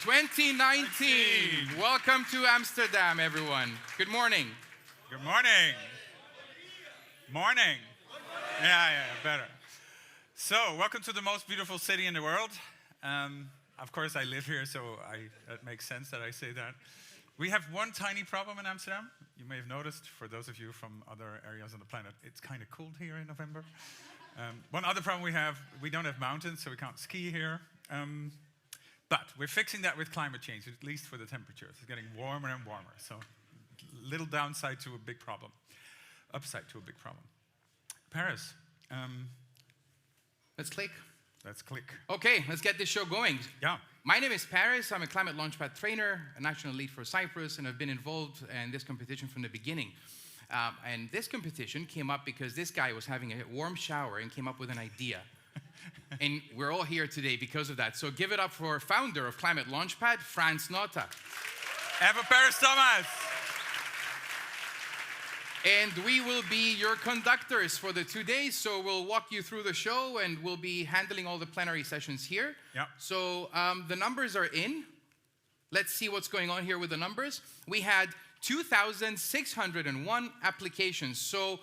2019. Welcome to Amsterdam, everyone. Good morning. Good morning. Morning. Yeah, better. So, welcome to the most beautiful city in the world. Of course, I live here, so it makes sense that I say that. We have one tiny problem in Amsterdam. You may have noticed, for those of you from other areas on the planet, it's kind of cold here in November. One other problem we don't have mountains, so we can't ski here. But we're fixing that with climate change, at least for the temperatures. It's getting warmer and warmer. So, little downside to a big problem. Upside to a big problem. Paris. Let's click. Let's click. Okay, let's get this show going. Yeah. My name is Paris. I'm a climate launchpad trainer, a national lead for Cyprus, and I've been involved in this competition from the beginning. And this competition came up because this guy was having a warm shower and came up with an idea. And we're all here today because of that. So give it up for founder of Climate Launchpad, Franz Nota. Eva Paris Thomas. And we will be your conductors for the 2 days. So we'll walk you through the show and we'll be handling all the plenary sessions here. Yeah. So the numbers are in. Let's see what's going on here with the numbers. We had 2,601 applications. So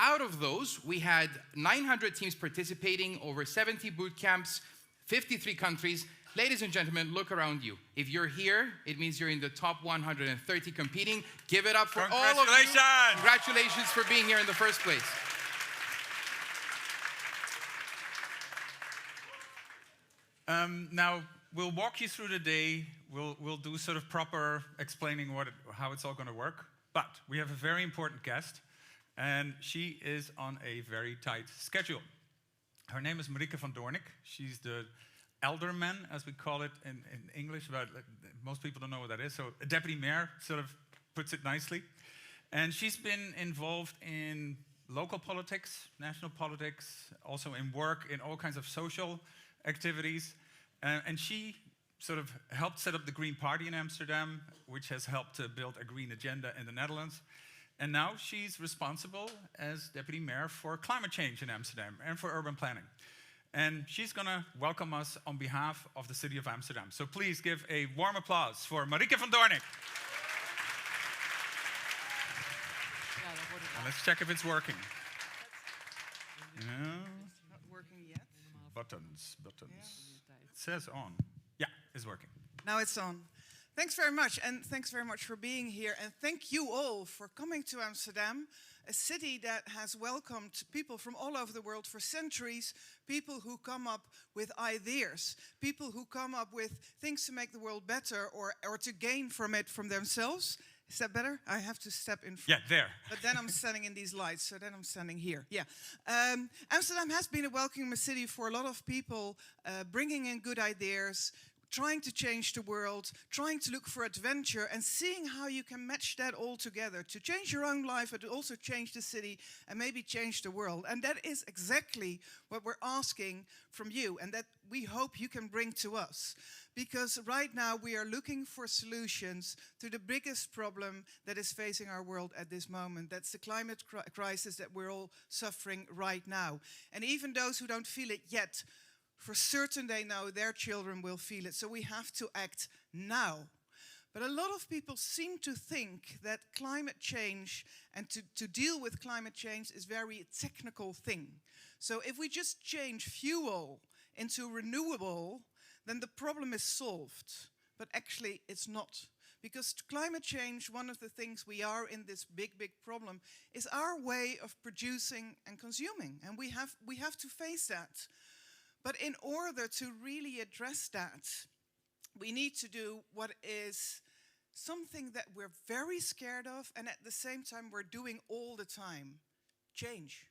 out of those, we had 900 teams participating, over 70 boot camps, 53 countries. Ladies and gentlemen, look around you. If you're here, it means you're in the top 130 competing. Give it up for all of you. Congratulations for being here in the first place. Now, we'll walk you through the day. We'll do sort of proper explaining how it's all going to work. But we have a very important guest. And she is on a very tight schedule. Her name is Marieke van Doornik. She's the alderman, as we call it in English, but most people don't know what that is. So a deputy mayor sort of puts it nicely. And she's been involved in local politics, national politics, also in work, in all kinds of social activities. And she sort of helped set up the Green Party in Amsterdam, which has helped to build a green agenda in the Netherlands. And now she's responsible as deputy mayor for climate change in Amsterdam and for urban planning. And she's going to welcome us on behalf of the city of Amsterdam. So please give a warm applause for Marieke van Doornik. And let's check if it's working. It's not working yet. Buttons. It says on. Yeah, it's working. Now it's on. Thanks very much, and thanks very much for being here, and thank you all for coming to Amsterdam, a city that has welcomed people from all over the world for centuries, people who come up with ideas, people who come up with things to make the world better or to gain from it from themselves. Is that better? I have to step in front. Yeah, there. But then I'm standing in these lights, so then I'm standing here. Yeah. Amsterdam has been a welcoming city for a lot of people, bringing in good ideas, trying to change the world, trying to look for adventure, and seeing how you can match that all together to change your own life, but to also change the city and maybe change the world. And that is exactly what we're asking from you, and that we hope you can bring to us. Because right now we are looking for solutions to the biggest problem that is facing our world at this moment. That's the climate crisis that we're all suffering right now. And even those who don't feel it yet, for certain they know their children will feel it. So we have to act now. But a lot of people seem to think that climate change and to deal with climate change is a very technical thing. So if we just change fuel into renewable, then the problem is solved. But actually it's not. Because climate change, one of the things we are in this big problem, is our way of producing and consuming. And we have to face that. But in order to really address that, we need to do what is something that we're very scared of, and at the same time we're doing all the time. Change.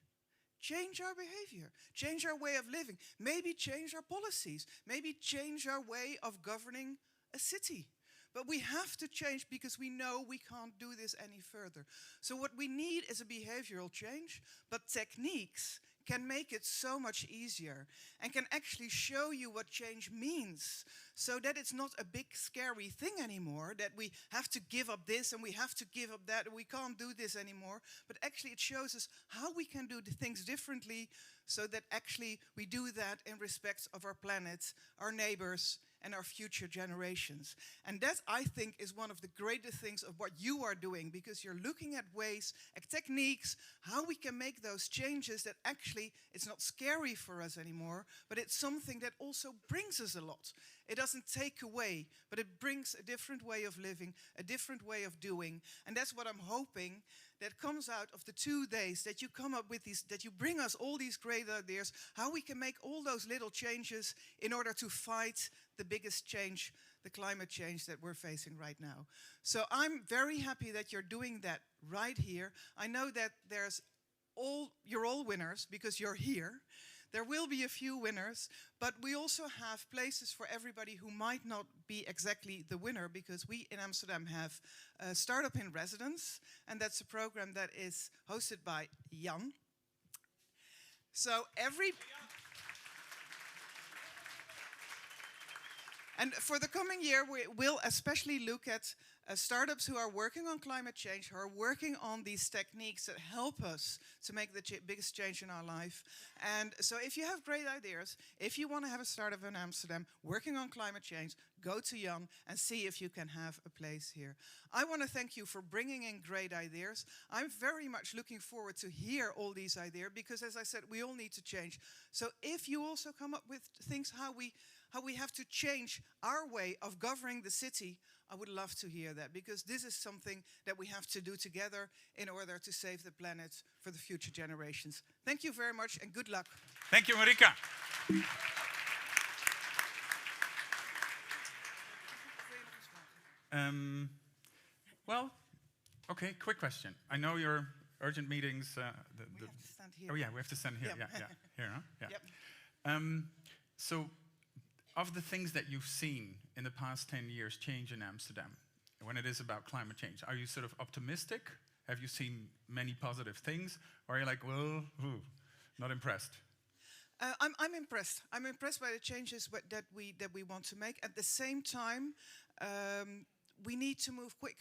Change our behavior. Change our way of living. Maybe change our policies. Maybe change our way of governing a city. But we have to change because we know we can't do this any further. So what we need is a behavioral change, but techniques can make it so much easier and can actually show you what change means, so that it's not a big scary thing anymore, that we have to give up this and we have to give up that and we can't do this anymore, but actually it shows us how we can do the things differently, so that actually we do that in respect of our planet, our neighbors, and our future generations. And that, I think, is one of the greatest things of what you are doing, because you're looking at ways, at techniques, how we can make those changes that actually it's not scary for us anymore, but it's something that also brings us a lot. It doesn't take away, but it brings a different way of living, a different way of doing. And that's what I'm hoping that comes out of the 2 days, that you come up with these, that you bring us all these great ideas, how we can make all those little changes in order to fight the biggest change, the climate change that we're facing right now. So I'm very happy that you're doing that right here. I know that you're all winners because you're here. There will be a few winners, but we also have places for everybody who might not be exactly the winner, because we in Amsterdam have a Startup in Residence, and that's a program that is hosted by Jan. So and for the coming year, we will especially look at startups who are working on climate change, who are working on these techniques that help us to make the biggest change in our life. And so if you have great ideas, if you want to have a startup in Amsterdam working on climate change, go to Jan and see if you can have a place here. I want to thank you for bringing in great ideas. I'm very much looking forward to hear all these ideas, because as I said, we all need to change. So if you also come up with things how we have to change our way of governing the city, I would love to hear that, because this is something that we have to do together in order to save the planet for the future generations. Thank you very much and good luck. Thank you, Marika. Well, okay, quick question. I know your urgent meetings. We have to stand here. Oh yeah, we have to stand here. Yeah. Yeah. Here, huh? Yeah. Yep. So, of the things that you've seen in the past 10 years change in Amsterdam, when it is about climate change, are you sort of optimistic? Have you seen many positive things? Or are you like, well, not impressed? I'm impressed. I'm impressed by the changes that we want to make. At the same time, we need to move quick.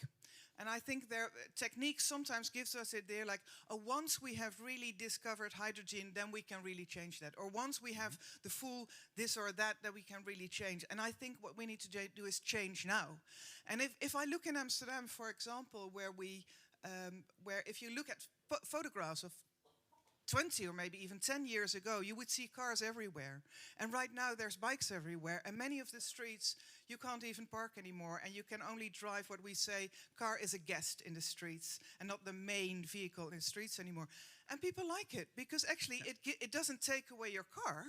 And I think their technique sometimes gives us it there, like, once we have really discovered hydrogen, then we can really change that. Or once we have the full this or that we can really change. And I think what we need to do is change now. And if I look in Amsterdam, for example, where if you look at photographs of 20 or maybe even 10 years ago, you would see cars everywhere. And right now there's bikes everywhere. And many of the streets, you can't even park anymore. And you can only drive what we say, car is a guest in the streets and not the main vehicle in the streets anymore. And people like it, because actually it doesn't take away your car.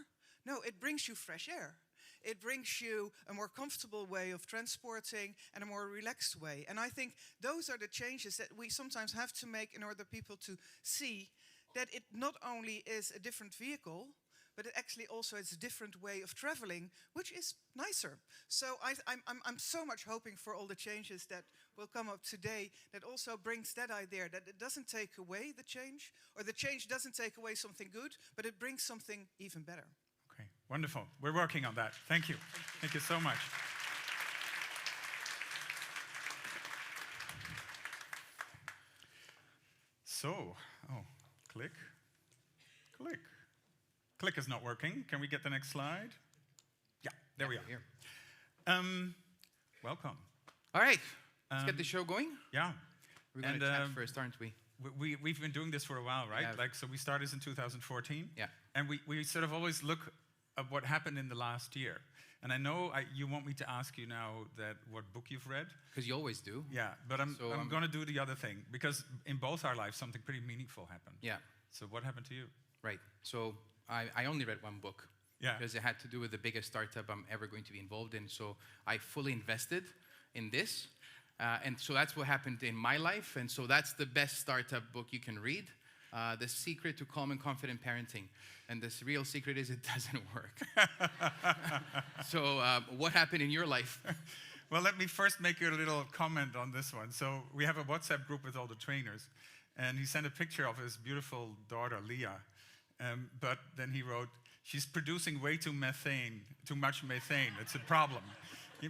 No, it brings you fresh air. It brings you a more comfortable way of transporting and a more relaxed way. And I think those are the changes that we sometimes have to make in order for people to see that it not only is a different vehicle, but it actually also is a different way of traveling, which is nicer. So I'm so much hoping for all the changes that will come up today that also brings that idea, that it doesn't take away the change, or the change doesn't take away something good, but it brings something even better. Okay, wonderful. We're working on that. Thank you. Thank you so much. So, click, click. Click is not working. Can we get the next slide? Yeah, there we are. Here. Welcome. All right, let's get the show going. Yeah. We're going to chat first, aren't we? We've been doing this for a while, right? Yeah. So we started this in 2014. Yeah. And we sort of always look at what happened in the last year. And I know you want me to ask you now what book you've read. Because you always do. Yeah, but I'm going to do the other thing, because in both our lives something pretty meaningful happened. Yeah. So what happened to you? Right. So I only read one book. Yeah. Because it had to do with the biggest startup I'm ever going to be involved in. So I fully invested in this. And so that's what happened in my life. And so that's the best startup book you can read. The Secret to Calm and Confident Parenting. And the real secret is it doesn't work. So what happened in your life? Well, let me first make a little comment on this one. So we have a WhatsApp group with all the trainers. And he sent a picture of his beautiful daughter, Leah. But then he wrote, she's producing way too much methane. It's a problem.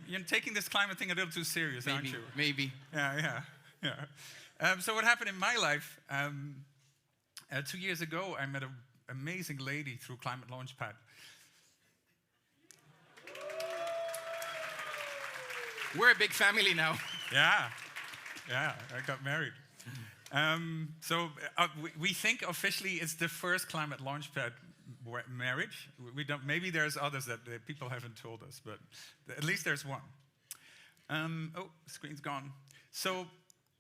You're taking this climate thing a little too serious, aren't you? Maybe. Yeah. So what happened in my life, 2 years ago, I met an amazing lady through Climate Launchpad. We're a big family now. Yeah, yeah, I got married. We think officially it's the first Climate Launchpad marriage. We don't. Maybe there's others that people haven't told us, but at least there's one. Oh, screen's gone. So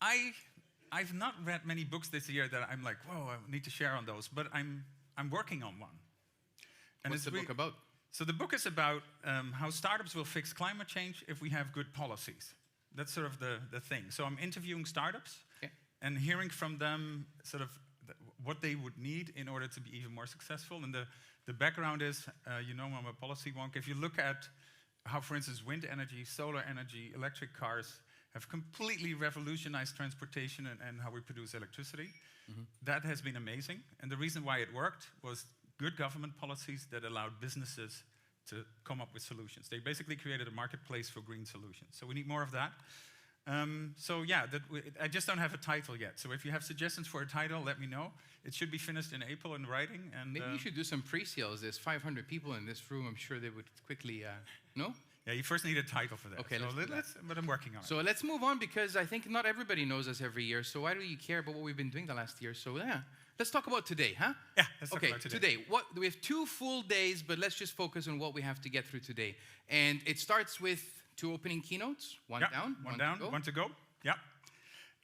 I've not read many books this year that I'm like, whoa, I need to share on those. But I'm working on one. And What's the book about? So the book is about how startups will fix climate change if we have good policies. That's sort of the thing. So I'm interviewing startups and hearing from them sort of what they would need in order to be even more successful. And the background is, I'm a policy wonk. If you look at how, for instance, wind energy, solar energy, electric cars have completely revolutionized transportation and how we produce electricity. Mm-hmm. That has been amazing. And the reason why it worked was good government policies that allowed businesses to come up with solutions. They basically created a marketplace for green solutions. So we need more of that. I just don't have a title yet. So if you have suggestions for a title, let me know. It should be finished in April in writing. And maybe you should do some pre-sales. There's 500 people in this room. I'm sure they would quickly, no? Yeah, you first need a title for that. Okay, but I'm working on it. So let's move on because I think not everybody knows us every year. So why do you care about what we've been doing the last year? So yeah, let's talk about today, huh? Yeah, let's talk about today. We have 2 full days, but let's just focus on what we have to get through today. And it starts with 2 opening keynotes, one down, one to go. Yeah.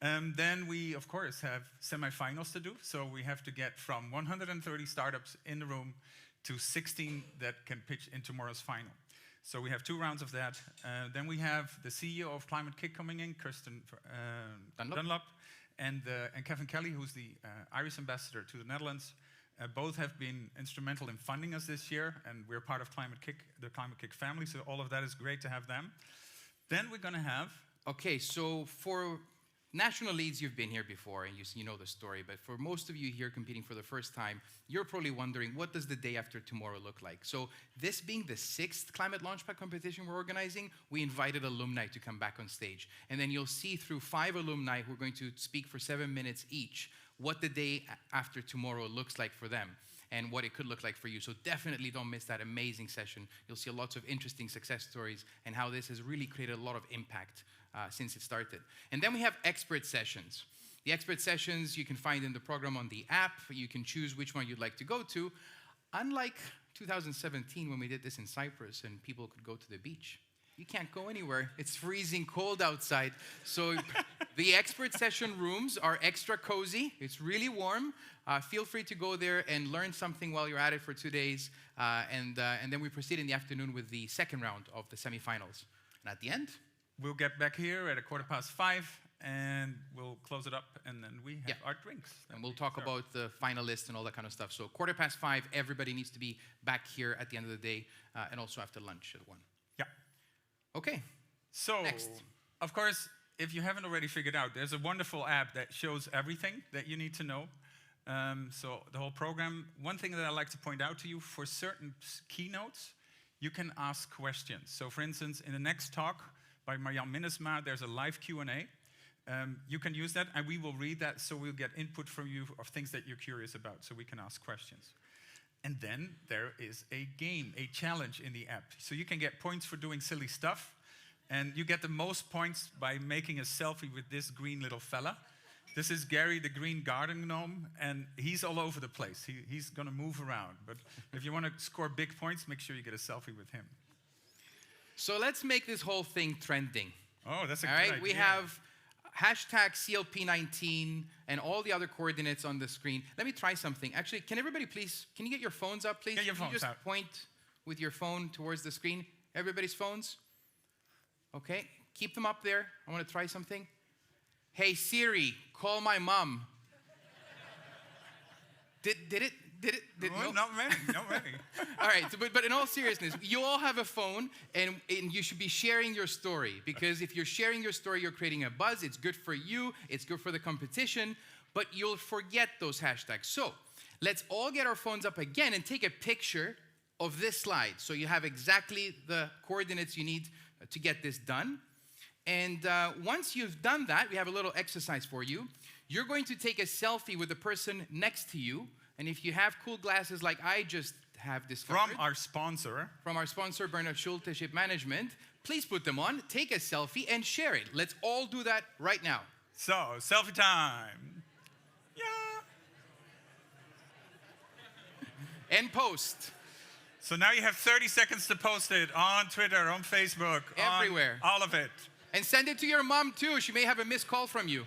Then we, of course, have semifinals to do. So we have to get from 130 startups in the room to 16 that can pitch in tomorrow's final. So we have 2 rounds of that. Then we have the CEO of Climate Kick coming in, Kirsten Dunlop, and Kevin Kelly, who's the Irish ambassador to the Netherlands. Both have been instrumental in funding us this year, and we're part of the Climate Kick family, so all of that is great to have them. Then we're going to have... Okay, so for national leads, you've been here before, and you know the story, but for most of you here competing for the first time, you're probably wondering, what does the day after tomorrow look like? So this being the 6th Climate Launchpad competition we're organizing, we invited alumni to come back on stage. And then you'll see through 5 alumni who are going to speak for 7 minutes each, what the day after tomorrow looks like for them and what it could look like for you. So definitely don't miss that amazing session. You'll see lots of interesting success stories and how this has really created a lot of impact since it started. And then we have expert sessions. The expert sessions you can find in the program on the app. You can choose which one you'd like to go to. Unlike 2017 when we did this in Cyprus and people could go to the beach. You can't go anywhere. It's freezing cold outside. So the expert session rooms are extra cozy. It's really warm. Feel free to go there and learn something while you're at it for 2 days. And then we proceed in the afternoon with the second round of the semifinals. And at the end, we'll get back here at 5:15, and we'll close it up, and then we have our drinks. And we'll talk about the finalists and all that kind of stuff. So 5:15, everybody needs to be back here at the end of the day, and also after lunch at 1. Yeah. Okay. So, next. Of course, if you haven't already figured out, there's a wonderful app that shows everything that you need to know. So the whole program. One thing that I like to point out to you, for certain keynotes, you can ask questions. So for instance, in the next talk by Marjan Minnesma, there's a live Q&A. You can use that, and we will read that, so we'll get input from you of things that you're curious about, so we can ask questions. And then there is a game, a challenge in the app. So you can get points for doing silly stuff, and you get the most points by making a selfie with this green little fella. This is Gary, the green garden gnome, and he's all over the place. He's going to move around. But if you want to score big points, make sure you get a selfie with him. So let's make this whole thing trending. Oh, that's a good idea. We have hashtag CLP19 and all the other coordinates on the screen. Let me try something. Actually, can everybody please, can you get your phones up, please? Get your phones just out. Point with your phone towards the screen. Everybody's phones? Okay, keep them up there. I want to try something. Hey Siri, call my mom. Did it? No, not many. All right, so, but in all seriousness, you all have a phone, and you should be sharing your story, because if you're sharing your story, you're creating a buzz. It's good for you. It's good for the competition, but you'll forget those hashtags. So let's all get our phones up again and take a picture of this slide. So you have exactly the coordinates you need to get this done. And once you've done that, we have a little exercise for you. You're going to take a selfie with the person next to you. And if you have cool glasses like I just have discovered. From our sponsor, Bernard Schulte Ship Management, please put them on, take a selfie, and share it. Let's all do that right now. So, selfie time. Yeah. And post. So now you have 30 seconds to post it on Twitter, on Facebook, Everywhere. on all of it. And send it to your mom too. She may have a missed call from you.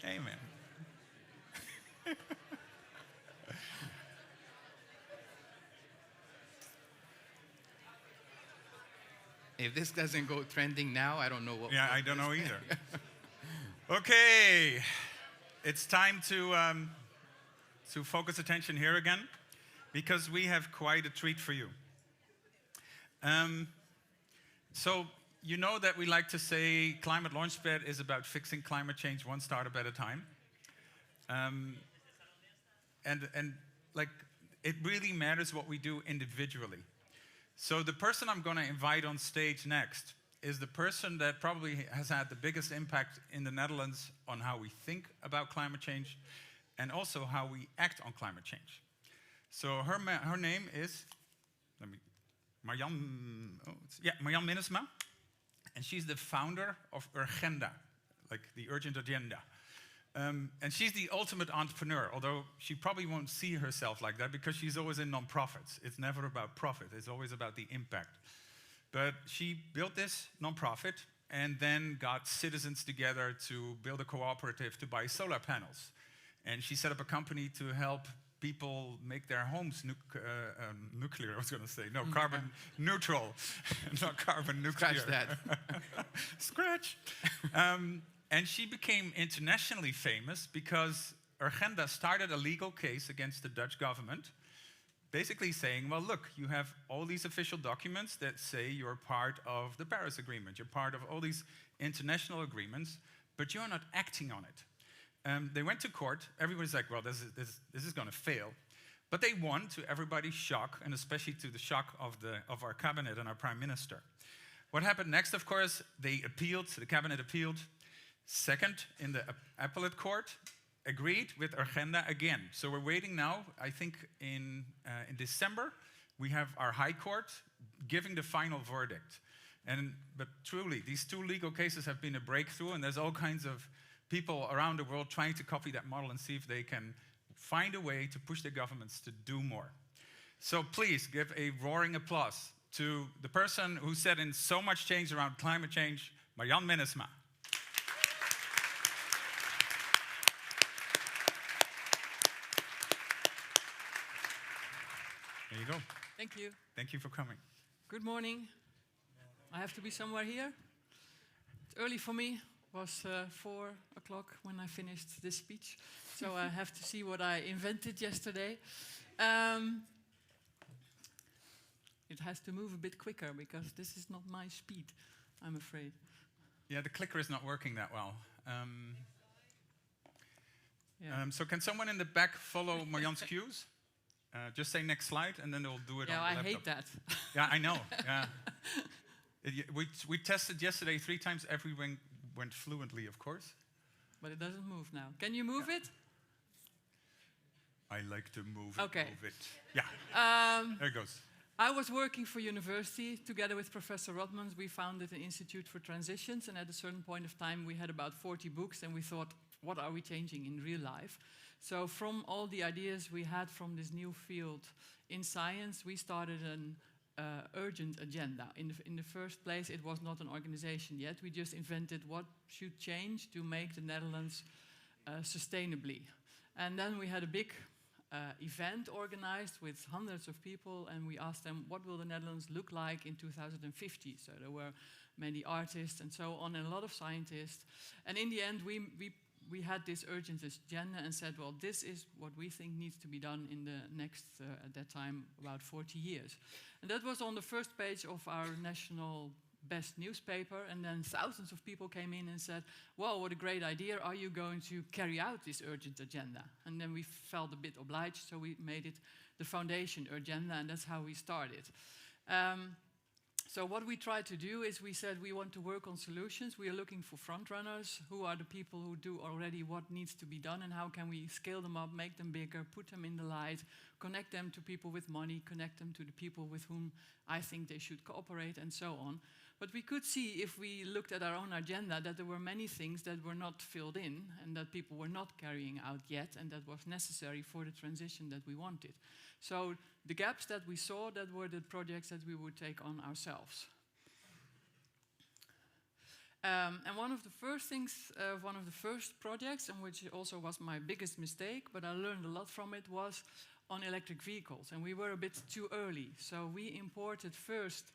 Amen. If this doesn't go trending now, I don't know what. Yeah, I don't know either. Okay, it's time to focus attention here again, because we have quite a treat for you. So you know that we like to say Climate Launchpad is about fixing climate change one startup at a time. And like, it really matters what we do individually. So the person I'm going to invite on stage next is the person that probably has had the biggest impact in the Netherlands on how we think about climate change and also how we act on climate change. So her name is Marjan Minnesma, and she's the founder of Urgenda, like the urgent agenda. And she's the ultimate entrepreneur, although she probably won't see herself like that because she's always in non-profits. It's never about profit, it's always about the impact. But she built this non-profit and then got citizens together to build a cooperative to buy solar panels. And she set up a company to help people make their homes nuclear, I was going to say. No, carbon neutral, not carbon nuclear. Scratch that. Scratch. And she became internationally famous because Urgenda started a legal case against the Dutch government, basically saying, well, look, you have all these official documents that say you're part of the Paris Agreement, you're part of all these international agreements, but you're not acting on it. They went to court. Everybody's like, well, this is going to fail. But they won, to everybody's shock, and especially to the shock of our cabinet and our prime minister. What happened next, of course, they appealed, the cabinet appealed. Second, in the appellate court, agreed with Urgenda again. So we're waiting now. I think in December, we have our High Court giving the final verdict. But truly, these two legal cases have been a breakthrough, and there's all kinds of people around the world trying to copy that model and see if they can find a way to push the governments to do more. So please give a roaring applause to the person who set in so much change around climate change, Marjan Minnesma. There you go. Thank you. Thank you for coming. Good morning. I have to be somewhere here. It's early for me. It was 4 o'clock when I finished this speech. So I have to see what I invented yesterday. It has to move a bit quicker because this is not my speed, I'm afraid. Yeah, the clicker is not working that well. Yeah. So can someone in the back follow Marjan's cues? Just say next slide, and then they'll do it on the laptop. I hate that. Yeah, I know. Yeah. We tested yesterday 3 times. Everything went fluently, of course. But it doesn't move now. Can you move it? I like to move Okay. it, move it. Yeah, there it goes. I was working for university together with Professor Rotmans. We founded an Institute for Transitions, and at a certain point of time we had about 40 books, and we thought, what are we changing in real life? So from all the ideas we had from this new field in science, we started an urgent agenda. In the first place, it was not an organization yet. We just invented what should change to make the Netherlands sustainably. And then we had a big event organized with hundreds of people, and we asked them, what will the Netherlands look like in 2050? So there were many artists and so on, and a lot of scientists. And in the end, we had this urgent agenda and said, well, this is what we think needs to be done in the next, at that time, about 40 years. And that was on the first page of our national best newspaper, and then thousands of people came in and said, well, what a great idea, are you going to carry out this urgent agenda? And then we felt a bit obliged, so we made it the foundation agenda, and that's how we started. So what we tried to do is we said we want to work on solutions. We are looking for front runners. Who are the people who do already what needs to be done, and how can we scale them up, make them bigger, put them in the light, connect them to people with money, connect them to the people with whom I think they should cooperate, and so on. But we could see, if we looked at our own agenda, that there were many things that were not filled in and that people were not carrying out yet, and that was necessary for the transition that we wanted. So the gaps that we saw, that were the projects that we would take on ourselves. And one of the first things, one of the first projects, and which also was my biggest mistake, but I learned a lot from it, was on electric vehicles. And we were a bit too early. So we imported first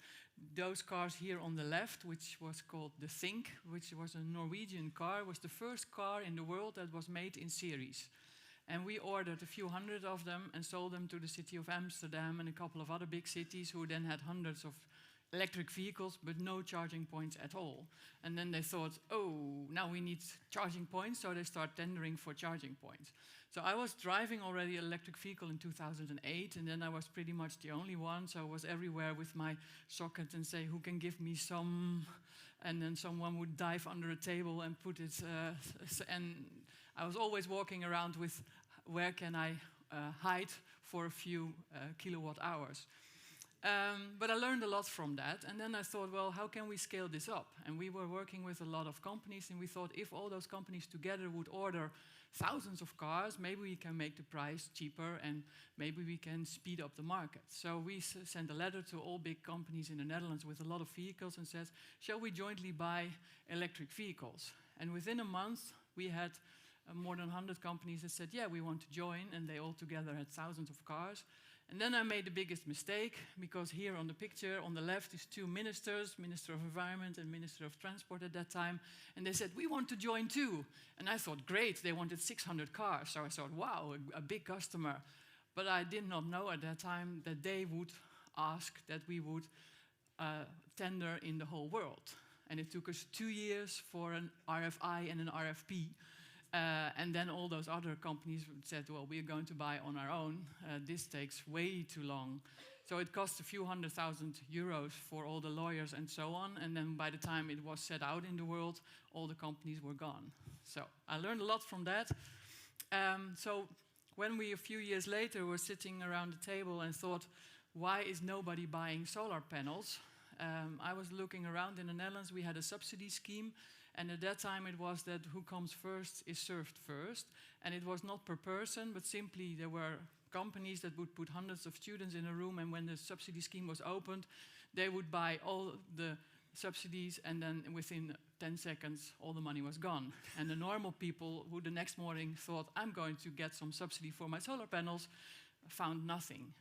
those cars here on the left, which was called the Think, which was a Norwegian car. It was the first car in the world that was made in series. And we ordered a few hundred of them and sold them to the city of Amsterdam and a couple of other big cities, who then had hundreds of electric vehicles but no charging points at all. And then they thought, oh, now we need charging points, so they start tendering for charging points. So I was driving already an electric vehicle in 2008, and then I was pretty much the only one, so I was everywhere with my socket and say, who can give me some? And then someone would dive under a table and put it, and I was always walking around with, where can I hide for a few kilowatt hours? But I learned a lot from that, and then I thought, well, how can we scale this up? And we were working with a lot of companies, and we thought, if all those companies together would order thousands of cars, maybe we can make the price cheaper, and maybe we can speed up the market. So we sent a letter to all big companies in the Netherlands with a lot of vehicles and said, shall we jointly buy electric vehicles? And within a month, we had more than 100 companies that said, yeah, we want to join, and they all together had thousands of cars. And then I made the biggest mistake, because here on the picture on the left is two ministers, Minister of Environment and Minister of Transport at that time, and they said, we want to join too. And I thought, great, they wanted 600 cars, so I thought, wow, a big customer. But I did not know at that time that they would ask that we would tender in the whole world. And it took us 2 years for an RFI and an RFP. And then all those other companies said, well, we're going to buy on our own. This takes way too long. So it cost a few €100,000 for all the lawyers and so on. And then by the time it was set out in the world, all the companies were gone. So I learned a lot from that. So when we, a few years later, were sitting around the table and thought, why is nobody buying solar panels? I was looking around in the Netherlands. We had a subsidy scheme. And at that time it was that who comes first is served first. And it was not per person, but simply there were companies that would put hundreds of students in a room, and when the subsidy scheme was opened, they would buy all the subsidies, and then within 10 seconds all the money was gone. And the normal people who the next morning thought, I'm going to get some subsidy for my solar panels, found nothing.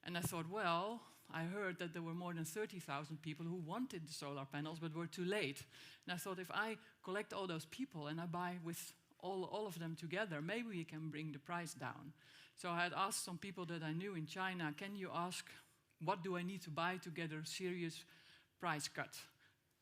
And I thought, well, I heard that there were more than 30,000 people who wanted the solar panels but were too late. And I thought, if I collect all those people and I buy with all of them together, maybe we can bring the price down. So I had asked some people that I knew in China, can you ask, what do I need to buy to get a serious price cut?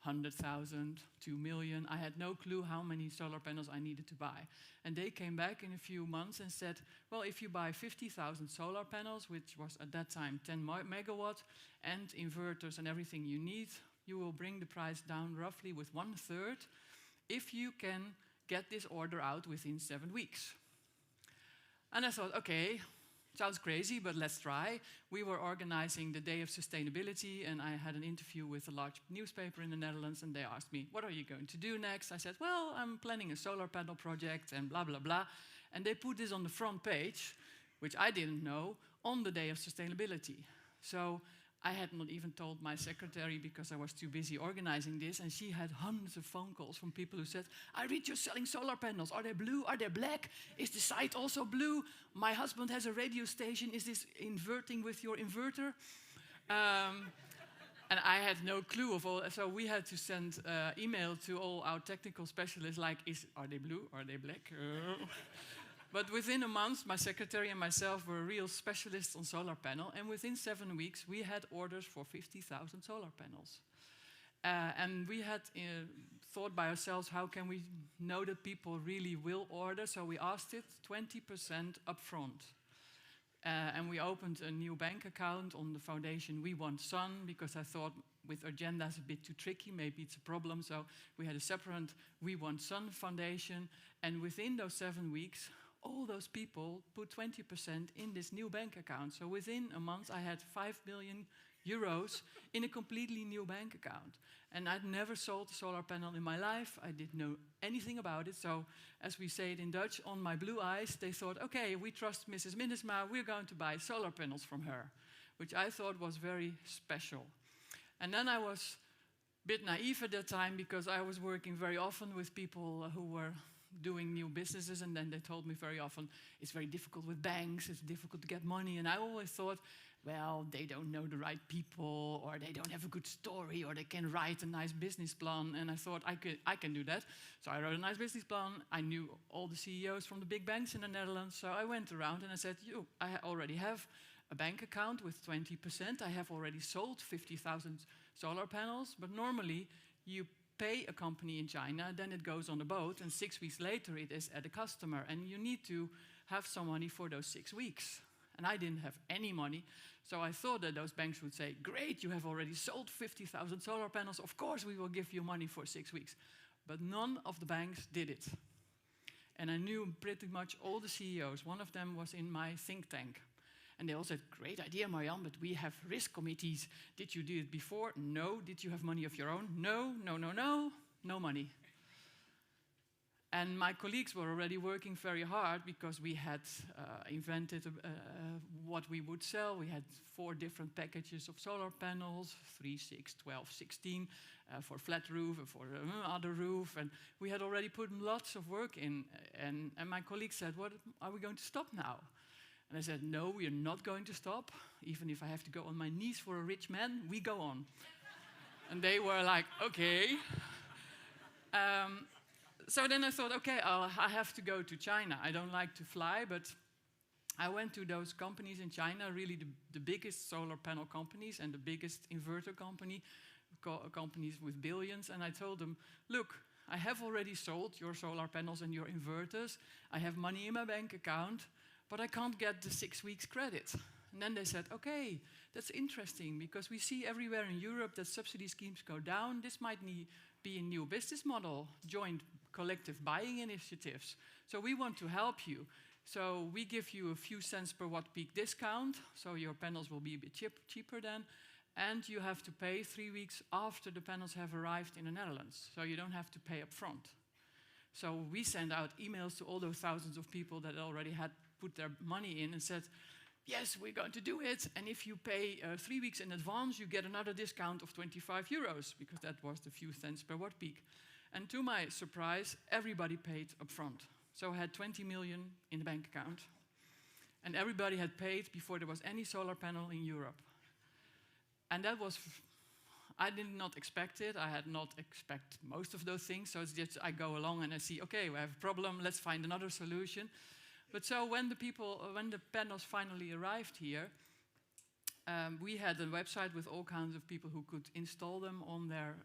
100,000, 2 million. I had no clue how many solar panels I needed to buy. And they came back in a few months and said, well, if you buy 50,000 solar panels, which was at that time 10 megawatt, and inverters and everything you need, you will bring the price down roughly with 1/3 if you can get this order out within 7 weeks. And I thought, okay, sounds crazy, but let's try. We were organizing the Day of Sustainability, and I had an interview with a large newspaper in the Netherlands, and they asked me, what are you going to do next? I said, well, I'm planning a solar panel project, and blah, blah, blah. And they put this on the front page, which I didn't know, on the Day of Sustainability. So I had not even told my secretary because I was too busy organizing this, and she had hundreds of phone calls from people who said, I read you're selling solar panels. Are they blue? Are they black? Is the site also blue? My husband has a radio station. Is this inverting with your inverter? And I had no clue of all. So we had to send email to all our technical specialists like, are they blue? Are they black? But within a month, my secretary and myself were real specialists on solar panel. And within 7 weeks, we had orders for 50,000 solar panels. And we had thought by ourselves, how can we know that people really will order? So we asked it 20% upfront. And we opened a new bank account on the foundation We Want Sun, because I thought with agendas a bit too tricky, maybe it's a problem. So we had a separate We Want Sun Foundation, and within those 7 weeks, all those people put 20% in this new bank account. So within a month, I had 5 million euros in a completely new bank account. And I'd never sold a solar panel in my life. I didn't know anything about it. So as we say it in Dutch, on my blue eyes, they thought, okay, we trust Mrs. Minnesma, we're going to buy solar panels from her, which I thought was very special. And then I was a bit naive at that time because I was working very often with people who were doing new businesses, and then they told me very often, it's very difficult with banks, it's difficult to get money, and I always thought, well, they don't know the right people, or they don't have a good story, or they can write a nice business plan, and I thought I can do that. So I wrote a nice business plan. I knew all the CEOs from the big banks in the Netherlands, so I went around and I said, I already have a bank account with 20%, I have already sold 50,000 solar panels, but normally you pay a company in China, then it goes on a boat, and 6 weeks later it is at a customer, and you need to have some money for those 6 weeks. And I didn't have any money, so I thought that those banks would say, great, you have already sold 50,000 solar panels, of course we will give you money for 6 weeks. But none of the banks did it. And I knew pretty much all the CEOs. One of them was in my think tank. And they all said, great idea, Marianne, but we have risk committees. Did you do it before? No. Did you have money of your own? No, no, no, no. No money. And my colleagues were already working very hard because we had invented what we would sell. We had 4 different packages of solar panels, 3, 6, 12, 16, for flat roof and for other roof. And we had already put lots of work in. And my colleagues said, what, are we going to stop now? And I said, no, we are not going to stop. Even if I have to go on my knees for a rich man, we go on. And they were like, okay. So then I thought, okay, I have to go to China. I don't like to fly, but I went to those companies in China, really the biggest solar panel companies and the biggest inverter companies with billions. And I told them, look, I have already sold your solar panels and your inverters. I have money in my bank account, but I can't get the 6 weeks credit. And then they said, okay, that's interesting, because we see everywhere in Europe that subsidy schemes go down. This might be a new business model, joint collective buying initiatives. So we want to help you. So we give you a few cents per watt peak discount, so your panels will be a bit cheaper then, and you have to pay 3 weeks after the panels have arrived in the Netherlands. So you don't have to pay up front. So we send out emails to all those thousands of people that already had put their money in and said, yes, we're going to do it. And if you pay 3 weeks in advance, you get another discount of 25 euros, because that was the few cents per watt peak. And to my surprise, everybody paid up front. So I had 20 million in the bank account. And everybody had paid before there was any solar panel in Europe. And that was, I did not expect it. I had not expected most of those things. So it's just I go along and I see, okay, we have a problem, let's find another solution. But so when the panels finally arrived here, we had a website with all kinds of people who could install them on their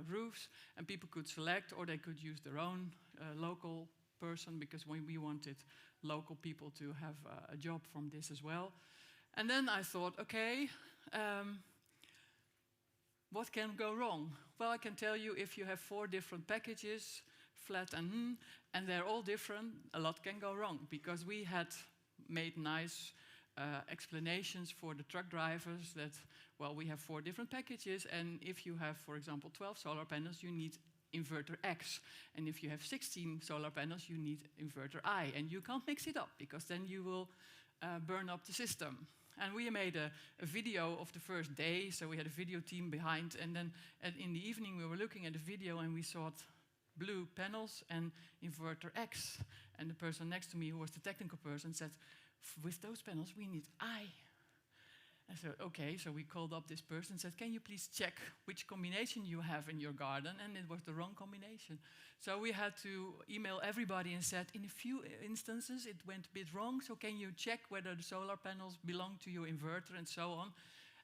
roofs, and people could select, or they could use their own local person, because we wanted local people to have a job from this as well. And then I thought, okay, what can go wrong? Well, I can tell you, if you have 4 different packages, flat and they're all different, a lot can go wrong, because we had made nice explanations for the truck drivers that, well, we have 4 different packages, and if you have, for example, 12 solar panels, you need inverter X, and if you have 16 solar panels, you need inverter I, and you can't mix it up, because then you will burn up the system. And we made a video of the first day, so we had a video team behind, and then in the evening we were looking at the video and we saw blue panels and inverter X. And the person next to me, who was the technical person, said, with those panels we need I. I said, okay, so we called up this person and said, can you please check which combination you have in your garden? And it was the wrong combination. So we had to email everybody and said, in a few instances it went a bit wrong, so can you check whether the solar panels belong to your inverter and so on.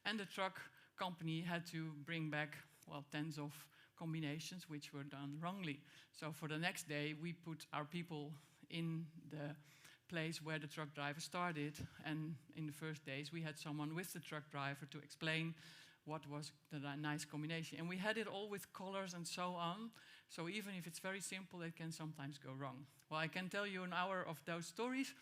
And the truck company had to bring back, well, tens of combinations which were done wrongly. So for the next day we put our people in the place where the truck driver started, and in the first days we had someone with the truck driver to explain what was the nice combination. And we had it all with colors and so on. So even if it's very simple, it can sometimes go wrong. Well, I can tell you an hour of those stories.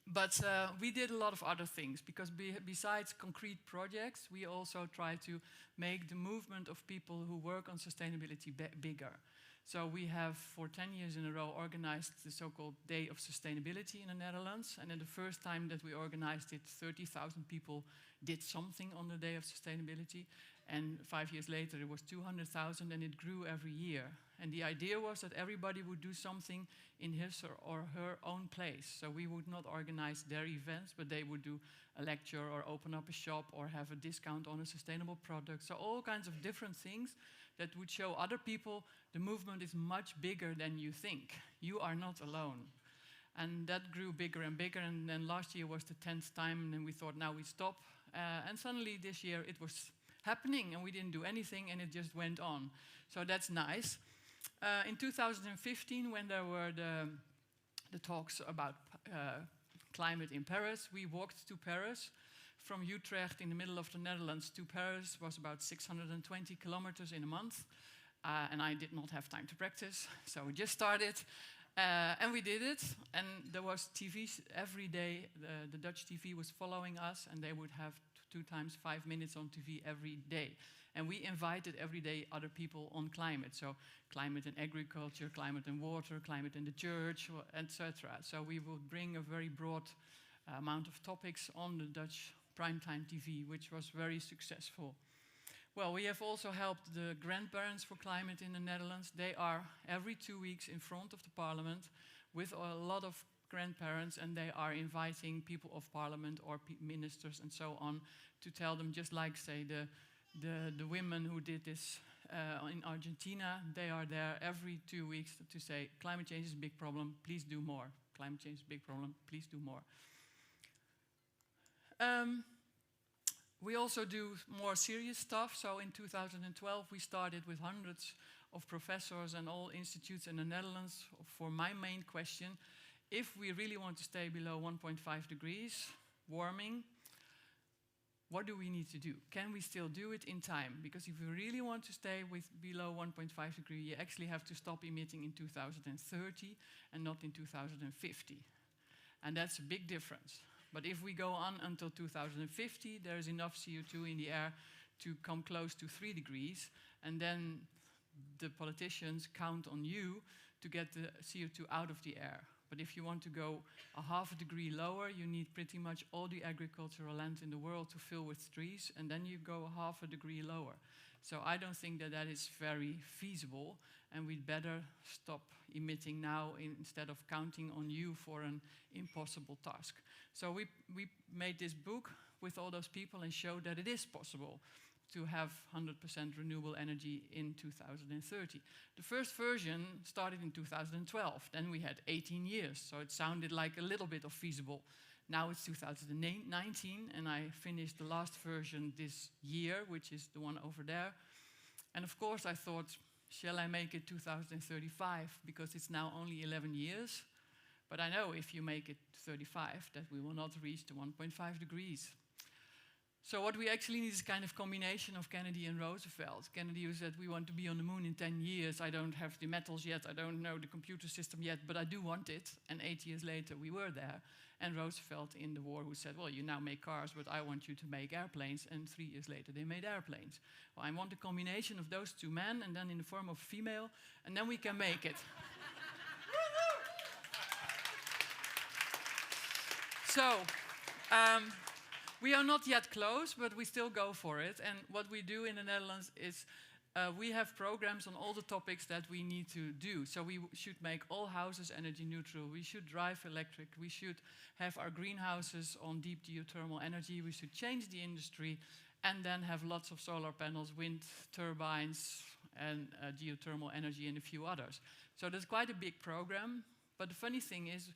But we did a lot of other things, because besides concrete projects, we also try to make the movement of people who work on sustainability bigger. So we have, for 10 years in a row, organized the so-called Day of Sustainability in the Netherlands. And then the first time that we organized it, 30,000 people did something on the Day of Sustainability. And 5 years later, it was 200,000, and it grew every year. And the idea was that everybody would do something in his or her own place. So we would not organize their events, but they would do a lecture or open up a shop or have a discount on a sustainable product. So all kinds of different things that would show other people the movement is much bigger than you think. You are not alone. And that grew bigger and bigger. And then last year was the 10th time, and then we thought, now we stop. And suddenly this year it was happening, and we didn't do anything, and it just went on. So that's nice. In 2015, when there were the talks about climate in Paris, we walked to Paris. From Utrecht in the middle of the Netherlands to Paris was about 620 kilometers in a month. And I did not have time to practice, so we just started. And we did it, and there was TV every day. The Dutch TV was following us, and they would have 2 times 5 minutes on TV every day. And we invited every day other people on climate. So climate in agriculture, climate in water, climate in the church, etc. So we would bring a very broad amount of topics on the Dutch primetime TV, which was very successful. Well, we have also helped the grandparents for climate in the Netherlands. They are every 2 weeks in front of the parliament with a lot of grandparents, and they are inviting people of parliament or ministers and so on to tell them, just like, say, the women who did this in Argentina. They are there every 2 weeks to say, climate change is a big problem, please do more. Climate change is a big problem, please do more. We also do more serious stuff. So in 2012, we started with hundreds of professors and all institutes in the Netherlands for my main question: if we really want to stay below 1.5 degrees warming, what do we need to do? Can we still do it in time? Because if we really want to stay with below 1.5 degrees, you actually have to stop emitting in 2030 and not in 2050. And that's a big difference. But if we go on until 2050, there is enough CO2 in the air to come close to 3 degrees, and then the politicians count on you to get the CO2 out of the air. But if you want to go a half a degree lower, you need pretty much all the agricultural land in the world to fill with trees, and then you go a half a degree lower. So I don't think that that is very feasible, and we'd better stop emitting now instead of counting on you for an impossible task. So we made this book with all those people and showed that it is possible to have 100% renewable energy in 2030. The first version started in 2012. Then we had 18 years, so it sounded like a little bit of feasible. Now it's 2019, and I finished the last version this year, which is the one over there. And of course I thought, shall I make it 2035? Because it's now only 11 years. But I know if you make it 35, that we will not reach the 1.5 degrees. So what we actually need is a kind of combination of Kennedy and Roosevelt. Kennedy said, we want to be on the moon in 10 years. I don't have the metals yet. I don't know the computer system yet, but I do want it. And 8 years later, we were there. And Roosevelt in the war, who said, well, you now make cars, but I want you to make airplanes. And 3 years later, they made airplanes. Well, I want a combination of those two men, and then in the form of female, and then we can make it. So, we are not yet close, but we still go for it. And what we do in the Netherlands is we have programs on all the topics that we need to do. So we should make all houses energy neutral. We should drive electric. We should have our greenhouses on deep geothermal energy. We should change the industry and then have lots of solar panels, wind turbines, and geothermal energy and a few others. So there's quite a big program. But the funny thing is,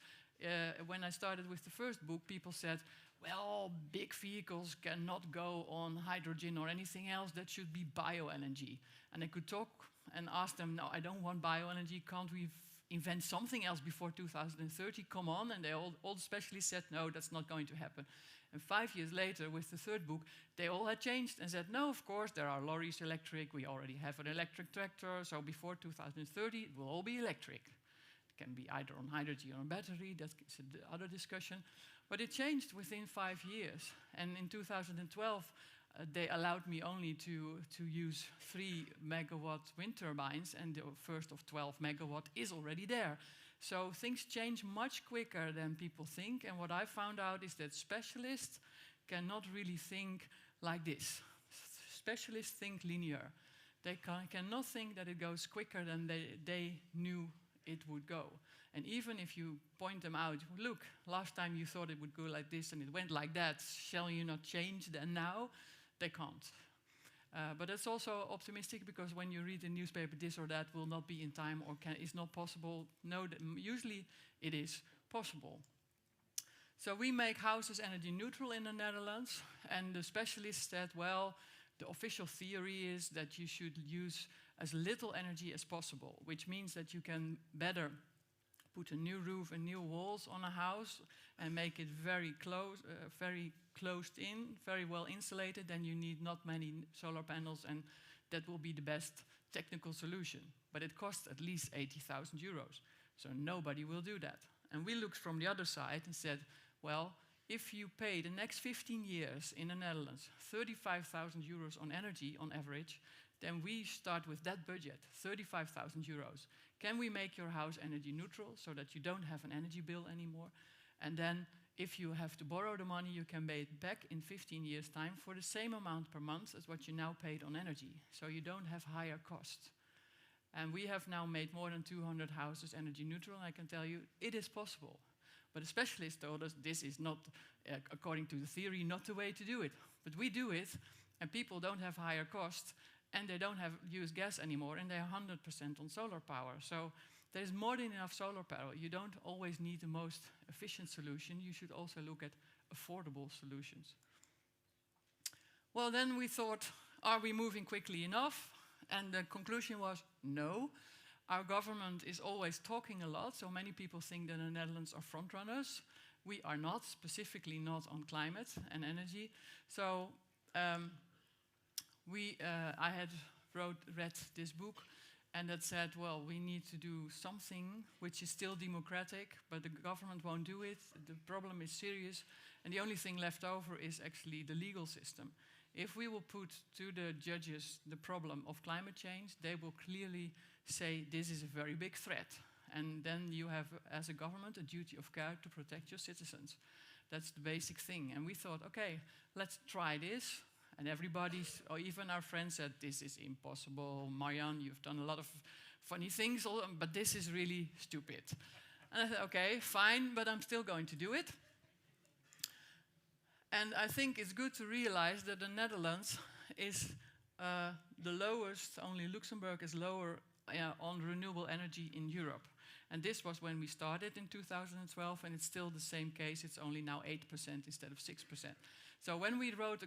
when I started with the first book, people said, well, big vehicles cannot go on hydrogen or anything else. That should be bioenergy. And I could talk and ask them, no, I don't want bioenergy. Can't we invent something else before 2030? Come on. And they all the specialists said, no, that's not going to happen. And 5 years later, with the third book, they all had changed and said, no, of course, there are lorries electric. We already have an electric tractor. So before 2030, it will all be electric. It can be either on hydrogen or on battery. That's the other discussion. But it changed within 5 years. And in 2012, they allowed me only to use 3 megawatt wind turbines, and the first of 12 megawatt is already there. So things change much quicker than people think, and what I found out is that specialists cannot really think like this. Specialists think linear. They cannot think that it goes quicker than they knew it would go. And even if you point them out, look, last time you thought it would go like this and it went like that, shall you not change then now? They can't. But it's also optimistic, because when you read the newspaper, this or that will not be in time or is not possible. No, usually it is possible. So we make houses energy neutral in the Netherlands, and the specialists said, well, the official theory is that you should use as little energy as possible, which means that you can better put a new roof and new walls on a house and make it very closed in, very well insulated. Then you need not many solar panels, and that will be the best technical solution. But it costs at least 80,000 euros. So nobody will do that. And we looked from the other side and said, well, if you pay the next 15 years in the Netherlands 35,000 euros on energy on average, then we start with that budget, 35,000 euros. Can we make your house energy neutral so that you don't have an energy bill anymore? And then if you have to borrow the money, you can pay it back in 15 years' time for the same amount per month as what you now paid on energy. So you don't have higher costs. And we have now made more than 200 houses energy neutral, and I can tell you it is possible. But the specialists told us this is not, according to the theory, not the way to do it. But we do it, and people don't have higher costs, and they don't use gas anymore, and they're 100% on solar power. So there's more than enough solar power. You don't always need the most efficient solution. You should also look at affordable solutions. Well, then we thought, are we moving quickly enough? And the conclusion was no. Our government is always talking a lot, so many people think that the Netherlands are front runners. We are not, specifically not on climate and energy. So I had read this book, and that said, well, we need to do something which is still democratic, but the government won't do it. The problem is serious, and the only thing left over is actually the legal system. If we will put to the judges the problem of climate change, they will clearly say this is a very big threat. And then you have, as a government, a duty of care to protect your citizens. That's the basic thing. And we thought, okay, let's try this. And everybody, or even our friends, said, this is impossible. Marianne, you've done a lot of funny things, but this is really stupid. And I said, okay, fine, but I'm still going to do it. And I think it's good to realize that the Netherlands is the lowest, only Luxembourg is lower on renewable energy in Europe. And this was when we started in 2012, and it's still the same case. It's only now 8% instead of 6%. So when we wrote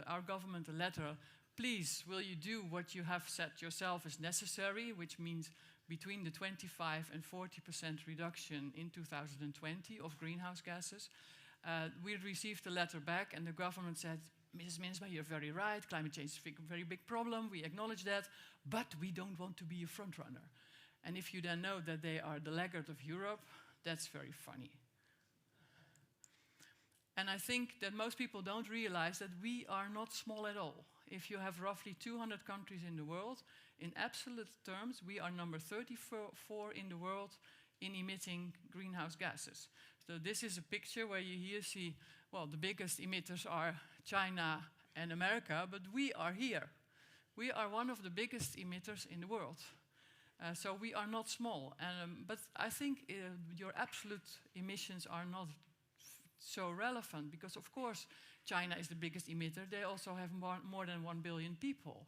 our government a letter, please, will you do what you have set yourself is necessary, which means between the 25 and 40% reduction in 2020 of greenhouse gases. We received a letter back, and the government said, Mrs. Minsma, you're very right, climate change is a very big problem, we acknowledge that, but we don't want to be a front runner. And if you then know that they are the laggard of Europe, that's very funny. And I think that most people don't realize that we are not small at all. If you have roughly 200 countries in the world, in absolute terms, we are number 34 in the world in emitting greenhouse gases. So this is a picture where you here see, well, the biggest emitters are China and America, but we are here. We are one of the biggest emitters in the world. So we are not small. But I think your absolute emissions are not so relevant, because of course China is the biggest emitter. They also have more than 1 billion people.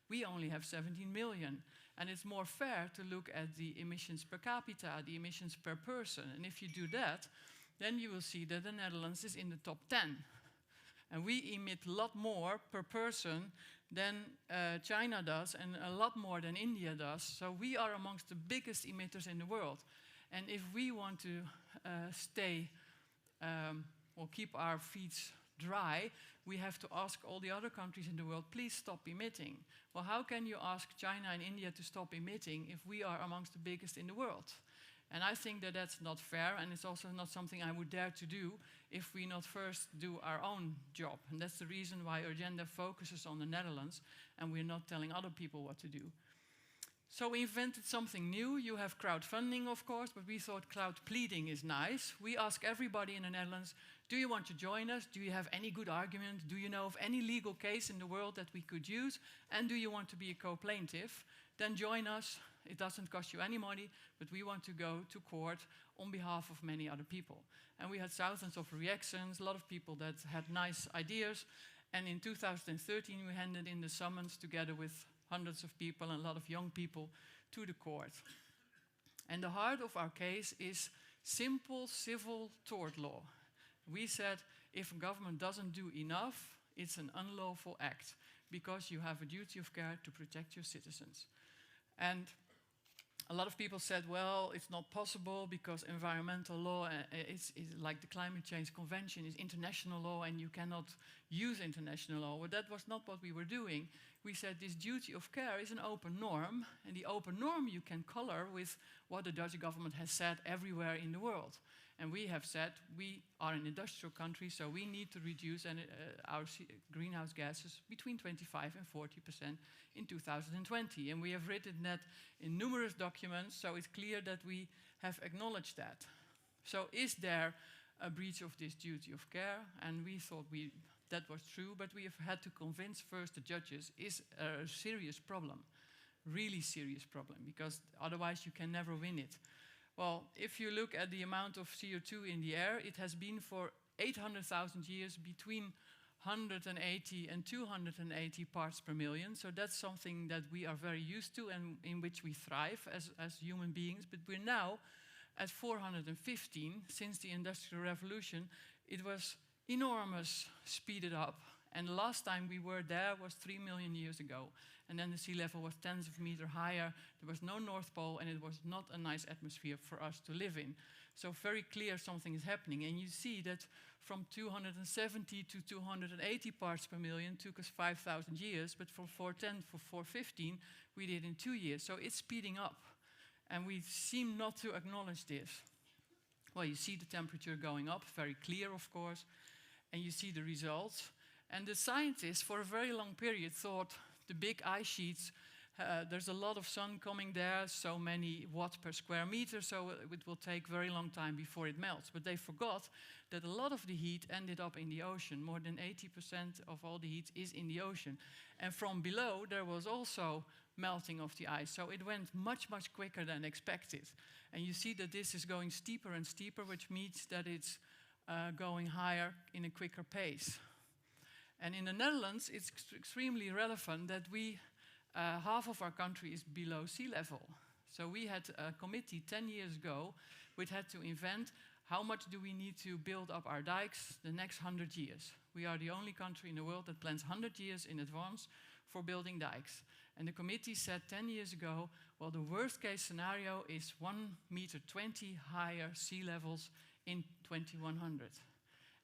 We only have 17 million. And it's more fair to look at the emissions per capita, the emissions per person. And if you do that, then you will see that the Netherlands is in the top 10. And we emit a lot more per person than China does, and a lot more than India does. So we are amongst the biggest emitters in the world. And if we want to keep our feet dry, we have to ask all the other countries in the world, please stop emitting. Well, how can you ask China and India to stop emitting if we are amongst the biggest in the world? And I think that that's not fair, and it's also not something I would dare to do if we not first do our own job. And that's the reason why our agenda focuses on the Netherlands, and we're not telling other people what to do. So we invented something new. You have crowdfunding, of course, but we thought cloud pleading is nice. We ask everybody in the Netherlands, do you want to join us? Do you have any good argument? Do you know of any legal case in the world that we could use? And do you want to be a co-plaintiff? Then join us. It doesn't cost you any money, but we want to go to court on behalf of many other people. And we had thousands of reactions, a lot of people that had nice ideas. And in 2013, we handed in the summons together with hundreds of people and a lot of young people to the court. And the heart of our case is simple civil tort law. We said if a government doesn't do enough, it's an unlawful act because you have a duty of care to protect your citizens. And a lot of people said, well, it's not possible because environmental law is like the Climate Change Convention is international law and you cannot use international law. Well, that was not what we were doing. We said this duty of care is an open norm, and the open norm you can color with what the Dutch government has said everywhere in the world. And we have said we are an industrial country, so we need to reduce our greenhouse gases between 25 and 40% in 2020. And we have written that in numerous documents, so it's clear that we have acknowledged that. So is there a breach of this duty of care? And we thought that was true, but we have had to convince first the judges is a serious problem, really serious problem, because otherwise you can never win it. Well, if you look at the amount of CO2 in the air, it has been for 800,000 years between 180 and 280 parts per million. So that's something that we are very used to and in which we thrive as human beings. But we're now at 415 since the Industrial Revolution. It was enormous, speeded up. And the last time we were there was 3 million years ago. And then the sea level was tens of meters higher. There was no North Pole, and it was not a nice atmosphere for us to live in. So very clear something is happening. And you see that from 270 to 280 parts per million took us 5,000 years, but from 410 to 415, we did in 2 years. So it's speeding up. And we seem not to acknowledge this. Well, you see the temperature going up, very clear, of course, and you see the results. And the scientists, for a very long period, thought the big ice sheets, there's a lot of sun coming there, so many watts per square meter, so it will take very long time before it melts. But they forgot that a lot of the heat ended up in the ocean. More than 80% of all the heat is in the ocean. And from below, there was also melting of the ice. So it went much, much quicker than expected. And you see that this is going steeper and steeper, which means that it's going higher in a quicker pace. And in the Netherlands, it's extremely relevant that we, half of our country is below sea level. So we had a committee 10 years ago which had to invent how much do we need to build up our dikes the next 100 years. We are the only country in the world that plans 100 years in advance for building dikes. And the committee said 10 years ago, well, the worst case scenario is 1.20 meters higher sea levels in 2100.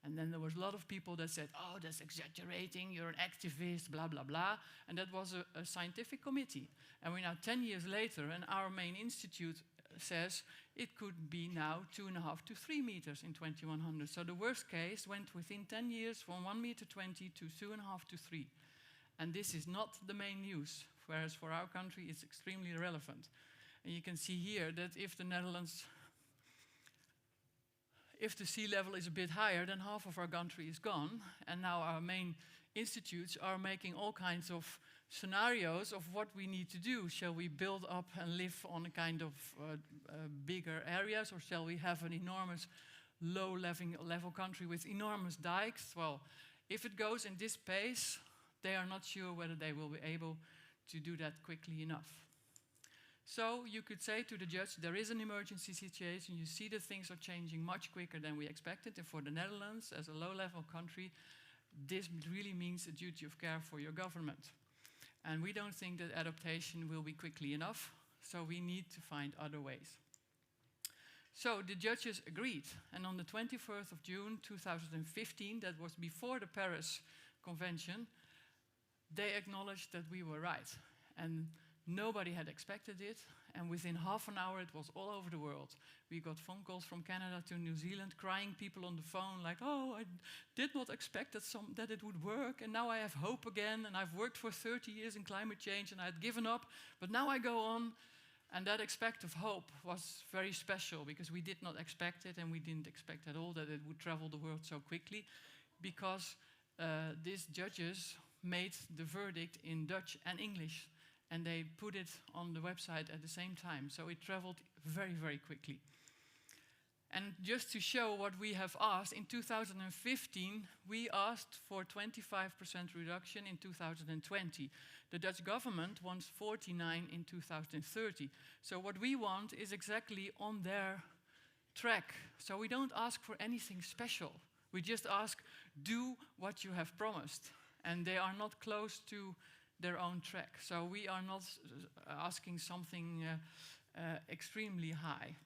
And then there was a lot of people that said, oh, that's exaggerating, you're an activist, blah, blah, blah. And that was a scientific committee. And we're now 10 years later, and our main institute says it could be now 2.5 to 3 meters in 2100. So the worst case went within 10 years from 1.20 meters to 2.5 to 3. And this is not the main news, whereas for our country it's extremely relevant. And you can see here that if the Netherlands, if the sea level is a bit higher, then half of our country is gone. And now our main institutes are making all kinds of scenarios of what we need to do. Shall we build up and live on a kind of bigger areas, or shall we have an enormous low level country with enormous dikes? Well, if it goes in this pace, they are not sure whether they will be able to do that quickly enough. So you could say to the judge, there is an emergency situation, you see that things are changing much quicker than we expected, and for the Netherlands, as a low-level country, this really means a duty of care for your government. And we don't think that adaptation will be quickly enough, so we need to find other ways. So the judges agreed, and on the 21st of June 2015, that was before the Paris Convention, they acknowledged that we were right. And nobody had expected it, and within half an hour it was all over the world. We got phone calls from Canada to New Zealand, crying people on the phone like, oh, I did not expect that it would work, and now I have hope again, and I've worked for 30 years in climate change, and I had given up, but now I go on. And that aspect of hope was very special, because we did not expect it, and we didn't expect at all that it would travel the world so quickly, because these judges made the verdict in Dutch and English, and they put it on the website at the same time. So it traveled very, very quickly. And just to show what we have asked, in 2015, we asked for 25% reduction in 2020. The Dutch government wants 49 in 2030. So what we want is exactly on their track. So we don't ask for anything special. We just ask, do what you have promised. And they are not close to their own track. So we are not asking something extremely high.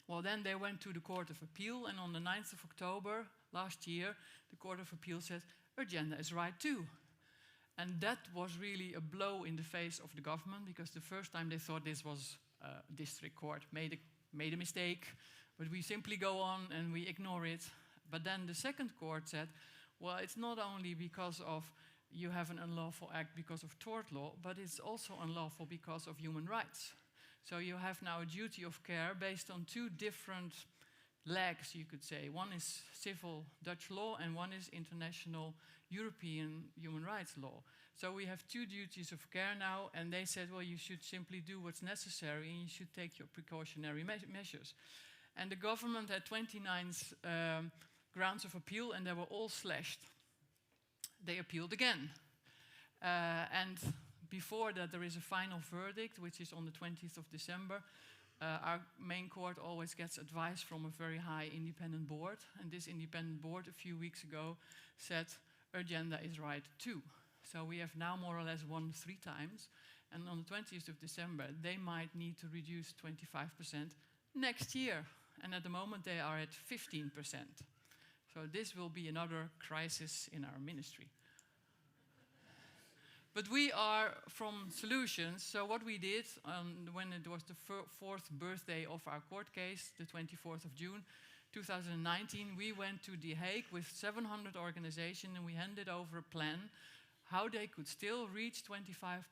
Well, then they went to the Court of Appeal, and on the 9th of October last year, the Court of Appeal said, agenda is right too. And that was really a blow in the face of the government, because the first time they thought this was district court, made a mistake, but we simply go on and we ignore it. But then the second court said, well, it's not only because of you have an unlawful act because of tort law, but it's also unlawful because of human rights. So you have now a duty of care based on two different legs, you could say. One is civil Dutch law, and one is international European human rights law. So we have two duties of care now, and they said, well, you should simply do what's necessary, and you should take your precautionary measures. And the government had 29 grounds of appeal, and they were all slashed. They appealed again. And before that, there is a final verdict, which is on the 20th of December. Our main court always gets advice from a very high independent board. And this independent board, a few weeks ago, said, agenda is right too. So we have now more or less won 3 times. And on the 20th of December, they might need to reduce 25% next year. And at the moment, they are at 15%. So this will be another crisis in our ministry. But we are from Solutions, so what we did when it was the 4th birthday of our court case, the 24th of June 2019, we went to The Hague with 700 organizations, and we handed over a plan how they could still reach 25%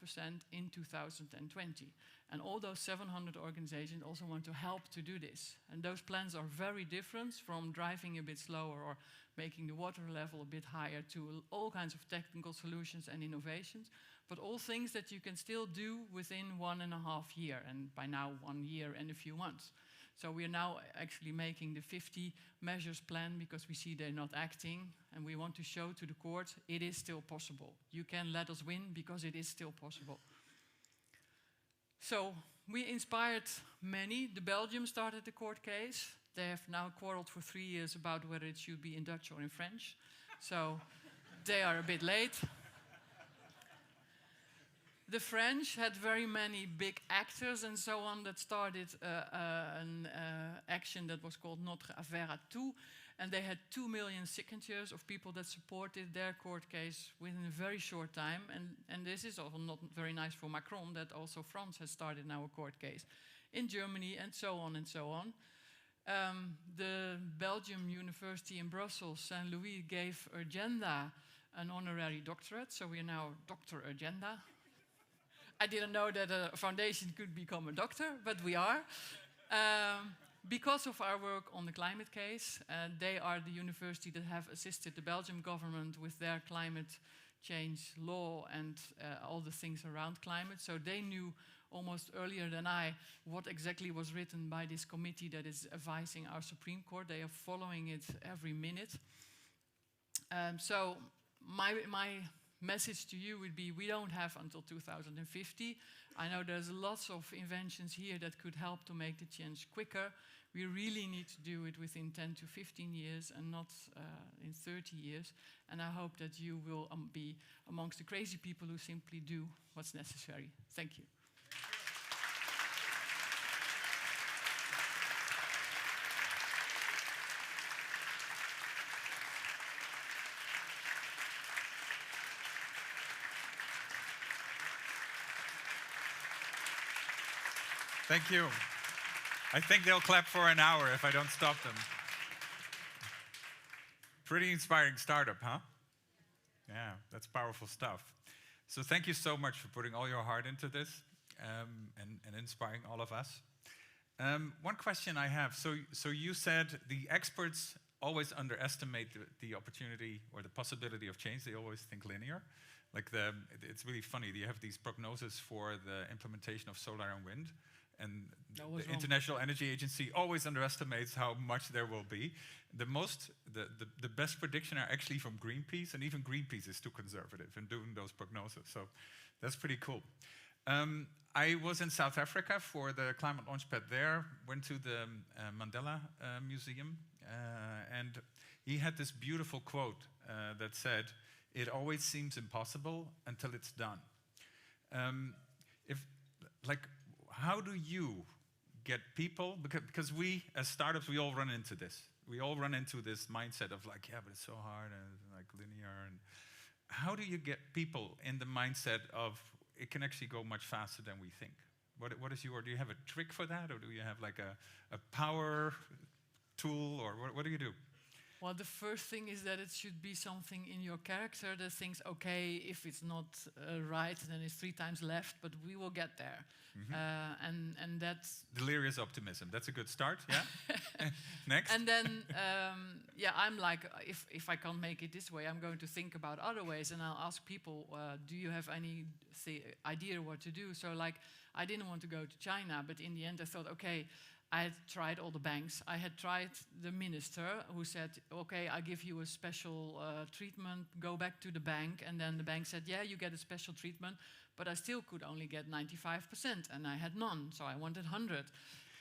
in 2020. And all those 700 organizations also want to help to do this. And those plans are very different, from driving a bit slower or making the water level a bit higher, to all kinds of technical solutions and innovations, but all things that you can still do within 1.5 years, and by now 1 year and a few months. So we are now actually making the 50 measures plan, because we see they're not acting, and we want to show to the court it is still possible. You can let us win because it is still possible. So we inspired many. The Belgium started the court case. They have now quarreled for 3 years about whether it should be in Dutch or in French. So they are a bit late. The French had very many big actors and so on that started an action that was called Notre Affaire à Tout. And they had 2 million signatures of people that supported their court case within a very short time. And this is also not very nice for Macron, that also France has started now a court case in Germany, and so on and so on. The Belgium University in Brussels, Saint Louis, gave Agenda an honorary doctorate, so we are now Dr. Agenda. I didn't know that a foundation could become a doctor, but we are. Because of our work on the climate case, they are the university that have assisted the Belgian government with their climate change law and all the things around climate. So they knew almost earlier than I what exactly was written by this committee that is advising our Supreme Court. They are following it every minute. So my message to you would be, we don't have until 2050. I know there's lots of inventions here that could help to make the change quicker. We really need to do it within 10 to 15 years and not in 30 years. And I hope that you will be amongst the crazy people who simply do what's necessary. Thank you. Thank you. I think they'll clap for an hour if I don't stop them. Pretty inspiring startup, huh? Yeah, that's powerful stuff. So thank you so much for putting all your heart into this and inspiring all of us. One question I have. So you said the experts always underestimate the opportunity or the possibility of change. They always think linear. Like it's really funny. You have these prognoses for the implementation of solar and wind. And the International Energy Agency always underestimates how much there will be. The best prediction are actually from Greenpeace, and even Greenpeace is too conservative in doing those prognoses. So that's pretty cool. I was in South Africa for the Climate Launchpad there, went to the Mandela Museum, and he had this beautiful quote that said, "It always seems impossible until it's done." How do you get people, because we, as startups, we all run into this. We all run into this mindset of like, yeah, but it's so hard and like linear. And how do you get people in the mindset of it can actually go much faster than we think? What is do you have a trick for that? Or do you have like a power tool, or what do you do? Well, the first thing is that it should be something in your character that thinks, okay, if it's not right, then it's 3 times left, but we will get there. And that's... Delirious optimism. That's a good start, yeah? Next. And then, I'm like, if I can't make it this way, I'm going to think about other ways, and I'll ask people, do you have any idea what to do? So, like, I didn't want to go to China, but in the end I thought, okay, I had tried all the banks. I had tried the minister who said, okay, I give you a special treatment, go back to the bank. And then the bank said, yeah, you get a special treatment, but I still could only get 95%, and I had none, so I wanted 100.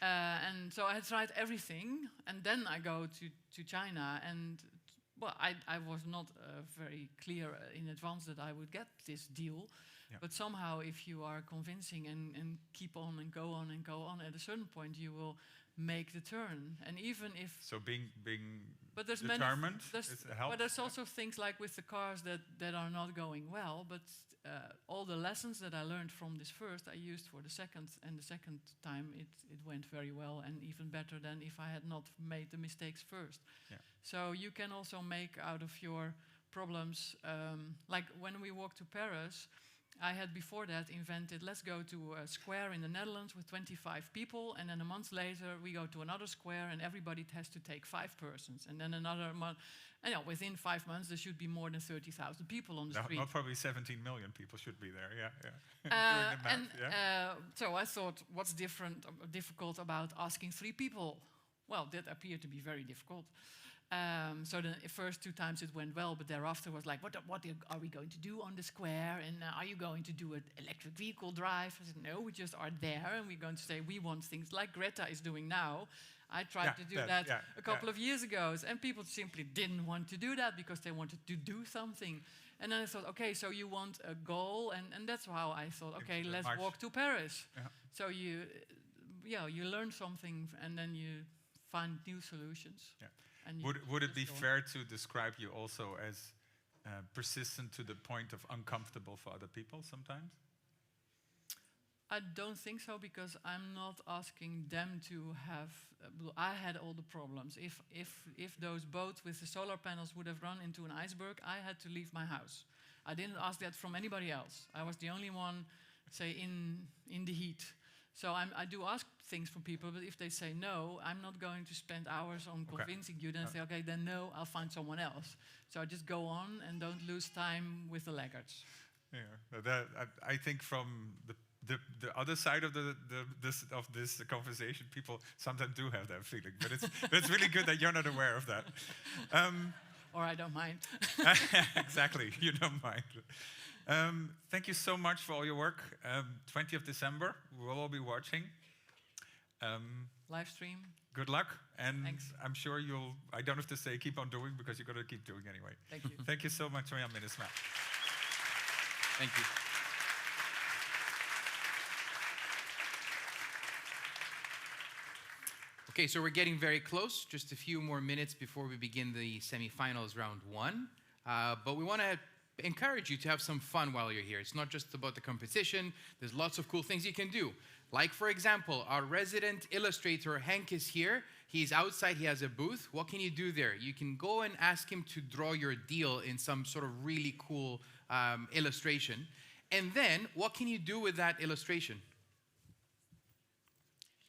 And so I had tried everything, and then I go to China, and well, I was not very clear in advance that I would get this deal. Yeah. But somehow, if you are convincing and keep on and go on and go on, at a certain point you will make the turn. And even if being but there's determined but there's also things like with the cars that are not going well. But all the lessons that I learned from this first, I used for the second, and the second time it went very well, and even better than if I had not made the mistakes first. Yeah. So you can also make out of your problems, like when we walked to Paris. I had before that invented, let's go to a square in the Netherlands with 25 people, and then a month later we go to another square and everybody has to take 5 persons. And then another month, and within 5 months there should be more than 30,000 people on the street. Not probably 17 million people should be there, yeah. Doing the math, so I thought, what's difficult about asking 3 people? Well, that appeared to be very difficult. So the first 2 times it went well, but thereafter was like, what are we going to do on the square? And are you going to do an electric vehicle drive? I said, no, we just are there, and we're going to say we want things like Greta is doing now. I tried to do that a couple of years ago, and people simply didn't want to do that because they wanted to do something. And then I thought, okay, so you want a goal, and that's how I thought, okay, let's walk to Paris. Yeah. So you learn something, and then you find new solutions. Yeah. Would it be fair to describe you also as persistent to the point of uncomfortable for other people sometimes? I don't think so, because I'm not asking them to have... I had all the problems. If those boats with the solar panels would have run into an iceberg, I had to leave my house. I didn't ask that from anybody else. I was the only one, say, in the heat. So I do ask things from people, but if they say no, I'm not going to spend hours on convincing you. Then say, okay, then no, I'll find someone else. So just go on and don't lose time with the laggards. Yeah, I think from the other side of this conversation, people sometimes do have that feeling, but it's really good that you're not aware of that. Or I don't mind. Exactly, you don't mind. Thank you so much for all your work. 20th December, we will all be watching. Livestream. Good luck, and thanks. I'm sure I don't have to say keep on doing, because you're going to keep doing anyway. Thank you. Thank you so much, Mirjam Minnesma. Thank you. Okay, so we're getting very close, just a few more minutes before we begin the semifinals round 1. But we want to encourage you to have some fun while you're here. It's not just about the competition. There's lots of cool things you can do. Like, for example, our resident illustrator, Henk, is here. He's outside. He has a booth. What can you do there? You can go and ask him to draw your deal in some sort of really cool illustration. And then, what can you do with that illustration?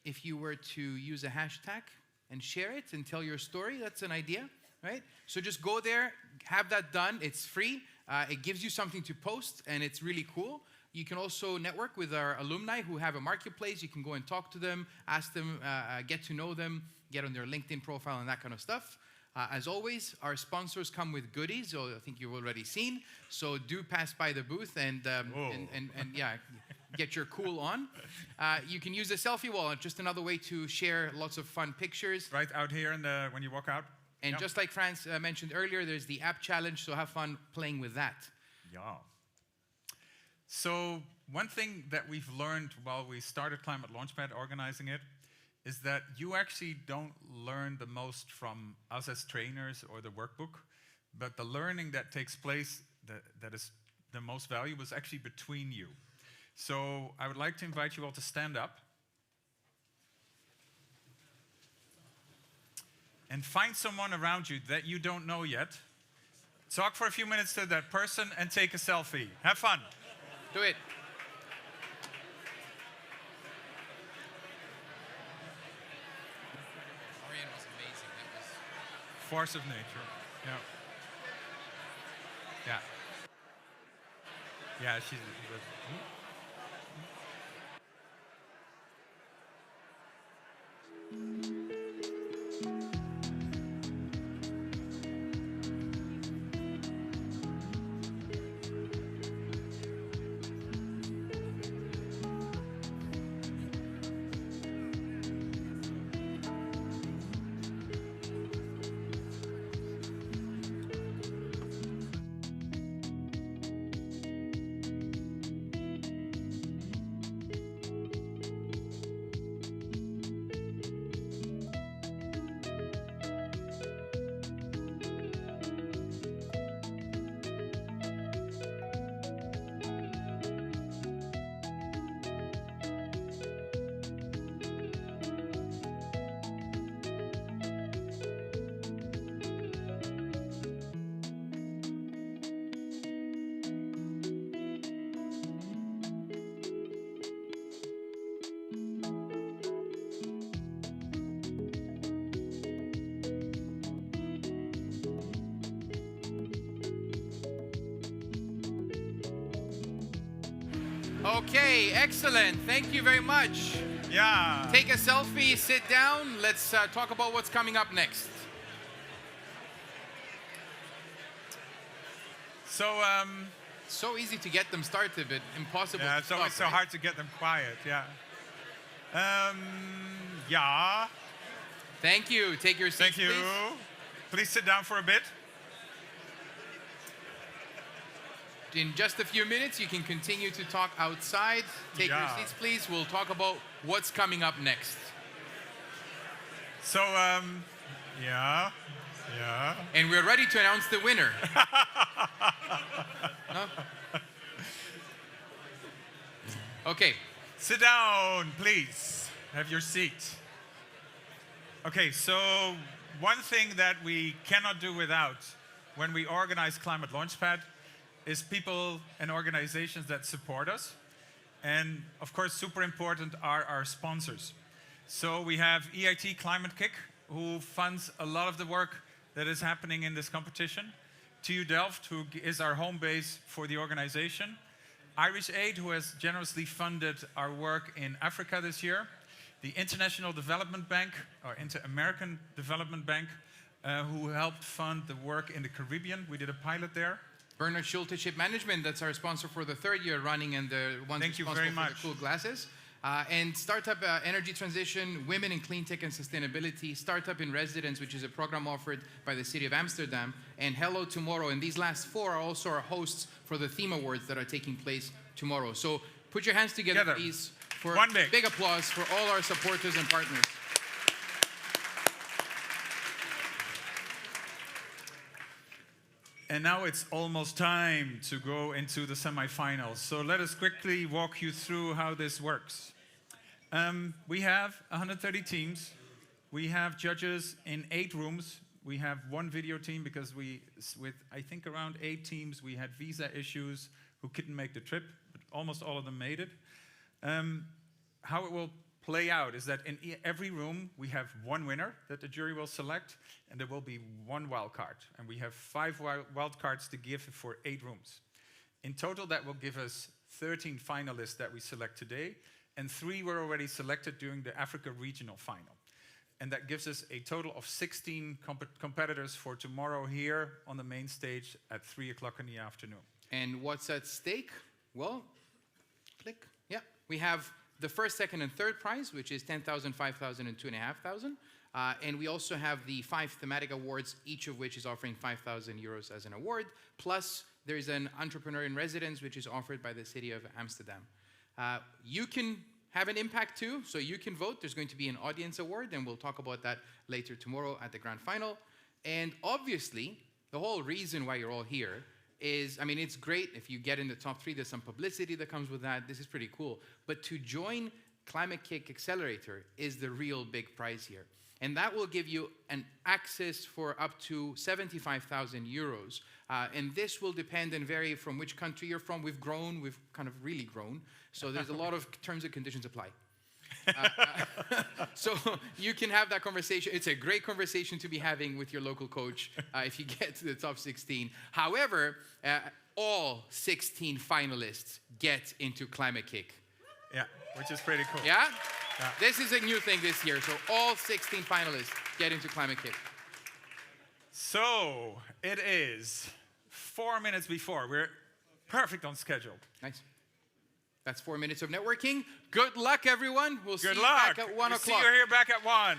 If you were to use a hashtag and share it and tell your story, that's an idea, right? So just go there, have that done. It's free. It gives you something to post, and it's really cool. You can also network with our alumni who have a marketplace. You can go and talk to them, ask them, get to know them, get on their LinkedIn profile and that kind of stuff. As always, our sponsors come with goodies, so I think you've already seen. So do pass by the booth and yeah, get your cool on. You can use a selfie wall, just another way to share lots of fun pictures. Right out here when you walk out. And just like Frans mentioned earlier, there's the app challenge, so have fun playing with that. Yeah. So one thing that we've learned while we started Climate Launchpad organizing it is that you actually don't learn the most from us as trainers or the workbook, but the learning that takes place that is the most valuable is actually between you. So I would like to invite you all to stand up and find someone around you that you don't know yet. Talk for a few minutes to that person and take a selfie. Have fun. Do it. Orion was amazing. That was force of nature. Yeah. Yeah. Yeah, she's. Okay, excellent. Thank you very much. Yeah. Take a selfie, sit down. Let's talk about what's coming up next. So, So easy to get them started, but impossible yeah, to it's stop, always so right? hard to get them quiet. Yeah. Yeah. Thank you. Take your seats, Thank you. please. Please sit down for a bit. In just a few minutes, you can continue to talk outside. Take your Yeah. seats, please. We'll talk about what's coming up next. So, yeah. Yeah. And we're ready to announce the winner. No? Okay. Sit down, please. Have your seat. Okay, so one thing that we cannot do without when we organize Climate Launchpad is people and organizations that support us. And of course, super important are our sponsors. So we have EIT Climate Kick, who funds a lot of the work that is happening in this competition. TU Delft, who is our home base for the organization. Irish Aid, who has generously funded our work in Africa this year. The International Development Bank, or Inter-American Development Bank, who helped fund the work in the Caribbean. We did a pilot there. Bernard Schulte Ship Management, that's our sponsor for the third year running, and the ones Thank you responsible very for much. the cool glasses. And Startup Energy Transition, Women in Clean Tech and Sustainability, Startup in Residence, which is a program offered by the City of Amsterdam, and Hello Tomorrow. And these last four are also our hosts for the theme awards that are taking place tomorrow. So put your hands together, please, for One big applause for all our supporters and partners. And now it's almost time to go into the semifinals. So let us quickly walk you through how this works. We have 130 teams. We have judges in 8 rooms. We have 1 video team because with I think around 8 teams, we had visa issues who couldn't make the trip, but almost all of them made it. How it will play out is that in every room, we have 1 winner that the jury will select, and there will be 1 wild card. And we have 5 wild cards to give for 8 rooms. In total, that will give us 13 finalists that we select today, and 3 were already selected during the Africa regional final. And that gives us a total of 16 competitors for tomorrow here on the main stage at 3 o'clock in the afternoon. And what's at stake? Well, click. Yeah, we have the first, second, and third prize, which is 10,000, 5,000, and 2,500. And we also have the 5 thematic awards, each of which is offering 5,000 euros as an award. Plus, there is an entrepreneur in residence, which is offered by the city of Amsterdam. You can have an impact too, so you can vote. There's going to be an audience award, and we'll talk about that later tomorrow at the grand final. And obviously, the whole reason why you're all here is, I mean, it's great if you get in the top 3, there's some publicity that comes with that. This is pretty cool. But to join Climate Kick Accelerator is the real big prize here. And that will give you an access for up to 75,000 euros. And this will depend and vary from which country you're from. We've grown, we've kind of really grown. So there's a lot of terms and conditions apply. So you can have that conversation. It's a great conversation to be having with your local coach if you get to the top 16. However, all 16 finalists get into Climate Kick. Yeah, which is pretty cool. Yeah? Yeah. This is a new thing this year. So all 16 finalists get into Climate Kick. So it is 4 minutes before. We're perfect on schedule. Nice. That's 4 minutes of networking. Good luck, everyone. We'll see you back at 1 o'clock. See you here back at 1.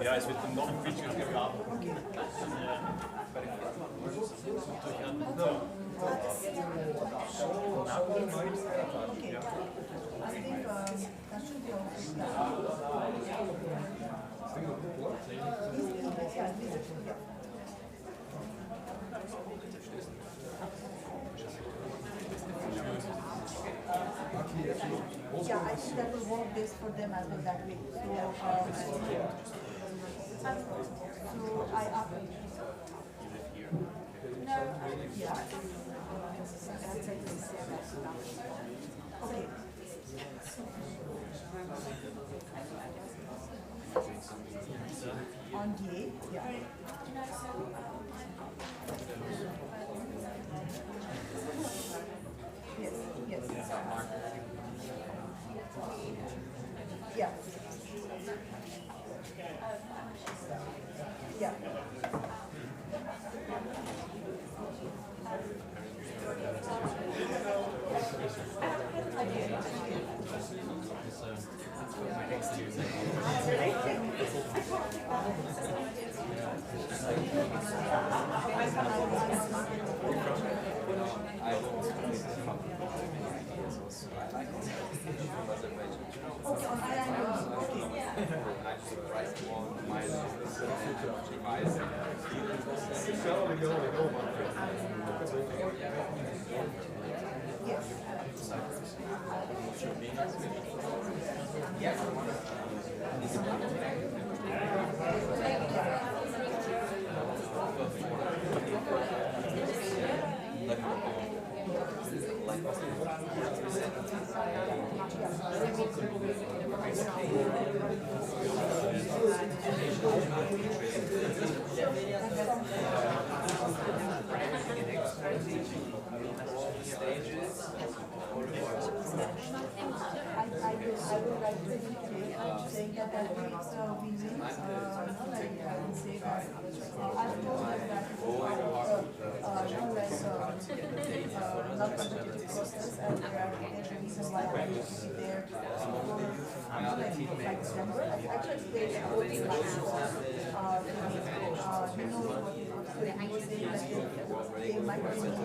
Ja, es wird noch ein Feature gegraben. Yeah, I think that will work best for them as well that way. So, so I up. No, yeah. Okay. On D, yeah. Yes, yes. Yeah. Yeah. I would like to indicate saying that I think we need, like I would say that I've told them that more or less not competitive process and there's a reason why I need to be there for like December. Actually, they told me like you know what they might be and it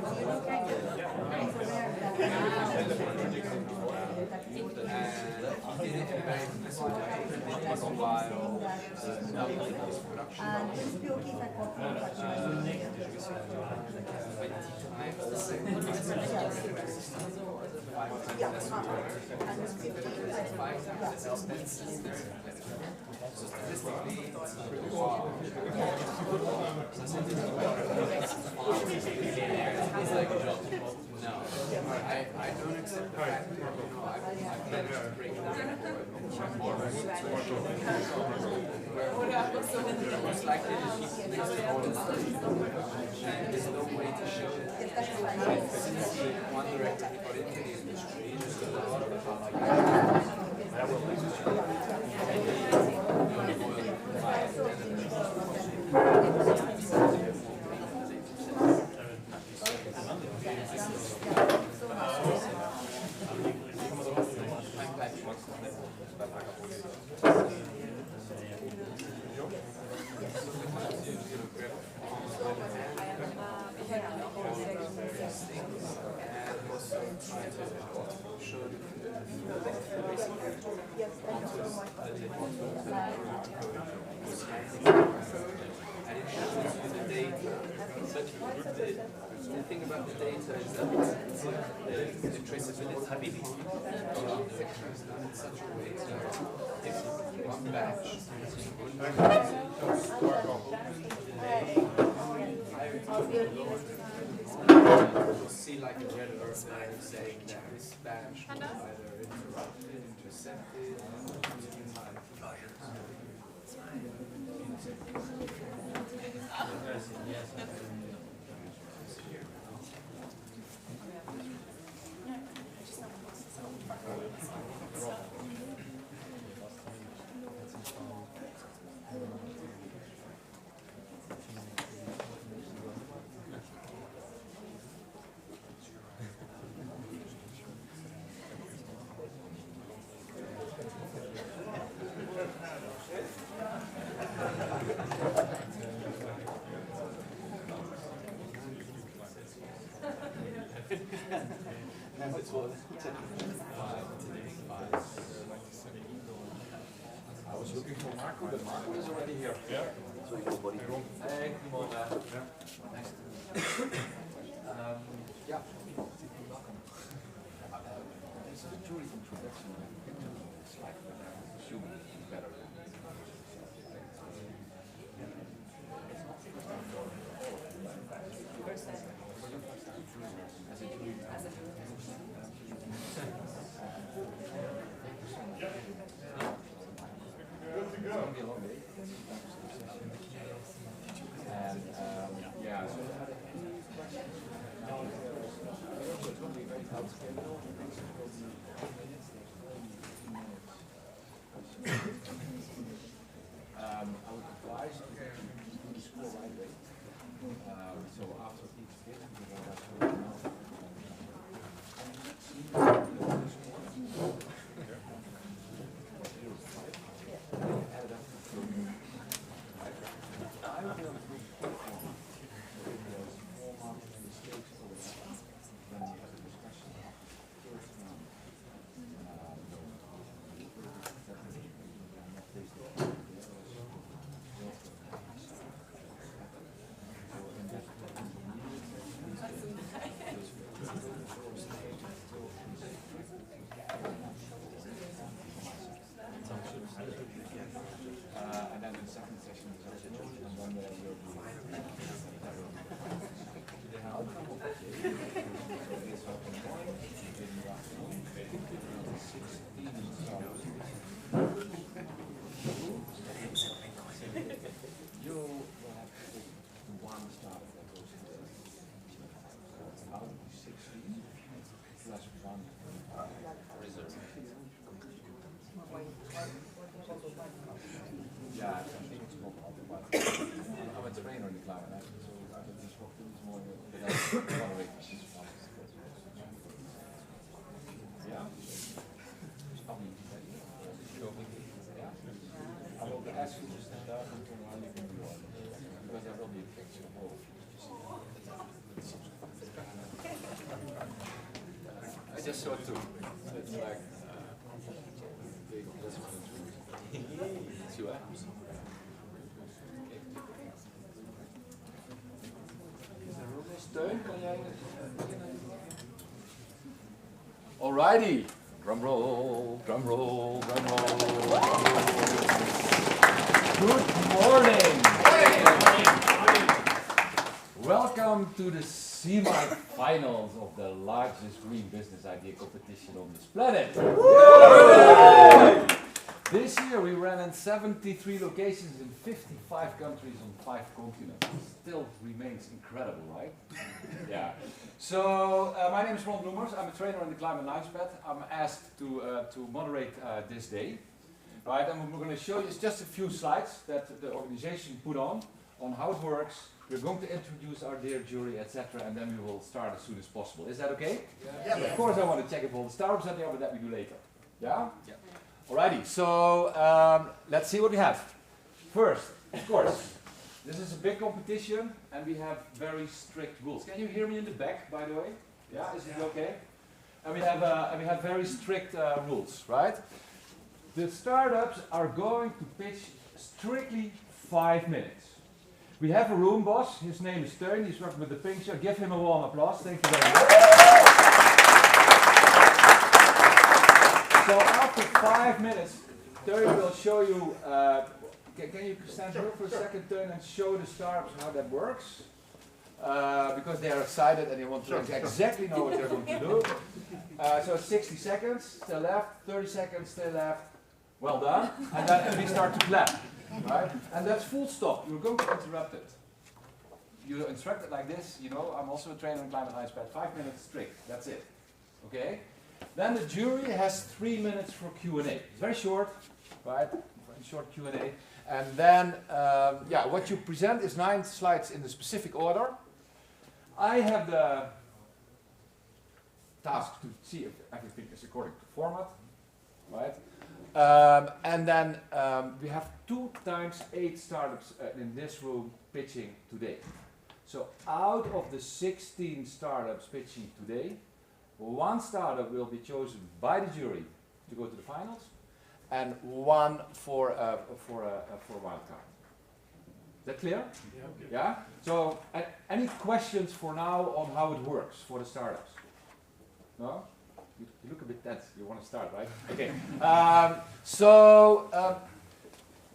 will be okay if I call for No, I don't accept the fact that, I've managed to break it down. Most likely to keep next to all the line. And there's no way to show it. Since the one director got into the industry, there's a lot of the thing about the data is that the traceability is done in such a way that if one batch is see like a red alert saying that this spam should be either interrupted, intercepted, I was looking for Marco, but Marco is already here. Yeah. So hello, buddy. Hey, come on, man. Nice to meet you. Yeah. Welcome. This is a jury introduction. Slide, but I'm assuming it's better. I would advise to do the score right away. So after each bit, we will have and then the second session is also and one where we'll do the outcome of the day. So this open point in the afternoon, 16 you will have to pick one star that goes to the out of the 16 plus one reserve. Yeah, I think it's more complicated. I'm a trainer in the climate action, so I think this is more moderate. Yeah? Yeah? I will ask you to stand up and turn around if you want, because there will be a picture of all of you. I just saw two. It's like big, that's one and two. See what? Steun, kan jij Alrighty. Drum roll, drum roll, drum roll. Good morning. Welcome to the semi-finals of the largest green business idea competition on this planet. This year we ran in 73 locations in 55 countries on 5 continents. Still remains incredible, right? Yeah. So my name is Ron Bloemers. I'm a trainer in the Climate Launchpad. I'm asked to moderate this day. Right, and we're going to show you just a few slides that the organization put on how it works. We're going to introduce our dear jury, etc., and then we will start as soon as possible. Is that okay? Yeah. Of course, I want to check if all the startups are there, but that we do later. Yeah? Yeah. Alrighty, so let's see what we have. First, of course, this is a big competition and we have very strict rules. Can you hear me in the back, by the way? Yeah, is it okay? And we have very strict rules, right? The startups are going to pitch strictly 5 minutes. We have a room boss, his name is Teun, he's working with the pink shirt. Give him a warm applause, thank you very much. So after 5 minutes, Teun will show you, can you stand here for a second, Teun, and show the startups how that works? because they are excited and they want to exactly know what they're going to do. So 60 seconds, still left, 30 seconds, still left. Well done. And then we start to clap. Right? And that's full stop. You're going to interrupt it. You instruct it like this, you know, I'm also a trainer in Climate Launchpad, 5 minutes strict, that's it. Okay? Then the jury has 3 minutes for Q&A. It's very short, right? Very short Q&A. And then, yeah, what you present is 9 slides in the specific order. I have the task to see if everything is according to format, right? And then we have 2 times 8 startups in this room pitching today. So out of the 16 startups pitching today, 1 startup will be chosen by the jury to go to the finals, and 1 for a wild card. Is that clear? Yeah. Okay. Yeah? So any questions for now on how it works for the startups? No? You look a bit tense. You want to start, right? Okay.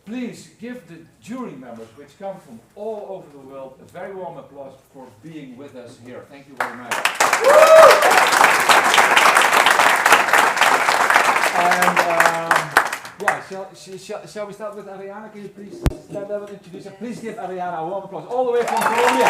Please give the jury members, which come from all over the world, a very warm applause for being with us here. Thank you very much. And yeah, shall we start with Ariana? Can you please stand up and introduce her? Please give Ariana a warm applause all the way from Colombia.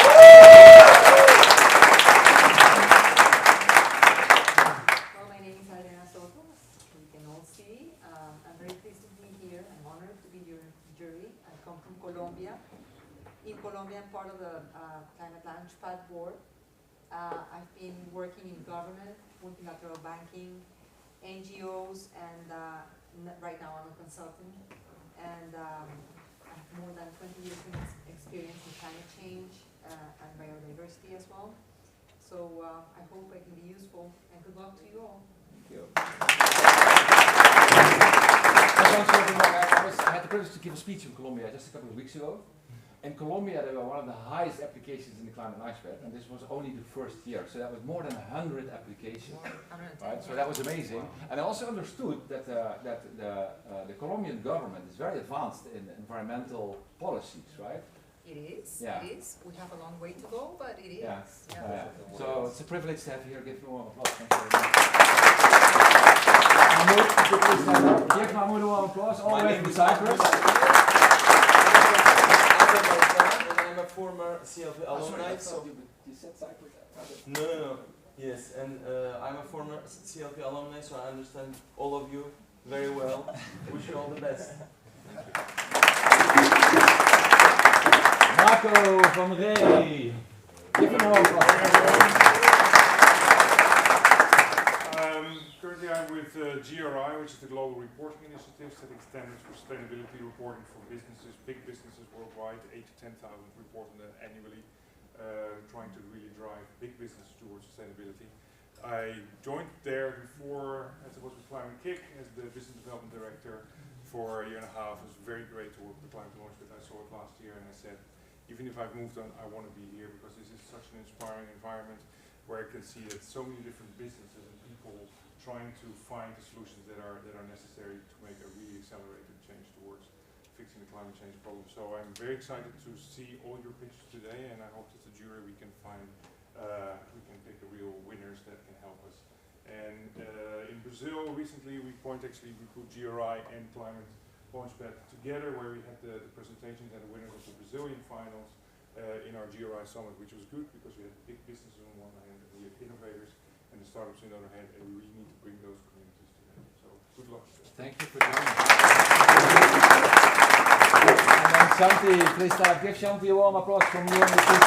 Well, my name is Ariana Soto, as you can all see. I'm very pleased to be here. I'm honored to be your jury. I come from Colombia. In Colombia, I'm part of the Climate Launchpad board. I've been working in government, multilateral banking, NGOs, and right now I'm a consultant. And I have more than 20 years of experience in climate change and biodiversity as well. So I hope I can be useful, and good luck to you all. Thank you. I had the privilege to give a speech in Colombia just a couple of weeks ago. In Colombia, they were one of the highest applications in the Climate Launchpad, and this was only the first year. So that was more than 100 applications. Right? So that was amazing. And I also understood that the Colombian government is very advanced in environmental policies, right? It is. Yeah. It is. We have a long way to go, but it is. Yeah. Yeah. So it's a privilege to have you here. Give you a warm applause. Thank you very much. Give Mahmoud a warm applause. All the way from Cyprus. I'm a former CLP alumni. So you said Cyprus. no. Yes, and I'm a former CLP alumni, so I understand all of you very well. Wish you all the best. Marco van Rey. Give him a warm applause. Currently I'm with GRI, which is the Global Reporting Initiative, setting standards for sustainability reporting for businesses, big businesses worldwide, 8 to 10,000 report on that annually, trying to really drive big business towards sustainability. I joined there before, as I was with Climate Kick, as the Business Development Director for a year and a half. It was very great to work with Climate Launchpad. I saw it last year and I said, even if I've moved on, I want to be here because this is such an inspiring environment where I can see that so many different businesses and people trying to find the solutions that are necessary to make a really accelerated change towards fixing the climate change problem. So I'm very excited to see all your pitches today, and I hope that the jury we can find pick the real winners that can help us. And in Brazil recently we put GRI and Climate Launchpad together, where we had the presentations and the winners of the Brazilian finals in our GRI summit, which was good because we had big businesses on one hand and we had innovators and the startups on the other hand, and we really need to bring those communities together. So good luck. Thank you for joining. And then Shanti, please start. Give Shanti a warm applause from you and the team.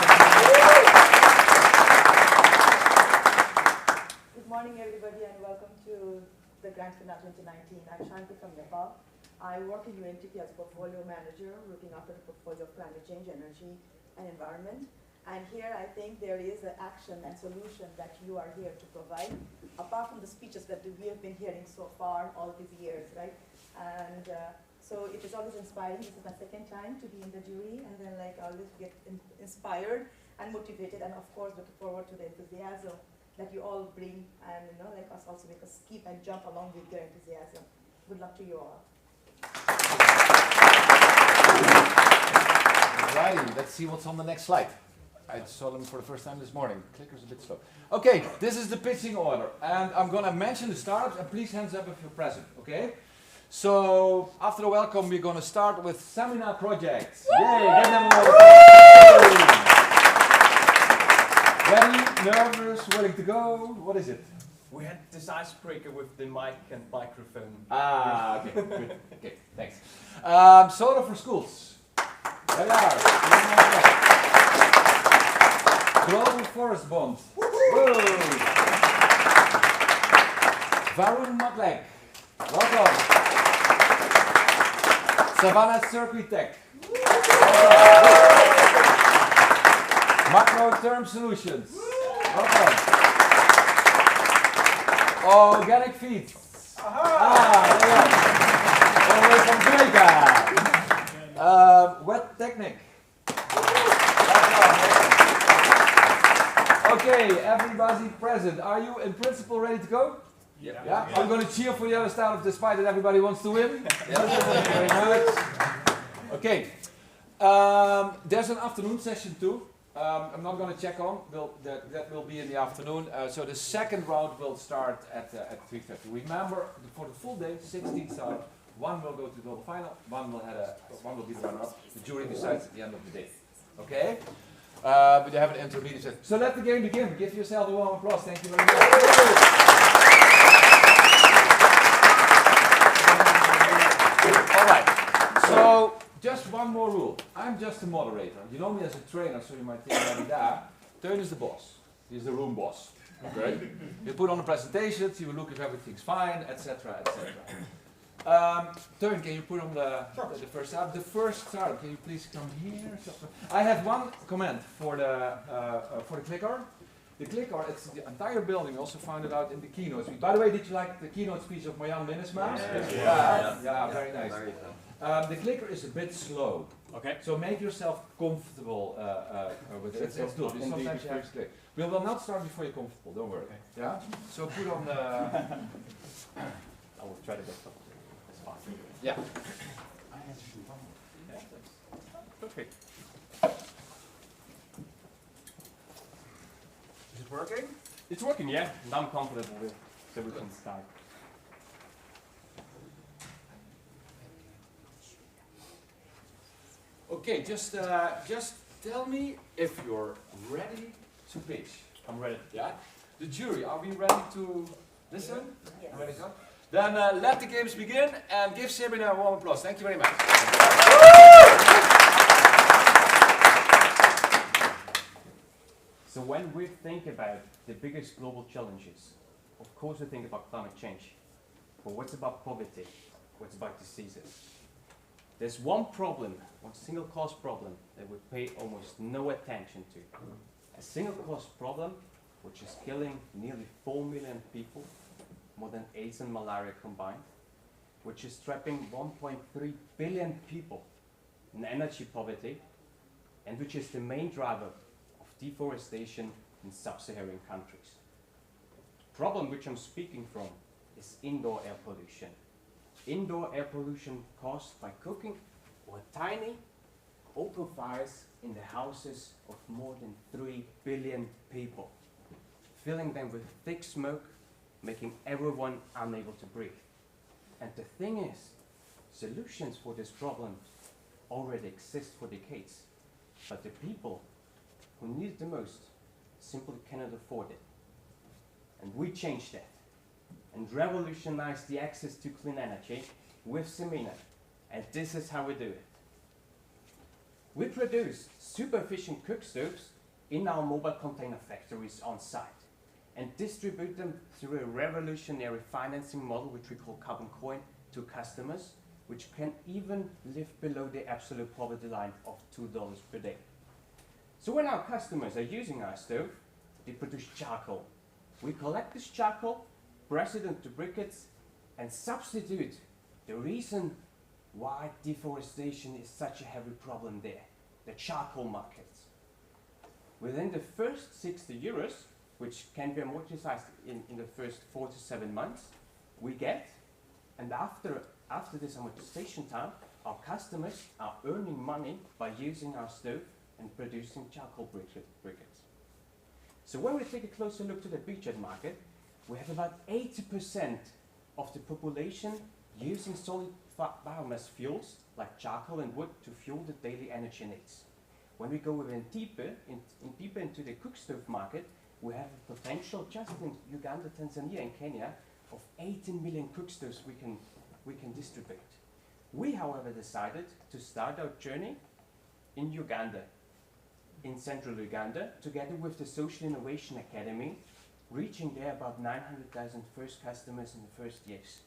Good morning, everybody, and welcome to the Grand Finale 2019. I'm Shanti from Nepal. I work in UNTP as a portfolio manager, looking after the portfolio of climate change, energy, and environment. And here I think there is an action and solution that you are here to provide, apart from the speeches that we have been hearing so far all these years, right? And so it is always inspiring. This is my second time to be in the jury, and then I always get inspired and motivated, and of course looking forward to the enthusiasm that you all bring, and us also make us keep and jump along with your enthusiasm. Good luck to you all. Alrighty, let's see what's on the next slide. I saw them for the first time this morning. Clicker's a bit slow. Okay, this is the pitching order. And I'm going to mention the startups, and please hands up if you're present, okay? So, after the welcome, we're going to start with seminar projects. Yay, get them all. Ready, nervous, willing to go? What is it? We had this icebreaker with the mic and microphone. Ah, okay, good. Okay, thanks. Soda for schools. There we are. Global Forest Bond. Varun Matlek. Welcome. Savannah Circuit Tech. Macro Term Solutions. Welcome. Organic Feeds. There you go. All the way from Jamaica. Wet Technic. Okay, everybody present. Are you in principle ready to go? Yeah. I'm going to cheer for the other startup despite that everybody wants to win. Thank you very much. Okay. There's an afternoon session too. I'm not going to check on. That will be in the afternoon. So the second round will start at 3:30. Remember, for the full day, 16 stars. One will go to the global final. One will be the runner-up. The jury decides at the end of the day. Okay. But you have an intermediate session. So let the game begin. Give yourself a warm applause. Thank you very much. All right. So just one more rule. I'm just a moderator. You know me as a trainer, so you might think Teun is the boss. He's the room boss. Okay. You put on the presentations. You will look if everything's fine, etc., etc. Teun, can you put on the first startup? The first startup, can you please come here? I have one comment for the clicker. The clicker, it's the entire building. We also found it out in the keynotes. By the way, did you like the keynote speech of Marjan Minnesma? Yeah, very nice. The clicker is a bit slow. Okay. So make yourself comfortable with it. It's good. Sometimes you have to click. We will not start before you're comfortable. Don't worry. Okay. Yeah. So put on the. I will try to get comfortable. Yeah. Perfect. Is it working? It's working, yeah. And I'm comfortable with it, so we can start. Okay, just tell me if you're ready to pitch. I'm ready. Yeah. The jury, are we ready to listen? Yes. Ready to go? Then let the games begin and give Sabina a warm applause. Thank you very much. So when we think about the biggest global challenges, of course we think about climate change. But what's about poverty? What's about diseases? There's one problem, one single cause problem that we pay almost no attention to. A single cause problem which is killing nearly 4 million people, more than AIDS and malaria combined, which is trapping 1.3 billion people in energy poverty, and which is the main driver of deforestation in sub-Saharan countries. The problem which I'm speaking from is indoor air pollution. Indoor air pollution caused by cooking or tiny open fires in the houses of more than 3 billion people, filling them with thick smoke, making everyone unable to breathe. And the thing is, solutions for this problem already exist for decades, but the people who need it the most simply cannot afford it. And we changed that and revolutionized the access to clean energy with Semina. And this is how we do it. We produce super efficient cook stoves in our mobile container factories on site and distribute them through a revolutionary financing model which we call carbon coin to customers, which can even live below the absolute poverty line of $2 per day. So when our customers are using our stove, they produce charcoal. We collect this charcoal, press it into briquettes, and substitute the reason why deforestation is such a heavy problem there, the charcoal markets. Within the first 60 euros, which can be amortized in the first 4 to 7 months, we get, and after this amortization time, our customers are earning money by using our stove and producing charcoal briquettes. So when we take a closer look to the beachhead market, we have about 80% of the population using solid biomass fuels like charcoal and wood to fuel the daily energy needs. When we go even deeper into the cook stove market, we have a potential just in Uganda, Tanzania, and Kenya of 18 million cook stoves we can distribute. We, however, decided to start our journey in Uganda, in central Uganda, together with the Social Innovation Academy, reaching there about 900,000 first customers in the first years.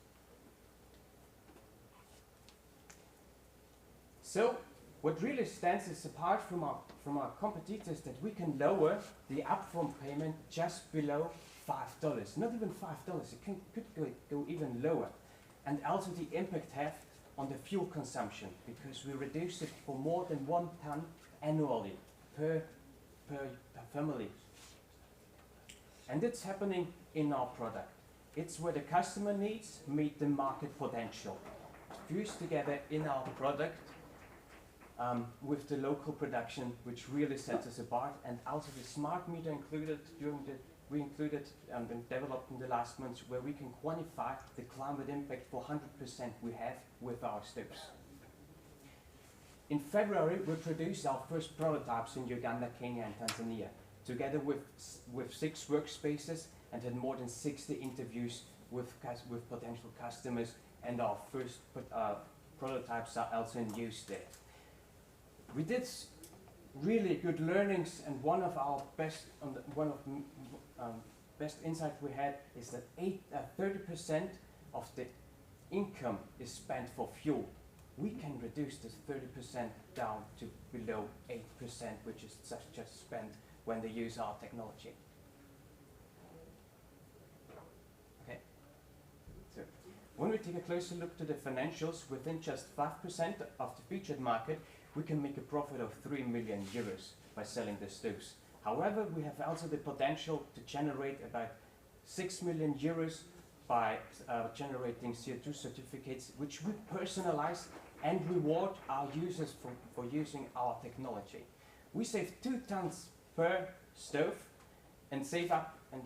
So, what really stands us apart from our competitors that we can lower the upfront payment just below $5. Not even $5, it could go even lower. And also the impact have on the fuel consumption, because we reduce it for more than 1 ton annually per family. And it's happening in our product. It's where the customer needs meet the market potential. Fused together in our product with the local production, which really sets us apart, and also the smart meter included we included and developed in the last months, where we can quantify the climate impact for 100% we have with our stoves. In February, we produced our first prototypes in Uganda, Kenya, and Tanzania, together with 6 workspaces, and had more than 60 interviews with potential customers, and our first prototypes are also in use there. We did really good learnings, and one of our best insights we had is that 30% of the income is spent for fuel. We can reduce this 30% down to below 8%, which is just spent when they use our technology. Okay. So when we take a closer look to the financials, within just 5% of the beachhead market, we can make a profit of 3 million euros by selling the stoves. However, we have also the potential to generate about 6 million euros by generating CO2 certificates, which we personalize and reward our users for using our technology. We save 2 tons per stove and save up, and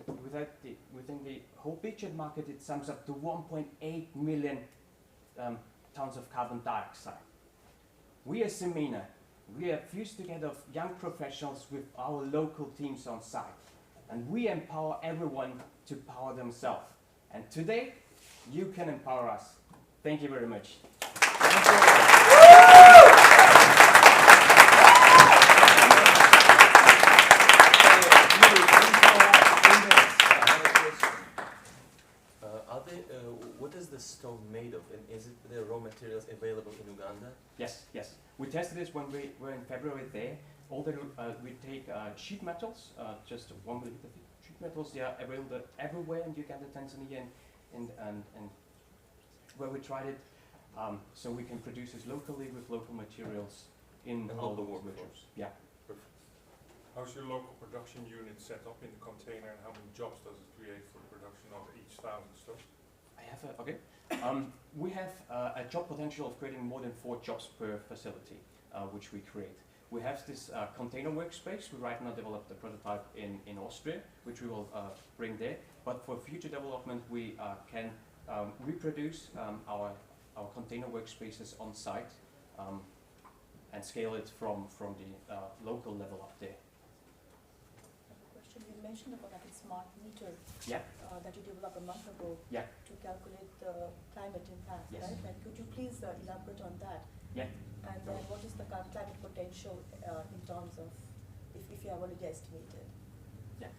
within the whole beachhead market, it sums up to 1.8 million tons of carbon dioxide. We as Semina, we are fused together of young professionals with our local teams on site, and we empower everyone to power themselves. And today, you can empower us. Thank you very much. What is the stove made of, and is it the raw materials available in Uganda? Yes, yes. We tested this when we were in February there. We take sheet metals, just 1 millimeter thick sheet metals. They are available everywhere in Uganda, Tanzania, and where we tried it. So we can produce this locally with local materials in all the workforce. Yeah. Perfect. How's your local production unit set up in the container, and how many jobs does it create for the production of each 1,000 stoves? We have a job potential of creating more than 4 jobs per facility, which we create. We have this container workspace. We right now developed a prototype in Austria, which we will bring there. But for future development, we can reproduce our container workspaces on site and scale it from the local level up there. You mentioned about that smart meter that you developed a month ago to calculate the climate impact, right? And could you please elaborate on that? Yeah. And then what is the climate potential in terms of, if you have already estimated? Yeah.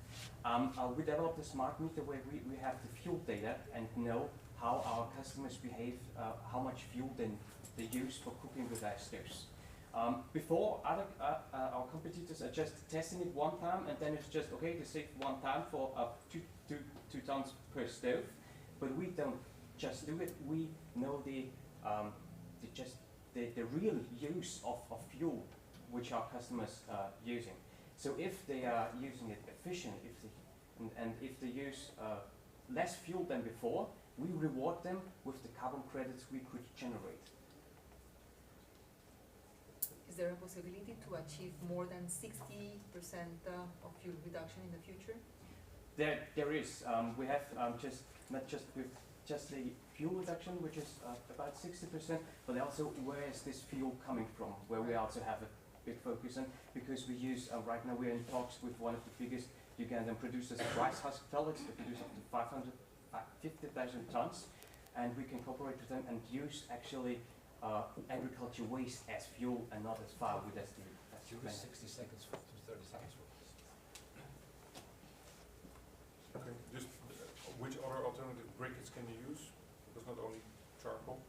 We developed a smart meter where we have the fuel data and know how our customers behave, how much fuel they use for cooking with our stoves. Before, our competitors are just testing it 1 time, and then it's just okay to save 1 time for 2 tons per stove. But we don't just do it. We know the real use of fuel which our customers are using. So if they are using it efficient, if they use less fuel than before, we reward them with the carbon credits we could generate. Is there a possibility to achieve more than 60% of fuel reduction in the future? There is. We have not just with just the fuel reduction, which is about 60%, but also where is this fuel coming from? Where we also have a big focus on, because we use right now we're in talks with one of the biggest Ugandan producers of rice husk pellets. They produce up to 50,000 tons, and we can cooperate with them and use actually agriculture waste as fuel and not as firewood as the. 60 seconds to 30 seconds. Okay, just which other alternative briquettes can you use? Because not only charcoal,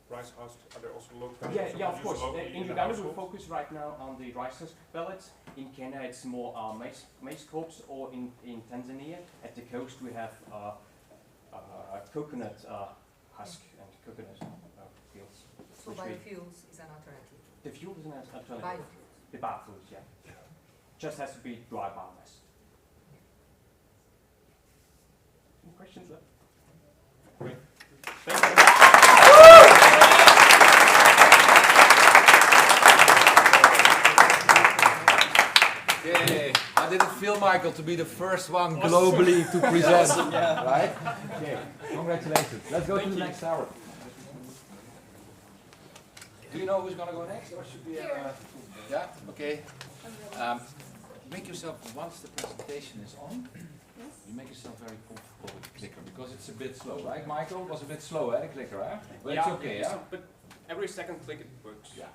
rice husks, are there also local? Yeah, of course. In Uganda we focus right now on the rice husk pellets. In Kenya it's more maize cobs, or in Tanzania at the coast we have coconut husk and coconut fields. So biofuels is an alternative. The fuel is an alternative. Biofuels. The biofuels, yeah. Just has to be dry biomass. Any questions left? Great. Thank you. Okay, how did it feel, Michael, to be the first one globally to present? Right? Okay, congratulations. Let's go to the next hour. Do you know who's going to go next, or should we? Yeah. Okay. Make yourself, once the presentation is on, you make yourself very comfortable with the clicker, because it's a bit slow, right? Michael was a bit slow, the clicker, huh? But yeah, it's okay, yeah. But every second click it works. Yeah.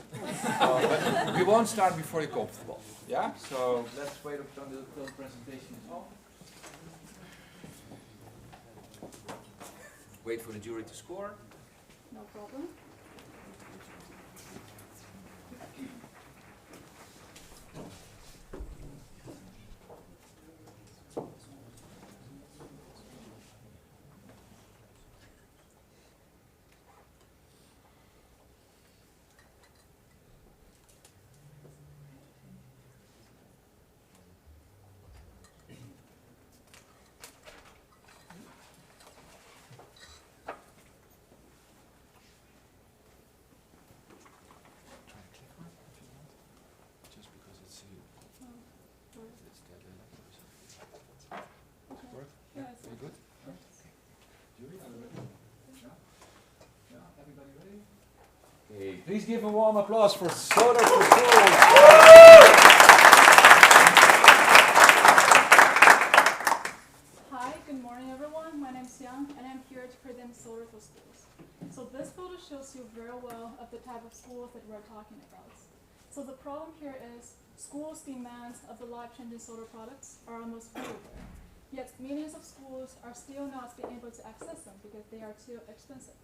But we won't start before you're comfortable. Yeah. So let's wait until the presentation is on. Wait for the jury to score. No problem. Please give a warm applause for Solar for Schools. Hi, good morning everyone. My name is Yang and I'm here to present Solar for Schools. So this photo shows you very well of the type of schools that we're talking about. So the problem here is schools' demands of the life-changing solar products are almost everywhere. Yet millions of schools are still not being able to access them because they are too expensive.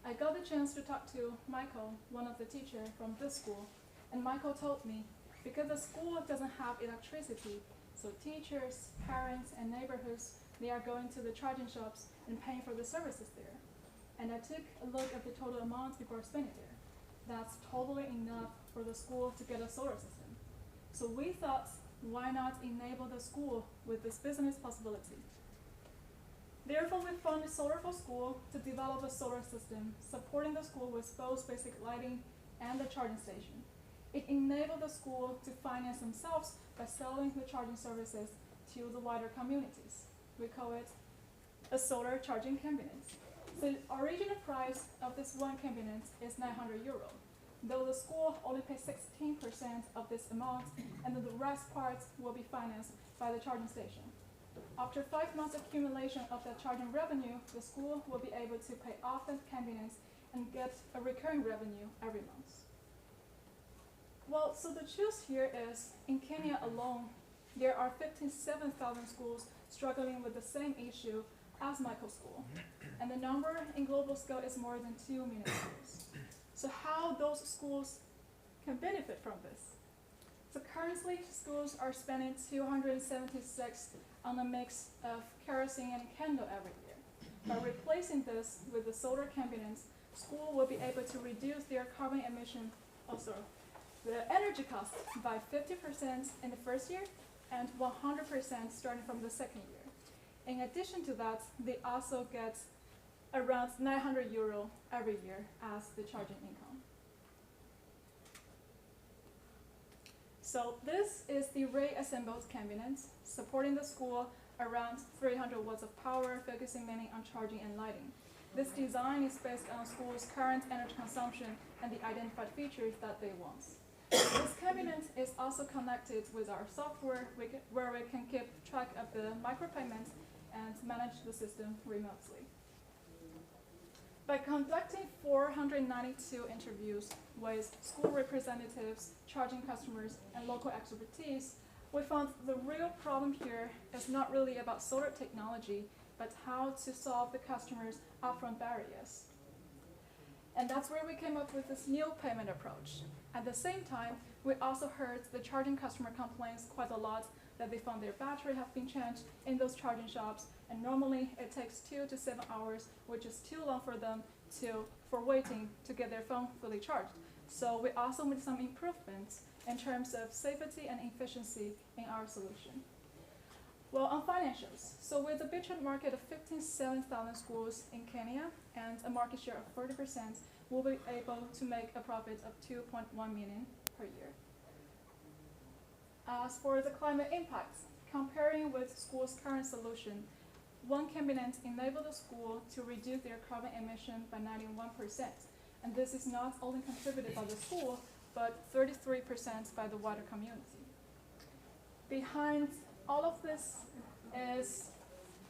I got the chance to talk to Michael, one of the teachers from this school, and Michael told me because the school doesn't have electricity, so teachers, parents, and neighborhoods, they are going to the charging shops and paying for the services there. And I took a look at the total amount before spending there. That's totally enough for the school to get a solar system. So we thought, why not enable the school with this business possibility? Therefore, we funded Solar for School to develop a solar system supporting the school with both basic lighting and the charging station. It enabled the school to finance themselves by selling the charging services to the wider communities. We call it a solar charging cabinet. The original price of this one cabinet is €900, though the school only pays 16% of this amount, and then the rest part will be financed by the charging station. After 5 months accumulation of that charging revenue, the school will be able to pay off the cabinets and get a recurring revenue every month. Well, so the truth here is, in Kenya alone, there are 57,000 schools struggling with the same issue as Michael's school. And the number in global scale is more than 2 million schools. So how those schools can benefit from this? So currently, schools are spending $276 on a mix of kerosene and candle every year. By replacing this with the solar cabinets, school will be able to reduce their carbon emission, also the energy cost, by 50% in the first year and 100% starting from the second year. In addition to that, they also get around €900 every year as the charging income. So this is the reassembled cabinet supporting the school around 300 watts of power, focusing mainly on charging and lighting. This design is based on school's current energy consumption and the identified features that they want. This cabinet is also connected with our software where we can keep track of the micropayments and manage the system remotely. By conducting 492 interviews with school representatives, charging customers, and local expertise, we found the real problem here is not really about solar technology, but how to solve the customers' upfront barriers. And that's where we came up with this new payment approach. At the same time, we also heard the charging customer complaints quite a lot that they found their battery have been changed in those charging shops, and normally it takes 2 to 7 hours, which is too long for them for waiting to get their phone fully charged. So we also made some improvements in terms of safety and efficiency in our solution. Well, on financials, so with a beachhead market of 57,000 schools in Kenya and a market share of 40%, we'll be able to make a profit of 2.1 million per year. As for the climate impacts, comparing with school's current solution, one cabinet enabled the school to reduce their carbon emission by 91%. And this is not only contributed by the school, but 33% by the wider community. Behind all of this is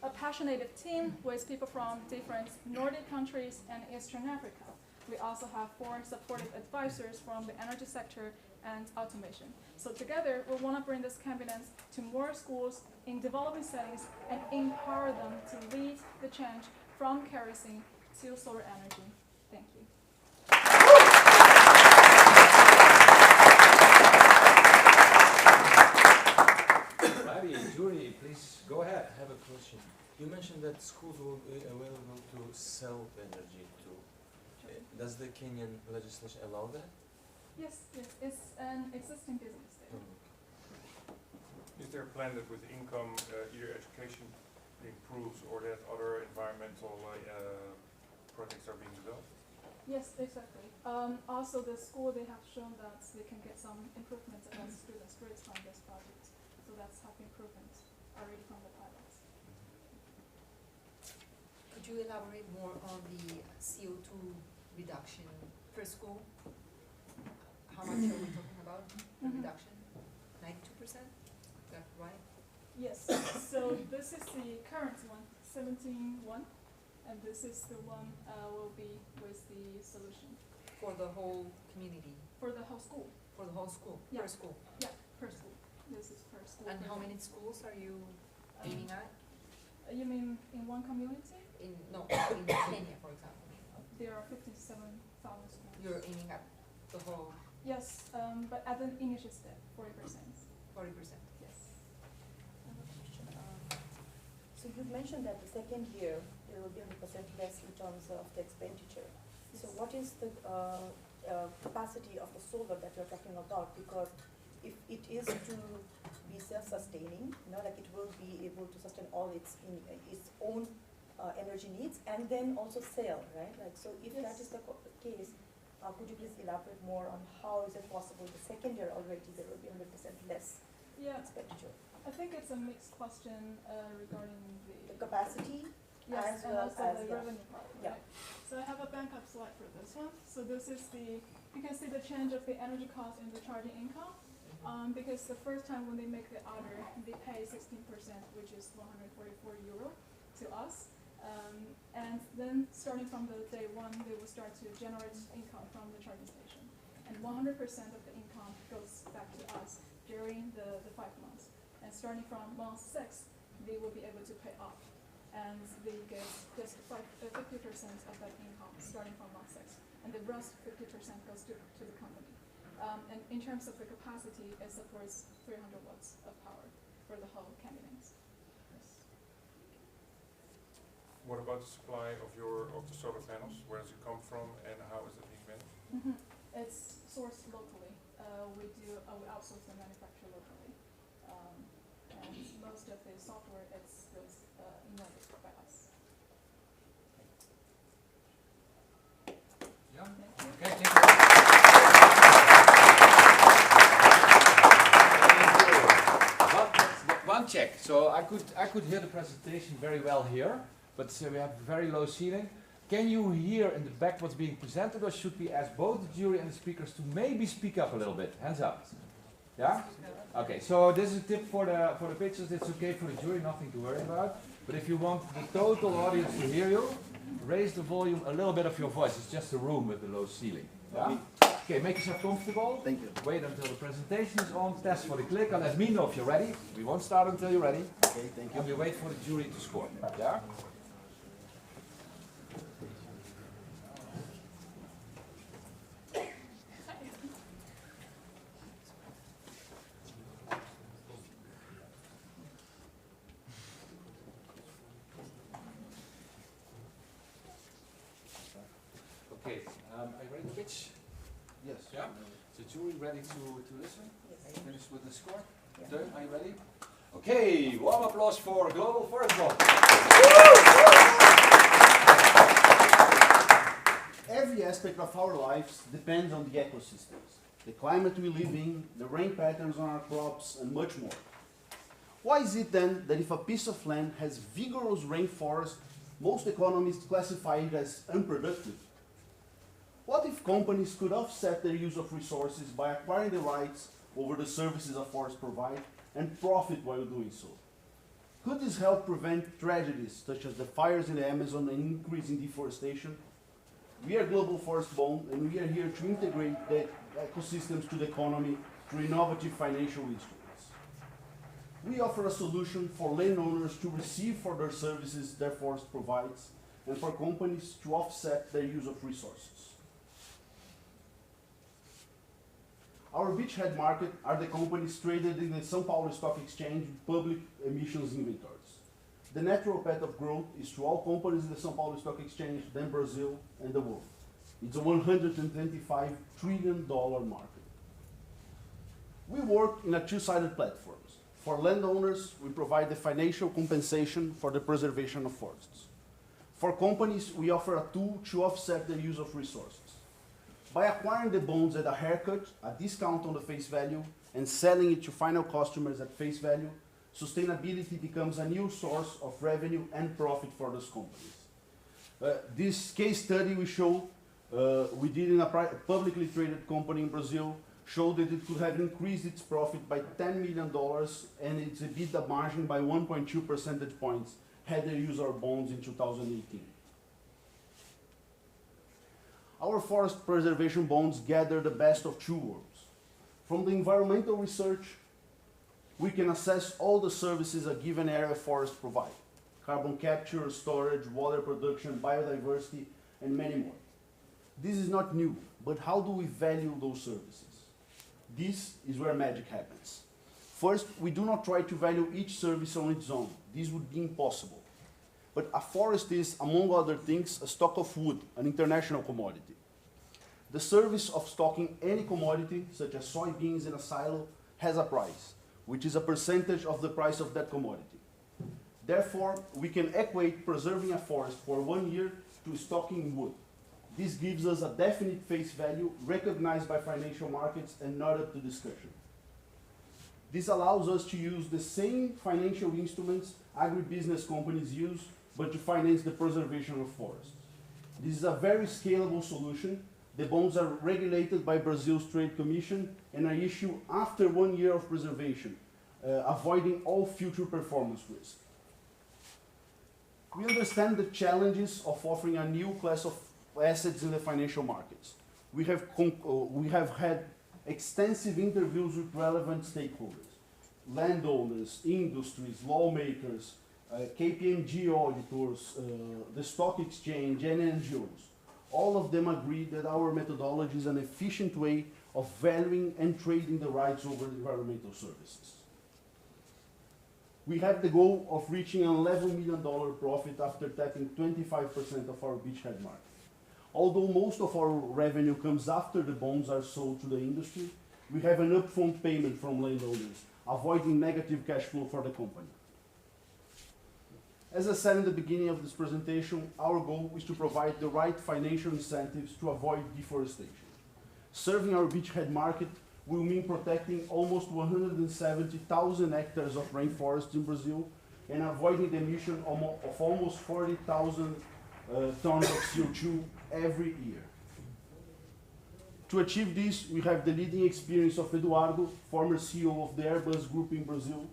a passionate team with people from different Nordic countries and Eastern Africa. We also have 4 supportive advisors from the energy sector and automation. So together, we want to bring this cabinet to more schools in developing settings and empower them to lead the change from kerosene to solar energy. Thank you. Righty, Julie, please go ahead. I have a question. You mentioned that schools will be available to sell energy to. Does the Kenyan legislation allow that? Yes, it's an existing business there. Is there a plan that with income, either education improves or that other environmental projects are being developed? Yes, exactly. Also, the school, they have shown that they can get some improvements against students' grades from this project. So that's happy improvements already from the pilots. Could you elaborate more on the CO2 reduction per school? How much are we talking about? The reduction? 92%? Is that right? Yes. So this is the current one, 17.1, and this is the one will be with the solution. For the whole community? For the whole school. For the whole school? Yeah. Per school? Yeah, per school. This is per school. And how many schools are you aiming at? You mean in one community? In Kenya, for example. There are 57,000 schools. You're aiming at the whole? Yes, but at the initial step, 40%. 40%? Yes. I have a question. So you've mentioned that the second year there will be 100% less in terms of the expenditure. Yes. So what is the capacity of the solar that you're talking about? Because if it is to be self-sustaining, like it will be able to sustain all its own energy needs and then also sell, right? Like, so if Yes. that is the case, could you please elaborate more on how is it possible the second year already there will be 100% less expenditure? I think it's a mixed question regarding The capacity yes, as and well also as the revenue part. Yeah. Right? So I have a backup slide for this one. So this is you can see the change of the energy cost and the charging income. Because the first time when they make the order, they pay 16%, which is €144 to us. And then starting from the day one, they will start to generate income from the charging station. And 100% of the income goes back to us during the 5 months. And starting from month 6, they will be able to pay off. And they get just 50% of that income starting from month 6. And the rest 50% goes to the company. And in terms of the capacity, it supports 300 watts of power for the whole cabinet. What about the supply of the solar panels? Where does it come from and how is it being made? It's sourced locally. We outsource the manufacture locally. And most of the software is invented by us. Yeah. Thank you. Okay, thank you. I could hear the presentation very well here, but we have a very low ceiling. Can you hear in the back what's being presented, or should we ask both the jury and the speakers to maybe speak up a little bit? Hands up. Yeah? Okay, so this is a tip for the pitchers. It's okay for the jury, nothing to worry about. But if you want the total audience to hear you, raise the volume a little bit of your voice. It's just a room with a low ceiling. Yeah? Okay, make yourself comfortable. Thank you. Wait until the presentation is on. Test for the clicker. Let me know if you're ready. We won't start until you're ready. Okay, thank you. And we wait for the jury to score. Yeah? Okay, are you ready to pitch? Yes. Yeah? So jury ready to listen? Yes. Finish with the score? Yeah. Teun, are you ready? Okay, warm applause for Global Forest Bond. Every aspect of our lives depends on the ecosystems, the climate we live in, the rain patterns on our crops, and much more. Why is it then that if a piece of land has vigorous rainforest, most economists classify it as unproductive? What if companies could offset their use of resources by acquiring the rights over the services a forest provides and profit while doing so? Could this help prevent tragedies such as the fires in the Amazon and increasing deforestation? We are Global Forest Bond, and we are here to integrate the ecosystems to the economy through innovative financial instruments. We offer a solution for landowners to receive for their services their forest provides, and for companies to offset their use of resources. Our beachhead market are the companies traded in the São Paulo Stock Exchange with public emissions inventories. The natural path of growth is to all companies in the São Paulo Stock Exchange, then Brazil, and the world. It's a $125 trillion market. We work in a two-sided platforms. For landowners, we provide the financial compensation for the preservation of forests. For companies, we offer a tool to offset the use of resources. By acquiring the bonds at a haircut, a discount on the face value, and selling it to final customers at face value, sustainability becomes a new source of revenue and profit for those companies. This case study we did in a publicly traded company in Brazil showed that it could have increased its profit by $10 million and its EBITDA margin by 1.2 percentage points had they used our bonds in 2018. Our forest preservation bonds gather the best of two worlds. From the environmental research, we can assess all the services a given area of forest provides: carbon capture, storage, water production, biodiversity, and many more. This is not new, but how do we value those services? This is where magic happens. First, we do not try to value each service on its own. This would be impossible. But a forest is, among other things, a stock of wood, an international commodity. The service of stocking any commodity, such as soybeans in a silo, has a price, which is a percentage of the price of that commodity. Therefore, we can equate preserving a forest for 1 year to stocking wood. This gives us a definite face value recognized by financial markets and not up to discussion. This allows us to use the same financial instruments agribusiness companies use, but to finance the preservation of forests. This is a very scalable solution. The bonds are regulated by Brazil's Trade Commission and are issued after 1 year of preservation, avoiding all future performance risk. We understand the challenges of offering a new class of assets in the financial markets. We have had extensive interviews with relevant stakeholders, landowners, industries, lawmakers, KPMG auditors, the stock exchange, and NGOs. All of them agree that our methodology is an efficient way of valuing and trading the rights over environmental services. We have the goal of reaching an $11 million profit after tapping 25% of our beachhead market. Although most of our revenue comes after the bonds are sold to the industry, we have an upfront payment from landowners, avoiding negative cash flow for the company. As I said in the beginning of this presentation, our goal is to provide the right financial incentives to avoid deforestation. Serving our beachhead market will mean protecting almost 170,000 hectares of rainforest in Brazil and avoiding the emission of almost 40,000 tons of CO2 every year. To achieve this, we have the leading experience of Eduardo, former CEO of the Airbus Group in Brazil,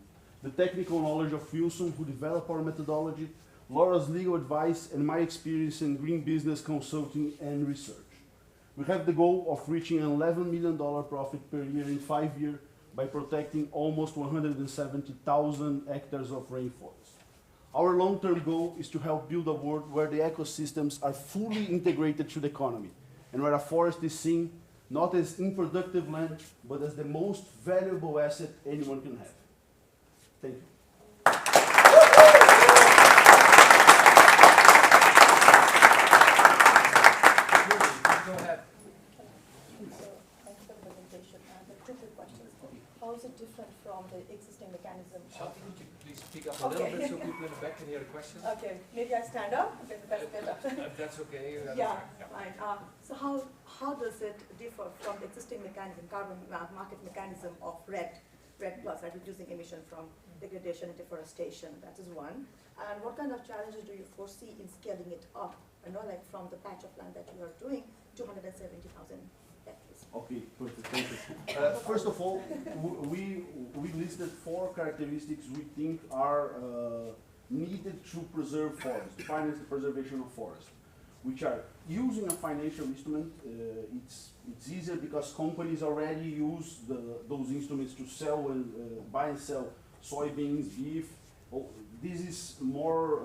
the technical knowledge of Wilson, who developed our methodology, Laura's legal advice, and my experience in green business consulting and research. We have the goal of reaching an $11 million profit per year in 5 years by protecting almost 170,000 hectares of rainforest. Our long-term goal is to help build a world where the ecosystems are fully integrated to the economy, and where a forest is seen not as unproductive land, but as the most valuable asset anyone can have. Thank you. Go ahead. So, thanks for the presentation. I have two quick questions. How is it different from the existing mechanism? Shanti, could you please speak up a little bit so people in the back can hear the question? Okay, maybe I stand up, then the best get up. If that's okay. Yeah, fine. So how does it differ from the existing mechanism, carbon market mechanism of RED plus, like reducing emission from degradation and deforestation? That is one. And what kind of challenges do you foresee in scaling it up? Like from the patch of land that you are doing, 270,000 hectares. Okay, perfect. Thank you. First of all, we listed 4 characteristics we think are needed to preserve forest, to finance the preservation of forest, which are using a financial instrument. It's easier because companies already use those instruments to sell and buy and sell soybeans, beef. This is more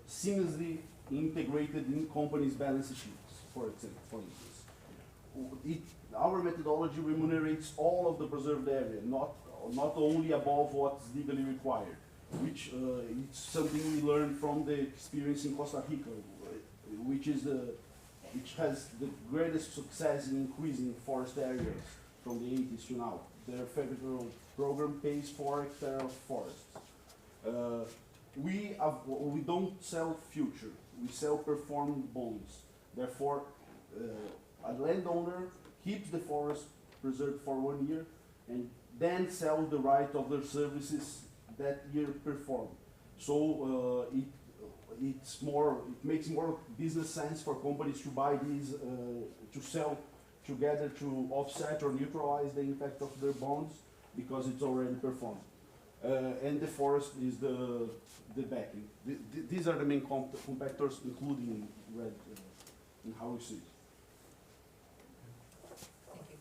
seamlessly integrated in companies' balance sheets, for instance. Our methodology remunerates all of the preserved area, not only above what's legally required, which it's something we learned from the experience in Costa Rica, which has the greatest success in increasing forest areas from the 80s to now. Their federal program pays 4 hectares of forests. We don't sell future. We sell performed bonds. Therefore, a landowner keeps the forest preserved for 1 year and then sell the right of their services that year performed. So it makes more business sense for companies to buy these, to sell together to offset or neutralize the impact of their bonds because it's already performed. And the forest is the backing. These are the main compactors, including RED, in how we see it. Thank you.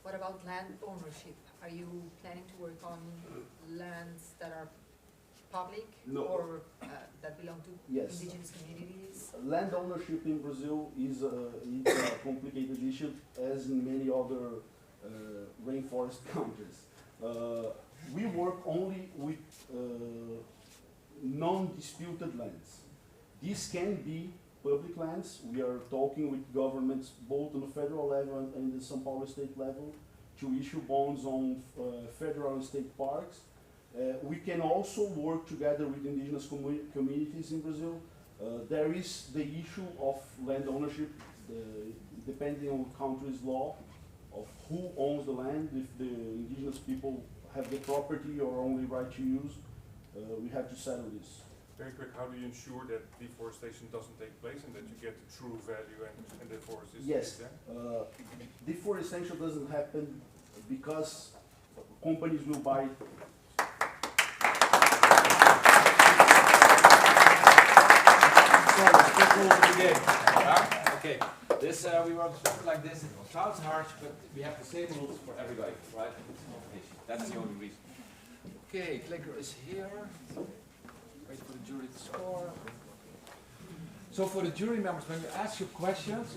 What about land ownership? Are you planning to work on lands that are public? No. Or that belong to Yes. indigenous communities? Land ownership in Brazil is a complicated issue, as in many other rainforest countries. We work only with non-disputed lands. These can be public lands. We are talking with governments both on the federal level and the São Paulo state level to issue bonds on federal and state parks. We can also work together with indigenous communities in Brazil. There is the issue of land ownership, depending on the country's law, of who owns the land, if the indigenous people have the property or only right to use. We have to settle this. Very quick, how do you ensure that deforestation doesn't take place and that you get the true value and the forest is there? Deforestation doesn't happen because companies will buy. Okay, this we want to like this. It sounds harsh, but we have the same rules for everybody, right? That's the only reason. Okay, clicker is here. Wait for the jury to score. So for the jury members, when you ask your questions,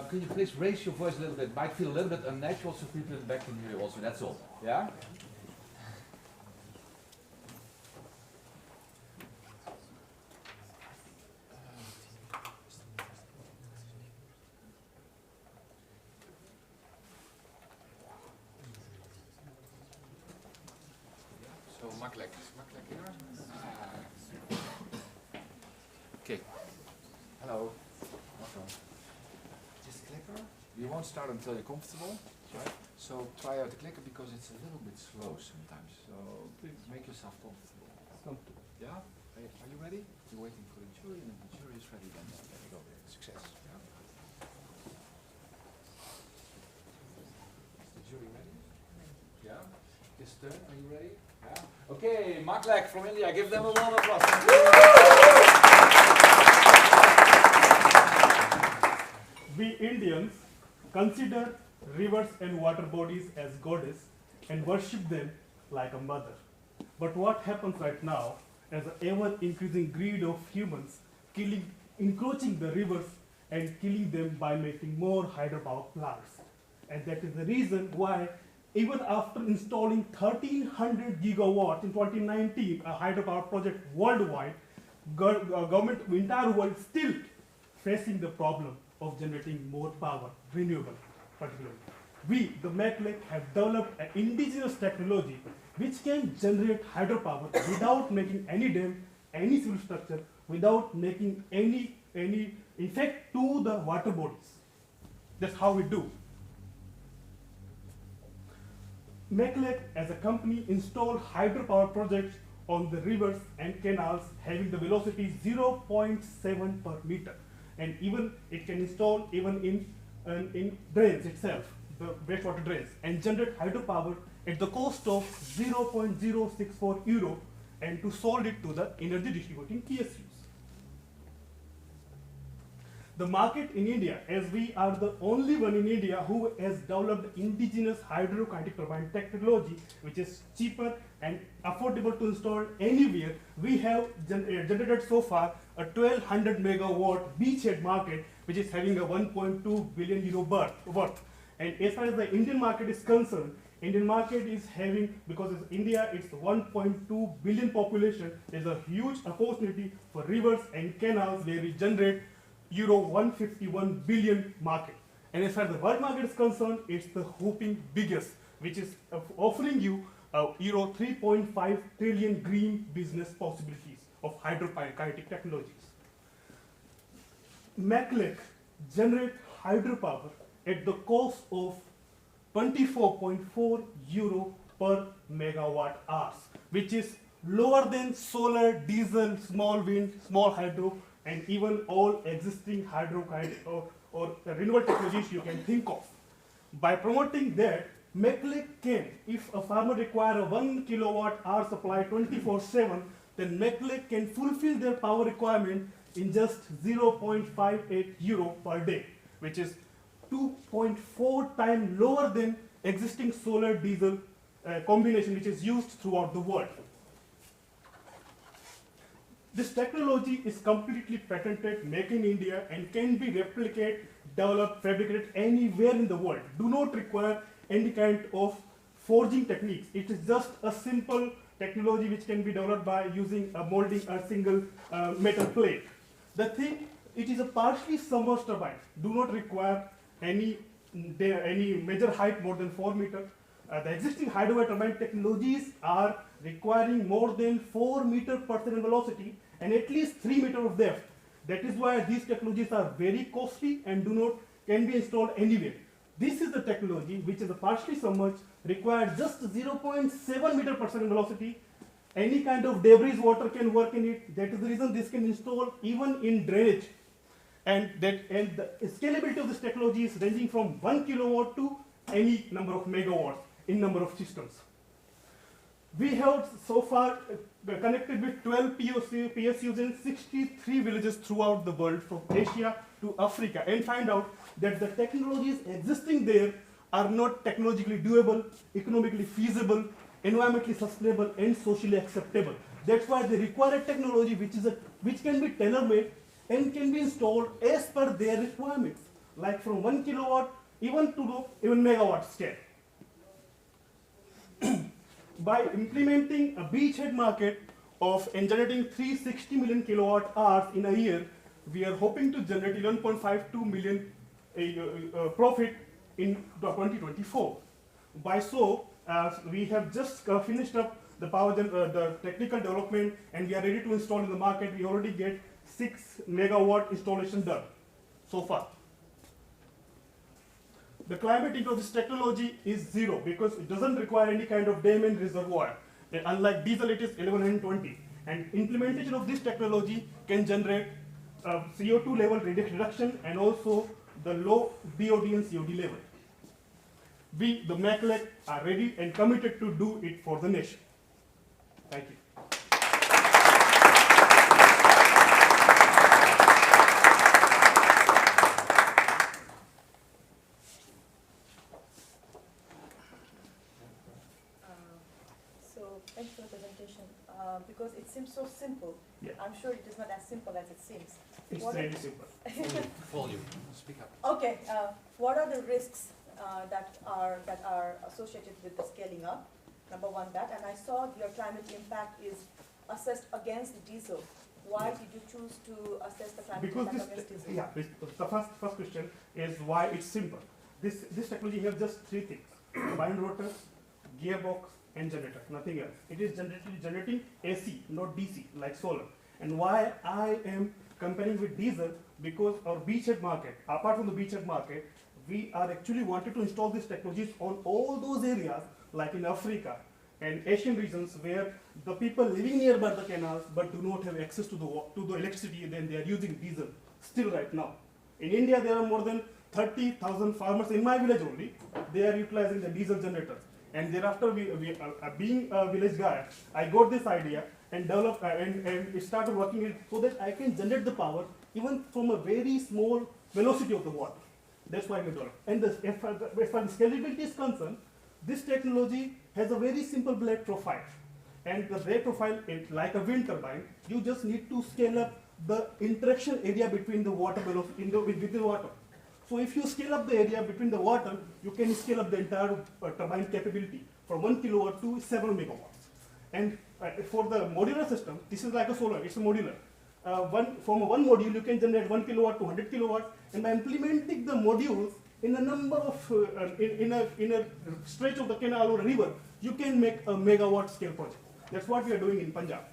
can you please raise your voice a little bit? It might feel a little bit unnatural, so people in the back can hear you also. That's all. Yeah. Makkelijk hier. Okay. Hello. Welcome. Just clicker. You won't start until you're comfortable. Right? So try out the clicker because it's a little bit slow sometimes. So please make yourself comfortable. Yeah? Are you ready? You're waiting for the jury, and if the jury is ready, then there you go. Success. Yeah? Is the jury ready? Yeah? Kister, are you ready? Yeah? Okay, Maklek from India, give them a round of applause. We Indians consider rivers and water bodies as goddess and worship them like a mother. But what happens right now, as the ever-increasing greed of humans encroaching the rivers and killing them by making more hydropower plants. And that is the reason why, even after installing 1,300 gigawatts in 2019, a hydropower project worldwide, government, entire world still facing the problem of generating more power, renewable particularly. We, the MacLake, have developed an indigenous technology which can generate hydropower without making any dam, any civil structure, without making any effect to the water bodies. That's how we do. MacLake, as a company, installed hydropower projects on the rivers and canals having the velocity 0.7 per meter. And even it can install even in drains itself, the wastewater drains, and generate hydropower at the cost of 0.064 euro, and to sold it to the energy distributing PSUs. The market in India, as we are the only one in India who has developed indigenous hydrokinetic turbine technology, which is cheaper and affordable to install anywhere, we have generated so far a 1200 megawatt beachhead market, which is having a 1.2 billion euro worth. And as far as the Indian market is concerned, Indian market is having, because India is 1.2 billion population, there's a huge opportunity for rivers and canals where we generate euro 151 billion market. And as far as the world market is concerned, it's the whopping biggest, which is offering you euro 3.5 trillion green business possibilities of hydrokinetic technologies. MacLake generate hydropower at the cost of 24.4 euro per megawatt hours, which is lower than solar, diesel, small wind, small hydro, and even all existing hydrokinetic or renewable technologies you can think of. By promoting that, MacLake can, if a farmer requires a 1 kilowatt hour supply 24/7, then MacLake can fulfill their power requirement in just 0.58 euro per day, which is 2.4 times lower than existing solar diesel combination which is used throughout the world. This technology is completely patented, made in India, and can be replicated, developed, fabricated anywhere in the world. Do not require any kind of forging techniques. It is just a simple technology which can be developed by using molding a single metal plate. The thing, it is a partially submerged turbine. Do not require any major height more than 4 meters. The existing hydropower turbine technologies are requiring more than 4 meters per second velocity and at least 3 meters of depth. That is why these technologies are very costly and can be installed anywhere. This is the technology which is a partially submerged, requires just 0.7 meter per second velocity. Any kind of debris water can work in it. That is the reason this can install even in drainage. And the scalability of this technology is ranging from 1 kilowatt to any number of megawatts in number of systems. We have so far connected with 12 PSUs in 63 villages throughout the world, from Asia to Africa, and find out that the technologies existing there are not technologically doable, economically feasible, environmentally sustainable, and socially acceptable. That's why they require a technology which can be tailor-made and can be installed as per their requirements, like from 1 kilowatt even to even megawatt scale. By implementing a beachhead market and generating 360 million kilowatt hours in a year, we are hoping to generate 11.52 million profit in 2024. By so, we have just finished up the technical development, and we are ready to install in the market. We already get 6 megawatt installation done so far. The climate impact of this technology is 0 because it doesn't require any kind of dam and reservoir. Unlike diesel, it is 1120. And implementation of this technology can generate CO2 level reduction and also the low DOD and COD level. We, the MACLEC, are ready and committed to do it for the nation. Thank you. So thanks for the presentation. Because it seems so simple. Yeah. I'm sure it is not as simple as it seems. It's What really simple. Volume. Speak up. Okay, what are the risks that are associated with the scaling up? Number one, that, and I saw your climate impact is assessed against diesel. Why did you choose to assess the climate Because impact against diesel? yeah, the first question is why it's simple. This technology has just three things: turbine rotor, gearbox, and generator. Nothing else. It is generating AC, not DC, like solar. And why I am comparing with diesel? Because our beachhead market, apart from the beachhead market, we are actually wanted to install these technologies on all those areas, like in Africa and Asian regions, where the people living nearby the canals but do not have access to the electricity, then they are using diesel still right now. In India, there are more than 30,000 farmers in my village only. They are utilizing the diesel generators. And thereafter, being a village guy, I got this idea and developed and started working it so that I can generate the power even from a very small velocity of the water. That's why we developed. And as far as scalability is concerned, this technology has a very simple blade profile. And the blade profile is like a wind turbine. You just need to scale up the interaction area between the water with the water. So if you scale up the area between the water, you can scale up the entire turbine capability from 1 kilowatt to 7 megawatts. And for the modular system, this is like a solar, it's a modular. From one module, you can generate 1 kilowatt to 100 kilowatts, and by implementing the modules in a number of, in a stretch of the canal or a river, you can make a megawatt scale project. That's what we are doing in Punjab.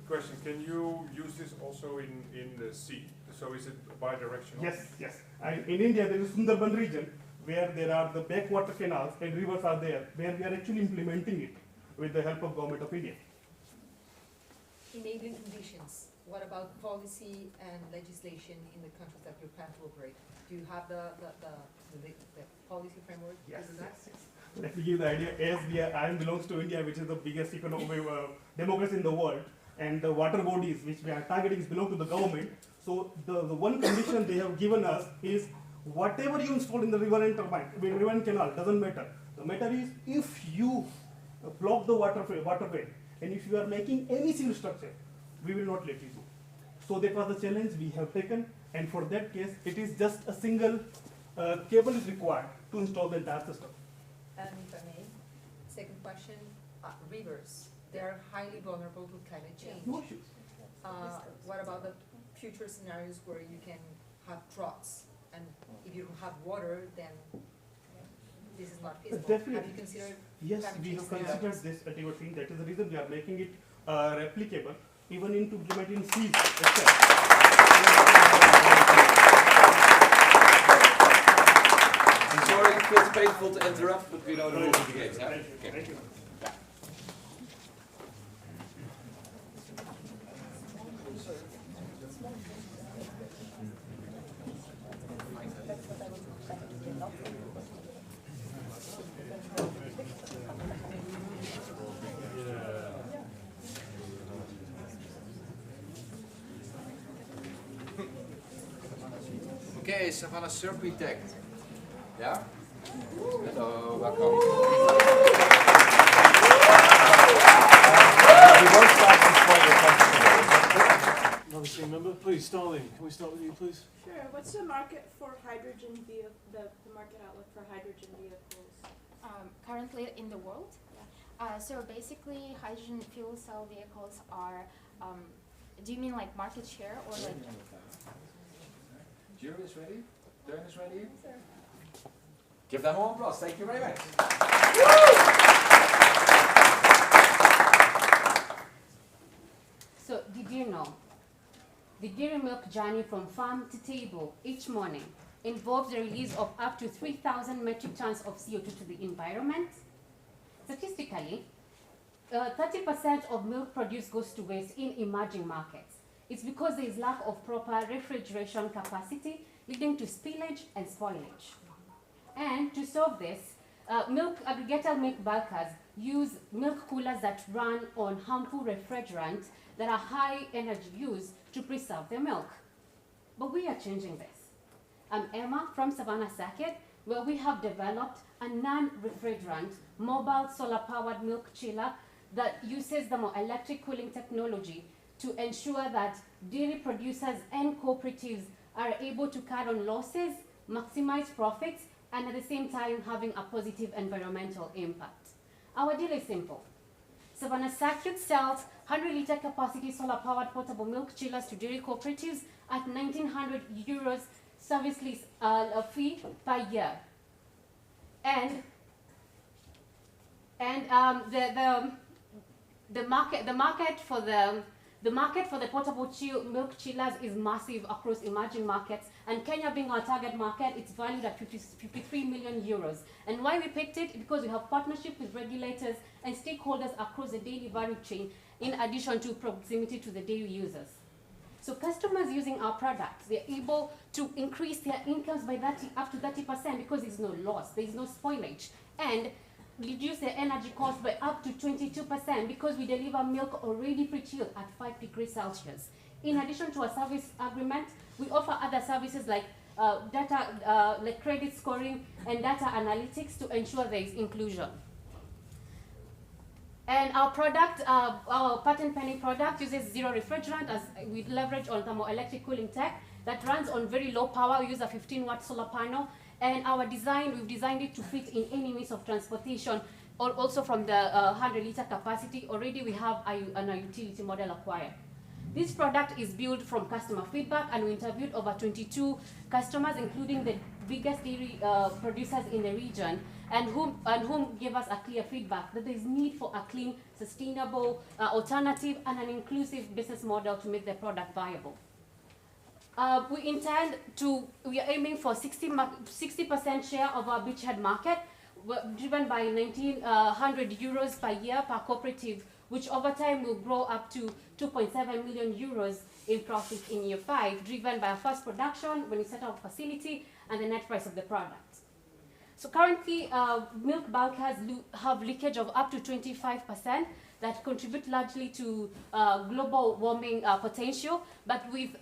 Question, can you use this also in the sea? So is it bi-directional? Yes. In India, there is Sundarban region where there are the backwater canals and rivers are there, where we are actually implementing it with the help of Government of India. Enabling conditions. What about policy and legislation in the countries that you plan to operate? Do you have the policy framework? Yes. To do that? Let me give the idea. As I belongs to India, which is the biggest economic democracy in the world, and the water bodies which we are targeting belong to the government. So the one condition they have given us is whatever you install in the river and turbine, river and canal, doesn't matter. The matter is if you block the waterway and if you are making any civil structure, we will not let you go. So that was the challenge we have taken, and for that case, it is just a single cable is required to install the entire system. And if I may, second question, rivers. They are highly vulnerable to climate change. No issues. What about the future scenarios where you can have droughts, and if you don't have water, then this is not feasible? Definitely. Have you considered? Yes, we have considered this particular thing. That is the reason we are making it replicable, even into implementing seas itself. I'm sorry, it feels painful to interrupt, but we know the rules of the game. Yeah? Thank you. Thank you. Okay, Savannah Circuitect. Yeah? Hello, welcome. We won't start before you come to Another team member, please, Starling, can we start with you, please? Sure. What's the market for hydrogen the market outlook for hydrogen vehicles? Currently in the world? So basically, hydrogen fuel cell vehicles are, do you mean like market share or like? Jury is ready? Turn is ready? Give them all applause. Thank you very much. So, did you know the dairy milk journey from farm to table each morning involves the release of up to 3,000 metric tons of CO2 to the environment? Statistically, 30% of milk produced goes to waste in emerging markets. It's because there is lack of proper refrigeration capacity, leading to spillage and spoilage. And to solve this, aggregator milk bulkers use milk coolers that run on harmful refrigerants that are high energy use to preserve their milk. But we are changing this. I'm Emma from Savannah Circuit, where we have developed a non-refrigerant mobile solar-powered milk chiller that uses thermoelectric cooling technology to ensure that dairy producers and cooperatives are able to cut on losses, maximize profits, and at the same time having a positive environmental impact. Our deal is simple. Savannah Circuit sells 100-liter capacity solar-powered portable milk chillers to dairy cooperatives at €1,900 service lease fee per year. And the market for the portable milk chillers is massive across emerging markets, and Kenya being our target market, it's valued at €53 million. And why we picked it? Because we have partnership with regulators and stakeholders across the dairy value chain, in addition to proximity to the dairy users. So customers using our products, they're able to increase their incomes by up to 30% because there's no loss, there's no spoilage, and reduce their energy cost by up to 22% because we deliver milk already pre-chilled at 5 degrees Celsius. In addition to a service agreement, we offer other services like like credit scoring and data analytics to ensure there is inclusion. And our product, our patent pending product, uses zero refrigerant as we leverage on thermoelectric cooling tech that runs on very low power. We use a 15-watt solar panel. And our design, we've designed it to fit in any means of transportation, or also from the 100-liter capacity. Already we have a utility model acquired. This product is built from customer feedback, and we interviewed over 22 customers, including the biggest dairy producers in the region, and whom gave us a clear feedback that there is need for a clean, sustainable alternative and an inclusive business model to make the product viable. We are aiming for 60% share of our beachhead market, driven by €1,900 per year per cooperative, which over time will grow up to €2.7 million in profit in year 5, driven by our first production when we set up a facility and the net price of the product. So currently, milk bulkers have leakage of up to 25% that contribute largely to global warming potential, but with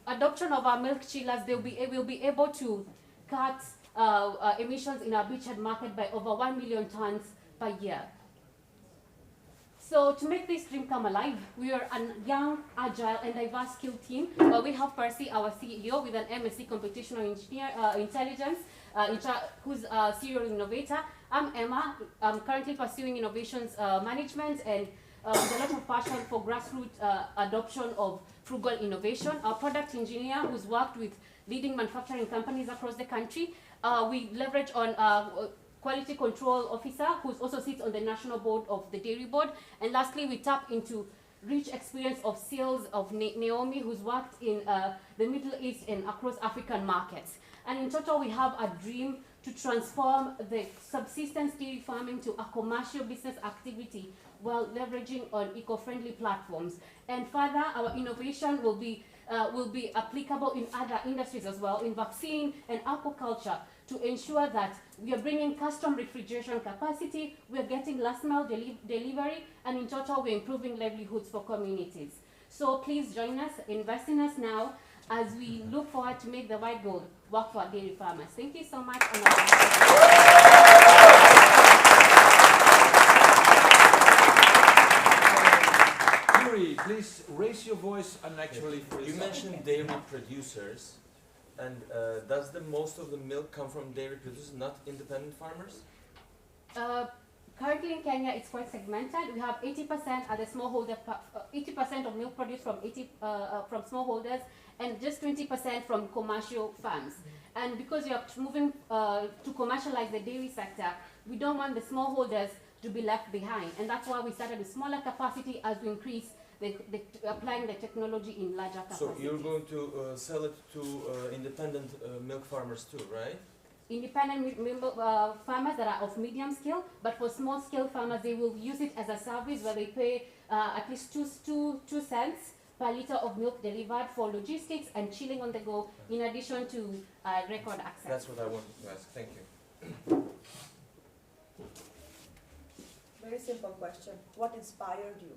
adoption of our milk chillers, we'll be able to cut emissions in our beachhead market by over 1 million tons per year. So to make this dream come alive, we are a young, agile, and diverse skilled team. We have Percy, our CEO, with an MSc Computational Intelligence, who's a serial innovator. I'm Emma. I'm currently pursuing innovations management and with a lot of passion for grassroots adoption of frugal innovation. Our product engineer, who's worked with leading manufacturing companies across the country. We leverage on quality control officer, who also sits on the national board of the dairy board. And lastly, we tap into rich experience of sales of Naomi, who's worked in the Middle East and across African markets. And in total, we have a dream to transform the subsistence dairy farming to a commercial business activity while leveraging on eco-friendly platforms. And further, our innovation will be applicable in other industries as well, in vaccine and aquaculture, to ensure that we are bringing custom refrigeration capacity, we are getting last mile delivery, and in total, we're improving livelihoods for communities. So please join us, invest in us now, as we look forward to make the white gold work for our dairy farmers. Thank you so much. Please raise your voice and actually. You mentioned dairy producers, and does most of the milk come from dairy producers, not independent farmers? Currently in Kenya, it's quite segmented. We have 80% at the smallholder, 80% of milk produced from smallholders, and just 20% from commercial farms. And because we are moving to commercialize the dairy sector, we don't want the smallholders to be left behind, and that's why we started with smaller capacity as we increase applying the technology in larger capacity. So you're going to sell it to independent milk farmers too, right? independent farmers that are of medium scale, but for small scale farmers, they will use it as a service where they pay at least 2 cents per liter of milk delivered for logistics and chilling on the go, in addition to record access. That's what I wanted to ask. Thank you. Very simple question. What inspired you?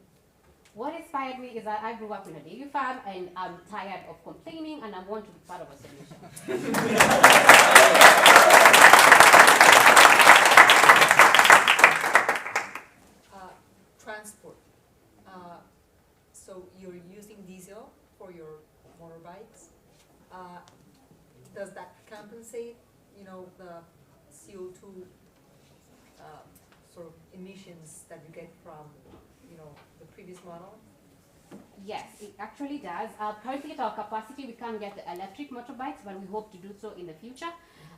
What inspired me is that I grew up in a dairy farm and I'm tired of complaining and I want to be part of a solution. Transport. So you're using diesel for your motorbikes. Does that compensate, you know, the CO2 sort of emissions that you get from, you know, the previous model? Yes, it actually does. Currently at our capacity, we can't get the electric motorbikes, but we hope to do so in the future.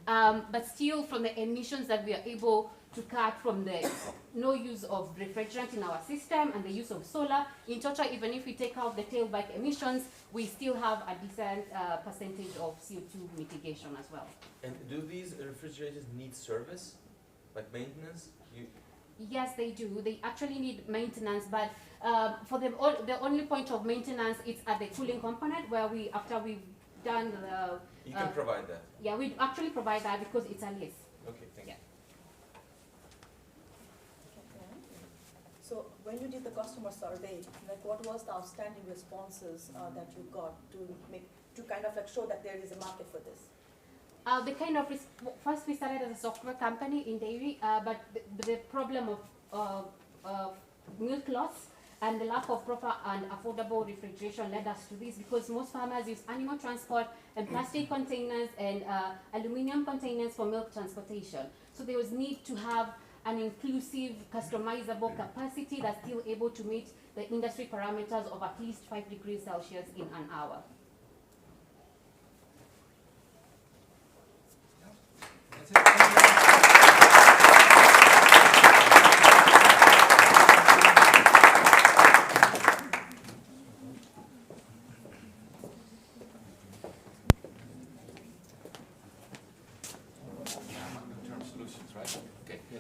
But still, from the emissions that we are able to cut from the no use of refrigerant in our system and the use of solar, in total, even if we take out the tailbike emissions, we still have a decent percentage of CO2 mitigation as well. And do these refrigerators need service, like maintenance? Yes, they do. They actually need maintenance, but for them, the only point of maintenance is at the cooling component, where after we've done the... You can provide that? Yeah, we actually provide that because it's a lease. Okay, thank you. Okay. So when you did the customer survey, like what was the outstanding responses that you got to kind of like show that there is a market for this? First we started as a software company in dairy, but the problem of milk loss and the lack of proper and affordable refrigeration led us to this, because most farmers use animal transport and plastic containers and aluminum containers for milk transportation. So there was need to have an inclusive, customizable capacity that's still able to meet the industry parameters of at least 5 degrees Celsius in an hour.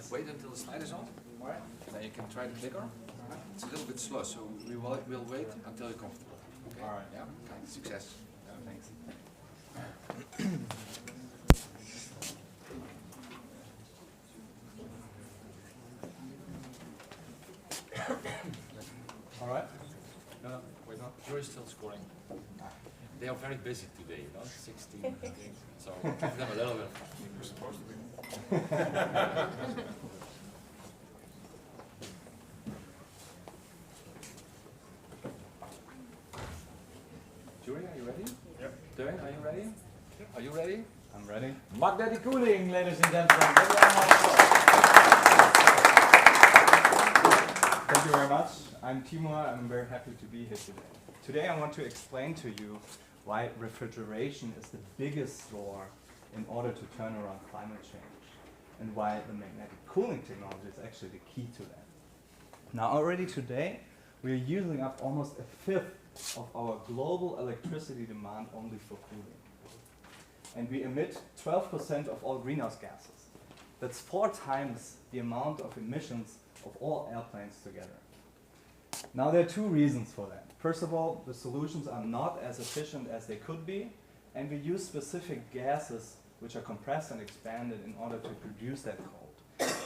Wait until the slide is on. Alright. Then you can try the clicker. It's a little bit slow, so we'll wait until you're comfortable. Okay? Alright. Yeah. Okay. Success. Yeah, thanks. Alright. No, wait on. Jury's still scoring. They are very busy today, you know, 16, I think. So give them a little bit of time. You're supposed to be. Jury, are you ready? Yep. Teun, are you ready? Yep. Are you ready? I'm ready. Magnetic cooling, ladies and gentlemen. Thank you very much. I'm Timur. I'm very happy to be here today. Today I want to explain to you why refrigeration is the biggest drawer in order to turn around climate change, and why the magnetic cooling technology is actually the key to that. Now already today, we are using up almost a fifth of our global electricity demand only for cooling. And we emit 12% of all greenhouse gases. That's 4 times the amount of emissions of all airplanes together. Now there are 2 reasons for that. First of all, the solutions are not as efficient as they could be, and we use specific gases which are compressed and expanded in order to produce that cold.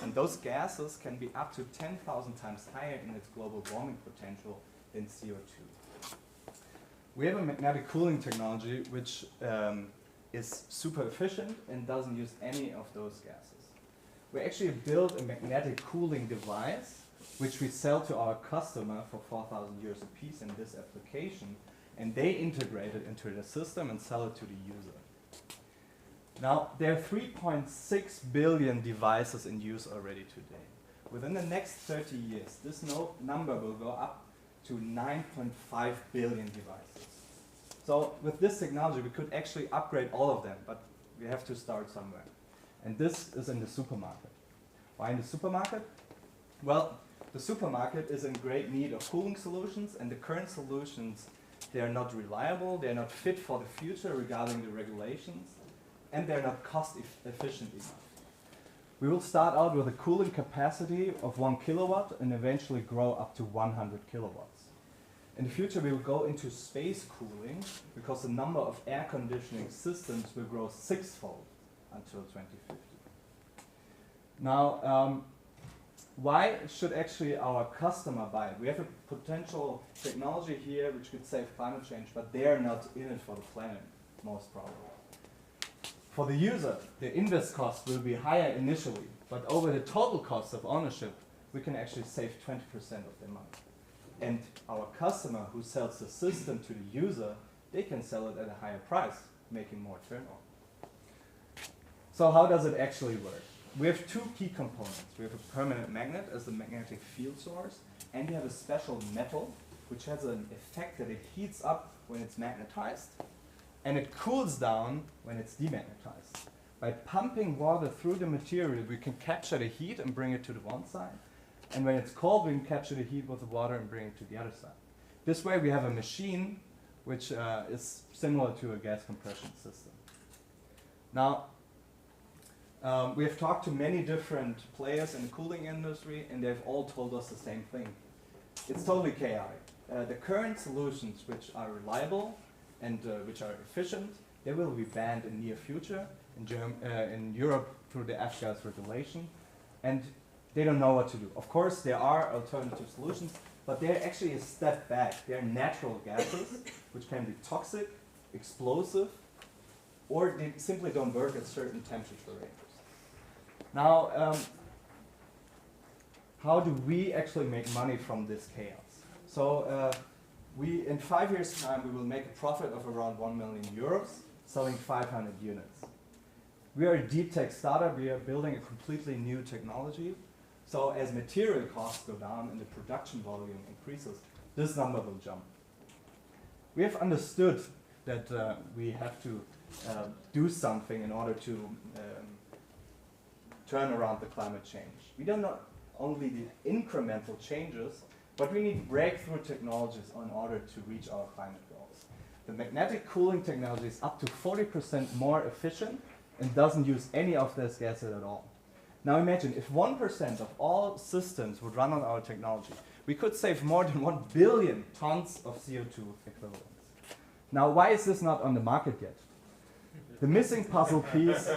And those gases can be up to 10,000 times higher in its global warming potential than CO2. We have a magnetic cooling technology which is super efficient and doesn't use any of those gases. We actually built a magnetic cooling device which we sell to our customer for 4,000 euros a piece in this application, and they integrate it into the system and sell it to the user. Now, there are 3.6 billion devices in use already today. Within the next 30 years, this number will go up to 9.5 billion devices. So with this technology, we could actually upgrade all of them, but we have to start somewhere. And this is in the supermarket. Why in the supermarket? Well, the supermarket is in great need of cooling solutions, and the current solutions, they are not reliable, they are not fit for the future regarding the regulations, and they're not cost efficient enough. We will start out with a cooling capacity of 1 kilowatt and eventually grow up to 100 kilowatts. In the future, we will go into space cooling because the number of air conditioning systems will grow 6-fold until 2050. Now, why should actually our customer buy it? We have a potential technology here which could save climate change, but they're not in it for the planet, most probably. For the user, the invest cost will be higher initially, but over the total cost of ownership, we can actually save 20% of their money. And our customer who sells the system to the user, they can sell it at a higher price, making more turnover. So how does it actually work? We have two key components. We have a permanent magnet as the magnetic field source, and we have a special metal which has an effect that it heats up when it's magnetized, and it cools down when it's demagnetized. By pumping water through the material, we can capture the heat and bring it to the one side, and when it's cold, we can capture the heat with the water and bring it to the other side. This way we have a machine which is similar to a gas compression system. Now, we have talked to many different players in the cooling industry, and they've all told us the same thing. It's totally chaotic. The current solutions, which are reliable and which are efficient, they will be banned in near future in Europe through the F-gas regulation, and they don't know what to do. Of course, there are alternative solutions, but they're actually a step back. They're natural gases, which can be toxic, explosive, or they simply don't work at certain temperature ranges. Now, how do we actually make money from this chaos? So, in 5 years' time, we will make a profit of around 1 million euros, selling 500 units. We are a deep tech startup. We are building a completely new technology. So as material costs go down and the production volume increases, this number will jump. We have understood that we have to do something in order to turn around the climate change. We don't know only the incremental changes, but we need breakthrough technologies in order to reach our climate goals. The magnetic cooling technology is up to 40% more efficient and doesn't use any of this gases at all. Now imagine if 1% of all systems would run on our technology, we could save more than 1 billion tons of CO2 equivalents. Now why is this not on the market yet? The missing puzzle piece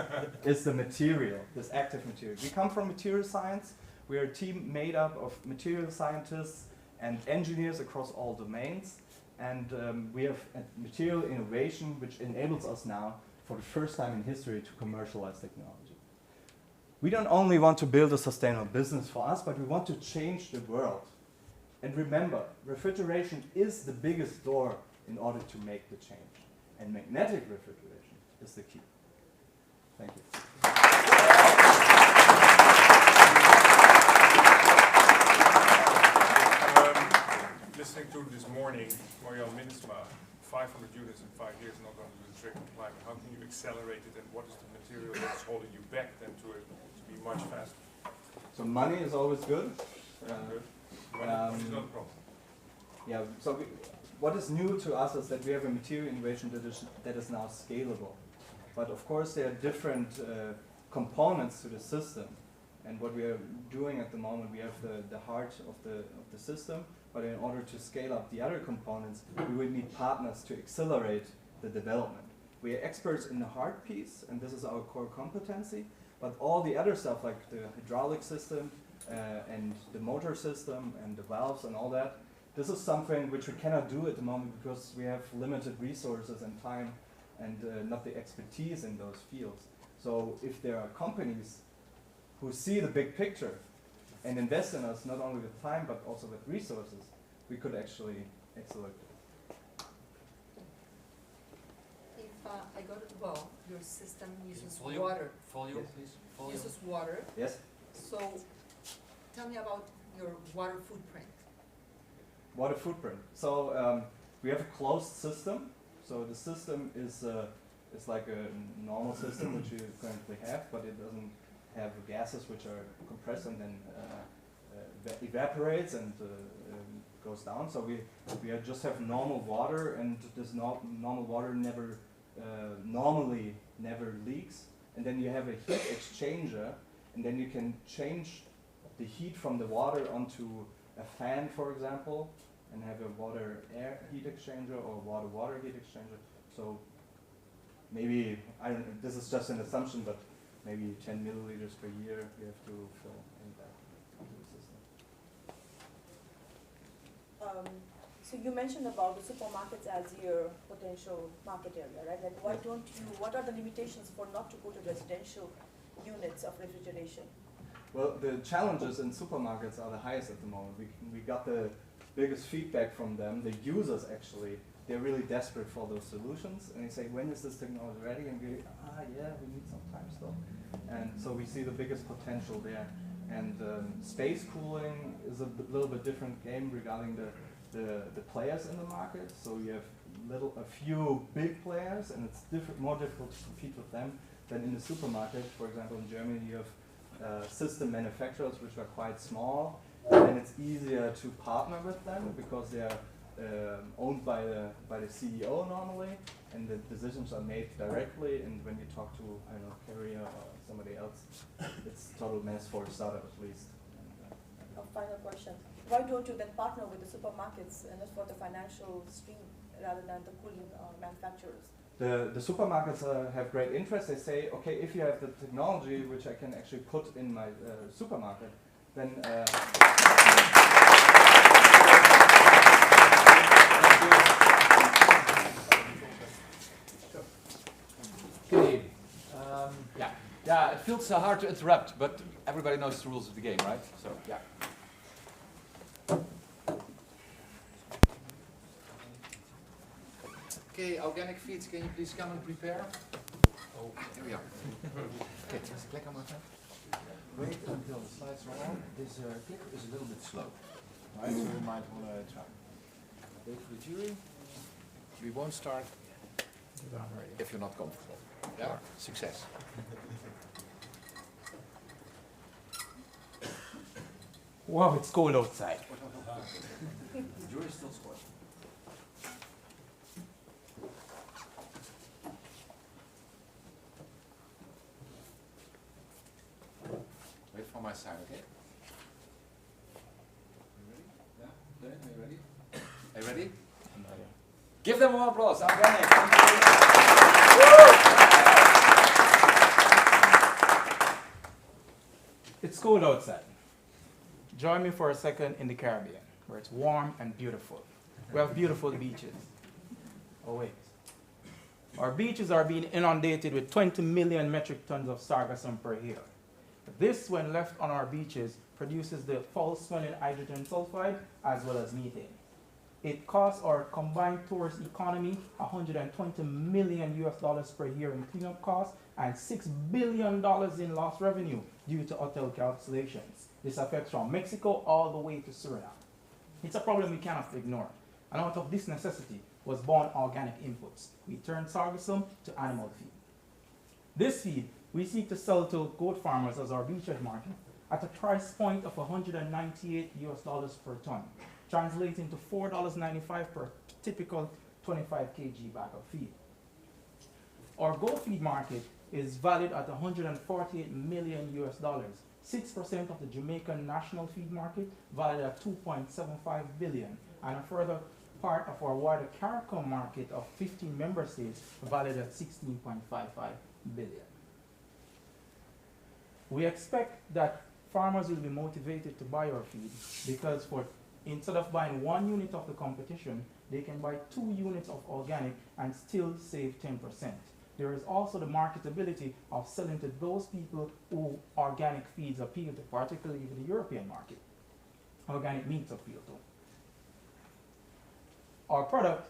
is the material, this active material. We come from material science. We are a team made up of material scientists and engineers across all domains. And we have a material innovation which enables us now, for the first time in history, to commercialize technology. We don't only want to build a sustainable business for us, but we want to change the world. And remember, refrigeration is the biggest door in order to make the change. And magnetic refrigeration is the key. Thank you. Listening to this morning, Marjan Minnesma, 500 units in 5 years not going to do the trick of climate. How can you accelerate it, and what is the material that's holding you back then to be much faster? So money is always good. Good. Money is not a problem. Yeah. So what is new to us is that we have a material innovation that is now scalable. But of course, there are different components to the system. And what we are doing at the moment, we have the heart of the system. But in order to scale up the other components, we would need partners to accelerate the development. We are experts in the hard piece, and this is our core competency. But all the other stuff, like the hydraulic system and the motor system and the valves and all that, this is something which we cannot do at the moment because we have limited resources and time and not the expertise in those fields. So if there are companies who see the big picture and invest in us, not only with time but also with resources, we could actually accelerate it. If I go to the well, your system uses Volume. water. Volume, Yes. please. Volume. Uses water. Yes? So tell me about your water footprint. Water footprint. So we have a closed system. So the system is like a normal system which you currently have, but it doesn't have gases which are compressed and then evaporates and goes down. So we just have normal water, and this normal water never normally never leaks, and then you have a heat exchanger, and then you can change the heat from the water onto a fan, for example, and have a water-air heat exchanger or water-water heat exchanger. So maybe, I don't know, this is just an assumption, but maybe 10 milliliters per year you have to fill in that into the system. So you mentioned about the supermarkets as your potential market area, right? Like, why don't you, what are the limitations for not to go to residential units of refrigeration? Well, the challenges in supermarkets are the highest at the moment. We got the biggest feedback from them, the users actually. They're really desperate for those solutions, and they say, when is this technology ready? And we, yeah, we need some time still. And so we see the biggest potential there. And space cooling is a little bit different game regarding the players in the market. So you have a few big players, and it's more difficult to compete with them than in the supermarket. For example, in Germany, you have system manufacturers which are quite small, and it's easier to partner with them because they are owned by the CEO normally, and the decisions are made directly. And when you talk to, I don't know, Carrier or somebody else, it's total mess for a startup at least. A final question: why don't you then partner with the supermarkets and for the financial stream rather than the cooling manufacturers? The supermarkets have great interest. They say, okay, if you have the technology which I can actually put in my supermarket, then Okay. Yeah, it feels hard to interrupt, but everybody knows the rules of the game, right? So, yeah. Okay, organic feeds, can you please come and prepare? Oh, here we are. Okay, just click on my friend. Wait until the slides are on. This clicker is a little bit slow, right? So you might want to try. Wait for the jury. We won't start if you're not comfortable. Yeah? Success. Wow, it's cold outside. The jury still scores. Wait for my side, okay? You ready? Yeah? Okay, are you ready? Are you ready? I'm ready. Give them a warm applause. Organic. Thank you very much. It's cold outside. Join me for a second in the Caribbean, where it's warm and beautiful. We have beautiful beaches. Oh wait. Our beaches are being inundated with 20 million metric tons of sargassum per year. This, when left on our beaches, produces the foul-smelling hydrogen sulfide as well as methane. It costs our combined tourist economy $120 million per year in cleanup costs and $6 billion in lost revenue due to hotel cancellations. This affects from Mexico all the way to Suriname. It's a problem we cannot ignore. And out of this necessity was born organic inputs. We turned sargassum to animal feed. This feed we seek to sell to goat farmers as our beachhead market at a price point of $198 per ton, translating to $4.95 per typical 25 kg bag of feed. Our goat feed market is valued at $148 million. 6% of the Jamaican national feed market valued at $2.75 billion, and a further part of our wider CARICOM market of 15 member states valued at $16.55 billion. We expect that farmers will be motivated to buy our feed because instead of buying 1 unit of the competition, they can buy 2 units of organic and still save 10%. There is also the marketability of selling to those people who organic feeds appeal to, particularly the European market. Organic meats appeal to. Our product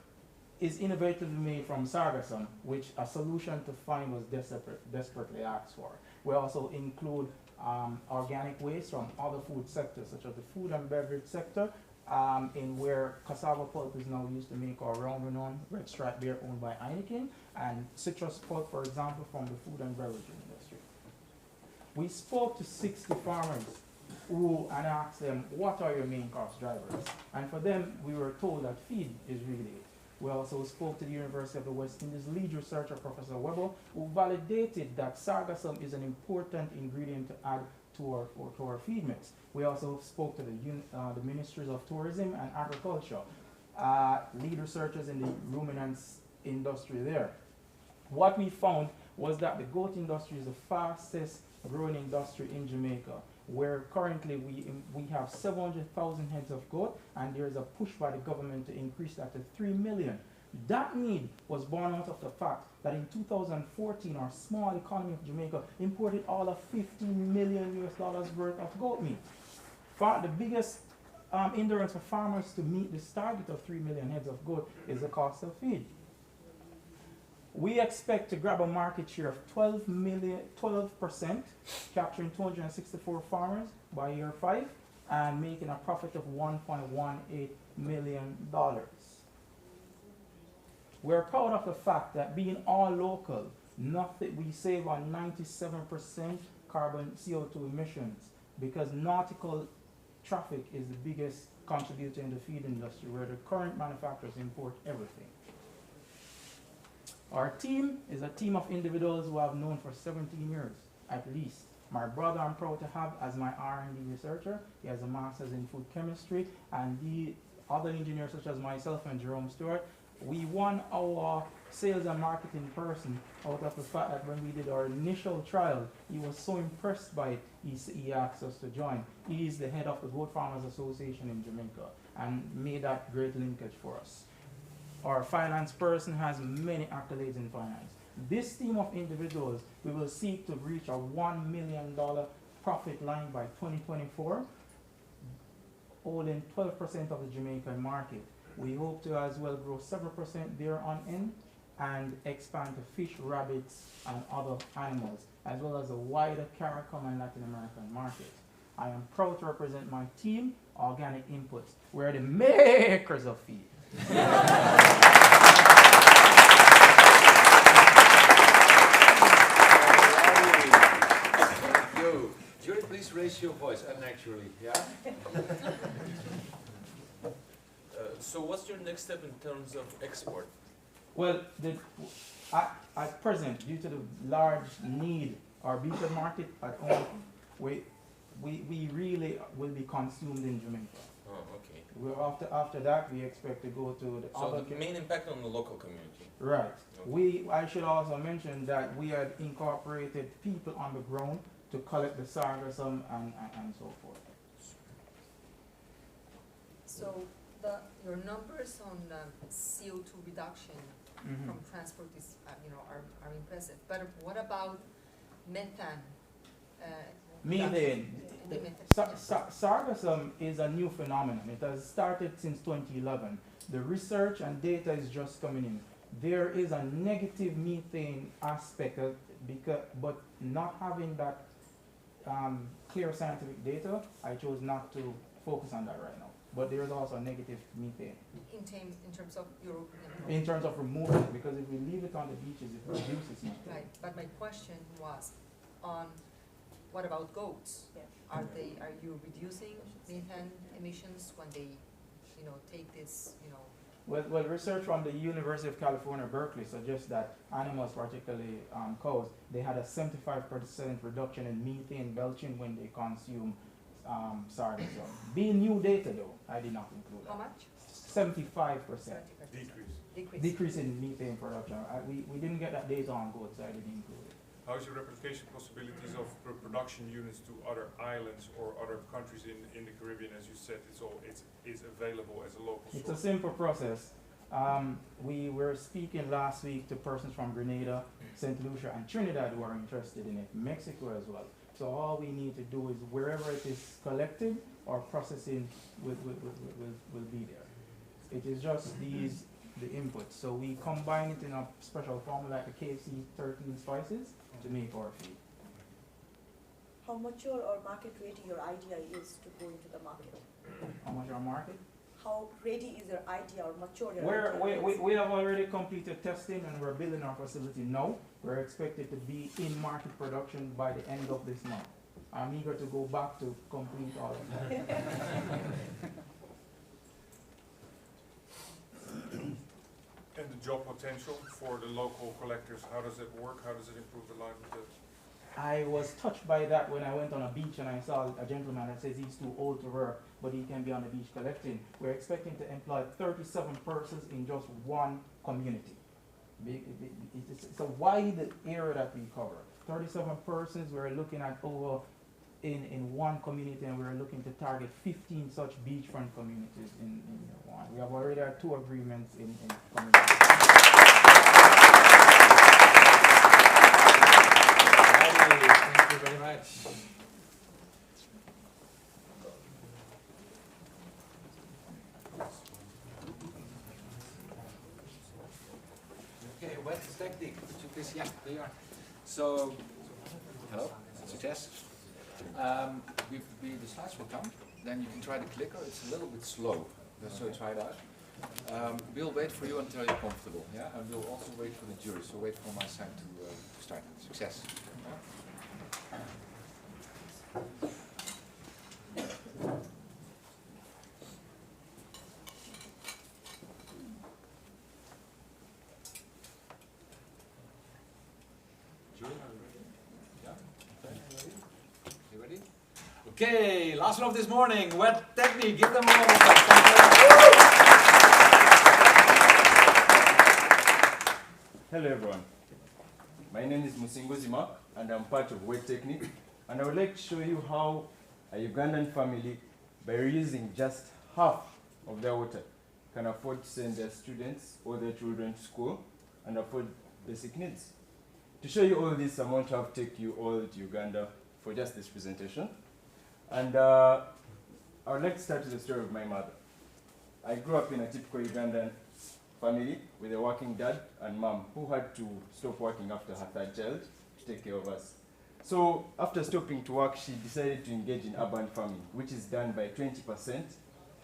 is innovatively made from sargassum, which a solution to find was desperately asked for. We also include organic waste from other food sectors, such as the food and beverage sector, in where cassava pulp is now used to make our round-renowned red stripe beer owned by Heineken, and citrus pulp, for example, from the food and beverage industry. We spoke to 60 farmers and asked them, what are your main cost drivers? And for them, we were told that feed is really We also spoke to the University of the West Indies lead researcher, Professor Weber, who validated that sargassum is an important ingredient to add to our feed mix. We also spoke to the Ministries of Tourism and Agriculture, lead researchers in the ruminants industry there. What we found was that the goat industry is the fastest growing industry in Jamaica, where currently we have 700,000 heads of goat, and there is a push by the government to increase that to 3 million. That need was born out of the fact that in 2014, our small economy of Jamaica imported all of $15 million worth of goat meat. The biggest hindrance for farmers to meet this target of 3 million heads of goat is the cost of feed. We expect to grab a market share of 12%, capturing 264 farmers by year 5, and making a profit of $1.18 million. We're proud of the fact that being all local, we save on 97% carbon CO2 emissions, because nautical traffic is the biggest contributor in the feed industry, where the current manufacturers import everything. Our team is a team of individuals who I've known for 17 years, at least. My brother I'm proud to have as my R&D researcher. He has a master's in food chemistry, and the other engineers such as myself and Jerome Stewart, we won our sales and marketing person out of the fact that when we did our initial trial, he was so impressed by it, he asked us to join. He is the head of the Goat Farmers Association in Jamaica and made that great linkage for us. Our finance person has many accolades in finance. This team of individuals, we will seek to reach a $1 million profit line by 2024, holding 12% of the Jamaican market. We hope to as well grow 7% there on in and expand to fish, rabbits, and other animals, as well as a wider CARICOM and Latin American market. I am proud to represent my team, Organic Inputs. We're the makers of feed. Yo, Julie, please raise your voice unnaturally, yeah? So what's your next step in terms of export? Well, at present, due to the large need, our beachhead market at home, we really will be consumed in Jamaica. Oh, okay. After that, we expect to go to the other... So the main impact on the local community. Right. Okay. I should also mention that we had incorporated people on the ground to collect the sargassum and so forth. So your numbers on CO2 reduction from transport is, are impressive. But what about methane? Methane. Sargassum is a new phenomenon. It has started since 2011. The research and data is just coming in. There is a negative methane aspect, but not having that clear scientific data, I chose not to focus on that right now. But there is also a negative methane. In terms of your... In terms of removing it, because if we leave it on the beaches, it reduces methane. Right, but my question was on what about goats? Yeah. Are you reducing methane emissions when they, take this, Well, research from the University of California, Berkeley suggests that animals, particularly cows, they had a 75% reduction in methane belching when they consume sargassum. Being new data though, I did not include that. How much? 75%. Decrease in methane production. We didn't get that data on goats, so I didn't include it. How's your replication possibilities of production units to other islands or other countries in the Caribbean? As you said, it's available as a local source. It's a simple process. We were speaking last week to persons from Grenada, St. Lucia, and Trinidad who are interested in it, Mexico as well. So all we need to do is wherever it is collected or processing will be there. It is just the inputs. So we combine it in a special formula like the KFC 13 spices to make our feed. How mature or market ready your idea is to go into the market? How much our market? How ready is your idea or mature your idea? We have already completed testing and we're building our facility now. We're expected to be in market production by the end of this month. I'm eager to go back to complete all of that. job potential for the local collectors? How does it work? How does it improve the life of the... I was touched by that when I went on a beach and I saw a gentleman that says he's too old to work, but he can be on the beach collecting. We're expecting to employ 37 persons in just one community. It's a wide area that we cover. 37 persons, we're looking at over in one community, and we're looking to target 15 such beachfront communities in one. We have already had 2 agreements in communities. Thank you very much. Okay, what's the technique? Yeah, there you are. So, hello, success. The slides will come, then you can try the clicker. It's a little bit slow, so try it out. We'll wait for you until you're comfortable, yeah? And we'll also wait for the jury, so wait for my side to start. Success. Okay, last one of this morning, wet technique, give them a round of applause. Hello everyone, my name is Musingo Zima and I'm part of Wet Technique, and I would like to show you how a Ugandan family, by reusing just half of their water, can afford to send their students or their children to school and afford basic needs. To show you all this, I'm going to have to take you all to Uganda for just this presentation. And I would like to start with the story of my mother. I grew up in a typical Ugandan family with a working dad and mom who had to stop working after her 3rd child to take care of us. So after stopping to work, she decided to engage in urban farming, which is done by 20%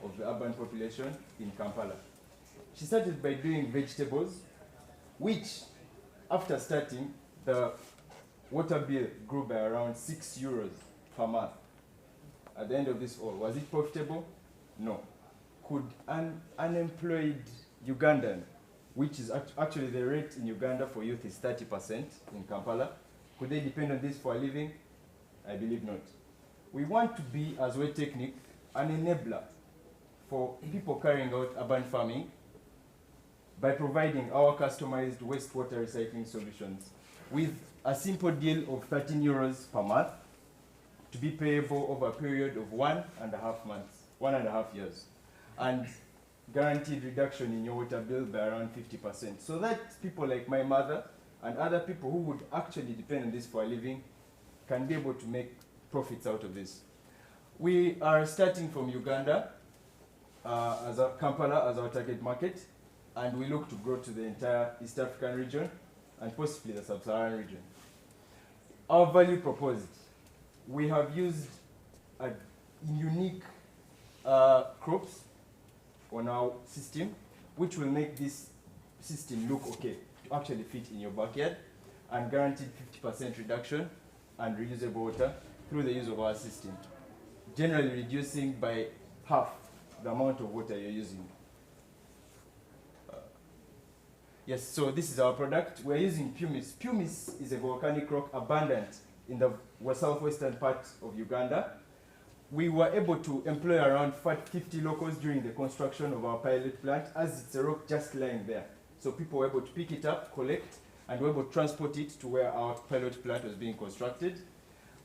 of the urban population in Kampala. She started by doing vegetables, which after starting, the water bill grew by around €6 per month. At the end of this all, was it profitable? No. Could an unemployed Ugandan, which is actually the rate in Uganda for youth is 30% in Kampala, could they depend on this for a living? I believe not. We want to be, as Wet Technique, an enabler for people carrying out urban farming by providing our customized wastewater recycling solutions with a simple deal of €13 per month, to be payable over a period of 1.5 years, and guaranteed reduction in your water bill by around 50%. So that people like my mother and other people who would actually depend on this for a living can be able to make profits out of this. We are starting from Uganda, as a Kampala as our target market, and we look to grow to the entire East African region and possibly the Sub-Saharan region. Our value proposed. We have used unique crops on our system, which will make this system look okay, to actually fit in your backyard, and guaranteed 50% reduction and reusable water through the use of our system, generally reducing by half the amount of water you're using. Yes, so this is our product. We're using pumice. Pumice is a volcanic rock abundant in the southwestern part of Uganda. We were able to employ around 50 locals during the construction of our pilot plant, as it's a rock just lying there. So people were able to pick it up, collect, and were able to transport it to where our pilot plant was being constructed.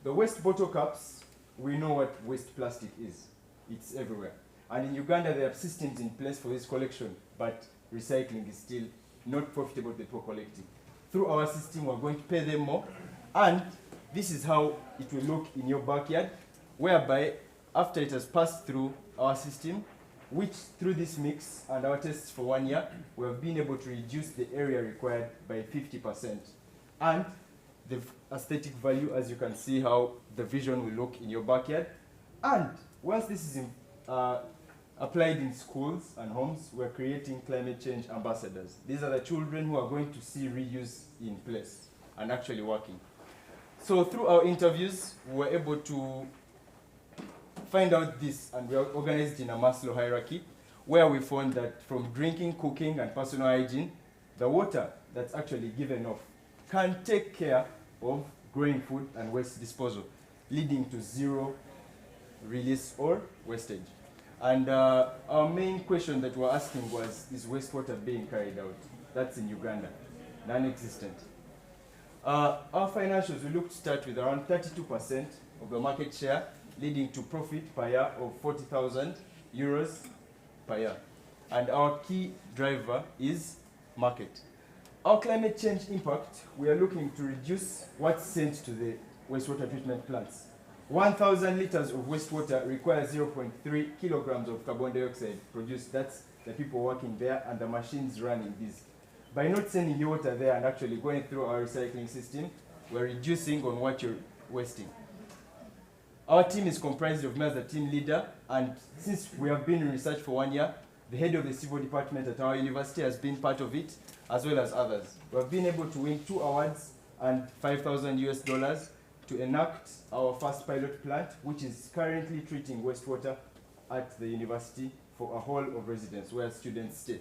The waste bottle caps, we know what waste plastic is. It's everywhere. And in Uganda, there are systems in place for this collection, but recycling is still not profitable to the people collecting. Through our system, we're going to pay them more, and this is how it will look in your backyard, whereby after it has passed through our system, which through this mix and our tests for 1 year, we have been able to reduce the area required by 50%. And the aesthetic value, as you can see how the vision will look in your backyard. And once this is applied in schools and homes, we're creating climate change ambassadors. These are the children who are going to see reuse in place and actually working. So through our interviews, we were able to find out this, and we are organized in a Maslow hierarchy, where we found that from drinking, cooking, and personal hygiene, the water that's actually given off can take care of growing food and waste disposal, leading to zero release or wastage. And our main question that we're asking was, is wastewater being carried out? That's in Uganda, non-existent. Our financials, we look to start with around 32% of the market share, leading to profit per year of 40,000 euros per year. And our key driver is market. Our climate change impact, we are looking to reduce what's sent to the wastewater treatment plants. 1,000 liters of wastewater requires 0.3 kilograms of carbon dioxide produced. That's the people working there and the machines running this. By not sending your water there and actually going through our recycling system, we're reducing on what you're wasting. Our team is comprised of me as the team leader, and since we have been in research for 1 year, the head of the civil department at our university has been part of it, as well as others. We have been able to win 2 awards and $5,000 to enact our first pilot plant, which is currently treating wastewater at the university for a hall of residence where students stay.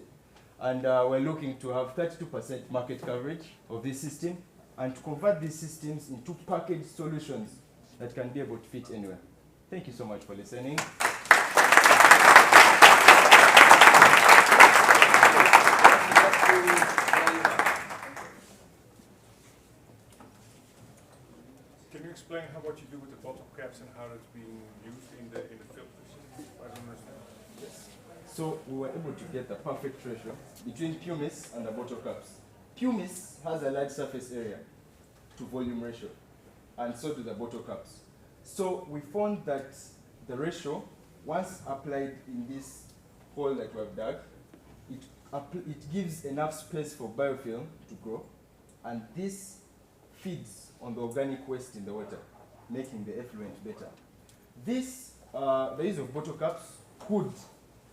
And we're looking to have 32% market coverage of this system and to convert these systems into packaged solutions that can be able to fit anywhere. Thank you so much for listening. Can you explain what you do with the bottle caps and how that's being used in the filters? I don't understand. Yes. So we were able to get the perfect ratio between pumice and the bottle caps. Pumice has a large surface area to volume ratio, and so do the bottle caps. So we found that the ratio, once applied in this hole that we have dug, it gives enough space for biofilm to grow, and this feeds on the organic waste in the water, making the effluent better. This, the use of bottle caps could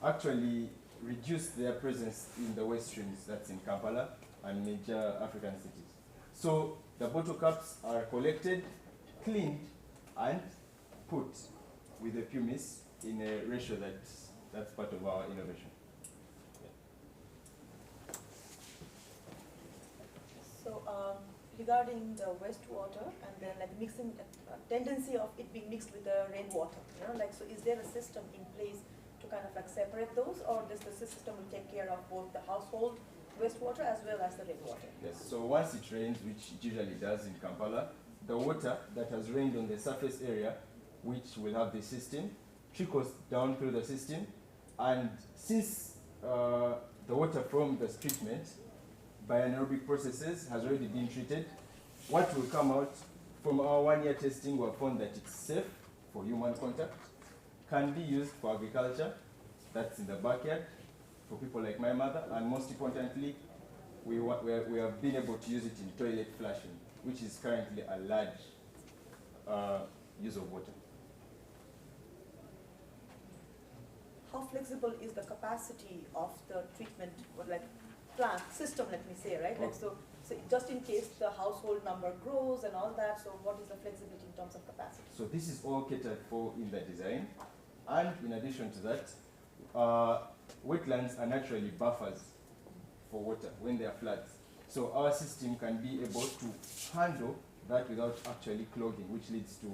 actually reduce their presence in the waste streams that's in Kampala and major African cities. So the bottle caps are collected, cleaned, and put with the pumice in a ratio that's part of our innovation. So regarding the wastewater and then like mixing, tendency of it being mixed with the rainwater, you know, like, so is there a system in place to kind of like separate those, or does the system will take care of both the household wastewater as well as the rainwater? Yes, so once it rains, which it usually does in Kampala, the water that has rained on the surface area, which will have the system, trickles down through the system, and since the water from the treatment by anaerobic processes has already been treated, what will come out from our 1 year testing, we have found that it's safe for human contact, can be used for agriculture, that's in the backyard, for people like my mother, and most importantly, we have been able to use it in toilet flushing, which is currently a large use of water. How flexible is the capacity of the treatment, or like plant system, let me say, right? Like, so just in case the household number grows and all that, so what is the flexibility in terms of capacity? So this is all catered for in the design, and in addition to that, wetlands are naturally buffers for water when there are floods. So our system can be able to handle that without actually clogging, which leads to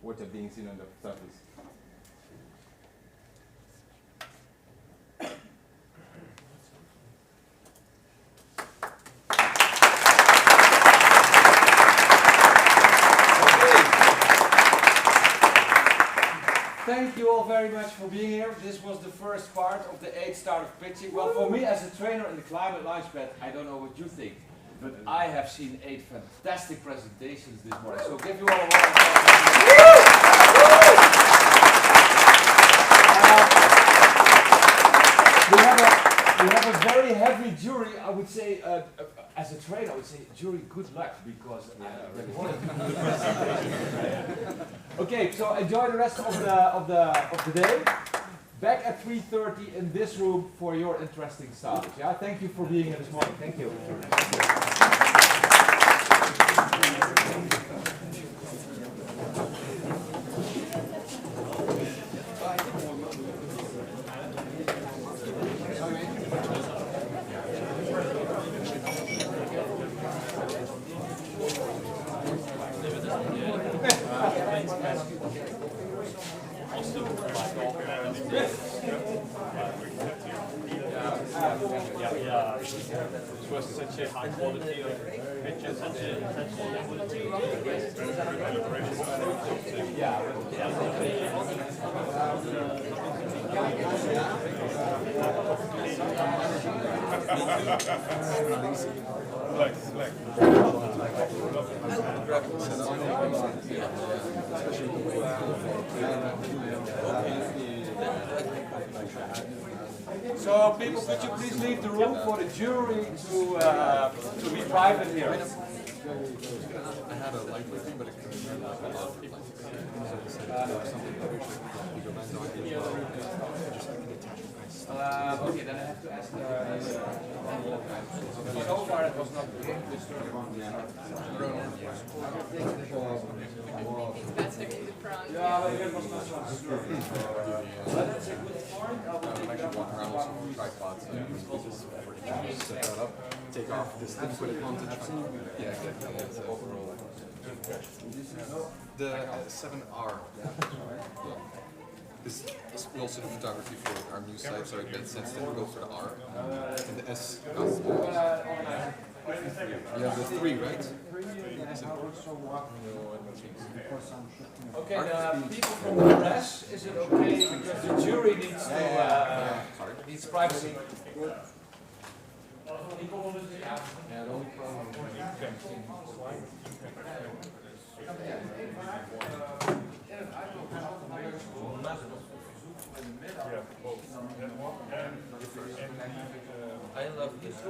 water being seen on the surface. Thank you all very much for being here. This was the first part of the 8 start of pitching. Well, for me as a trainer in the Climate Launchpad, I don't know what you think, but I have seen 8 fantastic presentations this morning. So give you all a round of applause. We have a very heavy jury. I would say, as a trainer, I would say, jury, good luck, because the quality of the presentation. Okay, so enjoy the rest of the day. Back at 3:30 in this room for your interesting stuff. Yeah, thank you for being here this morning. Thank you. Yeah. It was such a high quality of pictures and So people, could you please leave the room for the jury to be private here? I had a lightweight thing, but it could be a lot of people. Okay, then I have to ask so far it was not It's better in the front. Yeah, but it was not so but that's a good point. I will take actually walking around with some tripods and set that up, take off this thing, put it onto yeah, exactly. Yeah, so overall. The 7R. Yeah. This we also do photography for our new site, so it made sense that we go for the R. And the S got small. You have the 3, right? Okay, people from the press, is it okay? Because the jury needs to needs privacy. Yeah, the only problem I love this.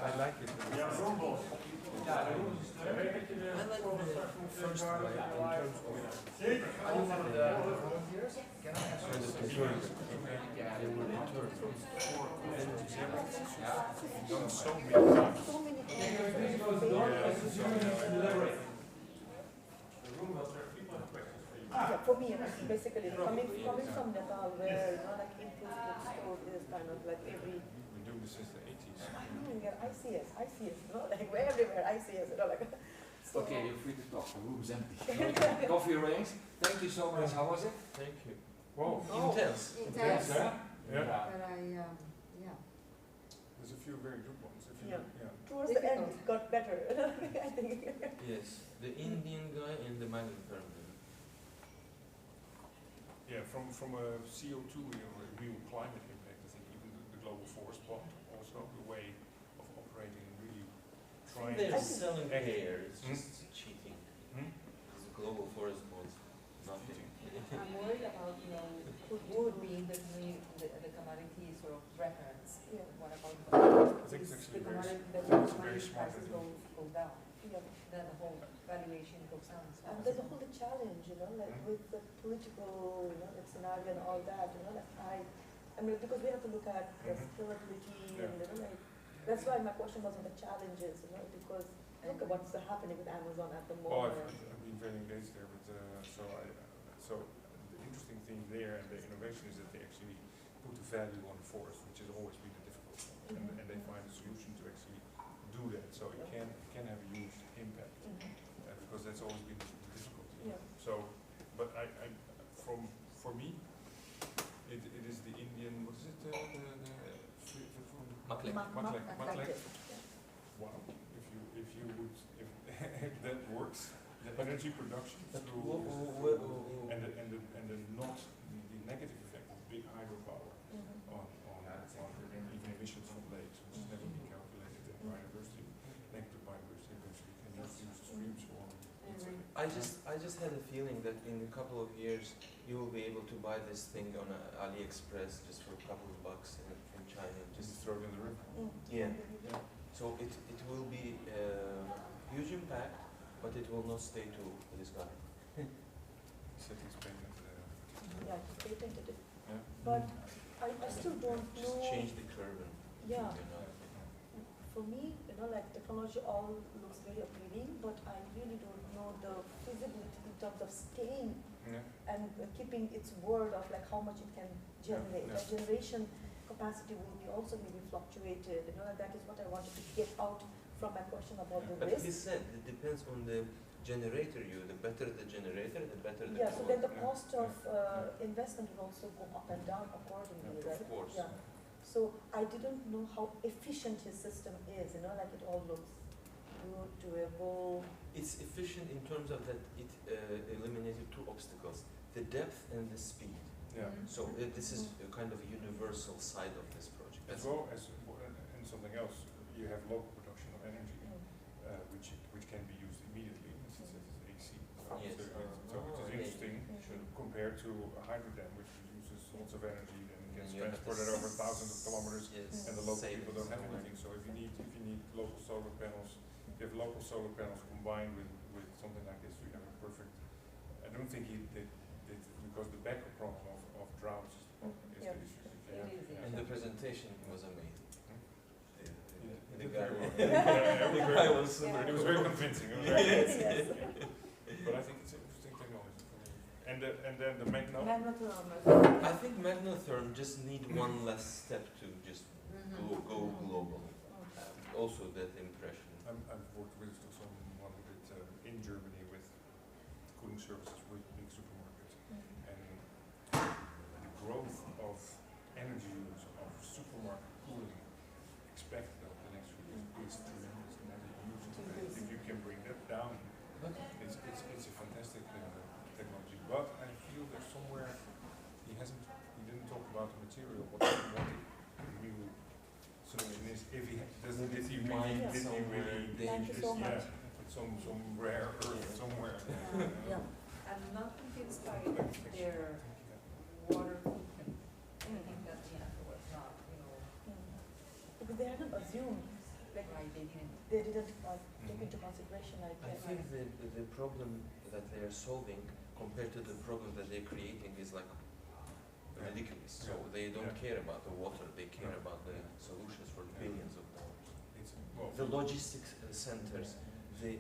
I like it. I like the first one in terms Yeah, for me, basically coming from Nepal, where like improved store is kind of like every. We do this since the 80s. Yeah, ICS, like we're everywhere, ICS, like. So Okay, you're free to talk. The room is empty. Coffee arranged. Thank you so much. How was it? Thank you. Wow. Intense. Intense, huh? Yeah. But yeah. There's a few very good ones. If you, yeah. Towards the end, it got better. I think. Yes, the Indian guy and the mining firm. Yeah, from a CO2 or a real climate impact, I think even the global forest plot, also the way of operating and really trying. They're to selling act. air. It's just cheating. It's a global forest bonds, nothing. I'm worried about, wood being the commodity sort of reference. Yeah. What about I think it's actually the commodity, the very commodity smart prices idea. go down? Yeah. Then the whole valuation goes down as well. And there's a whole challenge, like with the political, like scenario and all that, like I mean, because we have to look at the scalability and, like, that's why my question was on the challenges, because look at what's happening with Amazon at the Oh, moment. I've been very engaged there, but so the interesting thing there and the innovation is that they actually put the value on the forest, which has always been a difficult one, and they find a solution to actually do that, so it can have a huge impact, because that's always been the difficulty. Yeah. So, but for me, it is the Indian, what is it, Maklek. Wow, if you would, if that works, the energy production through and the negative effect of big hydropower on even emissions from lakes, which has never been calculated at biodiversity, negative biodiversity eventually can just use streams or I just had a feeling that in a couple of years you will be able to buy this thing on AliExpress just for a couple of bucks from China. Just throw it in the river. Yeah. So it will be a huge impact, but it will not stay to this guy. Cities patent. Yeah, they patented it. Yeah. But I still don't know. Just change the curve. Yeah. For me, like technology all looks very appealing, but I really don't know the feasibility in terms of staying and keeping its word of like how much it can generate. That generation capacity will be also maybe fluctuated. You know, that is what I wanted to get out from my question about the But risk. he said it depends on the generator. The better the generator, the better the Yeah, so then the quality. cost of investment will also go up and down accordingly, right? Of course. Yeah. So I didn't know how efficient his system is, you know, like it all looks good, doable. It's efficient in terms of that it eliminated two obstacles, the depth and the speed. Yeah. So this is a kind of a universal side of this project. As well as, and something else, you have local production of energy, which can be used immediately, since it is AC. So, Yes. so it is interesting compared to a hydro dam, which uses lots of energy and gets transported over thousands of kilometers, and the local people don't have anything. So if you need local solar panels, if local solar panels combined with something like this, you have a perfect. I don't think he did because the backup problem of droughts is the issue. And the presentation was amazing. The guy was super. It was very convincing. It was very convincing. But I think it's an interesting technology. And then the magnetherm. I think magnetherm just need one less step to just go global. Also that impression. I've worked with someone who did in Germany with cooling services with big supermarkets, and the growth of energy use of supermarket cooling expected over the next few years is tremendous, and that is huge. If you can bring that down, it's a fantastic technology. But I feel there's somewhere he didn't talk about the material, what the real solution is. If he doesn't, did he really Thank you so much. some rare earth somewhere? Yeah. I'm not convinced by their water footprint. I think that the answer was not, Because they hadn't assumed, like, they didn't take into consideration, I I guess. think the problem that they are solving compared to the problem that they're creating is like ridiculous. So they don't care about the water, they care about the solutions for billions of dollars. The logistics centers, the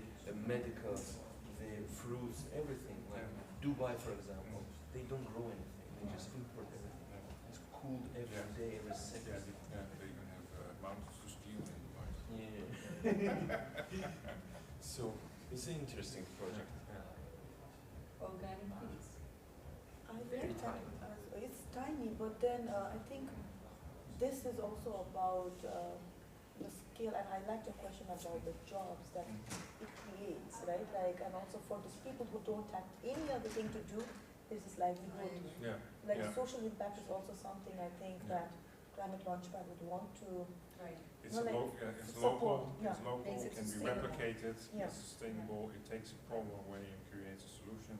medicals, the fruits, everything. Like Dubai, for example, they don't grow anything, they just import everything. It's cooled every day, every second. Yeah, they even have mountains to ski on in Dubai. Yeah. So it's an interesting project. organic feeds. Very tiny. It's tiny, but then I think this is also about the scale, and I like the question about the jobs that it creates, right? Like, and also for these people who don't have any other thing to do, this is livelihood. Like social impact is also something I think that Climate Launchpad would want to. It's local, it's can be replicated, it's sustainable, it takes a problem away and creates a solution.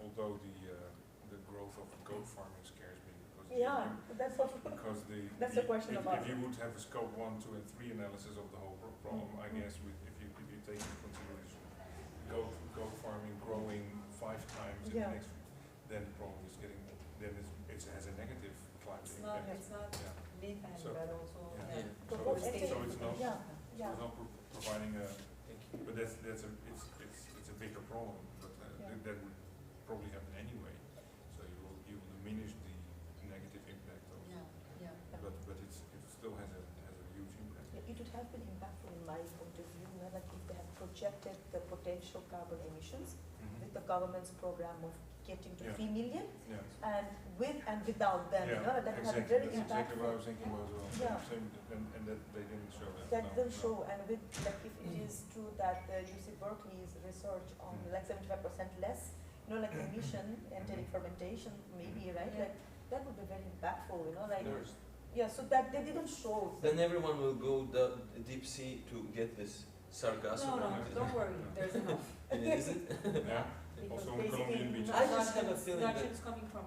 Although the growth of goat farming scares me because that's the question about if you would have a scope 1, 2, and 3 analysis of the whole problem, I guess if you take into consideration goat farming growing 5 times in the next, then the problem is getting it has a negative climate impact. It's not methane, but also So it's not providing a, but it's a bigger problem, but that would probably happen anyway. So you will diminish the negative impact of, but it still has a huge impact. It would have been impactful in my point of view, you know, like if they had projected the potential carbon emissions with the government's program of getting to 3 million, and with and without them, you know, that would have been very impactful. That's exactly what I was thinking about as well. And that they didn't show that. That didn't show, and with like if it is true that UC Berkeley's research on like 75% less, you know, like emission enteric fermentation, maybe, right? Like that would be very impactful, you know, like so that they didn't show. Then everyone will go the deep sea to get this sargassum. No, don't worry, there's enough. Is it? Yeah. Because Also Colombian beaches. I just have a feeling that coming from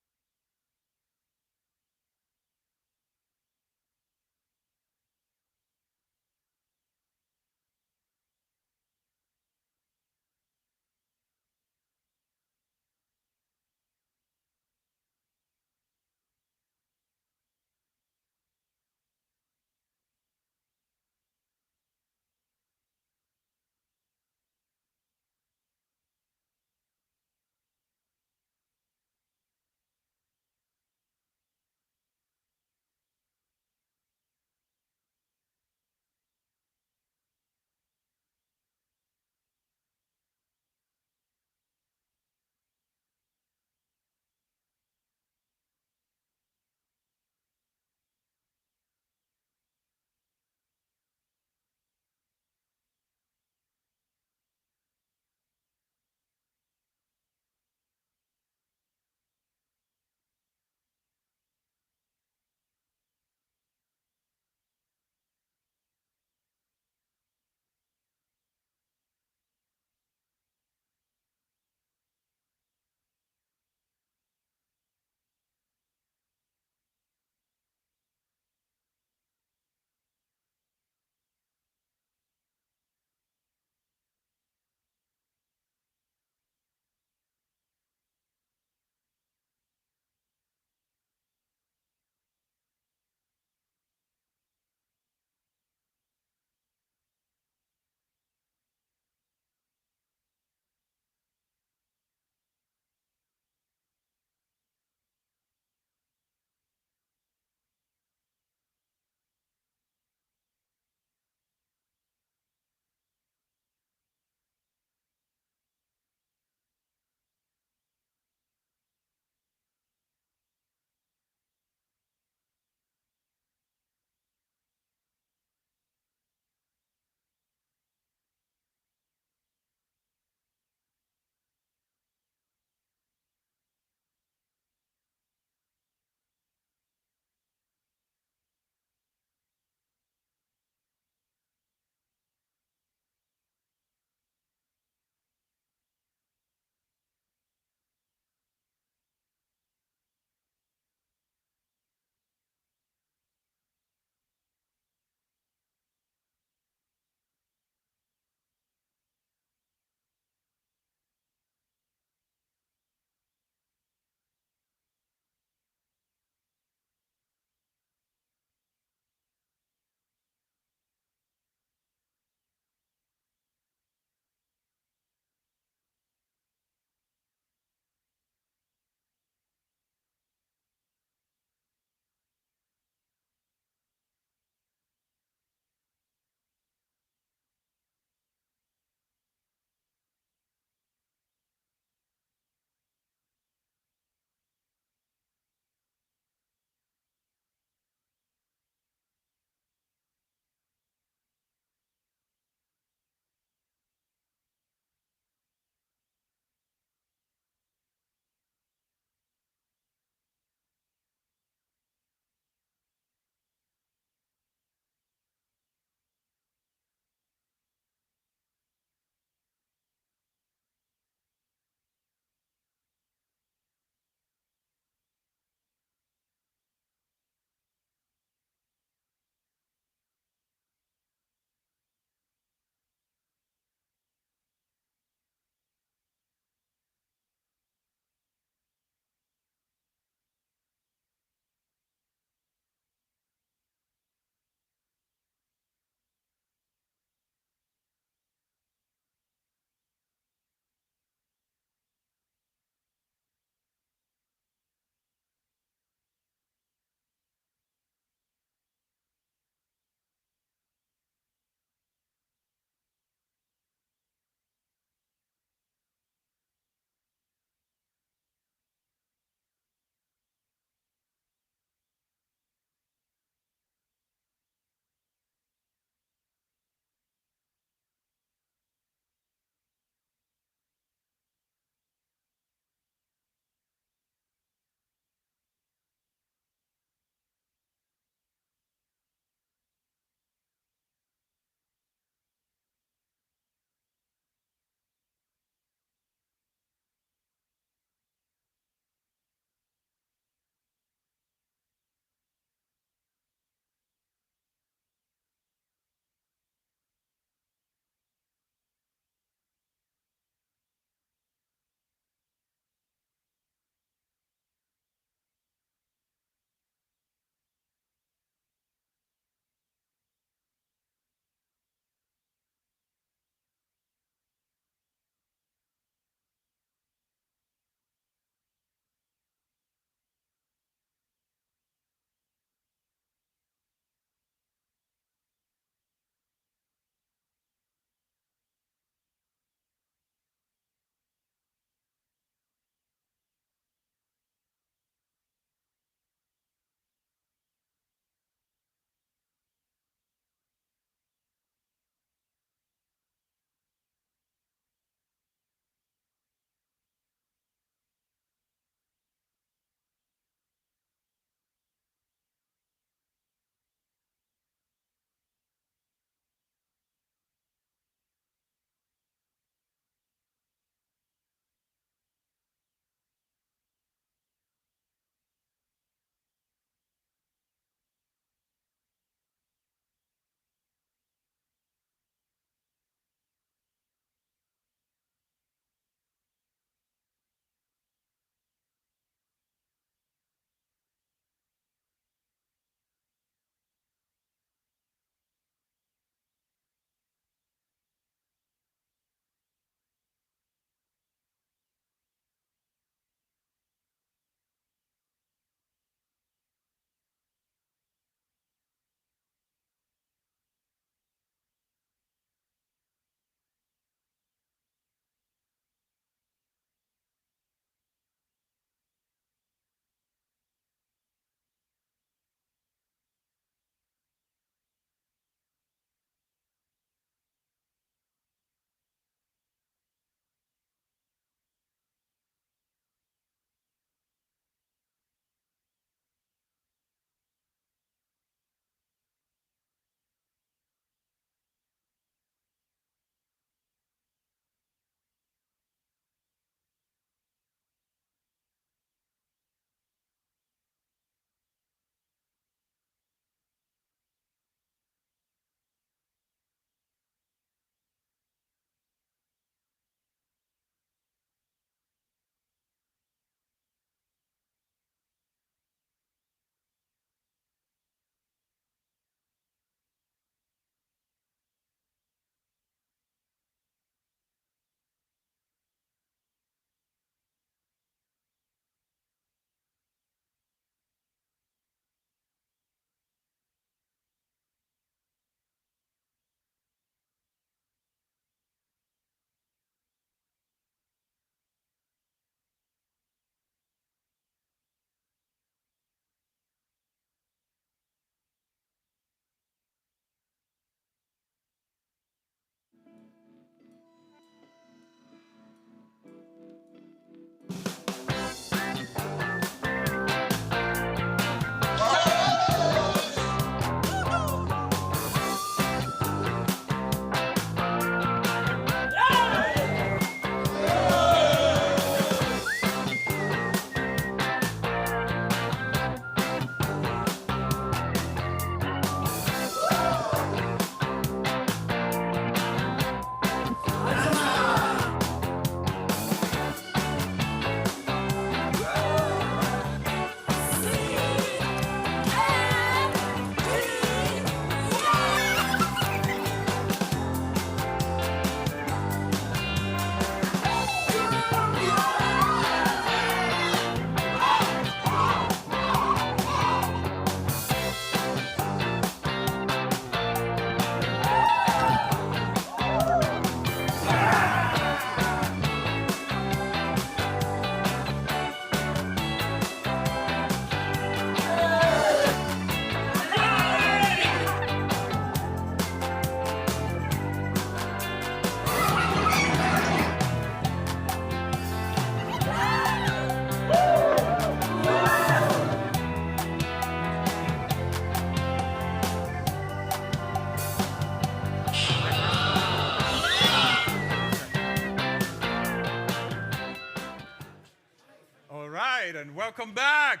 right, and welcome back.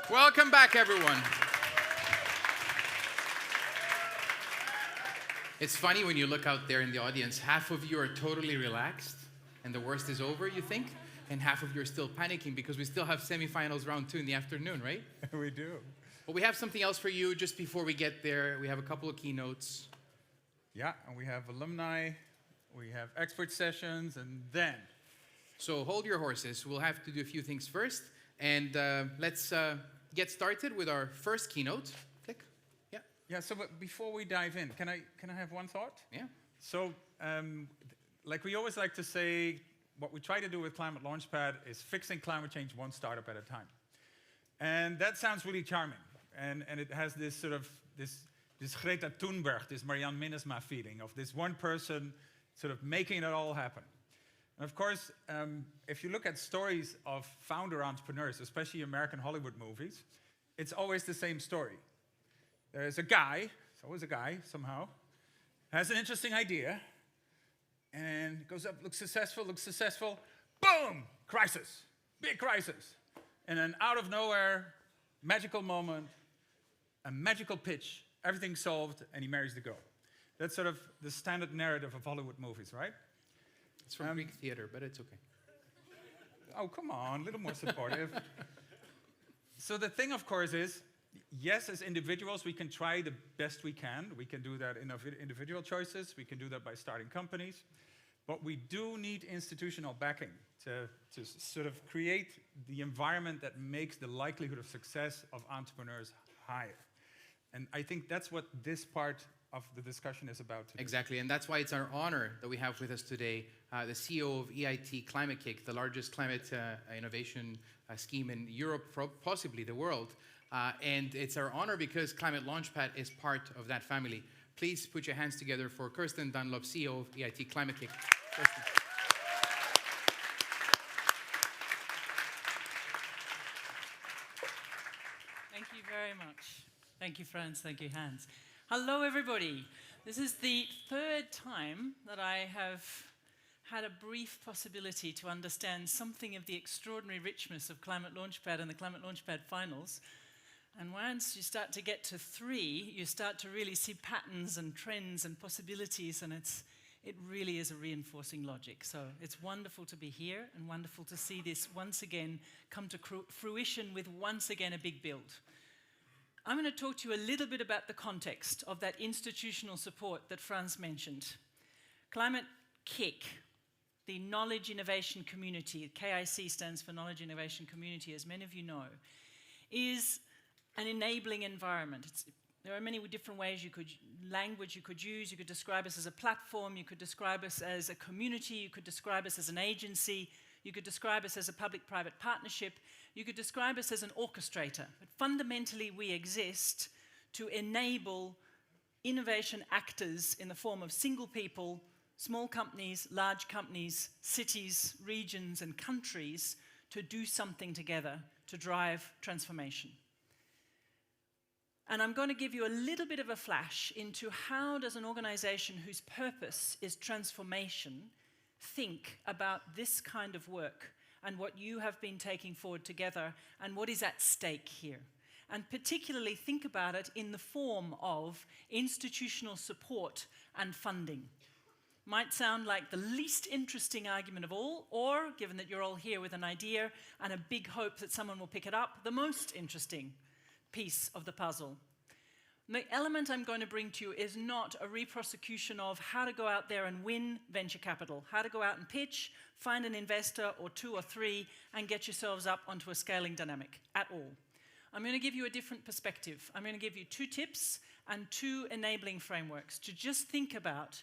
Welcome back, everyone. It's funny when you look out there in the audience, half of you are totally relaxed and the worst is over, you think, and half of you are still panicking because we still have semifinals round 2 in the afternoon, right? We do. But we have something else for you just before we get there. We have a couple of keynotes. Yeah, and we have alumni, we have expert sessions, and then. So hold your horses. We'll have to do a few things first. And let's get started with our first keynote. Click. Yeah. Yeah, so but before we dive in, can I have one thought? Yeah. So, like we always like to say, what we try to do with Climate Launchpad is fixing climate change one startup at a time. And that sounds really charming. And it has this sort of, this Greta Thunberg, this Marianne Minnesma feeling of this one person sort of making it all happen. And of course, if you look at stories of founder entrepreneurs, especially American Hollywood movies, it's always the same story. There's a guy, it's always a guy somehow, has an interesting idea, and goes up, looks successful, boom, crisis, big crisis. And then out of nowhere, magical moment, a magical pitch, everything's solved, and he marries the girl. That's sort of the standard narrative of Hollywood movies, right? It's from Greek theater, but it's okay. Oh, come on, a little more supportive. So the thing, of course, is, yes, as individuals, we can try the best we can. We can do that in individual choices. We can do that by starting companies. But we do need institutional backing to sort of create the environment that makes the likelihood of success of entrepreneurs higher. And I think that's what this part of the discussion is about today. Exactly, and that's why it's our honor that we have with us today the CEO of EIT Climate Kick, the largest climate innovation scheme in Europe, possibly the world. And it's our honor because Climate Launchpad is part of that family. Please put your hands together for Kirsten Dunlop, CEO of EIT Climate Kick. Kirsten. Thank you very much. Thank you, Franz. Thank you, Hans. Hello, everybody. This is the third time that I have had a brief possibility to understand something of the extraordinary richness of Climate Launchpad and the Climate Launchpad finals. And once you start to get to 3, you start to really see patterns and trends and possibilities, and it really is a reinforcing logic. So it's wonderful to be here and wonderful to see this once again come to fruition with once again a big build. I'm going to talk to you a little bit about the context of that institutional support that Franz mentioned. Climate Kick, the Knowledge Innovation Community, KIC stands for Knowledge Innovation Community, as many of you know, is an enabling environment. There are many different ways language you could use. You could describe us as a platform, you could describe us as a community, you could describe us as an agency, you could describe us as a public-private partnership, you could describe us as an orchestrator. But fundamentally, we exist to enable innovation actors in the form of single people, small companies, large companies, cities, regions, and countries to do something together to drive transformation. And I'm going to give you a little bit of a flash into how does an organization whose purpose is transformation think about this kind of work and what you have been taking forward together and what is at stake here. And particularly think about it in the form of institutional support and funding. Might sound like the least interesting argument of all, or, given that you're all here with an idea and a big hope that someone will pick it up, the most interesting piece of the puzzle. The element I'm going to bring to you is not a reprosecution of how to go out there and win venture capital, how to go out and pitch, find an investor or 2 or 3, and get yourselves up onto a scaling dynamic at all. I'm going to give you a different perspective. I'm going to give you 2 tips and 2 enabling frameworks to just think about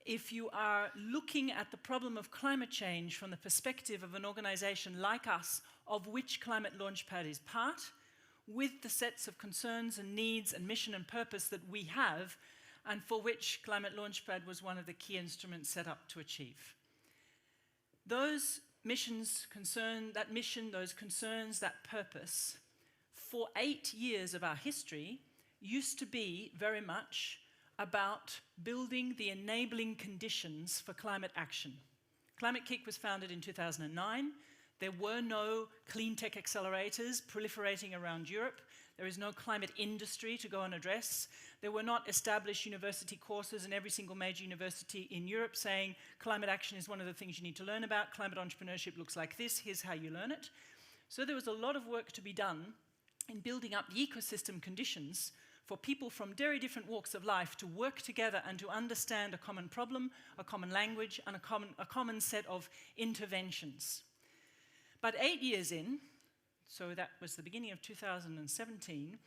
if you are looking at the problem of climate change from the perspective of an organization like us, of which Climate Launchpad is part, with the sets of concerns and needs and mission and purpose that we have, and for which Climate Launchpad was one of the key instruments set up to achieve. Those missions, that mission, those concerns, that purpose, for 8 years of our history, used to be very much about building the enabling conditions for climate action. Climate Kick was founded in 2009. There were no clean tech accelerators proliferating around Europe. There is no climate industry to go and address. There were not established university courses in every single major university in Europe saying climate action is one of the things you need to learn about. Climate entrepreneurship looks like this. Here's how you learn it. So there was a lot of work to be done in building up the ecosystem conditions for people from very different walks of life to work together and to understand a common problem, a common language, and a common set of interventions. But 8 years in, so that was the beginning of 2017,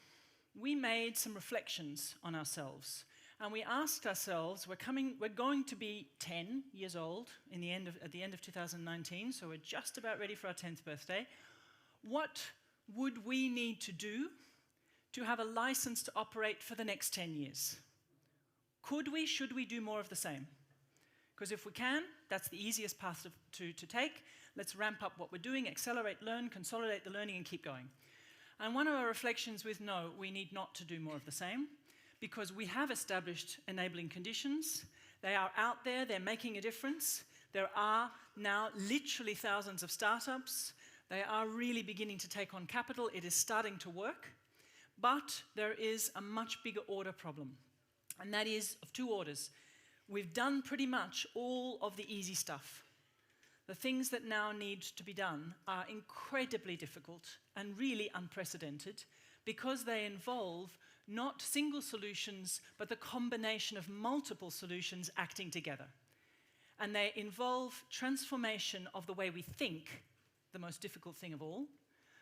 we made some reflections on ourselves. And we asked ourselves, we're going to be 10 years old at the end of 2019, so we're just about ready for our 10th birthday. What would we need to do to have a license to operate for the next 10 years? Should we do more of the same? Because if we can, that's the easiest path to take. Let's ramp up what we're doing, accelerate, learn, consolidate the learning, and keep going. And one of our reflections was, no, we need not to do more of the same, because we have established enabling conditions. They are out there, they're making a difference. There are now literally thousands of startups. They are really beginning to take on capital. It is starting to work. But there is a much bigger order problem, and that is of two orders. We've done pretty much all of the easy stuff. The things that now need to be done are incredibly difficult and really unprecedented because they involve not single solutions, but the combination of multiple solutions acting together. And they involve transformation of the way we think, the most difficult thing of all,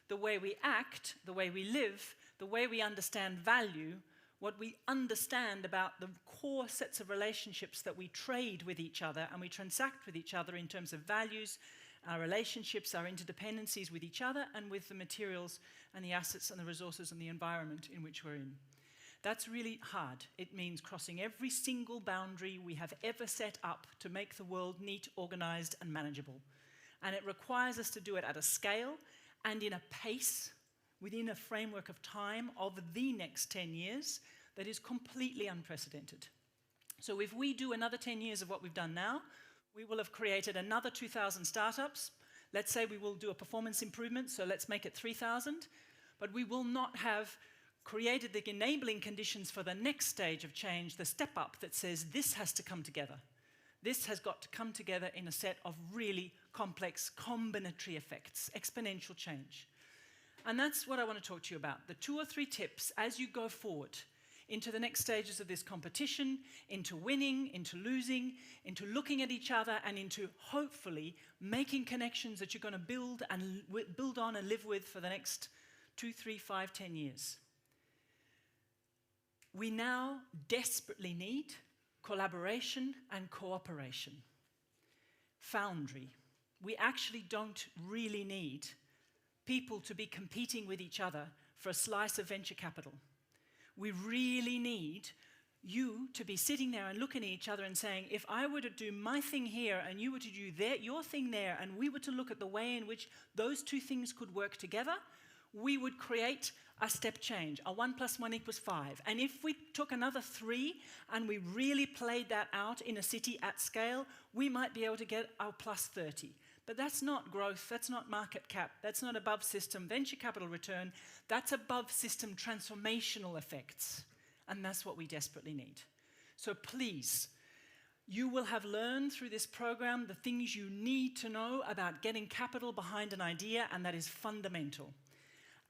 the way we act, the way we live, the way we understand value, what we understand about the core sets of relationships that we trade with each other and we transact with each other in terms of values, our relationships, our interdependencies with each other and with the materials and the assets and the resources and the environment in which we're in. That's really hard. It means crossing every single boundary we have ever set up to make the world neat, organized, and manageable. And it requires us to do it at a scale and in a pace within a framework of time of the next 10 years that is completely unprecedented. So if we do another 10 years of what we've done now, we will have created another 2,000 startups. Let's say we will do a performance improvement, so let's make it 3,000. But we will not have created the enabling conditions for the next stage of change, the step up that says this has to come together. This has got to come together in a set of really complex combinatory effects, exponential change. And that's what I want to talk to you about. The 2 or 3 tips as you go forward into the next stages of this competition, into winning, into losing, into looking at each other, and into hopefully making connections that you're going to build on and live with for the next 2, 3, 5, 10 years. We now desperately need collaboration and cooperation. Foundry. We actually don't really need people to be competing with each other for a slice of venture capital. We really need you to be sitting there and looking at each other and saying, if I were to do my thing here and you were to do your thing there, and we were to look at the way in which those two things could work together, we would create a step change, a 1 + 1 = 5. And if we took another 3 and we really played that out in a city at scale, we might be able to get our +30. But that's not growth, that's not market cap, that's not above system venture capital return, that's above system transformational effects. And that's what we desperately need. So please, you will have learned through this program the things you need to know about getting capital behind an idea, and that is fundamental.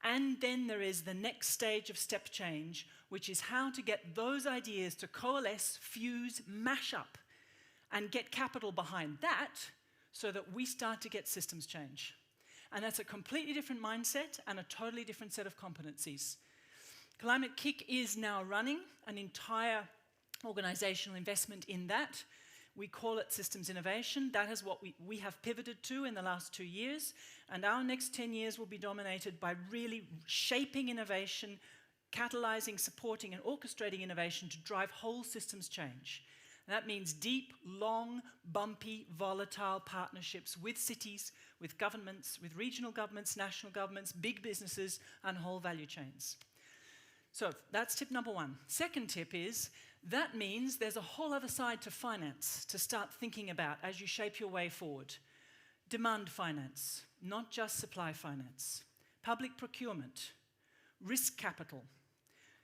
And then there is the next stage of step change, which is how to get those ideas to coalesce, fuse, mash up, and get capital behind that so that we start to get systems change. And that's a completely different mindset and a totally different set of competencies. Climate Kick is now running an entire organizational investment in that. We call it systems innovation. That is what we have pivoted to in the last 2 years. And our next 10 years will be dominated by really shaping innovation, catalyzing, supporting, and orchestrating innovation to drive whole systems change. And that means deep, long, bumpy, volatile partnerships with cities, with governments, with regional governments, national governments, big businesses, and whole value chains. So that's tip number 1. Second tip is, that means there's a whole other side to finance to start thinking about as you shape your way forward. demand finance, not just supply finance, public procurement, risk capital,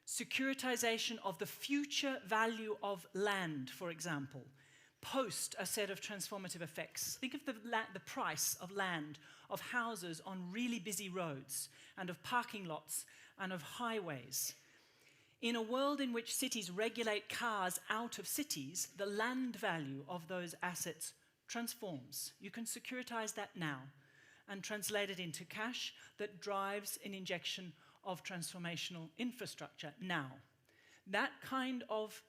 securitization of the future value of land, for example, post a set of transformative effects. Think of the price of land, of houses on really busy roads, and of parking lots, and of highways. In a world in which cities regulate cars out of cities, the land value of those assets transforms. You can securitize that now and translate it into cash that drives an injection of transformational infrastructure now. That kind of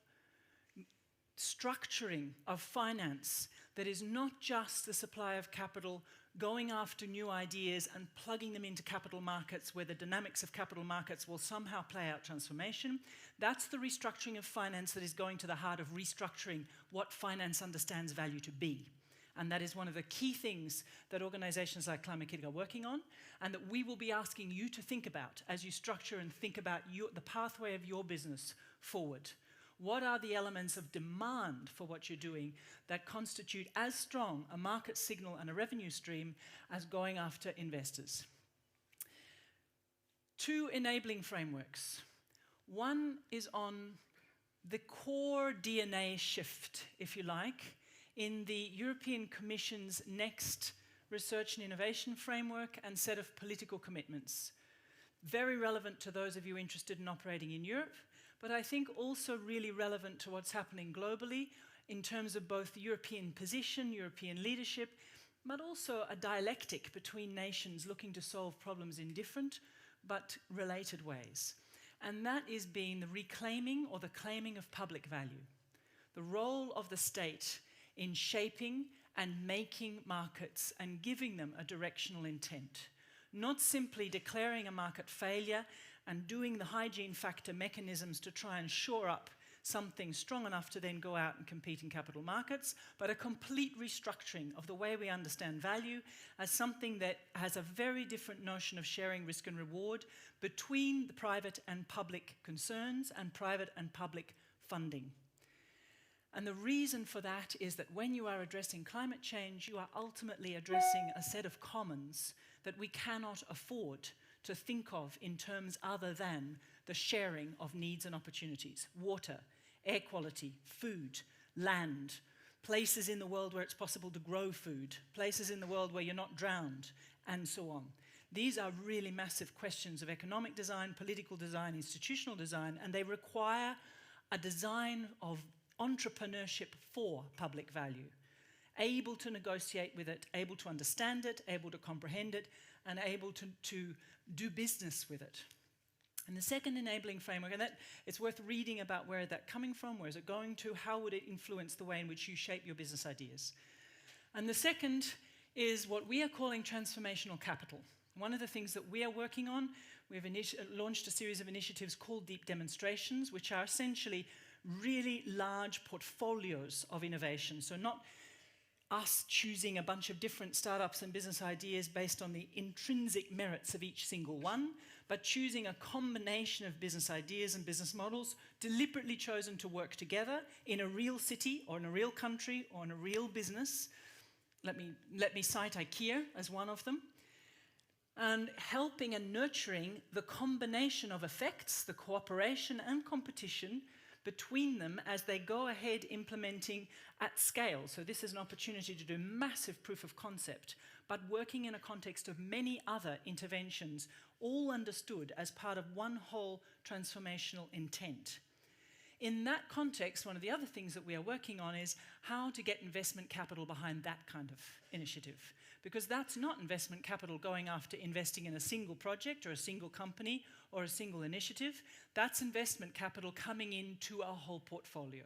structuring of finance that is not just the supply of capital going after new ideas and plugging them into capital markets where the dynamics of capital markets will somehow play out transformation. That's the restructuring of finance that is going to the heart of restructuring what finance understands value to be. And that is one of the key things that organizations like Climate Kit are working on, and that we will be asking you to think about as you structure and think about the pathway of your business forward. What are the elements of demand for what you're doing that constitute as strong a market signal and a revenue stream as going after investors? 2 enabling frameworks. One is on the core DNA shift, if you like, in the European Commission's next research and innovation framework and set of political commitments. Very relevant to those of you interested in operating in Europe, but I think also really relevant to what's happening globally in terms of both the European position, European leadership, but also a dialectic between nations looking to solve problems in different but related ways. And that is being the reclaiming or the claiming of public value. The role of the state in shaping and making markets and giving them a directional intent. Not simply declaring a market failure and doing the hygiene factor mechanisms to try and shore up something strong enough to then go out and compete in capital markets, but a complete restructuring of the way we understand value as something that has a very different notion of sharing risk and reward between the private and public concerns and private and public funding. And the reason for that is that when you are addressing climate change, you are ultimately addressing a set of commons that we cannot afford to think of in terms other than the sharing of needs and opportunities. Water, air quality, food, land, places in the world where it's possible to grow food, places in the world where you're not drowned, and so on. These are really massive questions of economic design, political design, institutional design, and they require a design of entrepreneurship for public value, able to negotiate with it, able to understand it, able to comprehend it, and able to do business with it. And the second enabling framework, and that it's worth reading about where that's coming from, where is it going to, how would it influence the way in which you shape your business ideas. And the second is what we are calling transformational capital. One of the things that we are working on, we've launched a series of initiatives called Deep Demonstrations, which are essentially really large portfolios of innovation. So not us choosing a bunch of different startups and business ideas based on the intrinsic merits of each single one, but choosing a combination of business ideas and business models deliberately chosen to work together in a real city or in a real country or in a real business. Let me cite IKEA as one of them. And helping and nurturing the combination of effects, the cooperation and competition between them as they go ahead implementing at scale. So this is an opportunity to do massive proof of concept, but working in a context of many other interventions, all understood as part of one whole transformational intent. In that context, one of the other things that we are working on is how to get investment capital behind that kind of initiative. Because that's not investment capital going after investing in a single project or a single company or a single initiative. That's investment capital coming into a whole portfolio.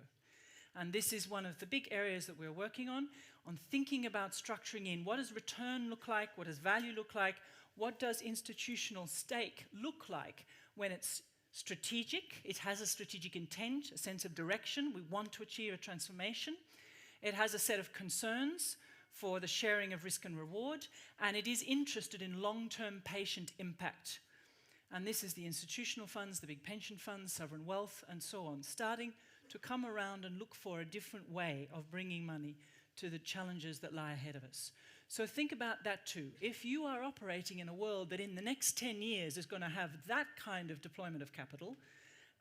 And this is one of the big areas that we're working on thinking about structuring in what does return look like, what does value look like, what does institutional stake look like when it's strategic, it has a strategic intent, a sense of direction, we want to achieve a transformation. It has a set of concerns for the sharing of risk and reward, and it is interested in long-term patient impact. And this is the institutional funds, the big pension funds, sovereign wealth, and so on, starting to come around and look for a different way of bringing money to the challenges that lie ahead of us. So think about that too. If you are operating in a world that in the next 10 years is going to have that kind of deployment of capital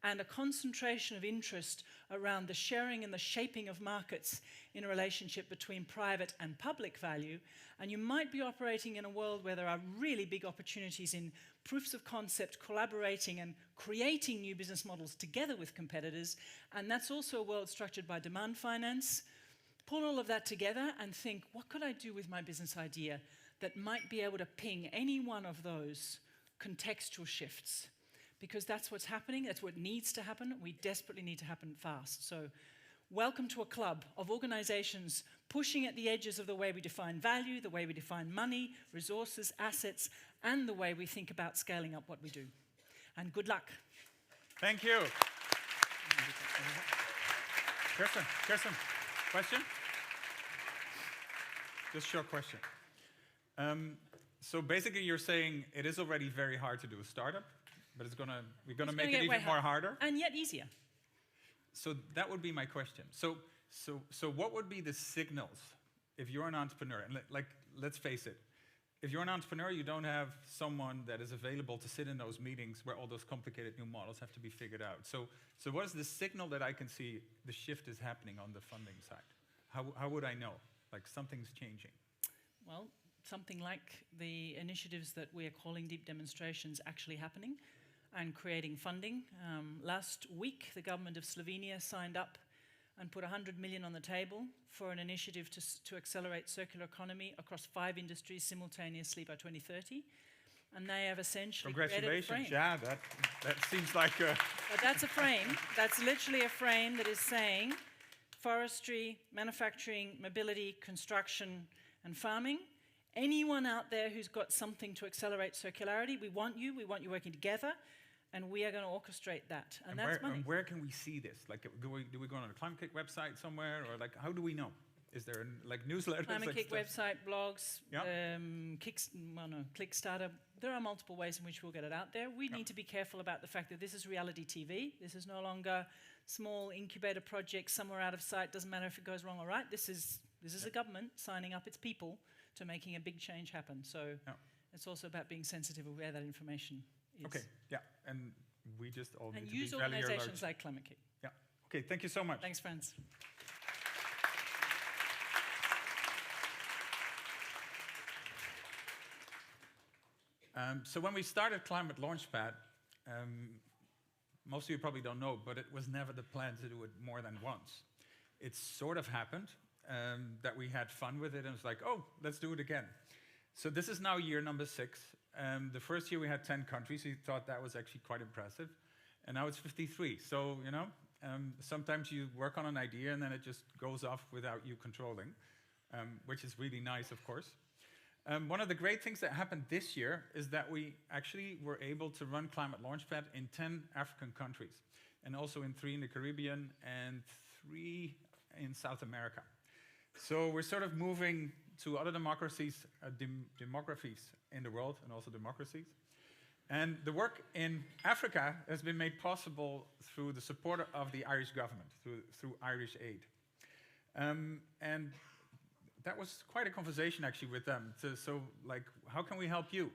and a concentration of interest around the sharing and the shaping of markets in a relationship between private and public value, and you might be operating in a world where there are really big opportunities in proofs of concept, collaborating and creating new business models together with competitors, and that's also a world structured by demand finance. Pull all of that together and think, what could I do with my business idea that might be able to ping any one of those contextual shifts? Because that's what's happening, that's what needs to happen. We desperately need to happen fast. So welcome to a club of organizations pushing at the edges of the way we define value, the way we define money, resources, assets, and the way we think about scaling up what we do. And good luck. Thank you. Kirsten, question? Just short question. So basically you're saying it is already very hard to do a startup, but we're gonna make it even more harder? And yet easier. So that would be my question. So what would be the signals if you're an entrepreneur? And let's face it, if you're an entrepreneur, you don't have someone that is available to sit in those meetings where all those complicated new models have to be figured out. So what is the signal that I can see the shift is happening on the funding side? How would I know? Like something's changing. Well, something like the initiatives that we are calling deep demonstrations actually happening and creating funding. Last week, the government of Slovenia signed up and put 100 million on the table for an initiative to accelerate circular economy across 5 industries simultaneously by 2030. And they have essentially created a frame. Congratulations, yeah, that seems like a... But that's a frame. That's literally a frame that is saying forestry, manufacturing, mobility, construction, and farming. Anyone out there who's got something to accelerate circularity, we want you working together, and we are going to orchestrate that. And that's money. And where can we see this? Like, do we go on a Climate Kick website somewhere, or like, how do we know? Is there like newsletters? Climate Kick website, blogs, yeah. Kickstarter. There are multiple ways in which we'll get it out there. We need to be careful about the fact that this is reality TV. This is no longer small incubator project somewhere out of sight. Doesn't matter if it goes wrong or right. This is a government signing up its people to making a big change happen. So it's also about being sensitive of where that information is. Okay, yeah, and we just all need and to use be fairly organizations like Climate Kick. Yeah, okay, thank you so much. Thanks, friends. So when we started Climate Launchpad, most of you probably don't know, but it was never the plan to do it more than once. It sort of happened that we had fun with it and it was like, oh, let's do it again. So this is now year number 6. The first year we had 10 countries. We thought that was actually quite impressive. And now it's 53. So, you know, sometimes you work on an idea and then it just goes off without you controlling, which is really nice, of course. One of the great things that happened this year is that we actually were able to run Climate Launchpad in 10 African countries, and also in 3 in the Caribbean and 3 in South America. So we're sort of moving to other democracies, demographies in the world, and also democracies. And the work in Africa has been made possible through the support of the Irish government, through Irish Aid. And that was quite a conversation actually with them. So like, how can we help you?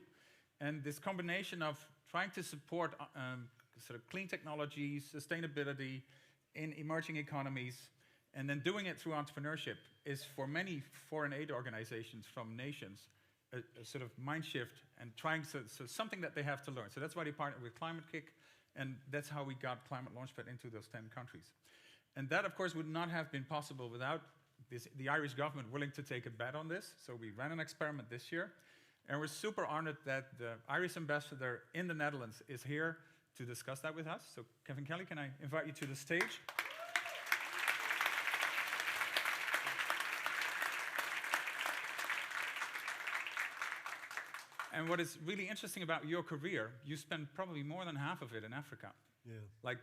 And this combination of trying to support sort of clean technologies, sustainability in emerging economies, and then doing it through entrepreneurship is for many foreign aid organizations from nations a sort of mind shift and trying so something that they have to learn. So that's why they partnered with Climate Kick, and that's how we got Climate Launchpad into those 10 countries. And that, of course, would not have been possible without the Irish government willing to take a bet on this. So we ran an experiment this year, and we're super honored that the Irish ambassador in the Netherlands is here to discuss that with us. So Kevin Kelly, can I invite you to the stage? And what is really interesting about your career, you spent probably more than half of it in Africa. Yeah. Like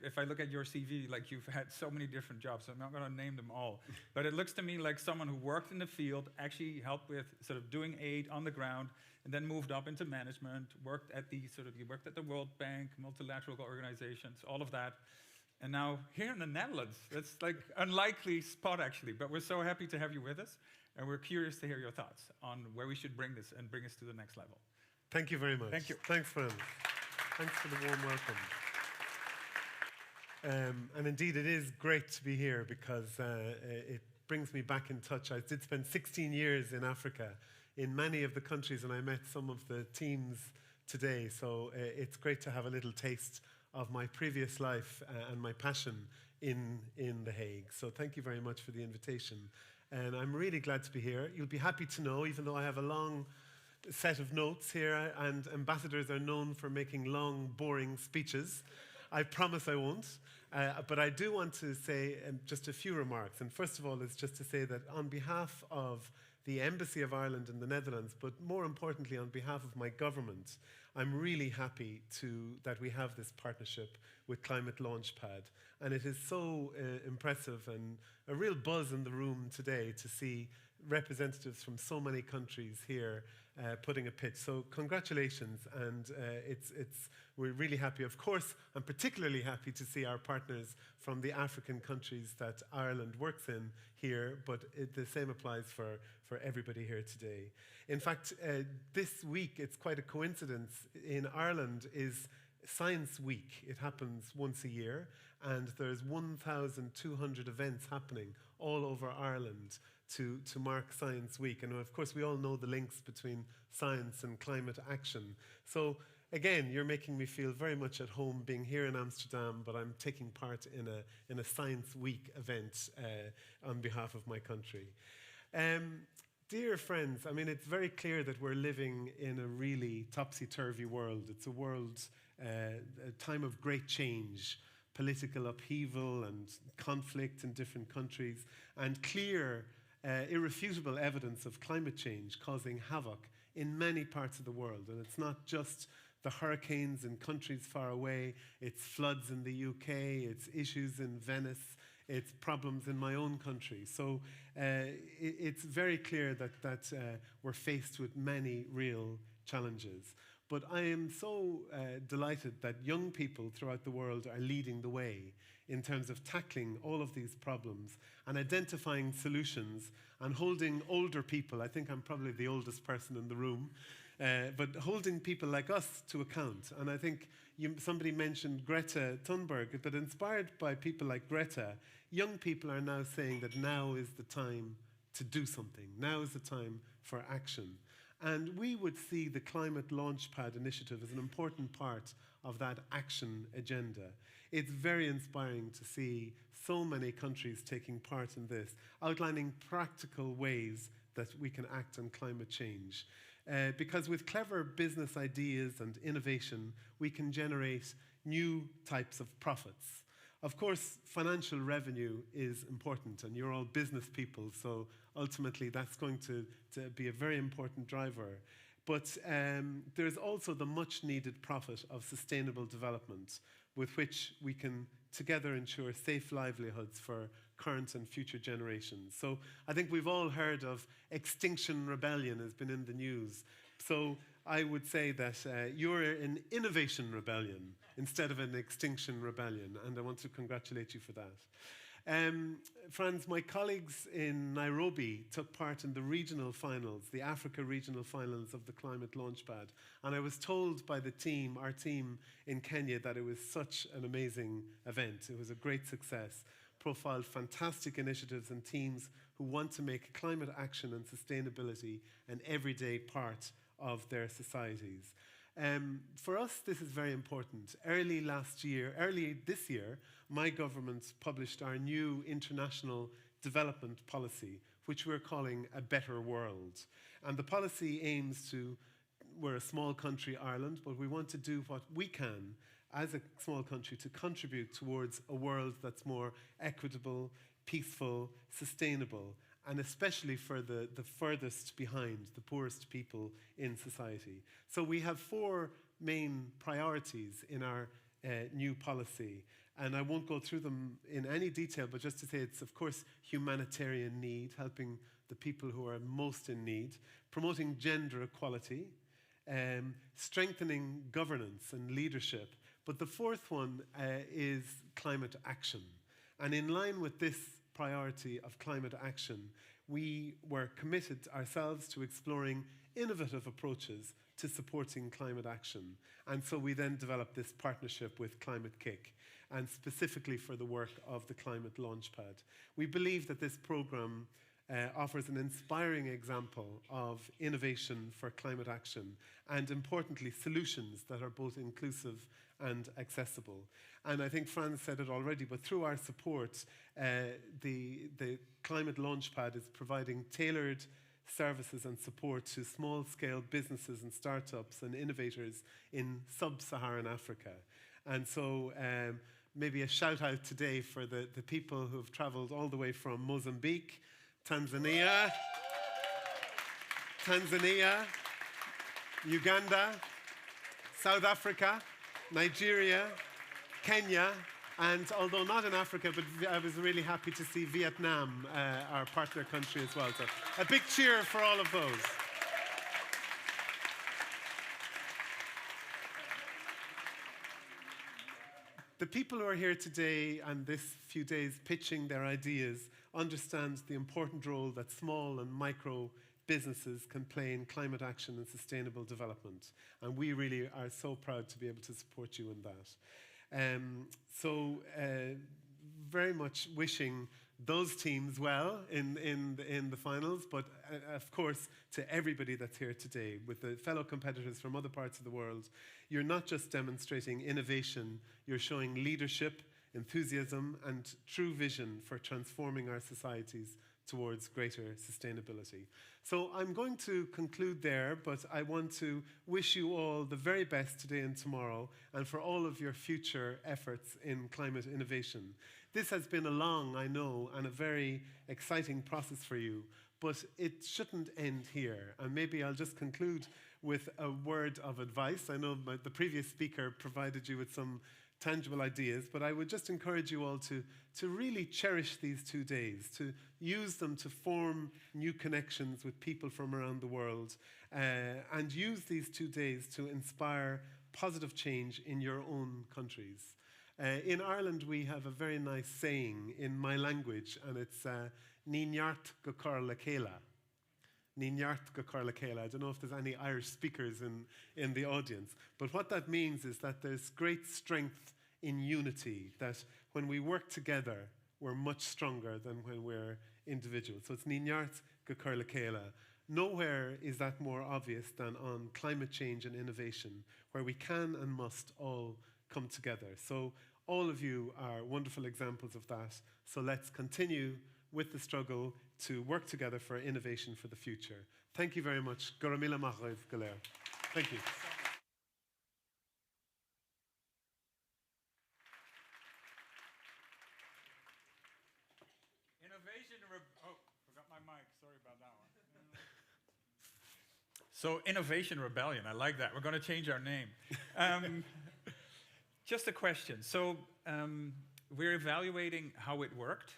if I look at your CV, like you've had so many different jobs. I'm not going to name them all, but it looks to me like someone who worked in the field, actually helped with sort of doing aid on the ground, and then moved up into management. You worked at the World Bank, multilateral organizations, all of that, and now here in the Netherlands. That's like unlikely spot actually, but we're so happy to have you with us. And we're curious to hear your thoughts on where we should bring this and bring us to the next level. Thank you very much. Thank you. Thanks, Franz. Thanks for the warm welcome. And indeed, it is great to be here because it brings me back in touch. I did spend 16 years in Africa, in many of the countries, and I met some of the teams today. So it's great to have a little taste of my previous life and my passion in The Hague. So thank you very much for the invitation. And I'm really glad to be here. You'll be happy to know, even though I have a long set of notes here, and ambassadors are known for making long, boring speeches. I promise I won't. But I do want to say just a few remarks. And first of all, it's just to say that on behalf of the Embassy of Ireland in the Netherlands, but more importantly, on behalf of my government, I'm really happy that we have this partnership with Climate Launchpad. And it is so impressive and a real buzz in the room today to see representatives from so many countries here putting a pitch. So congratulations, and we're really happy. Of course, I'm particularly happy to see our partners from the African countries that Ireland works in here, but the same applies for everybody here today. In fact, this week, it's quite a coincidence, in Ireland is Science Week. It happens once a year, and there's 1,200 events happening all over Ireland to mark Science Week. And of course, we all know the links between science and climate action. So again, you're making me feel very much at home being here in Amsterdam, but I'm taking part in a Science Week event on behalf of my country. Dear friends, I mean, it's very clear that we're living in a really topsy-turvy world. It's a world, a time of great change, political upheaval and conflict in different countries, and clear, irrefutable evidence of climate change causing havoc in many parts of the world. And it's not just the hurricanes in countries far away, it's floods in the UK, it's issues in Venice, it's problems in my own country. So it's very clear that we're faced with many real challenges. But I am so delighted that young people throughout the world are leading the way in terms of tackling all of these problems and identifying solutions and holding older people. I think I'm probably the oldest person in the room, but holding people like us to account. And I think somebody mentioned Greta Thunberg, but inspired by people like Greta, young people are now saying that now is the time to do something. Now is the time for action. And we would see the Climate Launchpad initiative as an important part of that action agenda. It's very inspiring to see so many countries taking part in this, outlining practical ways that we can act on climate change. Because with clever business ideas and innovation, we can generate new types of profits. Of course, financial revenue is important, and you're all business people, so ultimately that's going to be a very important driver. But there's also the much-needed profit of sustainable development, with which we can together ensure safe livelihoods for current and future generations. So I think we've all heard of Extinction Rebellion has been in the news. So I would say that you're an innovation rebellion instead of an extinction rebellion, and I want to congratulate you for that. Franz, my colleagues in Nairobi took part in the regional finals, the Africa regional finals of the Climate Launchpad, and I was told by the team, our team in Kenya, that it was such an amazing event. It was a great success, profiled fantastic initiatives and teams who want to make climate action and sustainability an everyday part of their societies. For us, this is very important. Early this year, my government published our new international development policy, which we're calling A Better World. And the policy aims to, we're a small country, Ireland, but we want to do what we can as a small country to contribute towards a world that's more equitable, peaceful, sustainable, and especially for the furthest behind, the poorest people in society. So we have 4 main priorities in our new policy, and I won't go through them in any detail, but just to say it's, of course, humanitarian need, helping the people who are most in need, promoting gender equality, strengthening governance and leadership, but the 4th one is climate action. And in line with this priority of climate action, we were committed ourselves to exploring innovative approaches to supporting climate action. And so we then developed this partnership with Climate Kick, and specifically for the work of the Climate Launchpad. We believe that this program offers an inspiring example of innovation for climate action, and importantly, solutions that are both inclusive and accessible. And I think Franz said it already, but through our support, the Climate Launchpad is providing tailored services and support to small-scale businesses and startups and innovators in sub-Saharan Africa. And so maybe a shout-out today for the people who have traveled all the way from Mozambique, Tanzania, Uganda, South Africa, Nigeria, Kenya, and although not in Africa, but I was really happy to see Vietnam, our partner country as well. So a big cheer for all of those. The people who are here today and this few days pitching their ideas understand the important role that small and micro businesses can play in climate action and sustainable development. And we really are so proud to be able to support you in that. Very much wishing those teams well in the finals, but of course to everybody that's here today, with the fellow competitors from other parts of the world. You're not just demonstrating innovation, you're showing leadership, enthusiasm, and true vision for transforming our societies towards greater sustainability. So I'm going to conclude there, but I want to wish you all the very best today and tomorrow, and for all of your future efforts in climate innovation. This has been a long, I know, and a very exciting process for you, but it shouldn't end here. And maybe I'll just conclude with a word of advice. I know the previous speaker provided you with some tangible ideas, but I would just encourage you all to really cherish these 2 days, to use them to form new connections with people from around the world, and use these 2 days to inspire positive change in your own countries. In Ireland, we have a very nice saying in my language, and it's Ní neart go cur le chéile. Ní neart go cur le chéile. I don't know if there's any Irish speakers in the audience, but what that means is that there's great strength in unity, that when we work together, we're much stronger than when we're individuals. So it's Ní neart go cur le chéile. Nowhere is that more obvious than on climate change and innovation, where we can and must all come together. So all of you are wonderful examples of that. So let's continue with the struggle to work together for innovation for the future. Thank you very much. Goramila Machaev Galer. Thank you. Oh, forgot my mic. Sorry about that one. So Innovation Rebellion, I like that. We're going to change our name. Just a question. So we're evaluating how it worked.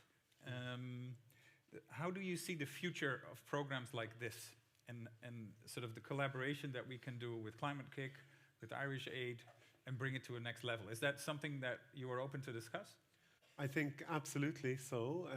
How do you see the future of programs like this and sort of the collaboration that we can do with Climate Kick, with Irish Aid, and bring it to a next level? Is that something that you are open to discuss? I think absolutely so.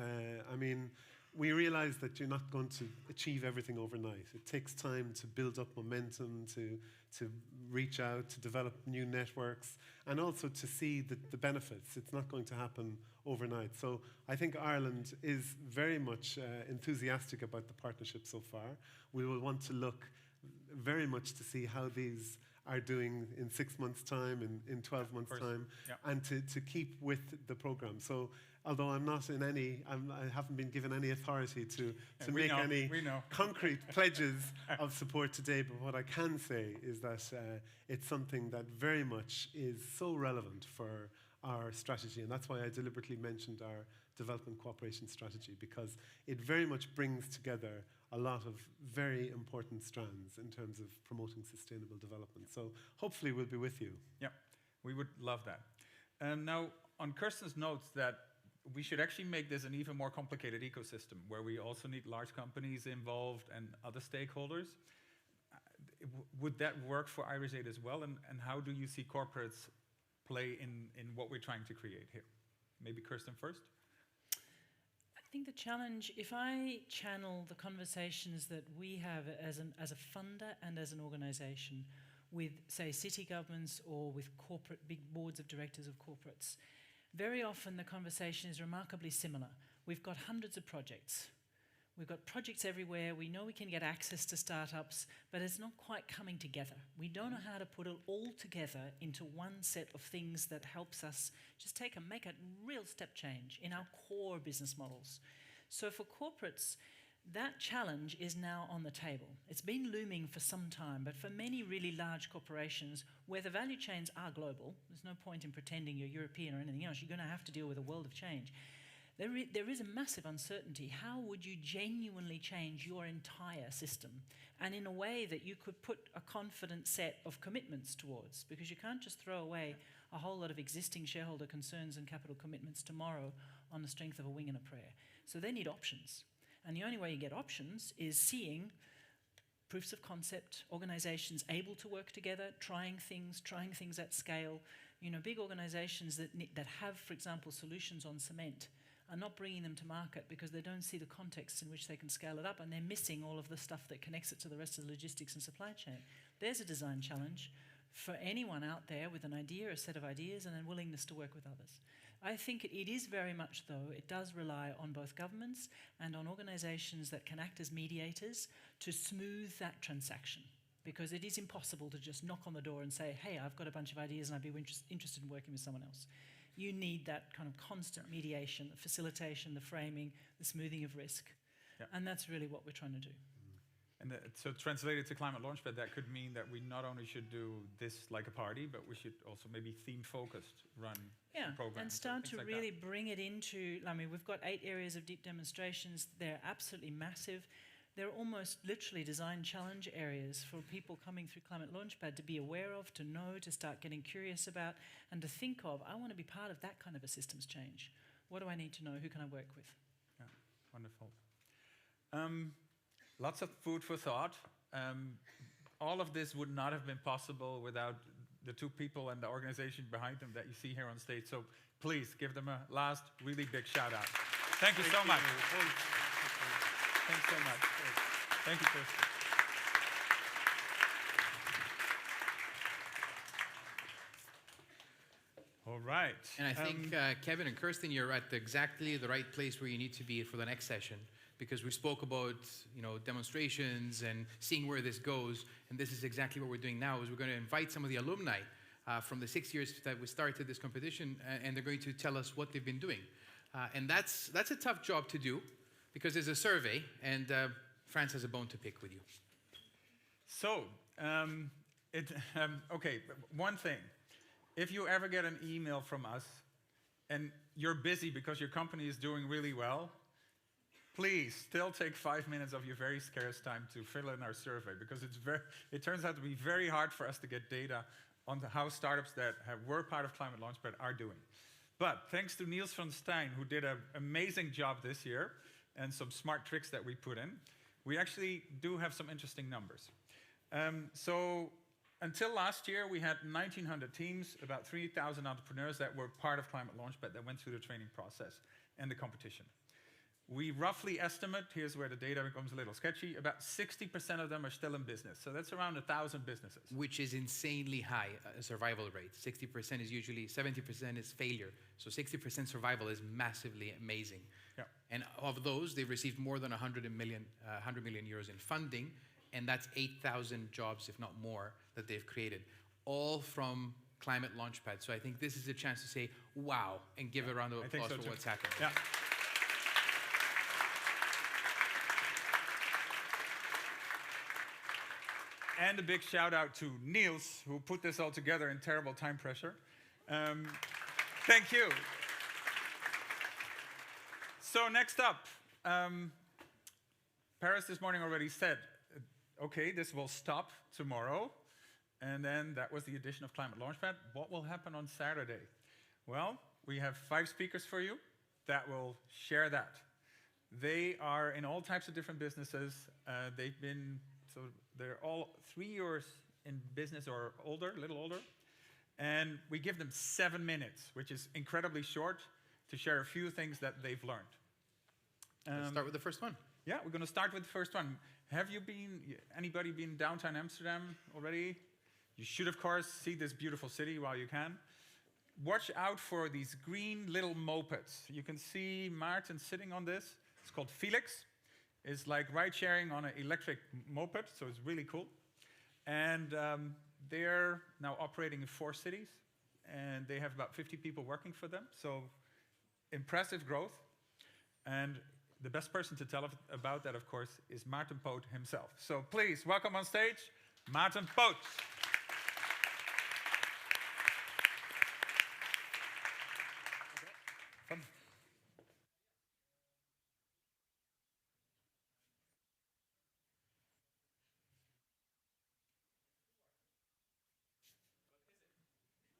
I mean, we realize that you're not going to achieve everything overnight. It takes time to build up momentum, to reach out, to develop new networks, and also to see the benefits. It's not going to happen overnight. So I think Ireland is very much enthusiastic about the partnership so far. We will want to look very much to see how these are doing in 6 months' time, in 12 months' time, and to keep with the program. So although I'm not in any, I haven't been given any authority to make any concrete pledges of support today, but what I can say is that it's something that very much is so relevant for our strategy, and that's why I deliberately mentioned our development cooperation strategy, because it very much brings together a lot of very important strands in terms of promoting sustainable development. So hopefully we'll be with you. Yeah, we would love that. Now, on Kirsten's notes that we should actually make this an even more complicated ecosystem where we also need large companies involved and other stakeholders. Would that work for Irish Aid as well? And how do you see corporates play in what we're trying to create here? Maybe Kirsten first? think the challenge, if I channel the conversations that we have as a funder and as an organisation with, say, city governments or with corporate, big boards of directors of corporates, very often the conversation is remarkably similar. We've got hundreds of projects. We've got projects everywhere. We know we can get access to startups, but it's not quite coming together. We don't know how to put it all together into one set of things that helps us just make a real step change in our core business models. So for corporates, that challenge is now on the table. It's been looming for some time, but for many really large corporations where the value chains are global, there's no point in pretending you're European or anything else, you're going to have to deal with a world of change. There is a massive uncertainty. How would you genuinely change your entire system? And in a way that you could put a confident set of commitments towards, because you can't just throw away a whole lot of existing shareholder concerns and capital commitments tomorrow on the strength of a wing and a prayer. So they need options. And the only way you get options is seeing proofs of concept, organizations able to work together, trying things at scale. You know, big organizations that have, for example, solutions on cement are not bringing them to market because they don't see the context in which they can scale it up, and they're missing all of the stuff that connects it to the rest of the logistics and supply chain. There's a design challenge for anyone out there with an idea, a set of ideas, and a willingness to work with others. I think it is very much, though, it does rely on both governments and on organizations that can act as mediators to smooth that transaction. Because it is impossible to just knock on the door and say, hey, I've got a bunch of ideas and I'd be interested in working with someone else. You need that kind of constant mediation, the facilitation, the framing, the smoothing of risk. Yeah. And that's really what we're trying to do. And so translated to Climate Launchpad, that could mean that we not only should do this like a party, but we should also maybe theme-focused run programs. And start to like really bring it into, I mean, we've got 8 areas of deep demonstrations. They're absolutely massive. They're almost literally design challenge areas for people coming through Climate Launchpad to be aware of, to know, to start getting curious about, and to think of, I want to be part of that kind of a systems change. What do I need to know? Who can I work with? Yeah, wonderful. Lots of food for thought. All of this would not have been possible without the 2 people and the organization behind them that you see here on stage. So please give them a last really big shout out. Thank you so much. Thanks so much. Thank you, Chris. All right. And I think, Kevin and Kirsten, you're at exactly the right place where you need to be for the next session, because we spoke about, you know, demonstrations and seeing where this goes, and this is exactly what we're doing now, is we're going to invite some of the alumni from the 6 years that we started this competition, and they're going to tell us what they've been doing. And that's a tough job to do, because there's a survey, and France has a bone to pick with you. So, okay, one thing. If you ever get an email from us, and you're busy because your company is doing really well, please still take 5 minutes of your very scarce time to fill in our survey, because it turns out to be very hard for us to get data on how startups that were part of Climate Launchpad are doing. But thanks to Niels van Stein, who did an amazing job this year, and some smart tricks that we put in, we actually do have some interesting numbers. So until last year, we had 1,900 teams, about 3,000 entrepreneurs that were part of Climate Launchpad that went through the training process and the competition. We roughly estimate, here's where the data becomes a little sketchy, about 60% of them are still in business. So that's around 1,000 businesses. Which is insanely high survival rate. 60% is usually, 70% is failure. So 60% survival is massively amazing. Yeah. And of those, they've received more than 100 million euros in funding, and that's 8,000 jobs, if not more, that they've created, all from Climate Launchpad. So I think this is a chance to say, wow, and give a round of applause for what's happening. Yeah. And a big shout out to Niels, who put this all together in terrible time pressure. Thank you. So next up, Paris this morning already said, okay, this will stop tomorrow. And then that was the edition of Climate Launchpad. What will happen on Saturday? Well, we have 5 speakers for you that will share that. They are in all types of different businesses. They're all 3 years in business or older, a little older. And we give them 7 minutes, which is incredibly short, to share a few things that they've learned. Let's start with the first one. Yeah, we're going to start with the first one. Anybody been downtown Amsterdam already? You should, of course, see this beautiful city while you can. Watch out for these green little mopeds. You can see Maarten sitting on this. It's called Felix. It's like ride-sharing on an electric moped, so it's really cool. And they're now operating in 4 cities, and they have about 50 people working for them, so impressive growth. And the best person to tell about that, of course, is Maarten Poot himself. So please, welcome on stage, Maarten Poot.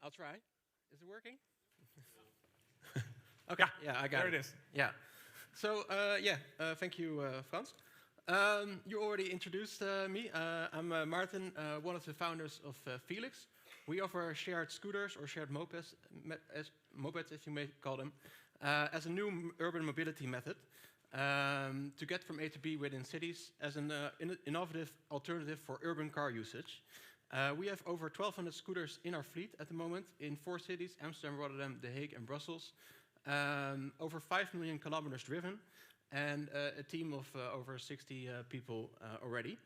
I'll try. Is it working? Okay, yeah, I got it. There it is. Yeah. So, thank you, Frans. You already introduced me. I'm Maarten, one of the founders of Felix. We offer shared scooters or shared mopeds, as you may call them, as a new urban mobility method to get from A to B within cities as an innovative alternative for urban car usage. We have over 1,200 scooters in our fleet at the moment in 4 cities, Amsterdam, Rotterdam, The Hague, and Brussels. Over 5 million kilometers driven, and a team of over 60 people already.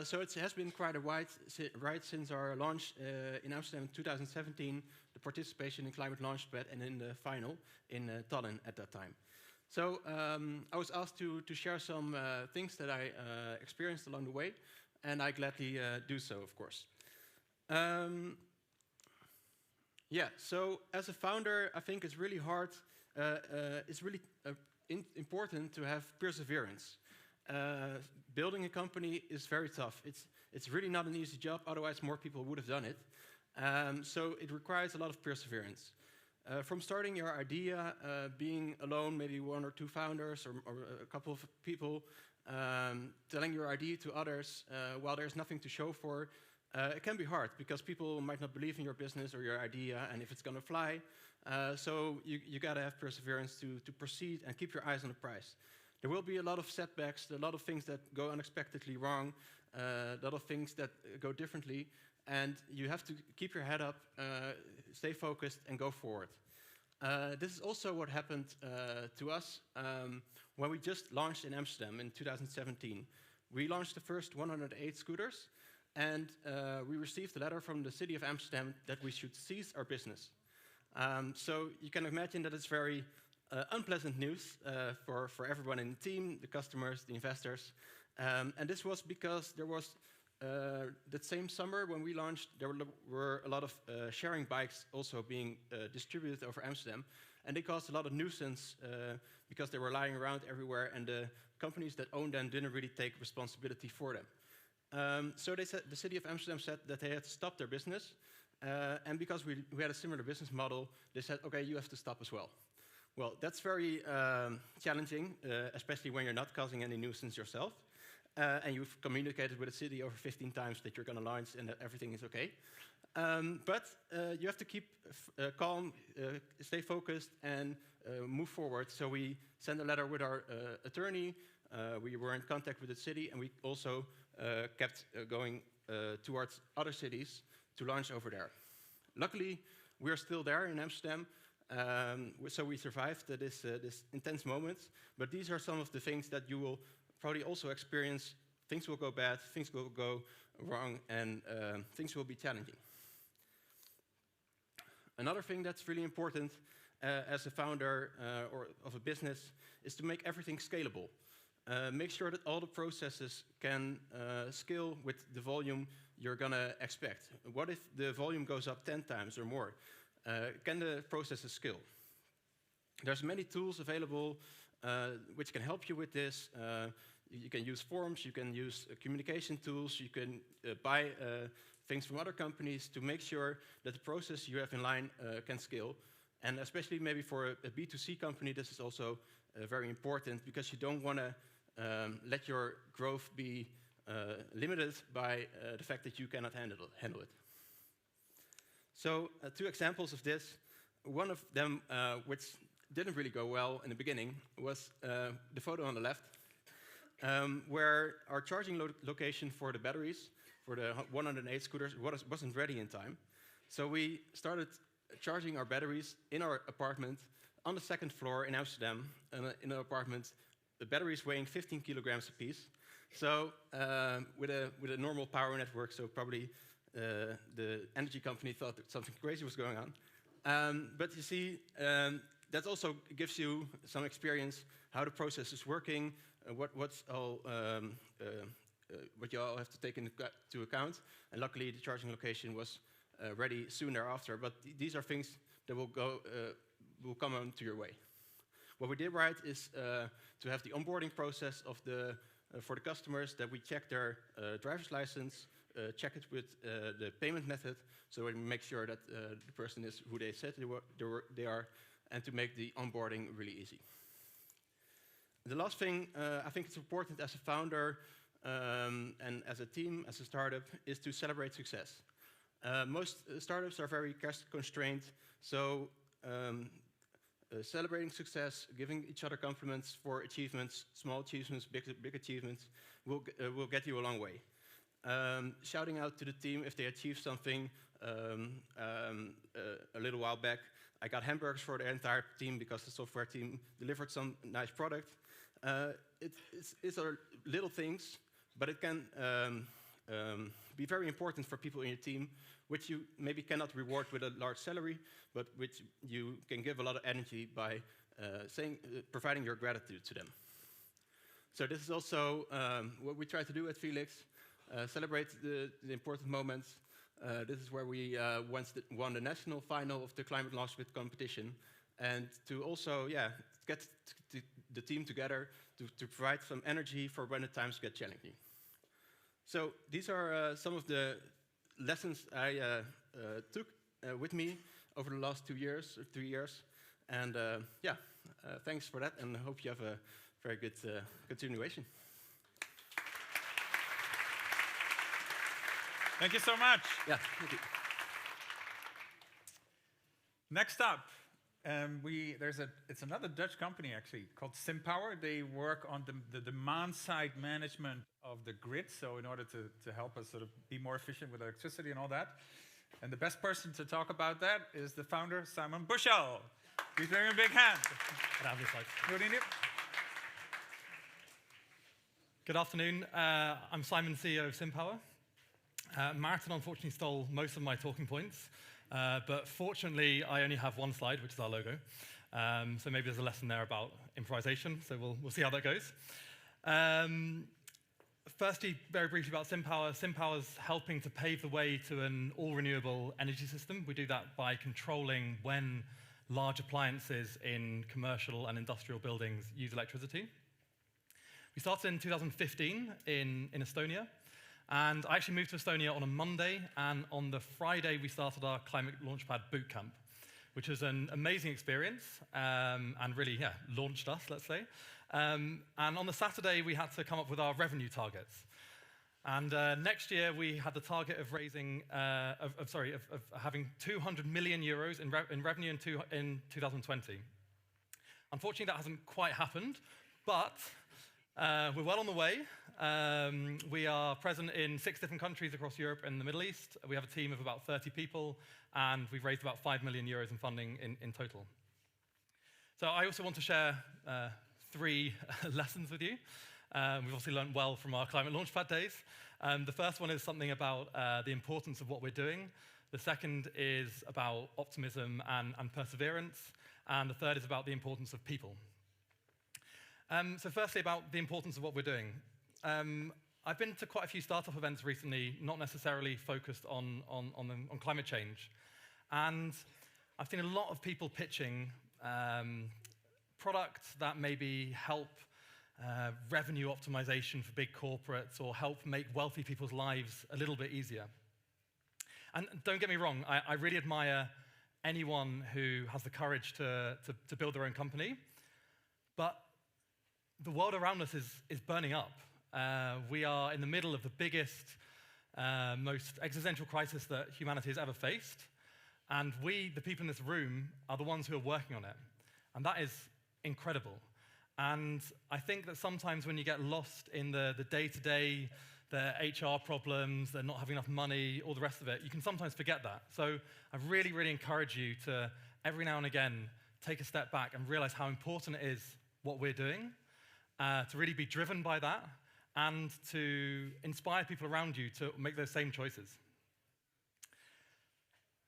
So it has been quite a ride since our launch in Amsterdam in 2017, the participation in Climate Launchpad, and in the final in Tallinn at that time. So I was asked to share some things that I experienced along the way, and I gladly do so, of course. So as a founder, I think it's really hard, important to have perseverance. Building a company is very tough. It's really not an easy job, otherwise more people would have done it. So it requires a lot of perseverance. From starting your idea, being alone, maybe 1 or 2 founders or a couple of people, telling your idea to others while there's nothing to show for, it can be hard because people might not believe in your business or your idea and if it's going to fly. So you got to have perseverance to proceed and keep your eyes on the prize. There will be a lot of setbacks, a lot of things that go unexpectedly wrong, a lot of things that go differently, and you have to keep your head up, stay focused, and go forward. This is also what happened to us when we just launched in Amsterdam in 2017. We launched the first 108 scooters, and we received a letter from the city of Amsterdam that we should cease our business. So you can imagine that it's very unpleasant news for everyone in the team, the customers, the investors. And this was because there was, that same summer when we launched, there were a lot of sharing bikes also being distributed over Amsterdam. And they caused a lot of nuisance because they were lying around everywhere, and the companies that owned them didn't really take responsibility for them. So they said, the city of Amsterdam said that they had to stop their business. And because we had a similar business model, they said, okay, you have to stop as well. Well, that's very challenging, especially when you're not causing any nuisance yourself. And you've communicated with the city over 15 times that you're going to launch and that everything is okay. But you have to keep calm, stay focused, and move forward. So we sent a letter with our attorney. We were in contact with the city, and we also kept going towards other cities to launch over there. Luckily, we're still there in Amsterdam. So we survived this intense moment. But these are some of the things that you will probably also experience. Things will go bad, things will go wrong, and things will be challenging. Another thing that's really important as a founder or of a business is to make everything scalable. Make sure that all the processes can scale with the volume you're going to expect. What if the volume goes up 10 times or more? Can the processes scale? There's many tools available which can help you with this. You can use forms, you can use communication tools, you can buy things from other companies to make sure that the process you have in line can scale. And especially maybe for a B2C company, this is also very important because you don't want to let your growth be limited by the fact that you cannot handle it. So 2 examples of this. One of them, which didn't really go well in the beginning was the photo on the left, where our charging location for the batteries, for the 108 scooters, wasn't ready in time. So we started charging our batteries in our apartment on the second floor in Amsterdam, in an apartment, the batteries weighing 15 kilograms apiece. So with a normal power network, so probably the energy company thought that something crazy was going on. But you see, that also gives you some experience how the process is working, what you all have to take into account. And luckily, the charging location was ready soon thereafter. But these are things that will come onto your way. What we did right is to have the onboarding process of for the customers, that we check their driver's license, check it with the payment method, so we make sure that the person is who they said they are, and to make the onboarding really easy. The last thing I think it's important as a founder and as a team, as a startup, is to celebrate success. Most startups are very cash constrained, so celebrating success, giving each other compliments for achievements, small achievements, big achievements, will get you a long way. Shouting out to the team if they achieve something. A little while back, I got hamburgers for the entire team because the software team delivered some nice product. It's little things, but it can be very important for people in your team, which you maybe cannot reward with a large salary, but which you can give a lot of energy by providing your gratitude to them. So this is also what we try to do at Felix, celebrate the important moments. This is where we won the national final of the Climate Launchpad competition, and to also get the team together to provide some energy for when the times get challenging. So these are some of the lessons I took with me over the last 2 years or 3 years, and thanks for that, and I hope you have a very good continuation. Thank you so much. Yeah, thank you. Next up, it's another Dutch company actually called SimPower. They work on the demand side management of the grid, so in order to help us sort of be more efficient with electricity and all that. And the best person to talk about that is the founder, Simon Bushell. Please give him a big hand. Good afternoon. I'm Simon, CEO of SimPower. Marathon unfortunately stole most of my talking points, but fortunately I only have one slide, which is our logo. So maybe there's a lesson there about improvisation, so we'll see how that goes. Firstly, very briefly about SimPower. SimPower's helping to pave the way to an all-renewable energy system. We do that by controlling when large appliances in commercial and industrial buildings use electricity. We started in 2015 in Estonia. And I actually moved to Estonia on a Monday, and on the Friday we started our Climate Launchpad Bootcamp, which was an amazing experience, and really, launched us, let's say. And on the Saturday we had to come up with our revenue targets. And next year we had the target of raising, of having 200 million euros in revenue in 2020. Unfortunately, that hasn't quite happened, but we're well on the way. We are present in 6 different countries across Europe and the Middle East. We have a team of about 30 people, and we've raised about 5 million euros in funding in total. So I also want to share 3 lessons with you. We've obviously learned well from our Climate Launchpad days. The first one is something about the importance of what we're doing. The second is about optimism and perseverance. And the third is about the importance of people. So firstly, about the importance of what we're doing. I've been to quite a few startup events recently, not necessarily focused on climate change. And I've seen a lot of people pitching products that maybe help revenue optimization for big corporates or help make wealthy people's lives a little bit easier. And don't get me wrong, I really admire anyone who has the courage to build their own company. But the world around us is burning up. We are in the middle of the biggest, most existential crisis that humanity has ever faced. And we, the people in this room, are the ones who are working on it. And that is incredible. And I think that sometimes when you get lost in the day-to-day, the HR problems, the not having enough money, all the rest of it, you can sometimes forget that. So I really, really encourage you to, every now and again, take a step back and realize how important it is what we're doing, to really be driven by that, and to inspire people around you to make those same choices.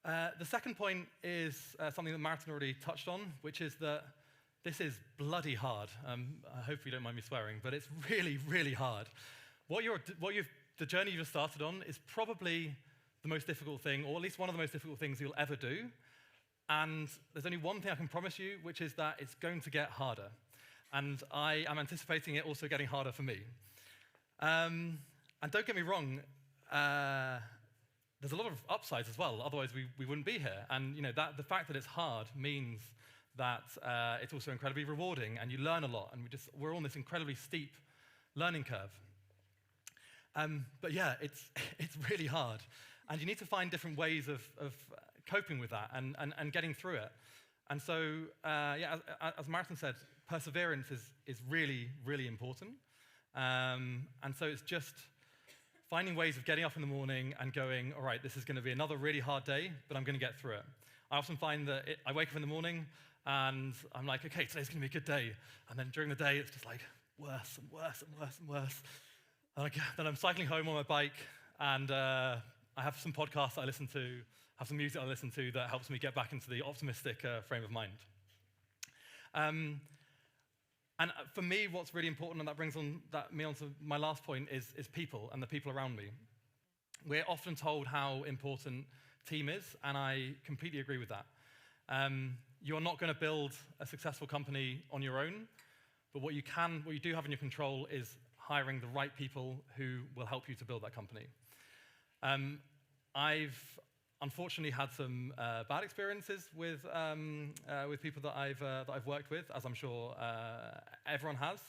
The second point is something that Martin already touched on, which is that this is bloody hard. I hope you don't mind me swearing, but it's really, really hard. The journey you've started on is probably the most difficult thing, or at least one of the most difficult things you'll ever do. And there's only one thing I can promise you, which is that it's going to get harder. And I am anticipating it also getting harder for me. And don't get me wrong, there's a lot of upsides as well, otherwise we wouldn't be here. And the fact that it's hard means that it's also incredibly rewarding, and you learn a lot, and we're on this incredibly steep learning curve. But yeah, it's really hard. And you need to find different ways of coping with that and getting through it. And so, as Martin said, perseverance is really, really important. And so it's just finding ways of getting up in the morning and going, all right, this is going to be another really hard day, but I'm going to get through it. I often find that I wake up in the morning and I'm like, okay, today's going to be a good day. And then during the day, it's just like worse and worse and worse and worse. And then I'm cycling home on my bike, and I have some podcasts that I listen to, have some music I listen to that helps me get back into the optimistic frame of mind. And for me, what's really important, and that brings me on to my last point, is people and the people around me. We're often told how important team is, and I completely agree with that. You're not going to build a successful company on your own, but what you do have in your control is hiring the right people who will help you to build that company. I've unfortunately had some bad experiences with people that I've worked with, as I'm sure everyone has,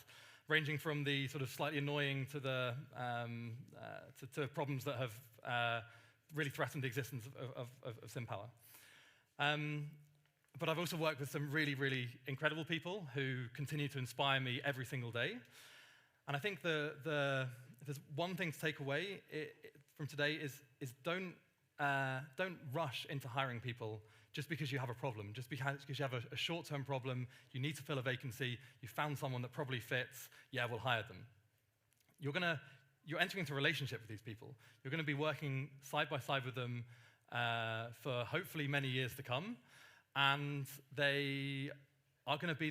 ranging from the sort of slightly annoying to the to problems that have really threatened the existence of SimPower. But I've also worked with some really, really incredible people who continue to inspire me every single day. And I think if there's one thing to take away from today is don't rush into hiring people just because you have a problem, just because you have a short-term problem, you need to fill a vacancy, you found someone that probably fits, yeah, we'll hire them. You're entering into a relationship with these people. You're going to be working side by side with them for hopefully many years to come, and they are going to be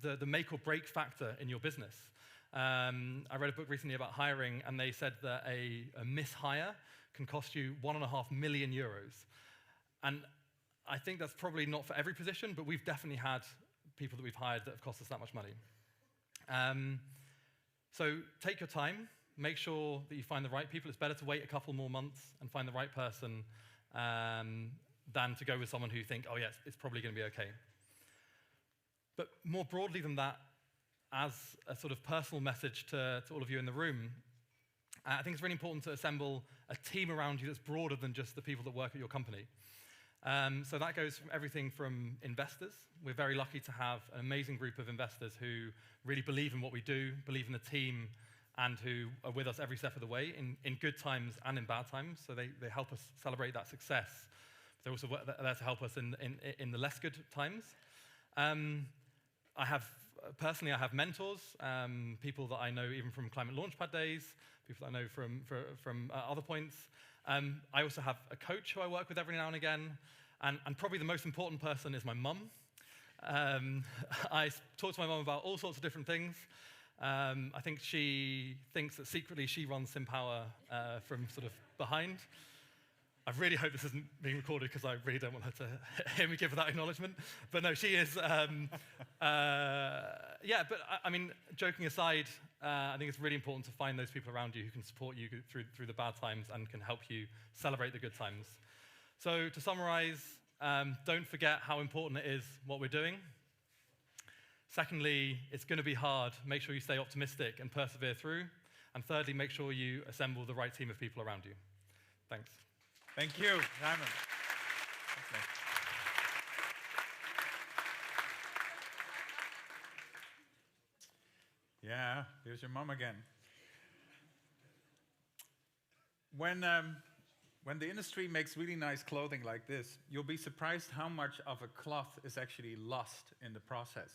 the make or break factor in your business. I read a book recently about hiring, and they said that a mishire can cost you €1.5 million. And I think that's probably not for every position, but we've definitely had people that we've hired that have cost us that much money. So take your time, make sure that you find the right people. It's better to wait a couple more months and find the right person than to go with someone who you think, oh yes, it's probably going to be okay. But more broadly than that, as a sort of personal message to all of you in the room, I think it's really important to assemble a team around you that's broader than just the people that work at your company. So that goes from everything from investors. We're very lucky to have an amazing group of investors who really believe in what we do, believe in the team, and who are with us every step of the way, in good times and in bad times. So they help us celebrate that success. They're also there to help us in the less good times. Personally, I have mentors, people that I know even from Climate Launchpad days, people that I know from other points. I also have a coach who I work with every now and again, and probably the most important person is my mum. I talk to my mum about all sorts of different things. I think she thinks that secretly she runs SimPower from sort of behind. I really hope this isn't being recorded because I really don't want her to hear me give her that acknowledgement. But no, she is. But I mean, joking aside, I think it's really important to find those people around you who can support you through the bad times and can help you celebrate the good times. So to summarize, don't forget how important it is what we're doing. Secondly, it's going to be hard. Make sure you stay optimistic and persevere through. And thirdly, make sure you assemble the right team of people around you. Thanks. Thank you, Simon. Yeah, here's your mom again. When the industry makes really nice clothing like this, you'll be surprised how much of a cloth is actually lost in the process.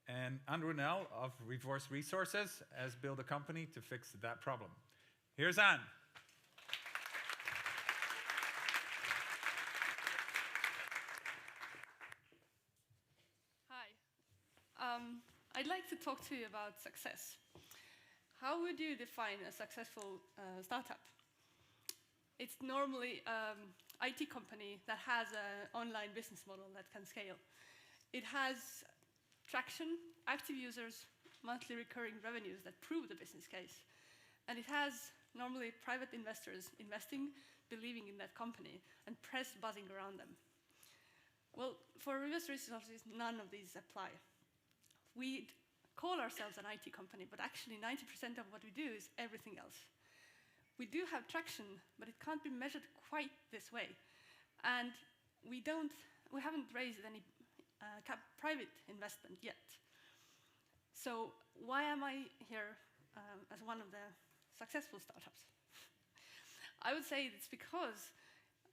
And Anne Brunel of Reverse Resources has built a company to fix that problem. Here's Anne. Hi. I'd like to talk to you about success. How would you define a successful startup? It's normally an IT company that has an online business model that can scale. It has traction, active users, monthly recurring revenues that prove the business case. And it has normally private investors investing, believing in that company, and press buzzing around them. Well, for Reverse Resources, none of these apply. We call ourselves an IT company, but actually 90% of what we do is everything else. We do have traction, but it can't be measured quite this way. And we haven't raised any private investment yet. So why am I here as one of the successful startups? I would say it's because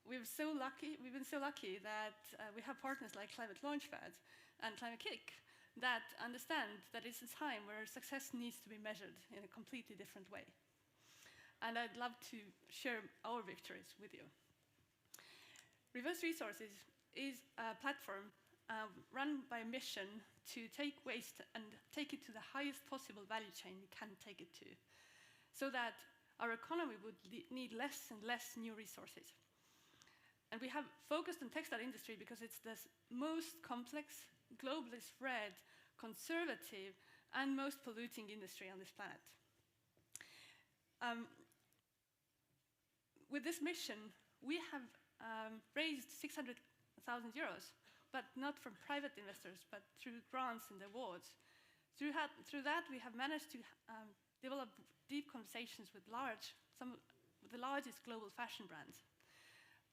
we've been so lucky that we have partners like Climate Launchpad and Climate Kick that understand that it's a time where success needs to be measured in a completely different way. And I'd love to share our victories with you. Reverse Resources is a platform run by a mission to take waste and take it to the highest possible value chain we can take it to, so that our economy would need less and less new resources. And we have focused on textile industry because it's the most complex, globally spread, conservative, and most polluting industry on this planet. With this mission, we have raised 600,000 euros, but not from private investors, but through grants and awards. Through that, we have managed to develop deep conversations with some of the largest global fashion brands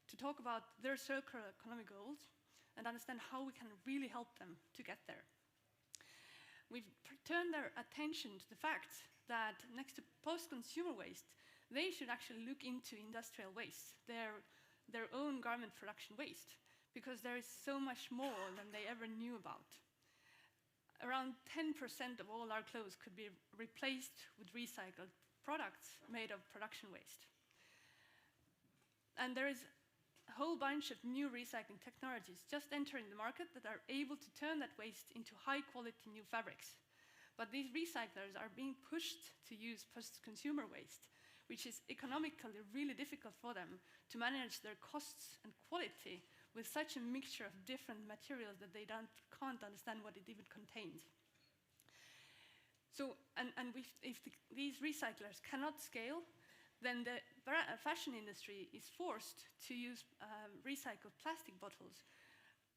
to talk about their circular economy goals and understand how we can really help them to get there. We've turned their attention to the fact that next to post-consumer waste, they should actually look into industrial waste, their own garment production waste, because there is so much more than they ever knew about. Around 10% of all our clothes could be replaced with recycled products made of production waste. And there is a whole bunch of new recycling technologies just entering the market that are able to turn that waste into high-quality new fabrics. But these recyclers are being pushed to use post-consumer waste, which is economically really difficult for them to manage their costs and quality with such a mixture of different materials that they can't understand what it even contains. So, if these recyclers cannot scale, then the fashion industry is forced to use recycled plastic bottles,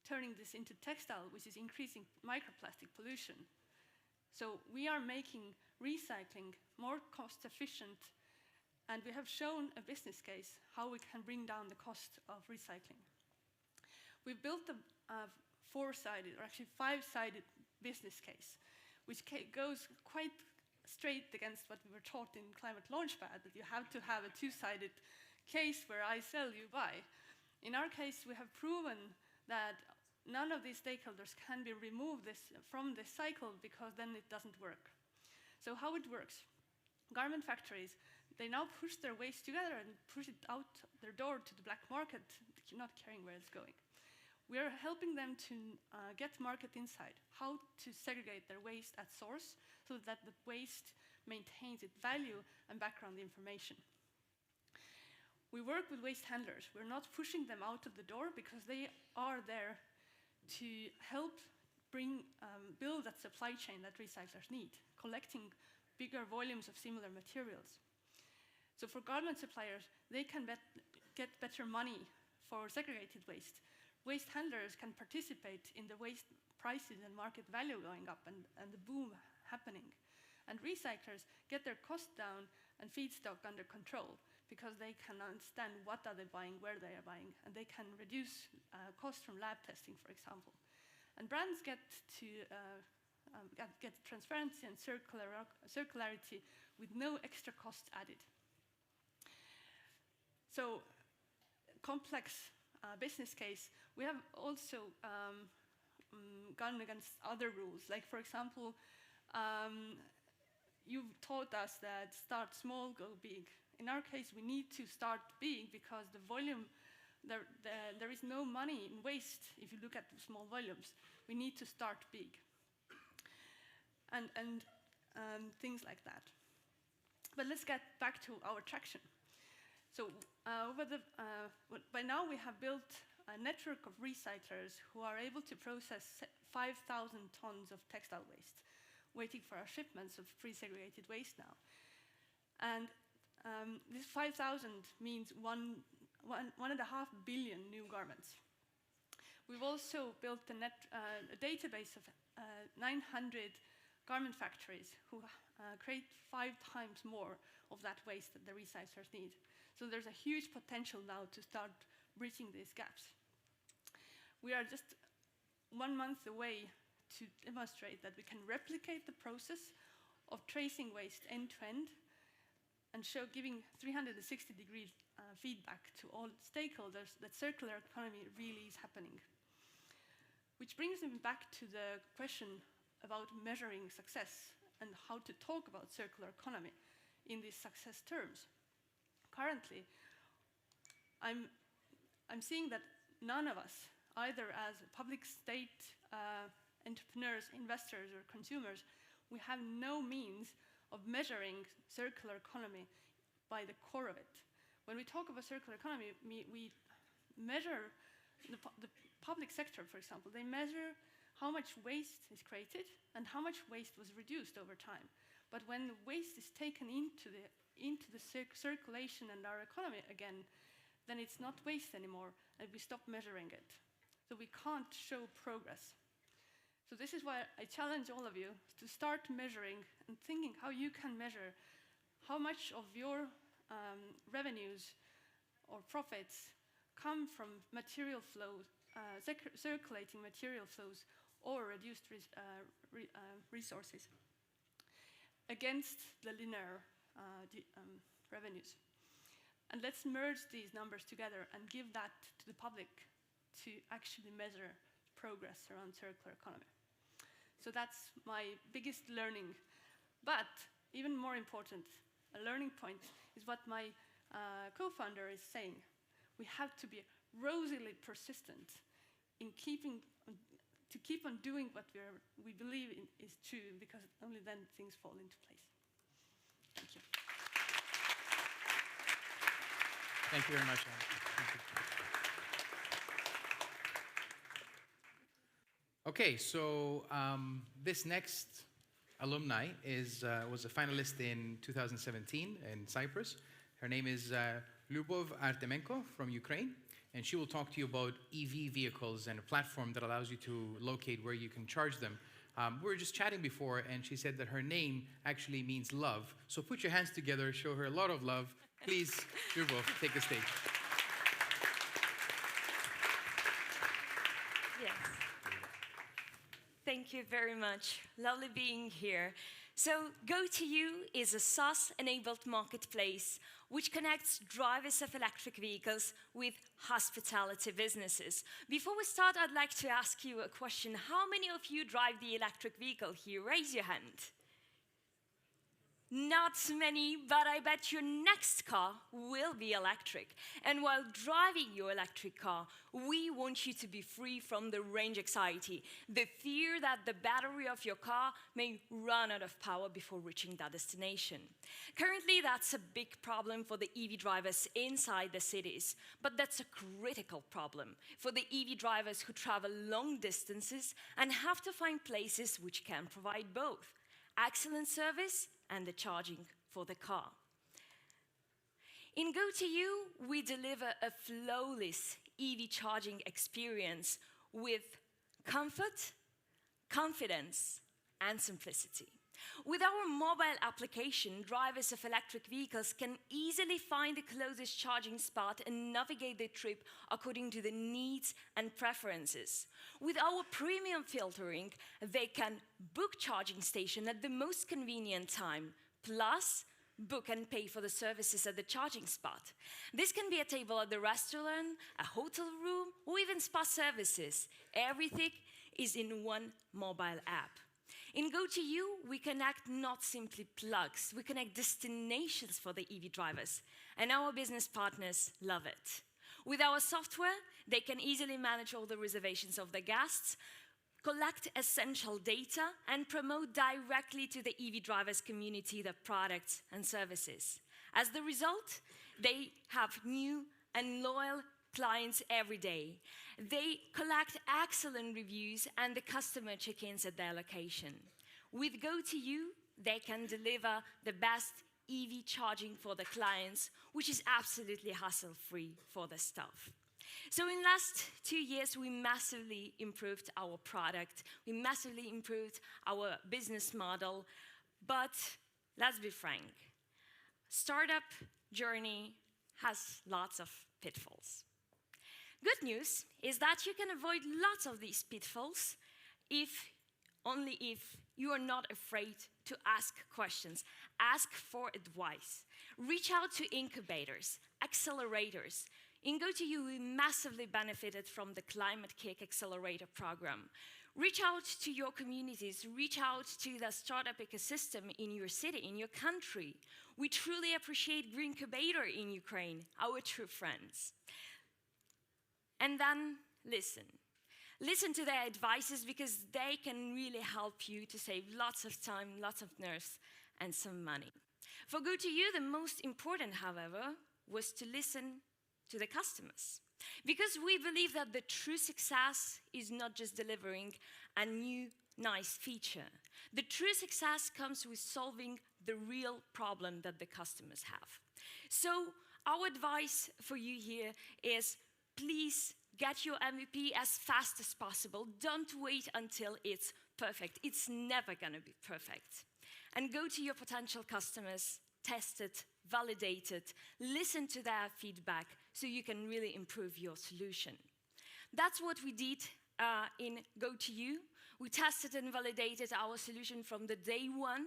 turning this into textile, which is increasing microplastic pollution. So we are making recycling more cost efficient, and we have shown a business case how we can bring down the cost of recycling. We've built a four-sided, or actually five-sided business case, which goes quite straight against what we were taught in Climate Launchpad, that you have to have a two-sided case where I sell, you buy. In our case, we have proven that none of these stakeholders can be removed from this cycle because then it doesn't work. So how it works? Garment factories, they now push their waste together and push it out their door to the black market, not caring where it's going. We are helping them to get market insight, how to segregate their waste at source so that the waste maintains its value and background information. We work with waste handlers. We're not pushing them out of the door because they are there to help build that supply chain that recyclers need, collecting bigger volumes of similar materials. So for garment suppliers, they can get better money for segregated waste. Waste handlers can participate in the waste prices and market value going up and the boom happening. And recyclers get their cost down and feedstock under control because they can understand what are they buying, where they are buying, and they can reduce costs from lab testing, for example. And brands get to get transparency and circularity with no extra cost added. So, complex business case, we have also gone against other rules. Like, for example, you've taught us that start small, go big. In our case, we need to start big because the volume, there is no money in waste if you look at the small volumes. We need to start big. And things like that. But let's get back to our traction. So by now we have built a network of recyclers who are able to process 5,000 tons of textile waste, waiting for our shipments of pre-segregated waste now. And this 5,000 means 1.5 billion new garments. We've also built a database of 900 garment factories who create 5 times more of that waste that the recyclers need. So there's a huge potential now to start bridging these gaps. We are just 1 month away to demonstrate that we can replicate the process of tracing waste end to end and giving 360-degree feedback to all stakeholders that circular economy really is happening. Which brings me back to the question about measuring success and how to talk about circular economy in these success terms. Currently, I'm seeing that none of us, either as public state entrepreneurs, investors, or consumers, we have no means of measuring circular economy by the core of it. When we talk about circular economy, we measure the public sector, for example. They measure how much waste is created and how much waste was reduced over time. But when the waste is taken into the circulation and our economy again, then it's not waste anymore, and we stop measuring it. So we can't show progress. So this is why I challenge all of you to start measuring and thinking how you can measure how much of your revenues or profits come from material flows, circulating material flows, or reduced resources against the linear revenues. And let's merge these numbers together and give that to the public to actually measure progress around circular economy. So that's my biggest learning. But even more important, a learning point is what my co-founder is saying. We have to be rosily persistent in keep on doing what we believe is true, because only then things fall into place. Thank you. Thank you very much, Anne. Thank you. Okay, so this next alumni was a finalist in 2017 in Cyprus. Her name is Lyubov Artemenko from Ukraine, and she will talk to you about EV vehicles and a platform that allows you to locate where you can charge them. We were just chatting before, and she said that her name actually means love. So put your hands together, show her a lot of love. Please, Lyubov, take the stage. Yes. Thank you very much. Lovely being here. So Go2U is a SaaS-enabled marketplace which connects drivers of electric vehicles with hospitality businesses. Before we start, I'd like to ask you a question. How many of you drive the electric vehicle here? Raise your hand. Not many, but I bet your next car will be electric. And while driving your electric car, we want you to be free from the range anxiety, the fear that the battery of your car may run out of power before reaching that destination. Currently, that's a big problem for the EV drivers inside the cities, but that's a critical problem for the EV drivers who travel long distances and have to find places which can provide both excellent service and the charging for the car. In Go2U, we deliver a flawless EV charging experience with comfort, confidence, and simplicity. With our mobile application, drivers of electric vehicles can easily find the closest charging spot and navigate their trip according to the needs and preferences. With our premium filtering, they can book charging station at the most convenient time, plus book and pay for the services at the charging spot. This can be a table at the restaurant, a hotel room, or even spa services. Everything is in one mobile app. In GoToYou, we connect not simply plugs, we connect destinations for the EV drivers, and our business partners love it. With our software, they can easily manage all the reservations of the guests, collect essential data, and promote directly to the EV drivers community their products and services. As the result, they have new and loyal clients every day. They collect excellent reviews and the customer check-ins at their location. With GoToYou, they can deliver the best EV charging for the clients, which is absolutely hassle-free for the staff. So in the last 2 years, we massively improved our product, we massively improved our business model, but let's be frank, startup journey has lots of pitfalls. Good news is that you can avoid lots of these pitfalls only if you are not afraid to ask questions, ask for advice, reach out to incubators, accelerators. In GoToYou, we massively benefited from the Climate Kick Accelerator program. Reach out to your communities, reach out to the startup ecosystem in your city, in your country. We truly appreciate Green Incubator in Ukraine, our true friends. And then listen. Listen to their advices because they can really help you to save lots of time, lots of nerves, and some money. For GoToYou, the most important, however, was to listen to the customers. Because we believe that the true success is not just delivering a new, nice feature. The true success comes with solving the real problem that the customers have. So our advice for you here is please get your MVP as fast as possible. Don't wait until it's perfect. It's never going to be perfect. And go to your potential customers, test it, validate it, listen to their feedback so you can really improve your solution. That's what we did in GoToYou. We tested and validated our solution from the day one.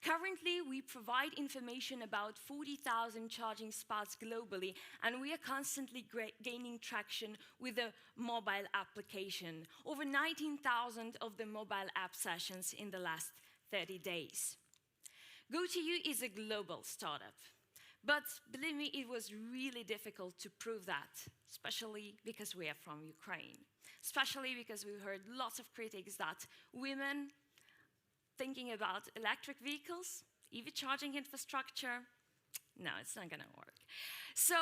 Currently, we provide information about 40,000 charging spots globally, and we are constantly gaining traction with the mobile application. Over 19,000 of the mobile app sessions in the last 30 days. GoToYou is a global startup. But believe me, it was really difficult to prove that, especially because we are from Ukraine. Especially because we heard lots of critics that women thinking about electric vehicles, EV charging infrastructure, no, it's not gonna work. So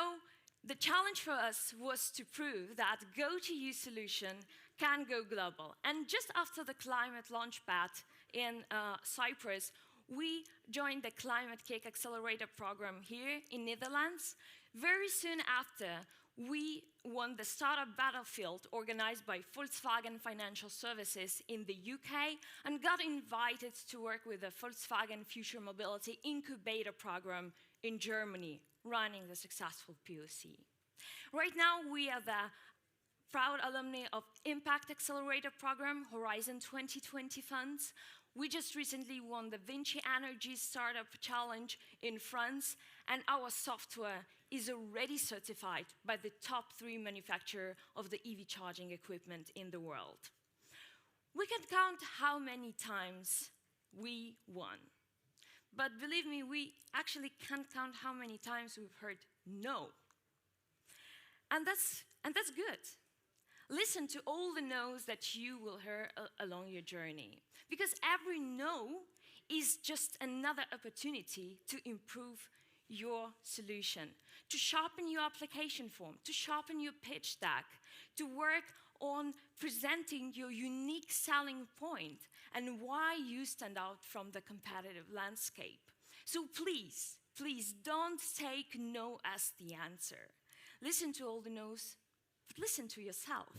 the challenge for us was to prove that GoToYou solution can go global. And just after the Climate Launchpad in Cyprus, we joined the Climate Kick Accelerator program here in Netherlands. Very soon after, we won the Startup Battlefield organized by Volkswagen Financial Services in the UK and got invited to work with the Volkswagen Future Mobility Incubator program in Germany, running the successful POC. Right now, we are the proud alumni of Impact Accelerator program, Horizon 2020 funds. We just recently won the Vinci Energy Startup Challenge in France, and our software is already certified by the top 3 manufacturers of the EV charging equipment in the world. We can count how many times we won. But believe me, we actually can't count how many times we've heard no. And that's good. Listen to all the no's that you will hear along your journey. Because every no is just another opportunity to improve your solution, to sharpen your application form, to sharpen your pitch deck, to work on presenting your unique selling point and why you stand out from the competitive landscape. So please, please don't take no as the answer. Listen to all the no's, but listen to yourself.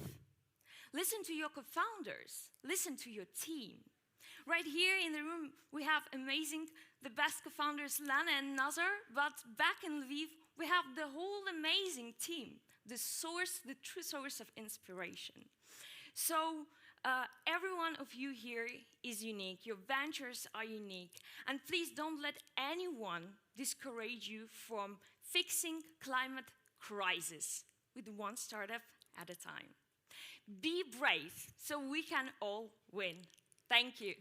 Listen to your co-founders. Listen to your team. Right here in the room, we have the best co-founders, Lana and Nazar, but back in Lviv, we have the whole amazing team, the true source of inspiration. So every one of you here is unique, your ventures are unique, and please don't let anyone discourage you from fixing climate crisis with one startup at a time. Be brave so we can all win. Thank you.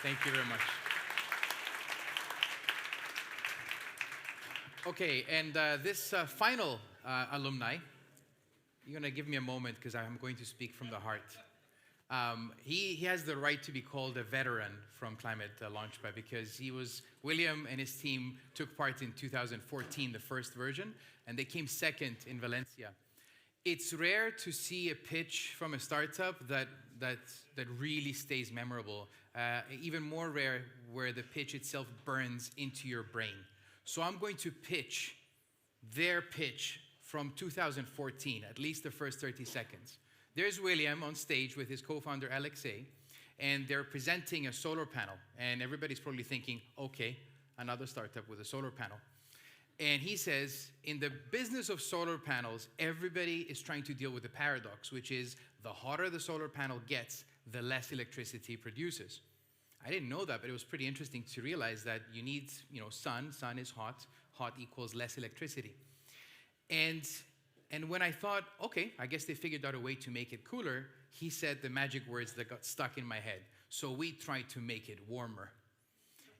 Thank you very much. Okay, and this final alumni, you're going to give me a moment because I'm going to speak from the heart. He has the right to be called a veteran from Climate Launchpad because William and his team took part in 2014, the first version, and they came second in Valencia. It's rare to see a pitch from a startup that really stays memorable. Even more rare where the pitch itself burns into your brain. So I'm going to pitch their pitch from 2014, at least the first 30 seconds. There's William on stage with his co-founder Alexei, and they're presenting a solar panel. And everybody's probably thinking, okay, another startup with a solar panel. And he says, in the business of solar panels, everybody is trying to deal with the paradox, which is the hotter the solar panel gets, the less electricity it produces. I didn't know that, but it was pretty interesting to realize that you need, sun is hot, hot equals less electricity. And when I thought, okay, I guess they figured out a way to make it cooler, he said the magic words that got stuck in my head. So we tried to make it warmer.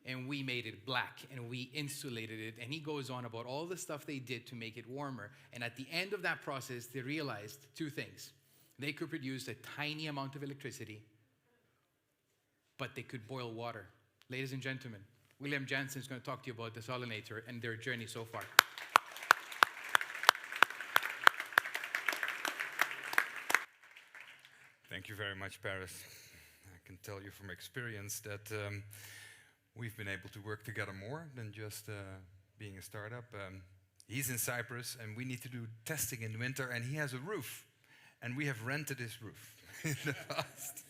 And we made it black, and we insulated it. And he goes on about all the stuff they did to make it warmer. And at the end of that process, they realized two things. They could produce a tiny amount of electricity, but they could boil water. Ladies and gentlemen, William Jansen is going to talk to you about desalinator and their journey so far. Thank you very much, Paris. I can tell you from experience that we've been able to work together more than just being a startup. He's in Cyprus, and we need to do testing in winter, and he has a roof, and we have rented his roof in the past.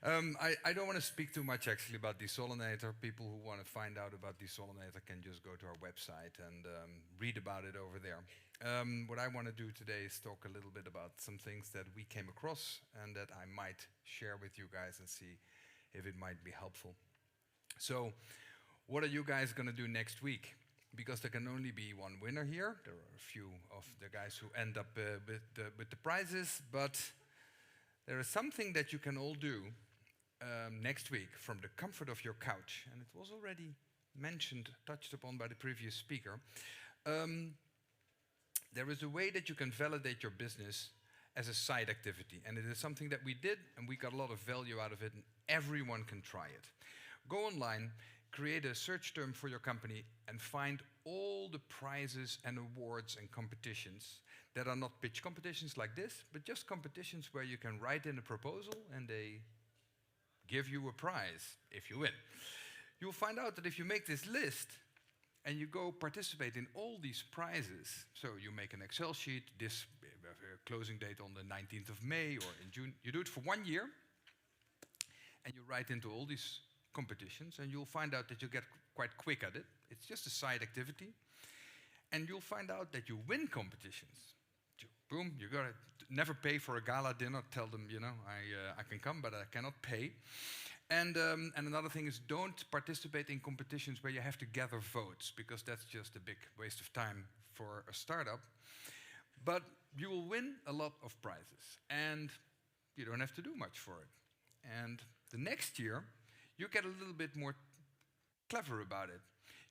I don't want to speak too much actually about desalinator. People who want to find out about desalinator can just go to our website and read about it over there. What I want to do today is talk a little bit about some things that we came across and that I might share with you guys and see if it might be helpful. So, what are you guys going to do next week? Because there can only be one winner here. There are a few of the guys who end up with the prizes, but there is something that you can all do next week from the comfort of your couch. And it was already mentioned, touched upon by the previous speaker. There is a way that you can validate your business as a side activity. And it is something that we did, and we got a lot of value out of it, and everyone can try it. Go online, create a search term for your company, and find all the prizes and awards and competitions that are not pitch competitions like this, but just competitions where you can write in a proposal and they give you a prize if you win. You'll find out that if you make this list and you go participate in all these prizes, so you make an Excel sheet, this closing date on the 19th of May or in June, you do it for 1 year, and you write into all these competitions, and you'll find out that you get quite quick at it. It's just a side activity. And you'll find out that you win competitions. Boom, you gotta never pay for a gala dinner. Tell them, I can come, but I cannot pay. And another thing is, don't participate in competitions where you have to gather votes, because that's just a big waste of time for a startup. But you will win a lot of prizes, and you don't have to do much for it. And the next year, you get a little bit more clever about it.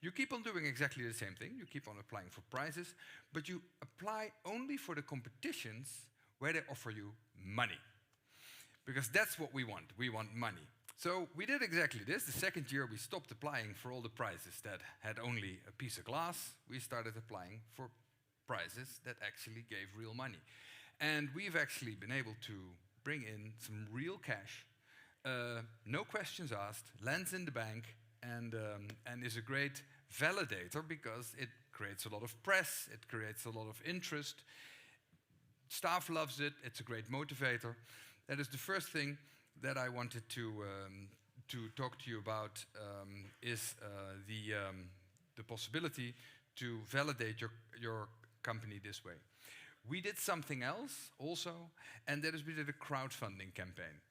You keep on doing exactly the same thing. You keep on applying for prizes, but you apply only for the competitions where they offer you money. Because that's what we want. We want money. So we did exactly this. The second year, we stopped applying for all the prizes that had only a piece of glass. We started applying for prizes that actually gave real money. And we've actually been able to bring in some real cash. No questions asked, lands in the bank, and is a great validator because it creates a lot of press, it creates a lot of interest. staff loves it. It's a great motivator. That is the first thing that I wanted to talk to you about, is the possibility to validate your company this way. We did something else also, and that is we did a crowdfunding campaign.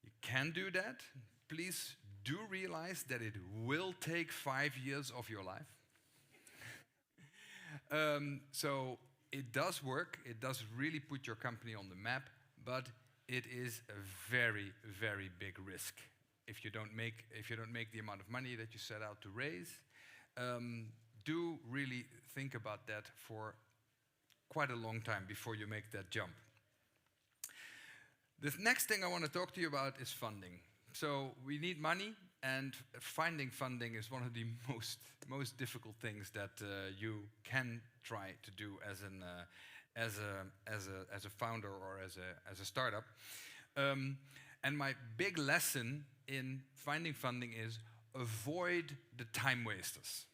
You can do that. Please do realize that it will take 5 years of your life. So it does work. It does really put your company on the map, but it is a very, very big risk if you don't make the amount of money that you set out to raise. Do really think about that for quite a long time before you make that jump. The next thing I want to talk to you about is funding. So we need money, and finding funding is one of the most difficult things that you can try to do as a founder or as a startup. And my big lesson in finding funding is avoid the time wasters.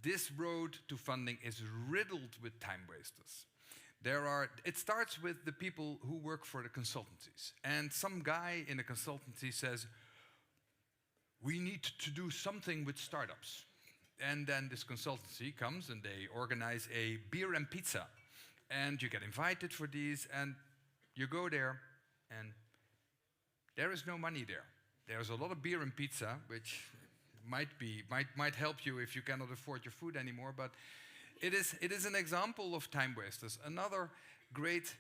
This road to funding is riddled with time wasters. It starts with the people who work for the consultancies. And some guy in a consultancy says, we need to do something with startups. And then this consultancy comes and they organize a beer and pizza. And you get invited for these, and you go there, and there is no money there. There's a lot of beer and pizza, which might help you if you cannot afford your food anymore, but it is an example of time wasters. Another great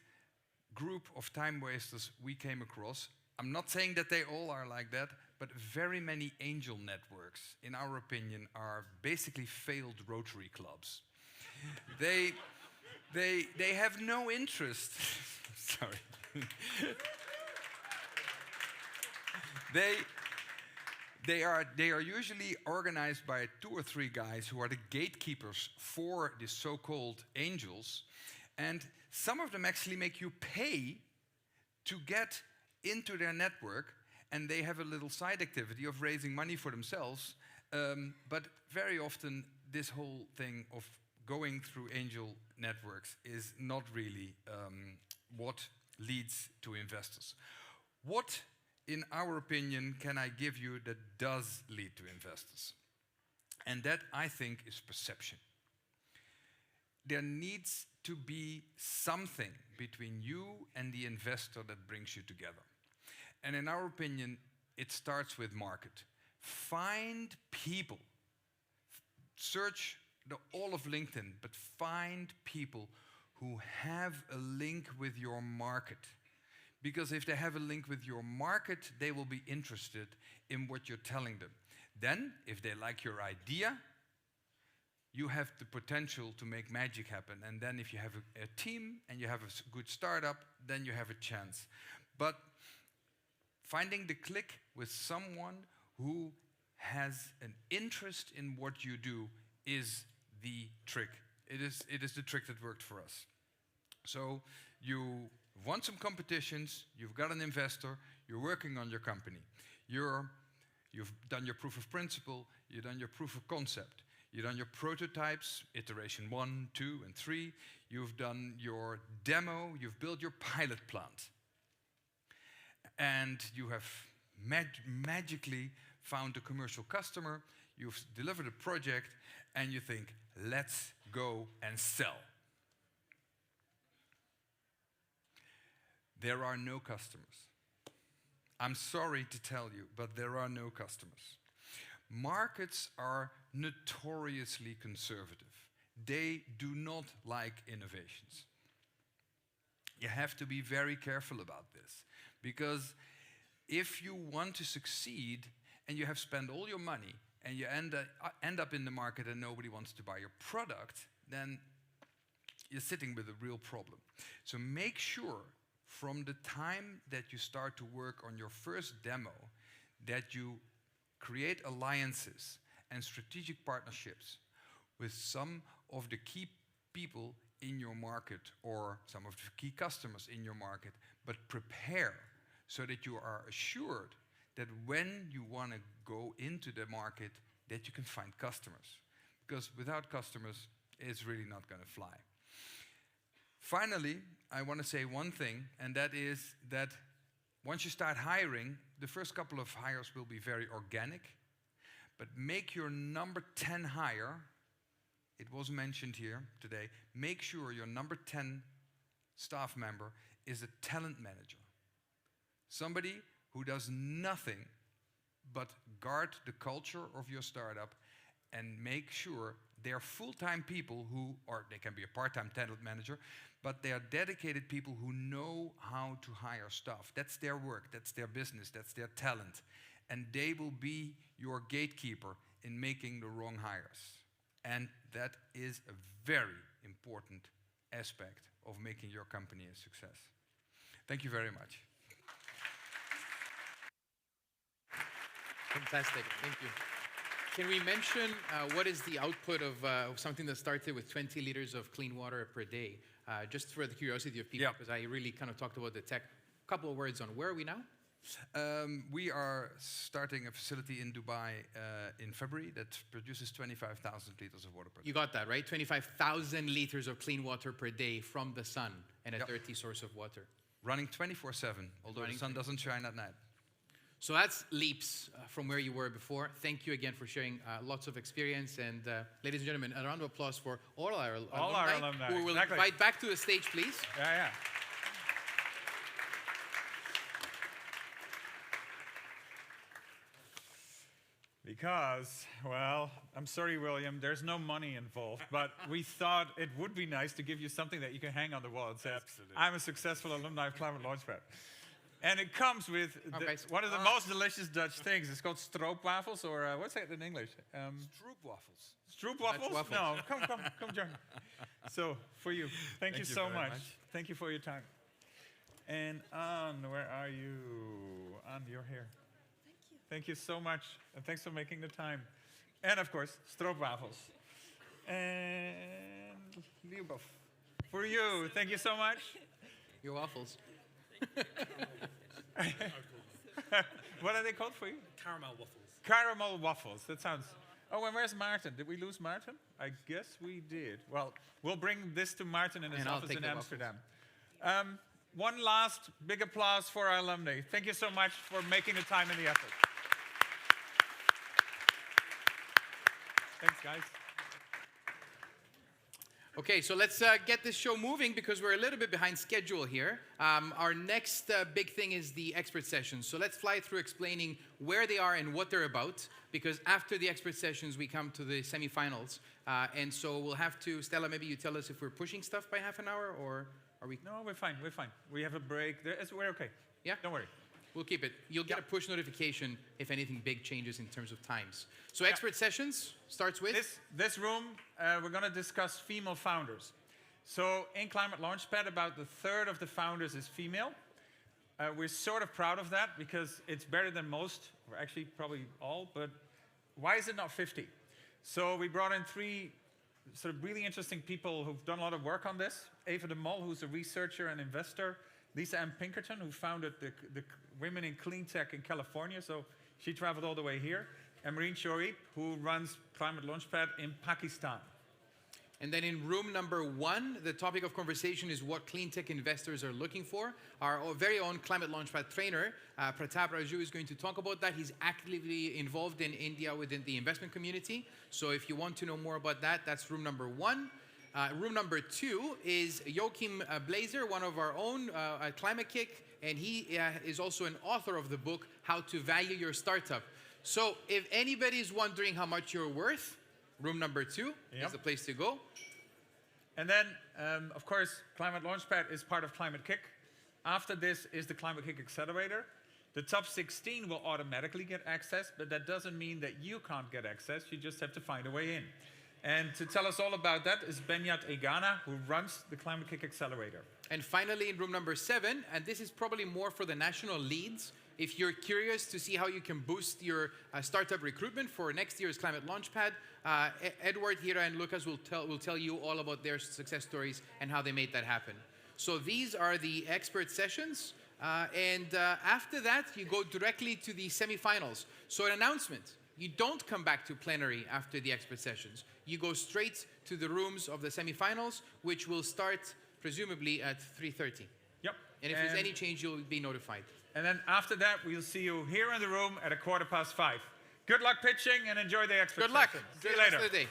group of time wasters we came across, I'm not saying that they all are like that, but very many angel networks, in our opinion, are basically failed Rotary clubs. They have no interest. Sorry. They are usually organized by 2 or 3 guys who are the gatekeepers for the so-called angels, and some of them actually make you pay to get into their network, and they have a little side activity of raising money for themselves, but very often this whole thing of going through angel networks is not really what leads to investors. What, in our opinion, can I give you that does lead to investors? And that, I think, is perception. There needs to be something between you and the investor that brings you together. And in our opinion, it starts with market. Find people. Search all of LinkedIn, but find people who have a link with your market. Because if they have a link with your market, they will be interested in what you're telling them. Then, if they like your idea, you have the potential to make magic happen. And then if you have a team and you have a good startup, then you have a chance. But finding the click with someone who has an interest in what you do is the trick. It is the trick that worked for us. So you won some competitions, you've got an investor, you're working on your company. You've done your proof of principle, you've done your proof of concept, you've done your prototypes, iteration 1, 2, and 3, you've done your demo, you've built your pilot plant. And you have magically found a commercial customer, you've delivered a project, and you think, let's go and sell. There are no customers. I'm sorry to tell you, but there are no customers. Markets are notoriously conservative. They do not like innovations. You have to be very careful about this, because if you want to succeed and you have spent all your money and you end up in the market and nobody wants to buy your product, then you're sitting with a real problem. So make sure from the time that you start to work on your first demo that you create alliances and strategic partnerships with some of the key people in your market or some of the key customers in your market, but prepare so that you are assured that when you want to go into the market that you can find customers. Because without customers, it's really not going to fly. Finally, I want to say one thing, and that is that once you start hiring, the first couple of hires will be very organic, but make your number 10 hire, it was mentioned here today, make sure your number 10 staff member is a talent manager. Somebody who does nothing but guard the culture of your startup and make sure they're full-time people who, or they can be a part-time talent manager, but they are dedicated people who know how to hire staff. That's their work, that's their business, that's their talent. And they will be your gatekeeper in making the wrong hires. And that is a very important aspect of making your company a success. Thank you very much. Fantastic, thank you. Can we mention what is the output of something that started with 20 liters of clean water per day? Just for the curiosity of people, because I really kind of talked about the tech. A couple of words on where are we now? We are starting a facility in Dubai in February that produces 25,000 liters of water per day. You got that, right? 25,000 liters of clean water per day from the sun and a dirty source of water. Running 24/7, although the sun doesn't shine at night. So that's leaps from where you were before. Thank you again for sharing lots of experience. And ladies and gentlemen, a round of applause for all our alumni. Who will invite back to the stage, please. Yeah. Because, well, I'm sorry, William, there's no money involved, but we thought it would be nice to give you something that you can hang on the wall. It says, I'm a successful alumni of Climate Launchpad. And it comes with one of the most delicious Dutch things. It's called stroopwafels, or what's that in English? Stroopwafels. Stroopwafels? No, come join. So, for you. Thank you so much. Thank you for your time. And Anne, where are you? Anne, you're here. Thank you so much, and thanks for making the time. And of course, stroopwafels. And Liubov, for you, thank you so much. Your waffles. What are they called for you? Caramel waffles. Caramel waffles, that sounds... Oh, and where's Martin? Did we lose Martin? I guess we did. Well, we'll bring this to Martin in his office in Amsterdam. One last big applause for our alumni. Thank you so much for making the time and the effort. Thanks, guys. Okay, so let's get this show moving because we're a little bit behind schedule here. Our next big thing is the expert sessions. So let's fly through explaining where they are and what they're about, because after the expert sessions, we come to the semifinals. And so we'll have to, Stella, maybe you tell us if we're pushing stuff by half an hour, or are we? No, we're fine. We have a break. We're okay. Yeah? Don't worry. We'll keep it. You'll get a push notification if anything big changes in terms of times. So expert sessions starts with? This room, we're going to discuss female founders. So in Climate Launchpad, about 1/3 of the founders is female. We're sort of proud of that because it's better than most, or actually probably all, but why is it not 50? So we brought in 3 sort of really interesting people who've done a lot of work on this. Eva de Mol, who's a researcher and investor. Lisa M. Pinkerton, who founded the Women in Clean Tech in California, so she traveled all the way here. And Marine Shoaib, who runs Climate Launchpad in Pakistan. And then in room number 1, the topic of conversation is what clean tech investors are looking for. Our very own Climate Launchpad trainer, Pratap Raju, is going to talk about that. He's actively involved in India within the investment community. So if you want to know more about that, that's room number 1. Room number 2 is Joachim Blazer, one of our own Climate Kick, and he is also an author of the book, How to Value Your Startup. So if anybody is wondering how much you're worth, room number 2 is the place to go. And then, of course, Climate Launchpad is part of Climate Kick. After this is the Climate Kick Accelerator. The top 16 will automatically get access, but that doesn't mean that you can't get access. You just have to find a way in. And to tell us all about that is Benyat Egana, who runs the Climate Kick Accelerator. And finally, in room number 7, and this is probably more for the national leads, if you're curious to see how you can boost your startup recruitment for next year's Climate Launchpad, Edward, Hira, and Lucas will tell you all about their success stories and how they made that happen. So these are the expert sessions. And after that, you go directly to the semifinals. So an announcement. You don't come back to plenary after the expert sessions. You go straight to the rooms of the semifinals, which will start presumably at 3:30. Yep. And if there's any change, you'll be notified. And then after that, we'll see you here in the room at 5:15. Good luck pitching and enjoy the expert Good luck. session. See See you the rest later. of the day.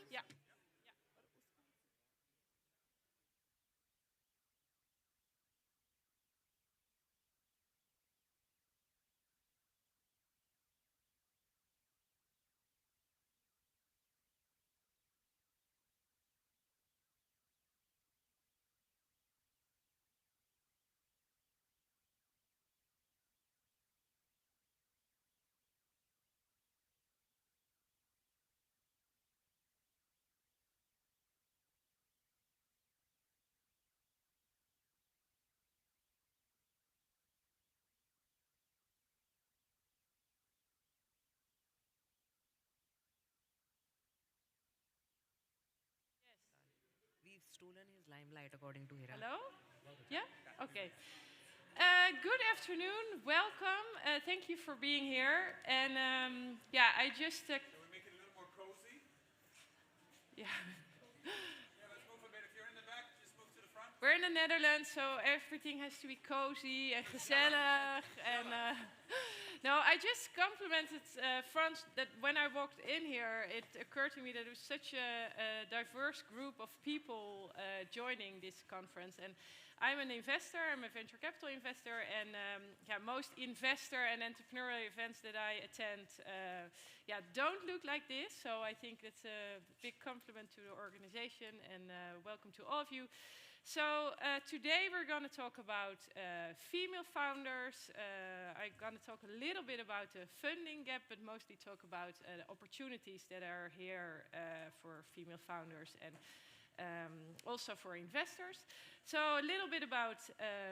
Ja. We've stolen his limelight, according to Hira. Hello? Yeah? Okay. Good afternoon. Welcome. Thank you for being here. And yeah, I just. Can we make it a little more cozy? Yeah. Yeah, let's move a bit. If you're in the back, just move to the front. We're in the Netherlands, so everything has to be cozy and gezellig. And no, I just complimented Frans that when I walked in here, it occurred to me that it was such a diverse group of people joining this conference. And I'm an investor, I'm a venture capital investor, and yeah, most investor and entrepreneurial events that I attend yeah, don't look like this. So I think it's a big compliment to the organization, and welcome to all of you. So today we're going to talk about female founders. I'm going to talk a little bit about the funding gap, but mostly talk about the opportunities that are here for female founders and also for investors. So a little bit about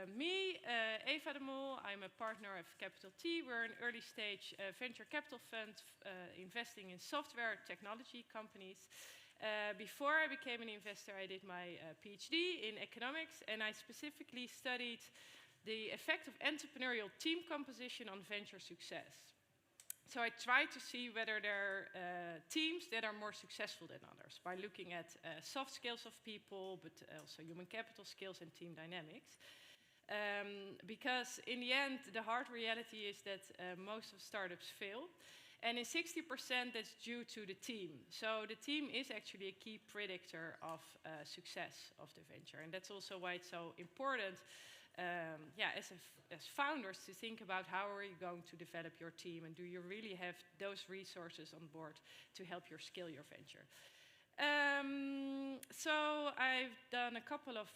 me, Eva de Mol. I'm a partner of Capital T. We're an early stage venture capital fund investing in software technology companies. Before I became an investor, I did my PhD in economics, and I specifically studied the effect of entrepreneurial team composition on venture success. So I tried to see whether there are teams that are more successful than others by looking at soft skills of people, but also human capital skills and team dynamics. Because in the end, the hard reality is that most of startups fail. And in 60%, that's due to the team. So the team is actually a key predictor of success of the venture. And that's also why it's so important, yeah, as founders, to think about how are you going to develop your team, and do you really have those resources on board to help you scale your venture. So I've done a couple of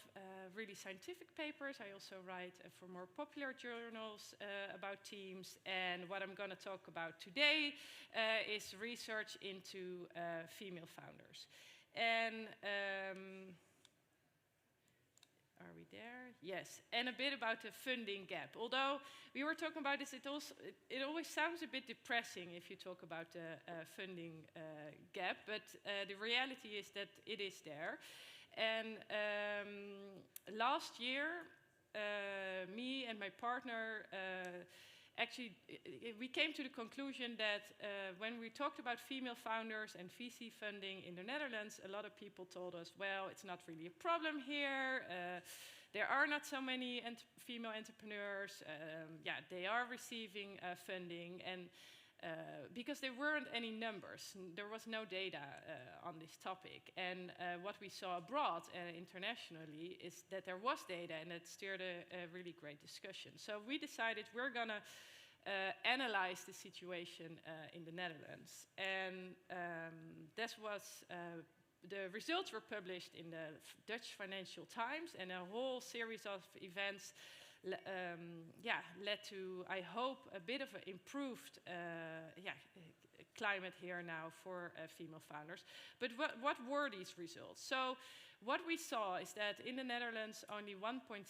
really scientific papers. I also write for more popular journals about teams. And what I'm going to talk about today is research into female founders. And are we there? Yes, and a bit about the funding gap. Although we were talking about this, it always sounds a bit depressing if you talk about the funding gap, but the reality is that it is there. And last year, me and my partner actually, we came to the conclusion that when we talked about female founders and VC funding in the Netherlands, a lot of people told us, well, it's not really a problem here. There are not so many female entrepreneurs. Yeah, they are receiving funding, and because there weren't any numbers, there was no data on this topic. And what we saw abroad internationally is that there was data, and it stirred a really great discussion. So we decided we're going to analyze the situation in the Netherlands. And this was the results were published in the Dutch Financial Times, and a whole series of events yeah, led to, I hope, a bit of an improved yeah, climate here now for female founders. But what were these results? So what we saw is that in the Netherlands, only 1.6%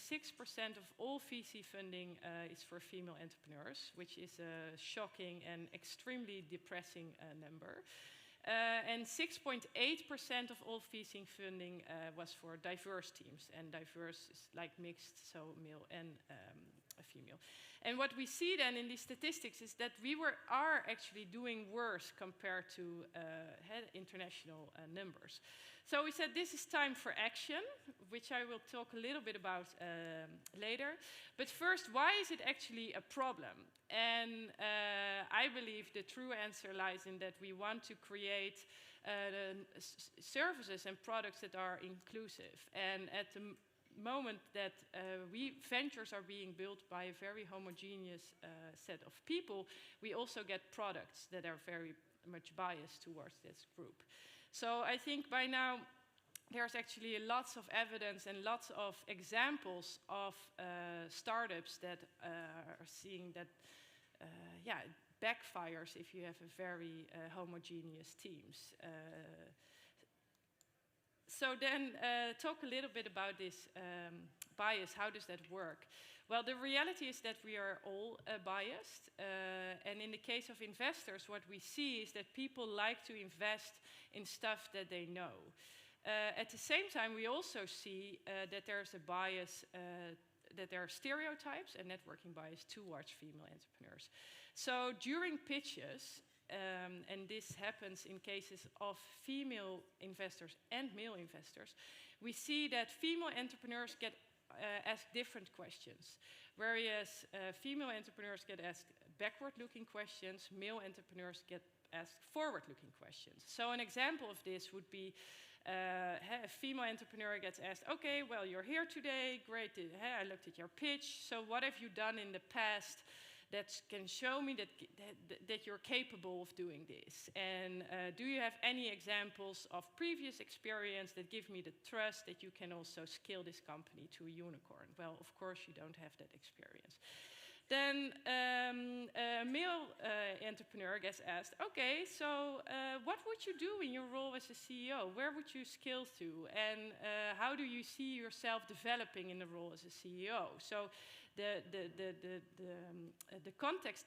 of all VC funding is for female entrepreneurs, which is a shocking and extremely depressing number. And 6.8% of all VC funding was for diverse teams, and diverse is like mixed, so male and female. And what we see then in these statistics is that we are actually doing worse compared to international numbers. So we said this is time for action, which I will talk a little bit about later. But first, why is it actually a problem? And I believe the true answer lies in that we want to create services and products that are inclusive. And at the moment that ventures are being built by a very homogeneous set of people, we also get products that are very much biased towards this group. So I think by now there's actually lots of evidence and lots of examples of startups that are seeing that, it backfires if you have a very homogeneous teams. So then talk a little bit about this bias. How does that work? Well, the reality is that we are all biased. And in the case of investors, what we see is that people like to invest in stuff that they know. At the same time, we also see that there's a bias, that there are stereotypes and networking bias towards female entrepreneurs. So during pitches, and this happens in cases of female investors and male investors, we see that female entrepreneurs get asked different questions, whereas female entrepreneurs get asked backward-looking questions, male entrepreneurs get asked forward-looking questions. So an example of this would be a female entrepreneur gets asked, okay, well, you're here today, great, I looked at your pitch, so what have you done in the past that can show me that you're capable of doing this? And do you have any examples of previous experience that give me the trust that you can also scale this company to a unicorn? Well, of course, you don't have that experience. Then a male entrepreneur gets asked, okay, so what would you do in your role as a CEO? Where would you scale to? And how do you see yourself developing in the role as a CEO? So the context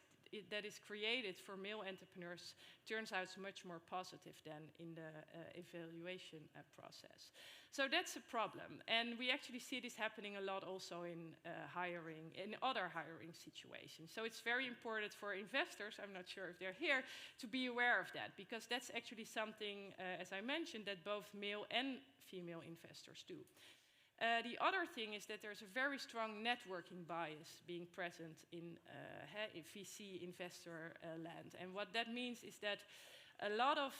that is created for male entrepreneurs turns out much more positive than in the evaluation process. So that's a problem. And we actually see this happening a lot also in hiring, in other hiring situations. So it's very important for investors, I'm not sure if they're here, to be aware of that, because that's actually something, as I mentioned, that both male and female investors do. The other thing is that there's a very strong networking bias being present in VC investor land. And what that means is that a lot of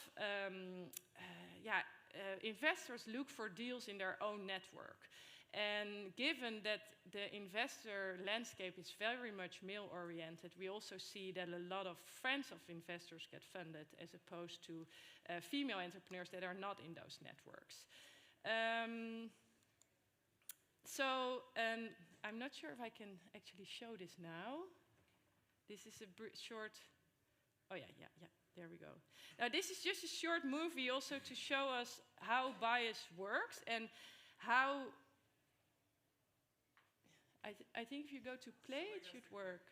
investors look for deals in their own network. And given that the investor landscape is very much male-oriented, we also see that a lot of friends of investors get funded as opposed to female entrepreneurs that are not in those networks. So I'm not sure if I can actually show this now. This is a short, oh yeah, there we go. Now this is just a short movie also to show us how bias works and how, I think if you go to play, it should work.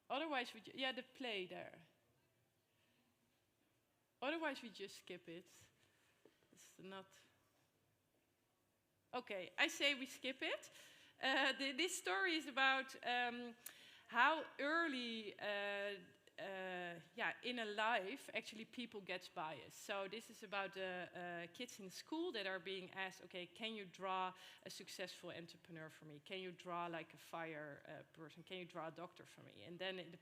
Otherwise, the play there. Otherwise, we just skip it. It's not. Okay, I say we skip it. This story is about how early in a life actually people get biased. So this is about kids in school that are being asked, okay, can you draw a successful entrepreneur for me? Can you draw like a fire person? Can you draw a doctor for me? And then it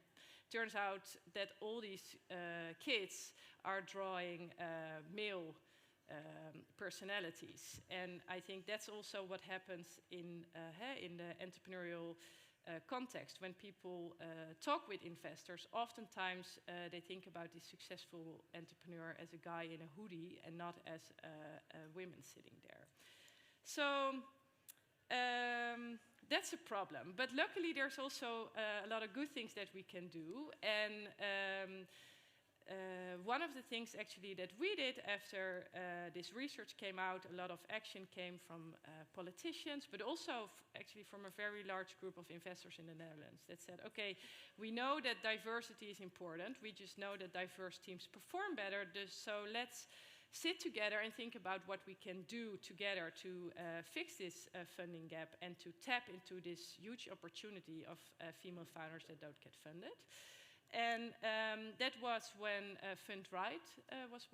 turns out that all these kids are drawing male personalities, and I think that's also what happens in the entrepreneurial context. When people talk with investors, oftentimes they think about the successful entrepreneur as a guy in a hoodie and not as a woman sitting there. So that's a problem. But luckily, there's also a lot of good things that we can do, and one of the things actually that we did after this research came out, a lot of action came from politicians, but also actually from a very large group of investors in the Netherlands that said, okay, we know that diversity is important, we just know that diverse teams perform better, so let's sit together and think about what we can do together to fix this funding gap and to tap into this huge opportunity of female founders that don't get funded. And that was when Fundright was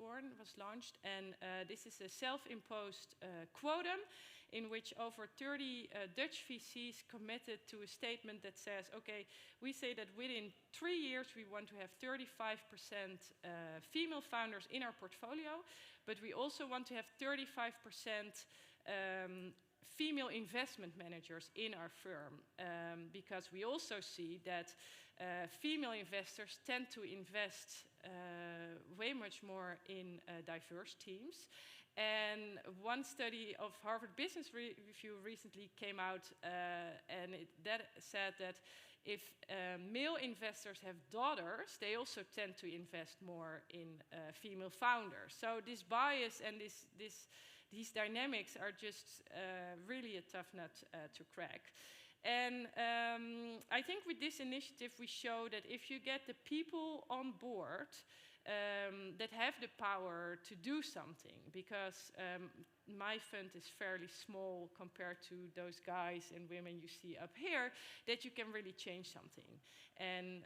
launched. And this is a self-imposed quotum in which over 30 Dutch VCs committed to a statement that says, okay, we say that within 3 years we want to have 35% female founders in our portfolio, but we also want to have 35% female investment managers in our firm, because we also see that female investors tend to invest way much more in diverse teams. And one study of Harvard Business Review recently came out, and that said that if male investors have daughters, they also tend to invest more in female founders. So this bias and these dynamics are just really a tough nut to crack. And I think with this initiative we show that if you get the people on board that have the power to do something, because my fund is fairly small compared to those guys and women you see up here, that you can really change something. And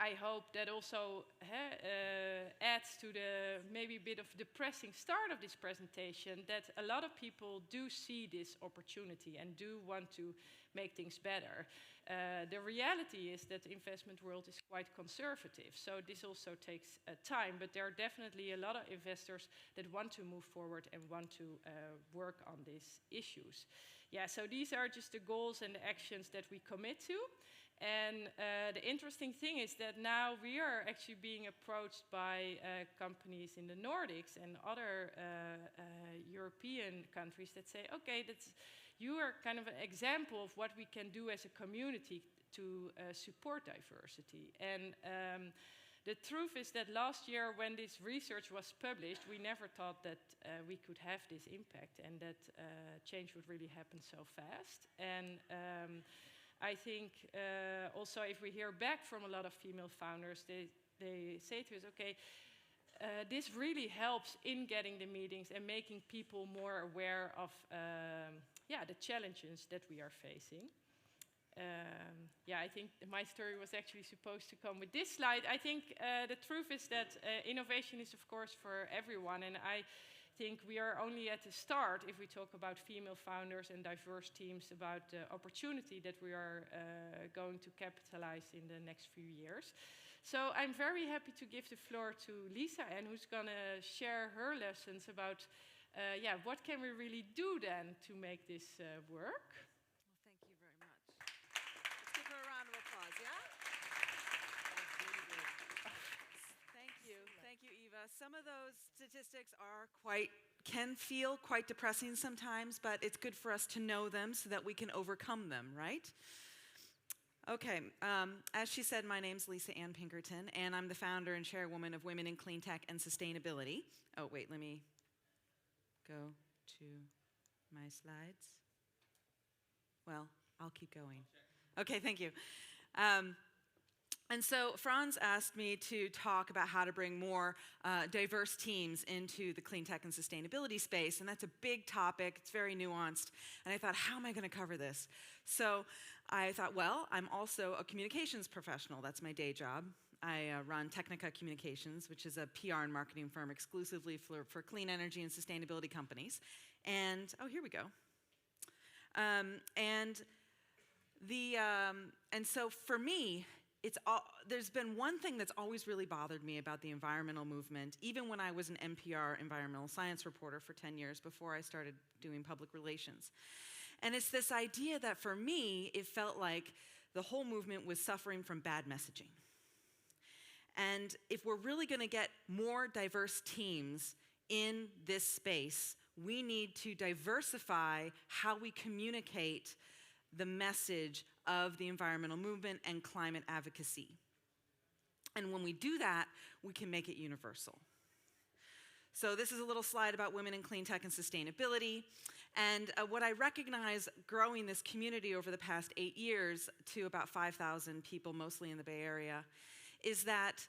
I hope that also adds to the maybe a bit of depressing start of this presentation, that a lot of people do see this opportunity and do want to make things better. The reality is that the investment world is quite conservative, so this also takes time, but there are definitely a lot of investors that want to move forward and want to work on these issues. Yeah, so these are just the goals and the actions that we commit to. And the interesting thing is that now we are actually being approached by companies in the Nordics and other European countries that say, okay, you are kind of an example of what we can do as a community to support diversity. And the truth is that last year when this research was published, we never thought that we could have this impact and that change would really happen so fast. And I think also if we hear back from a lot of female founders, they say to us, okay, this really helps in getting the meetings and making people more aware of the challenges that we are facing. I think my story was actually supposed to come with this slide. I think the truth is that innovation is of course for everyone, and I think we are only at the start if we talk about female founders and diverse teams, about the opportunity that we are going to capitalize in the next few years. So I'm very happy to give the floor to Lisa, and who's going to share her lessons about what can we really do then to make this work. Well, thank you very much. Let's give her a round of applause, yeah? Thank you, Eva. Some of those statistics can feel quite depressing sometimes, but it's good for us to know them so that we can overcome them, right? Okay, as she said, my name's Lisa Ann Pinkerton, and I'm the founder and chairwoman of Women in Clean Tech and Sustainability. Oh, wait, let me go to my slides. Well, I'll keep going. Okay, thank you. And so Franz asked me to talk about how to bring more diverse teams into the clean tech and sustainability space, and that's a big topic. It's very nuanced, and I thought, how am I going to cover this? So I thought, well, I'm also a communications professional. That's my day job. I run Technica Communications, which is a PR and marketing firm exclusively for clean energy and sustainability companies. And, oh, here we go. And so for me, there's been one thing that's always really bothered me about the environmental movement, even when I was an NPR environmental science reporter for 10 years before I started doing public relations. And it's this idea that for me, it felt like the whole movement was suffering from bad messaging. And if we're really going to get more diverse teams in this space, we need to diversify how we communicate the message of the environmental movement and climate advocacy. And when we do that, we can make it universal. So this is a little slide about women in clean tech and sustainability. And what I recognize growing this community over the past 8 years to about 5,000 people, mostly in the Bay Area, is that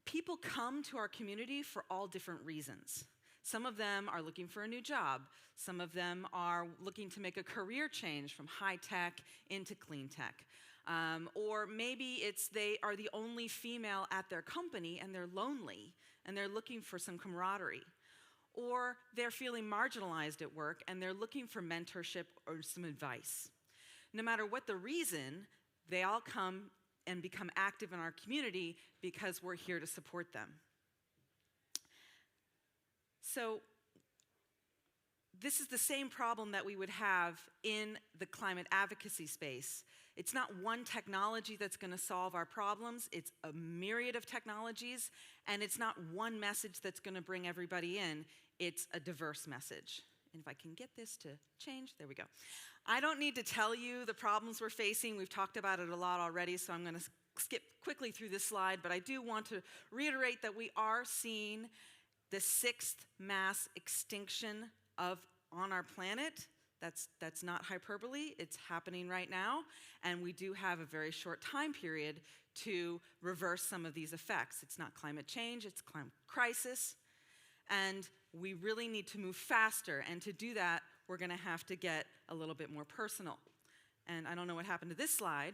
people come to our community for all different reasons. Some of them are looking for a new job. Some of them are looking to make a career change from high tech into clean tech. Or maybe it's they are the only female at their company and they're lonely and they're looking for some camaraderie. Or they're feeling marginalized at work and they're looking for mentorship or some advice. No matter what the reason, they all come and become active in our community because we're here to support them. So this is the same problem that we would have in the climate advocacy space. It's not one technology that's going to solve our problems. It's a myriad of technologies, and it's not one message that's going to bring everybody in. It's a diverse message. And if I can get this to change, there we go. I don't need to tell you the problems we're facing. We've talked about it a lot already, so I'm going to skip quickly through this slide, but I do want to reiterate that we are seeing the 6th mass extinction on our planet. That's not hyperbole, it's happening right now, and we do have a very short time period to reverse some of these effects. It's not climate change, it's climate crisis, and we really need to move faster, and to do that, we're gonna have to get a little bit more personal. And I don't know what happened to this slide,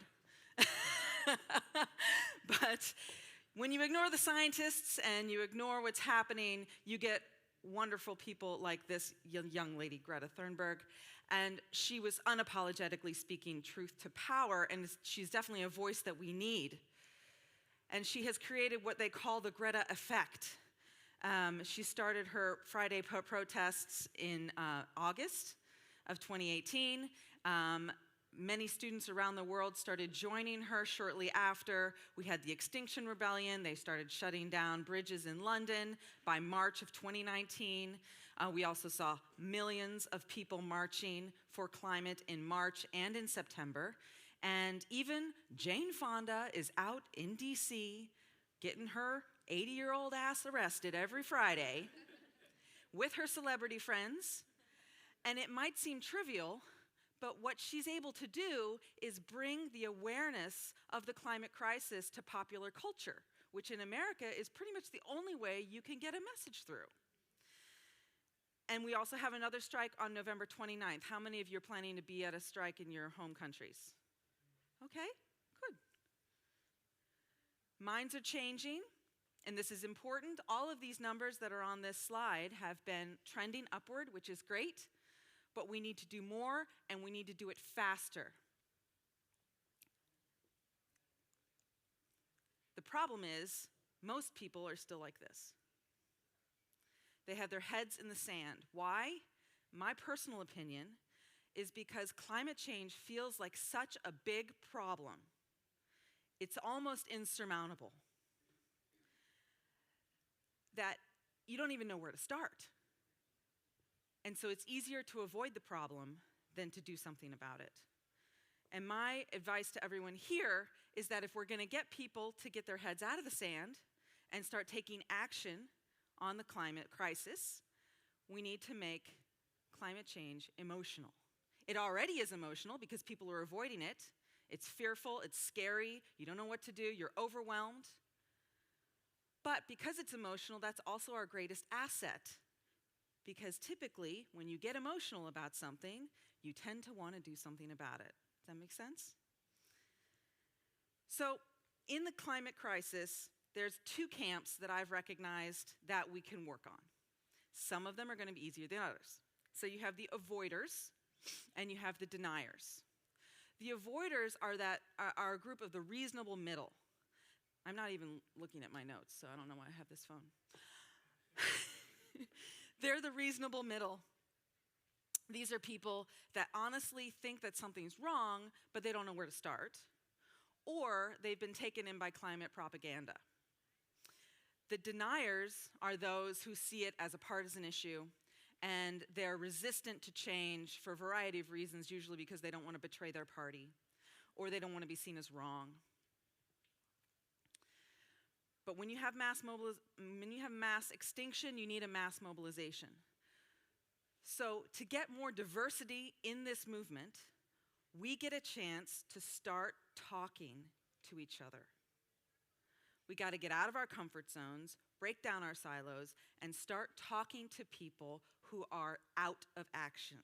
but when you ignore the scientists and you ignore what's happening, you get wonderful people like this young lady, Greta Thunberg, and she was unapologetically speaking truth to power, and she's definitely a voice that we need. And she has created what they call the Greta effect. She started her Friday protests in August of 2018. Many students around the world started joining her shortly after. We had the Extinction Rebellion. They started shutting down bridges in London by March of 2019. We also saw millions of people marching for climate in March and in September. And even Jane Fonda is out in DC getting her 80-year-old ass arrested every Friday with her celebrity friends. And it might seem trivial, but what she's able to do is bring the awareness of the climate crisis to popular culture, which in America is pretty much the only way you can get a message through. And we also have another strike on November 29th. How many of you are planning to be at a strike in your home countries? Okay, good. Minds are changing, and this is important. All of these numbers that are on this slide have been trending upward, which is great. But we need to do more, and we need to do it faster. The problem is, most people are still like this. They have their heads in the sand. Why? My personal opinion is because climate change feels like such a big problem. It's almost insurmountable. That you don't even know where to start. And so it's easier to avoid the problem than to do something about it. And my advice to everyone here is that if we're going to get people to get their heads out of the sand and start taking action on the climate crisis, we need to make climate change emotional. It already is emotional because people are avoiding it. It's fearful, it's scary, you don't know what to do, you're overwhelmed. But because it's emotional, that's also our greatest asset. Because typically, when you get emotional about something, you tend to want to do something about it. Does that make sense? So, in the climate crisis, there's 2 camps that I've recognized that we can work on. Some of them are going to be easier than others. So you have the avoiders, and you have the deniers. The avoiders are a group of the reasonable middle. I'm not even looking at my notes, so I don't know why I have this phone. They're the reasonable middle. These are people that honestly think that something's wrong, but they don't know where to start. Or they've been taken in by climate propaganda. The deniers are those who see it as a partisan issue, and they're resistant to change for a variety of reasons, usually because they don't want to betray their party, or they don't want to be seen as wrong. But when you have mass extinction, you need a mass mobilization. So to get more diversity in this movement, we get a chance to start talking to each other. We got to get out of our comfort zones, break down our silos, and start talking to people who are out of action.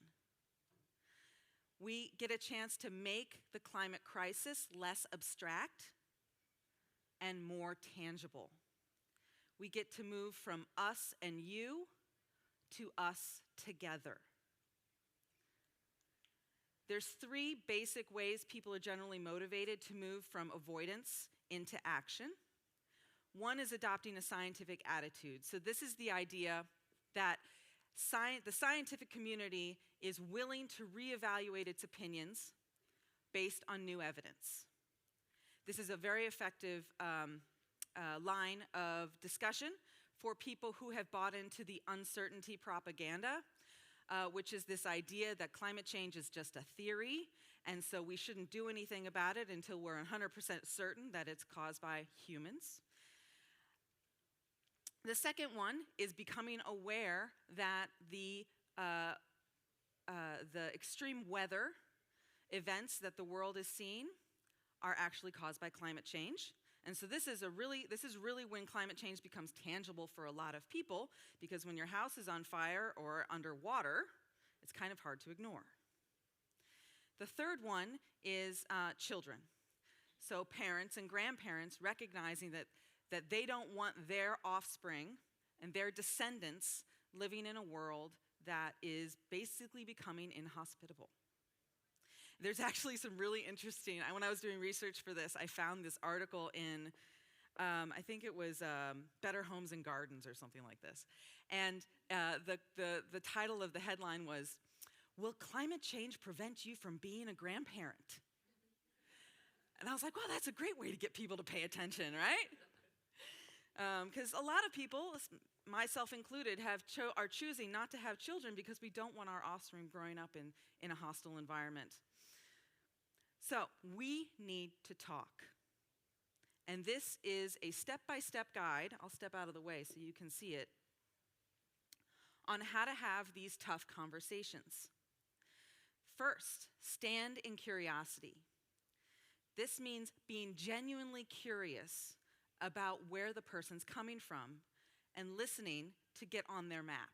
We get a chance to make the climate crisis less abstract and more tangible. We get to move from us and you to us together. There's 3 basic ways people are generally motivated to move from avoidance into action. One is adopting a scientific attitude. So this is the idea that the scientific community is willing to reevaluate its opinions based on new evidence. This is a very effective line of discussion for people who have bought into the uncertainty propaganda, which is this idea that climate change is just a theory, and so we shouldn't do anything about it until we're 100% certain that it's caused by humans. The second one is becoming aware that the extreme weather events that the world is seeing are actually caused by climate change. And so this is really when climate change becomes tangible for a lot of people, because when your house is on fire or underwater, it's kind of hard to ignore. The third one is children. So parents and grandparents recognizing that they don't want their offspring and their descendants living in a world that is basically becoming inhospitable. There's actually some really interesting, when I was doing research for this, I found this article in, I think it was Better Homes and Gardens or something like this. And the title of the headline was, "Will climate change prevent you from being a grandparent?" And I was like, well, that's a great way to get people to pay attention, right? Because a lot of people, myself included, are choosing not to have children because we don't want our offspring growing up in a hostile environment. So we need to talk. And this is a step-by-step guide, I'll step out of the way so you can see it, on how to have these tough conversations. First, stand in curiosity. This means being genuinely curious about where the person's coming from and listening to get on their map.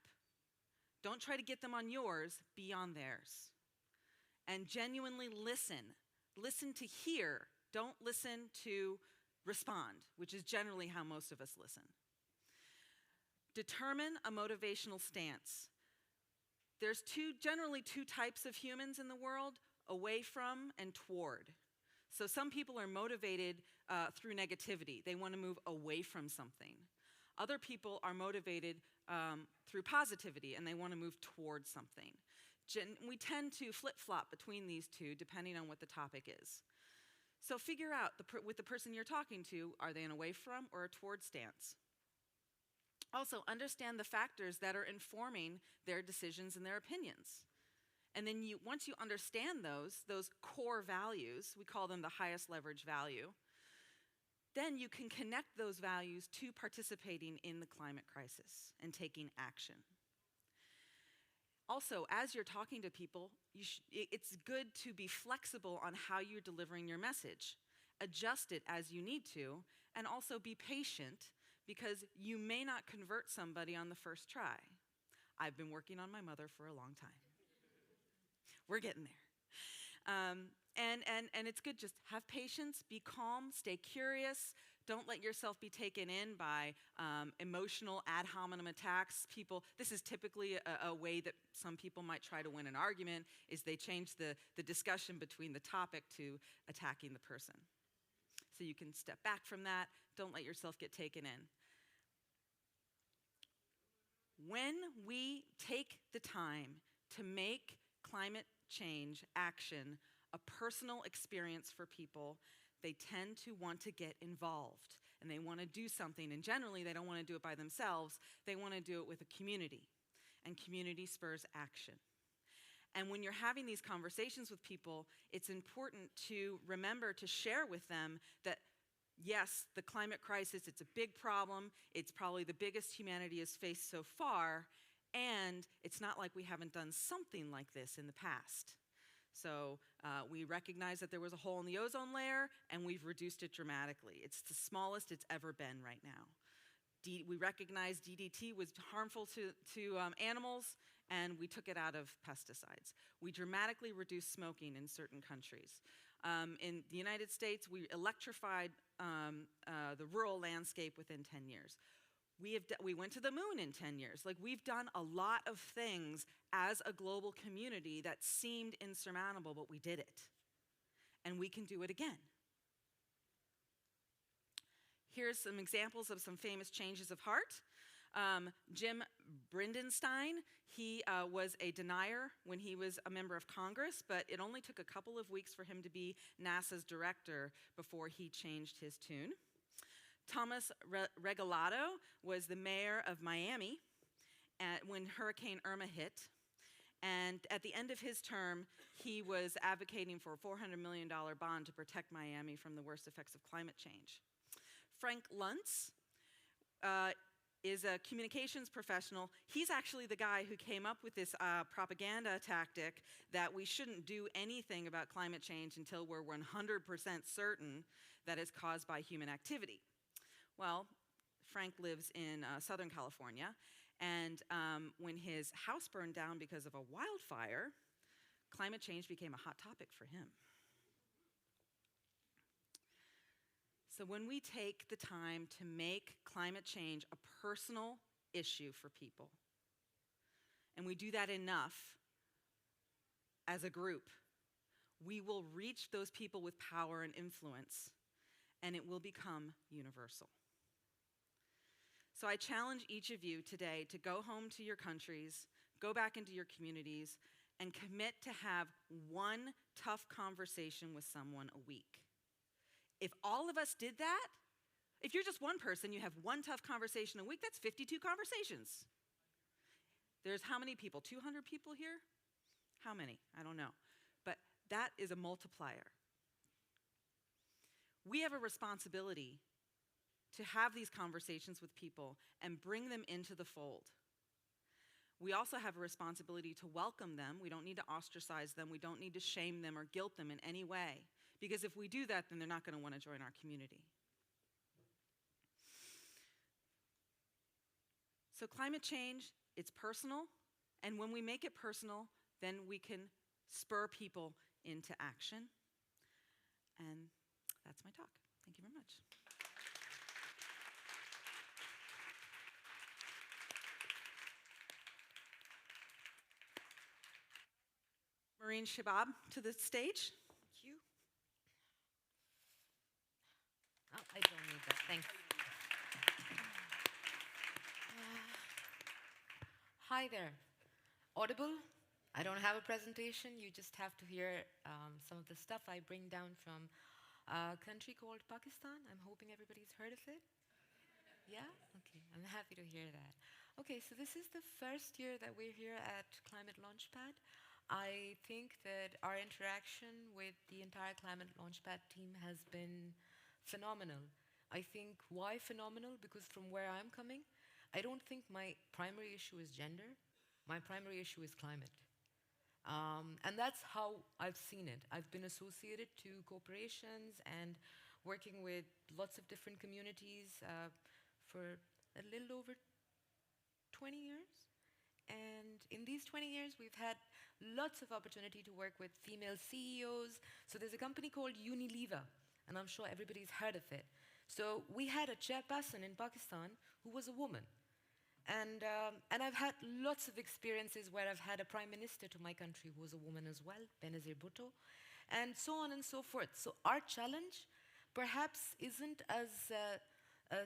Don't try to get them on yours, be on theirs. And genuinely listen. Listen to hear, don't listen to respond, which is generally how most of us listen. Determine a motivational stance. There's generally two types of humans in the world, away from and toward. So some people are motivated through negativity. They want to move away from something. Other people are motivated through positivity, and they want to move towards something. We tend to flip-flop between these two, depending on what the topic is. So figure out, with the person you're talking to, are they an away from or a toward stance? Also, understand the factors that are informing their decisions and their opinions. And then once you understand those core values, we call them the highest leverage value, then you can connect those values to participating in the climate crisis and taking action. Also, as you're talking to people, it's good to be flexible on how you're delivering your message. Adjust it as you need to, and also be patient, because you may not convert somebody on the first try. I've been working on my mother for a long time. We're getting there. And it's good, just have patience, be calm, stay curious. Don't let yourself be taken in by emotional ad hominem attacks. This is typically a way that some people might try to win an argument, is they change the discussion between the topic to attacking the person. So you can step back from that. Don't let yourself get taken in. When we take the time to make climate change action a personal experience for people, they tend to want to get involved, and they want to do something, and generally they don't want to do it by themselves, they want to do it with a community, and community spurs action. And when you're having these conversations with people, it's important to remember to share with them that yes, the climate crisis, it's a big problem, it's probably the biggest humanity has faced so far, and it's not like we haven't done something like this in the past. So we recognize that there was a hole in the ozone layer, and we've reduced it dramatically. It's the smallest it's ever been right now. We recognize DDT was harmful to animals, and we took it out of pesticides. We dramatically reduced smoking in certain countries. In the United States, we electrified the rural landscape within 10 years. We went to the moon in 10 years. Like, we've done a lot of things as a global community that seemed insurmountable, but we did it. And we can do it again. Here's some examples of some famous changes of heart. Jim Bridenstine, he was a denier when he was a member of Congress, but it only took a couple of weeks for him to be NASA's director before he changed his tune. Thomas Regalado was the mayor of Miami when Hurricane Irma hit. And at the end of his term, he was advocating for a $400 million bond to protect Miami from the worst effects of climate change. Frank Luntz is a communications professional. He's actually the guy who came up with this propaganda tactic that we shouldn't do anything about climate change until we're 100% certain that it's caused by human activity. Well, Frank lives in Southern California, and when his house burned down because of a wildfire, climate change became a hot topic for him. So when we take the time to make climate change a personal issue for people, and we do that enough as a group, we will reach those people with power and influence, and it will become universal. So I challenge each of you today to go home to your countries, go back into your communities, and commit to have one tough conversation with someone a week. If all of us did that, if you're just one person, you have one tough conversation a week, that's 52 conversations. There's how many people? 200 people here? How many? I don't know. But that is a multiplier. We have a responsibility to have these conversations with people and bring them into the fold. We also have a responsibility to welcome them. We don't need to ostracize them. We don't need to shame them or guilt them in any way. Because if we do that, then they're not going to want to join our community. So climate change, it's personal. And when we make it personal, then we can spur people into action. And that's my talk. Thank you very much. Maureen Shabab to the stage. Thank you. Oh, I don't need that. Thank you. Hi there. Audible? I don't have a presentation. You just have to hear some of the stuff I bring down from a country called Pakistan. I'm hoping everybody's heard of it. Yeah? Okay. I'm happy to hear that. Okay, so this is the first year that we're here at Climate Launchpad. I think that our interaction with the entire Climate Launchpad team has been phenomenal. I think why phenomenal? Because from where I'm coming, I don't think my primary issue is gender. My primary issue is climate. And that's how I've seen it. I've been associated to corporations and working with lots of different communities for a little over 20 years. And in these 20 years, we've had lots of opportunity to work with female CEOs. So there's a company called Unilever, and I'm sure everybody's heard of it. So we had a chairperson in Pakistan who was a woman. And I've had lots of experiences where I've had a prime minister to my country who was a woman as well, Benazir Bhutto, and so on and so forth. So our challenge perhaps isn't as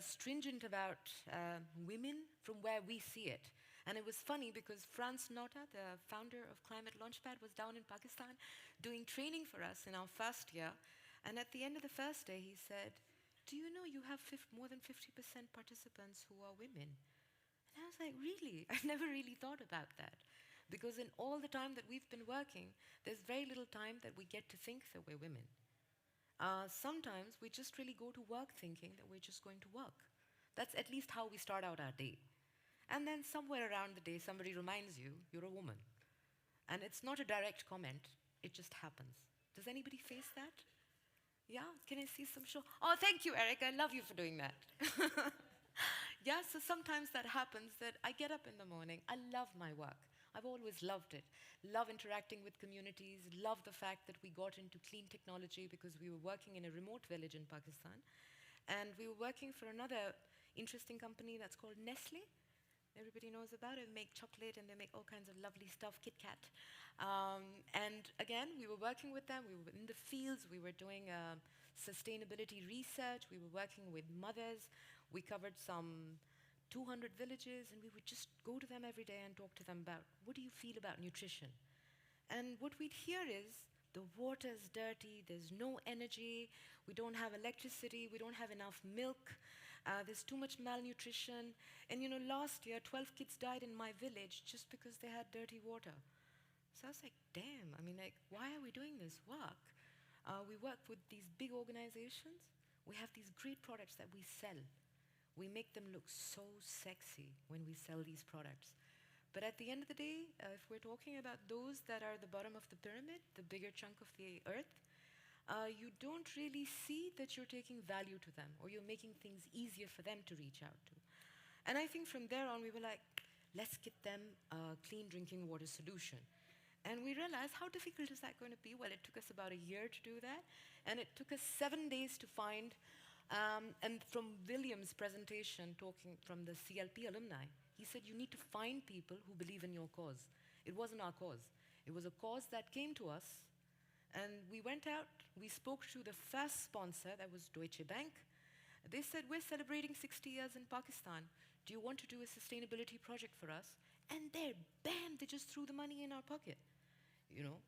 stringent about women from where we see it. And it was funny because Franz Nota, the founder of Climate Launchpad, was down in Pakistan doing training for us in our first year. And at the end of the first day, he said, "Do you know you have more than 50% participants who are women?" And I was like, really? I've never really thought about that. Because in all the time that we've been working, there's very little time that we get to think that we're women. Sometimes we just really go to work thinking that we're just going to work. That's at least how we start out our day. And then somewhere around the day, somebody reminds you, you're a woman. And it's not a direct comment, it just happens. Does anybody face that? Yeah, can I see some show? Oh, thank you, Eric, I love you for doing that. Yeah, so sometimes that happens that I get up in the morning, I love my work. I've always loved it. Love interacting with communities, love the fact that we got into clean technology because we were working in a remote village in Pakistan. And we were working for another interesting company that's called Nestle. Everybody knows about it. They make chocolate and they make all kinds of lovely stuff, Kit Kat. And again, we were working with them. We were in the fields. We were doing sustainability research. We were working with mothers. We covered some 200 villages, and we would just go to them every day and talk to them about, what do you feel about nutrition? And what we'd hear is, the water's dirty, there's no energy, we don't have electricity, we don't have enough milk, there's too much malnutrition. And you know, last year, 12 kids died in my village just because they had dirty water. So I was like, damn, I mean, like, why are we doing this work? We work with these big organizations. We have these great products that we sell. We make them look so sexy when we sell these products. But at the end of the day, if we're talking about those that are the bottom of the pyramid, the bigger chunk of the earth, you don't really see that you're taking value to them or you're making things easier for them to reach out to. And I think from there on, we were like, let's get them a clean drinking water solution. And we realized, how difficult is that going to be? Well, it took us about a year to do that. And it took us 7 days to find, and from William's presentation, talking from the CLP alumni, he said, you need to find people who believe in your cause. It wasn't our cause. It was a cause that came to us. And we went out, we spoke to the first sponsor, that was Deutsche Bank. They said, we're celebrating 60 years in Pakistan. Do you want to do a sustainability project for us? And there, bam, they just threw the money in our pocket. You know,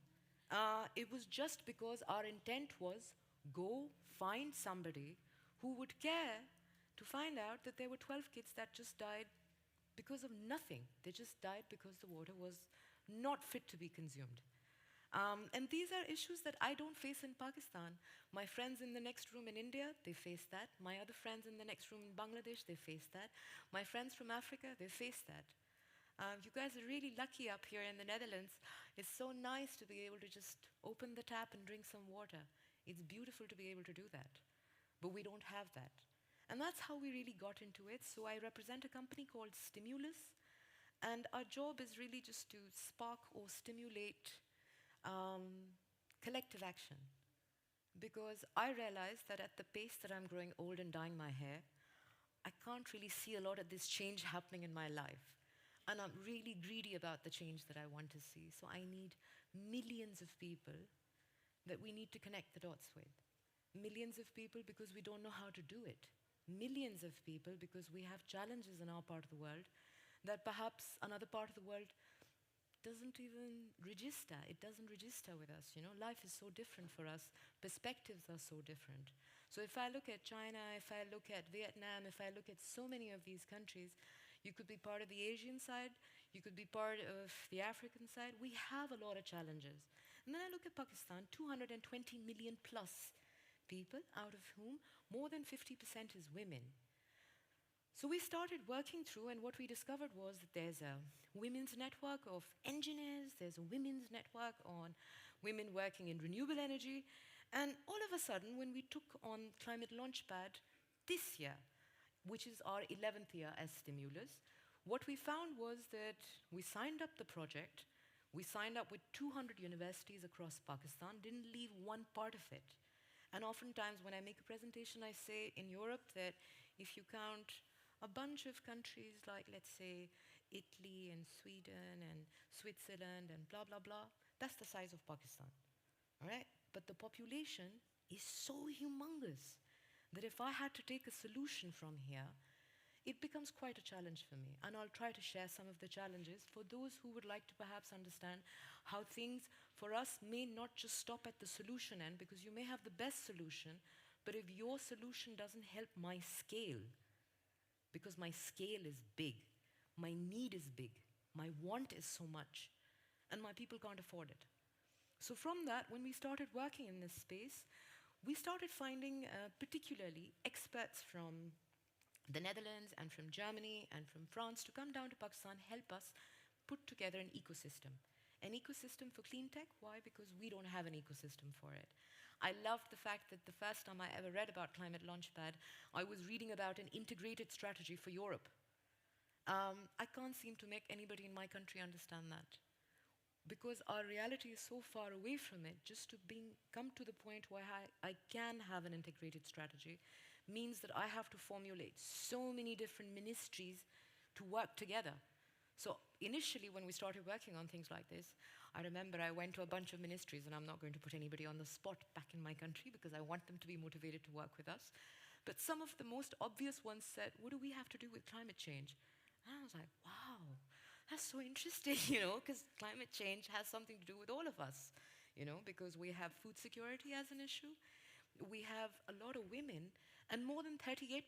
it was just because our intent was go find somebody who would care to find out that there were 12 kids that just died because of nothing. They just died because the water was not fit to be consumed. And these are issues that I don't face in Pakistan. My friends in the next room in India, they face that. My other friends in the next room in Bangladesh, they face that. My friends from Africa, they face that. You guys are really lucky up here in the Netherlands. It's so nice to be able to just open the tap and drink some water. It's beautiful to be able to do that. But we don't have that. And that's how we really got into it. So I represent a company called Stimulus. And our job is really just to spark or stimulate collective action. Because I realize that at the pace that I'm growing old and dyeing my hair, I can't really see a lot of this change happening in my life. And I'm really greedy about the change that I want to see. So I need millions of people that we need to connect the dots with. Millions of people because we don't know how to do it. Millions of people because we have challenges in our part of the world that perhaps another part of the world doesn't even register. It doesn't register with us. You know, life is so different for us. Perspectives are so different. So if I look at China, if I look at Vietnam, if I look at so many of these countries, you could be part of the Asian side, you could be part of the African side. We have a lot of challenges. And then I look at Pakistan, 220 million plus people, out of whom more than 50% is women. So we started working through, and what we discovered was that there's a women's network of engineers, there's a women's network on women working in renewable energy, and all of a sudden, when we took on Climate Launchpad this year, which is our 11th year as Stimulus, what we found was that we signed up the project, we signed up with 200 universities across Pakistan, didn't leave one part of it. And oftentimes when I make a presentation, I say in Europe that if you count a bunch of countries like, let's say, Italy and Sweden and Switzerland and blah, blah, blah, that's the size of Pakistan, all right? But the population is so humongous that if I had to take a solution from here, it becomes quite a challenge for me. And I'll try to share some of the challenges for those who would like to perhaps understand how things for us may not just stop at the solution end, because you may have the best solution, but if your solution doesn't help my scale, because my scale is big, my need is big, my want is so much, and my people can't afford it. So from that, when we started working in this space, we started finding particularly experts from the Netherlands and from Germany and from France to come down to Pakistan, help us put together an ecosystem for clean tech. Why? Because we don't have an ecosystem for it. I loved the fact that the first time I ever read about Climate Launchpad, I was reading about an integrated strategy for Europe. I can't seem to make anybody in my country understand that. Because our reality is so far away from it, just to come to the point where I can have an integrated strategy means that I have to formulate so many different ministries to work together. So initially, when we started working on things like this, I remember I went to a bunch of ministries, and I'm not going to put anybody on the spot back in my country because I want them to be motivated to work with us. But some of the most obvious ones said, what do we have to do with climate change? And I was like, wow, that's so interesting, because climate change has something to do with all of us, because we have food security as an issue. We have a lot of women, and more than 38%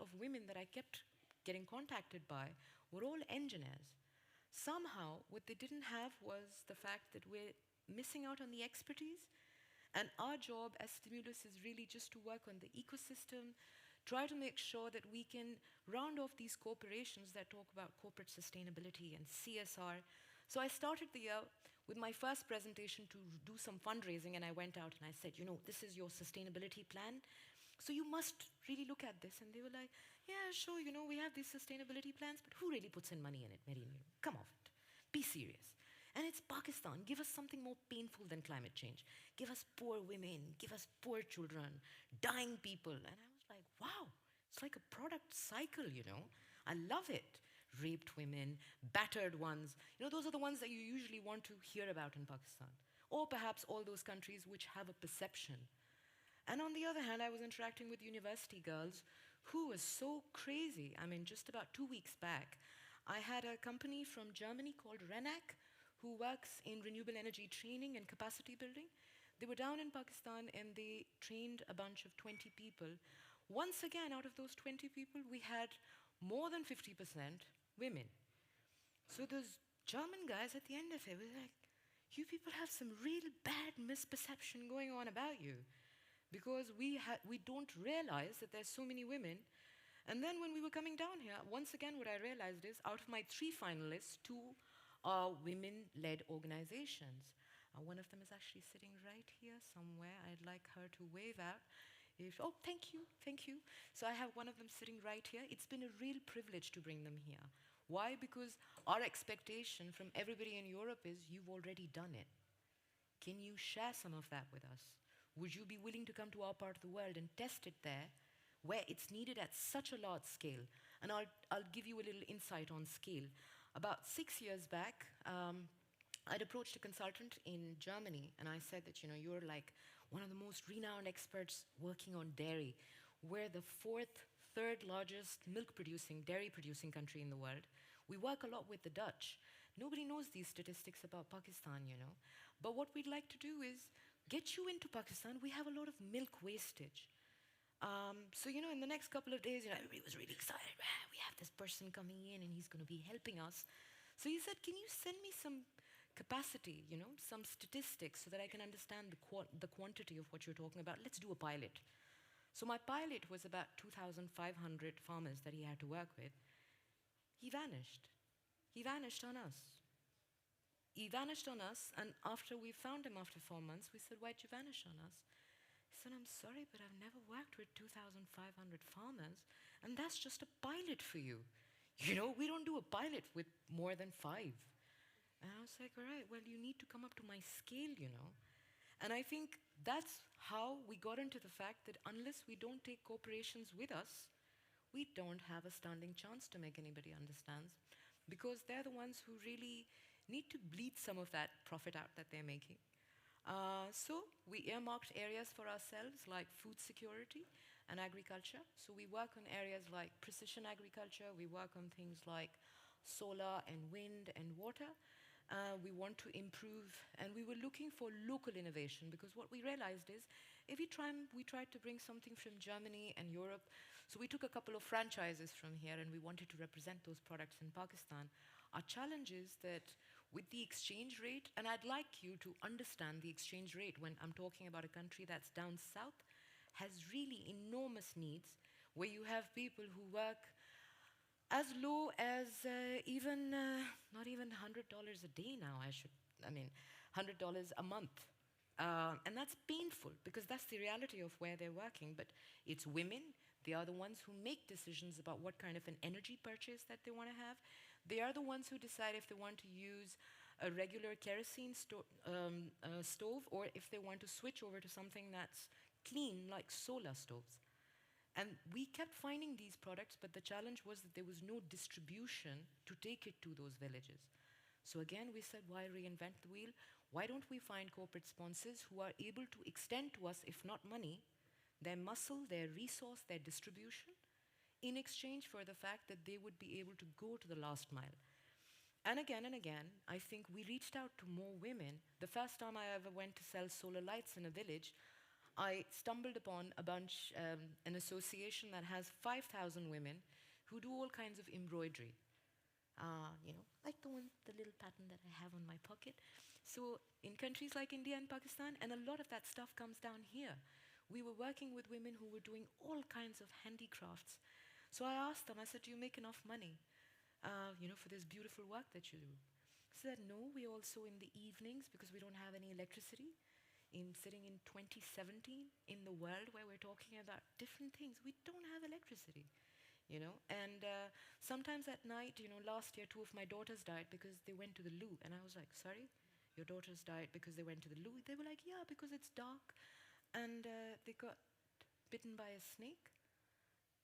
of women that I kept getting contacted by were all engineers. Somehow, what they didn't have was the fact that we're missing out on the expertise, and our job as Stimulus is really just to work on the ecosystem, try to make sure that we can round off these corporations that talk about corporate sustainability and CSR. So I started the year with my first presentation to do some fundraising, and I went out and I said, this is your sustainability plan, so you must really look at this. And they were like, yeah, sure, we have these sustainability plans, but who really puts in money in it, Marine? Come off it. Be serious. And it's Pakistan. Give us something more painful than climate change. Give us poor women, give us poor children, dying people. And I was like, wow, it's like a product cycle, I love it. Raped women, battered ones. Those are the ones that you usually want to hear about in Pakistan. Or perhaps all those countries which have a perception. And on the other hand, I was interacting with university girls who were so crazy. Just about 2 weeks back, I had a company from Germany called Renac who works in renewable energy training and capacity building. They were down in Pakistan and they trained a bunch of 20 people. Once again, out of those 20 people, we had more than 50% women. So those German guys at the end of it were like, you people have some real bad misperception going on about you, because we don't realize that there's so many women. And then when we were coming down here, once again what I realized is out of my 3 finalists, 2 are women-led organizations. One of them is actually sitting right here somewhere. I'd like her to wave out. Oh, thank you. So I have one of them sitting right here. It's been a real privilege to bring them here. Why? Because our expectation from everybody in Europe is you've already done it. Can you share some of that with us? Would you be willing to come to our part of the world and test it there, where it's needed at such a large scale? And I'll give you a little insight on scale. About 6 years back, I'd approached a consultant in Germany, and I said that, you're like one of the most renowned experts working on dairy. We're the 3rd largest dairy-producing country in the world. We work a lot with the Dutch. Nobody knows these statistics about Pakistan, But what we'd like to do is get you into Pakistan. We have a lot of milk wastage. So, in the next couple of days, everybody was really excited. We have this person coming in, and he's going to be helping us. So he said, can you send me some capacity, some statistics so that I can understand the quantity of what you're talking about? Let's do a pilot. So my pilot was about 2,500 farmers that he had to work with. He vanished. He vanished on us. He vanished on us, and after we found him after 4 months, we said, why'd you vanish on us? He said, I'm sorry, but I've never worked with 2,500 farmers, and that's just a pilot for you. We don't do a pilot with more than 5. And I was like, all right, well, you need to come up to my scale, And I think that's how we got into the fact that unless we don't take corporations with us, we don't have a standing chance to make anybody understand, because they're the ones who really need to bleed some of that profit out that they're making. So we earmarked areas for ourselves like food security and agriculture. So we work on areas like precision agriculture. We work on things like solar and wind and water. We want to improve, and we were looking for local innovation, because what we realized is every time we tried to bring something from Germany and Europe, so we took a couple of franchises from here and we wanted to represent those products in Pakistan. Our challenge is that with the exchange rate, and I'd like you to understand the exchange rate when I'm talking about a country that's down south, has really enormous needs, where you have people who work as low as not even $100 a day now, $100 a month. And that's painful, because that's the reality of where they're working. But it's women, They are the ones who make decisions about what kind of an energy purchase that they want to have. They are the ones who decide if they want to use a regular kerosene stove or if they want to switch over to something that's clean, like solar stoves. And we kept finding these products, but the challenge was that there was no distribution to take it to those villages. So again, we said, why reinvent the wheel? Why don't we find corporate sponsors who are able to extend to us, if not money, their muscle, their resource, their distribution, in exchange for the fact that they would be able to go to the last mile. And again, I think we reached out to more women. The first time I ever went to sell solar lights in a village, I stumbled upon an association that has 5,000 women who do all kinds of embroidery. Like the little pattern that I have on my pocket. So in countries like India and Pakistan, and a lot of that stuff comes down here. We were working with women who were doing all kinds of handicrafts. So I asked them, I said, do you make enough money, for this beautiful work that you do? They said, no, we also in the evenings, because we don't have any electricity, sitting in 2017 in the world where we're talking about different things, we don't have electricity. And sometimes at night, last year 2 of my daughters died because they went to the loo. And I was like, sorry, your daughters died because they went to the loo? They were like, yeah, because it's dark. And they got bitten by a snake.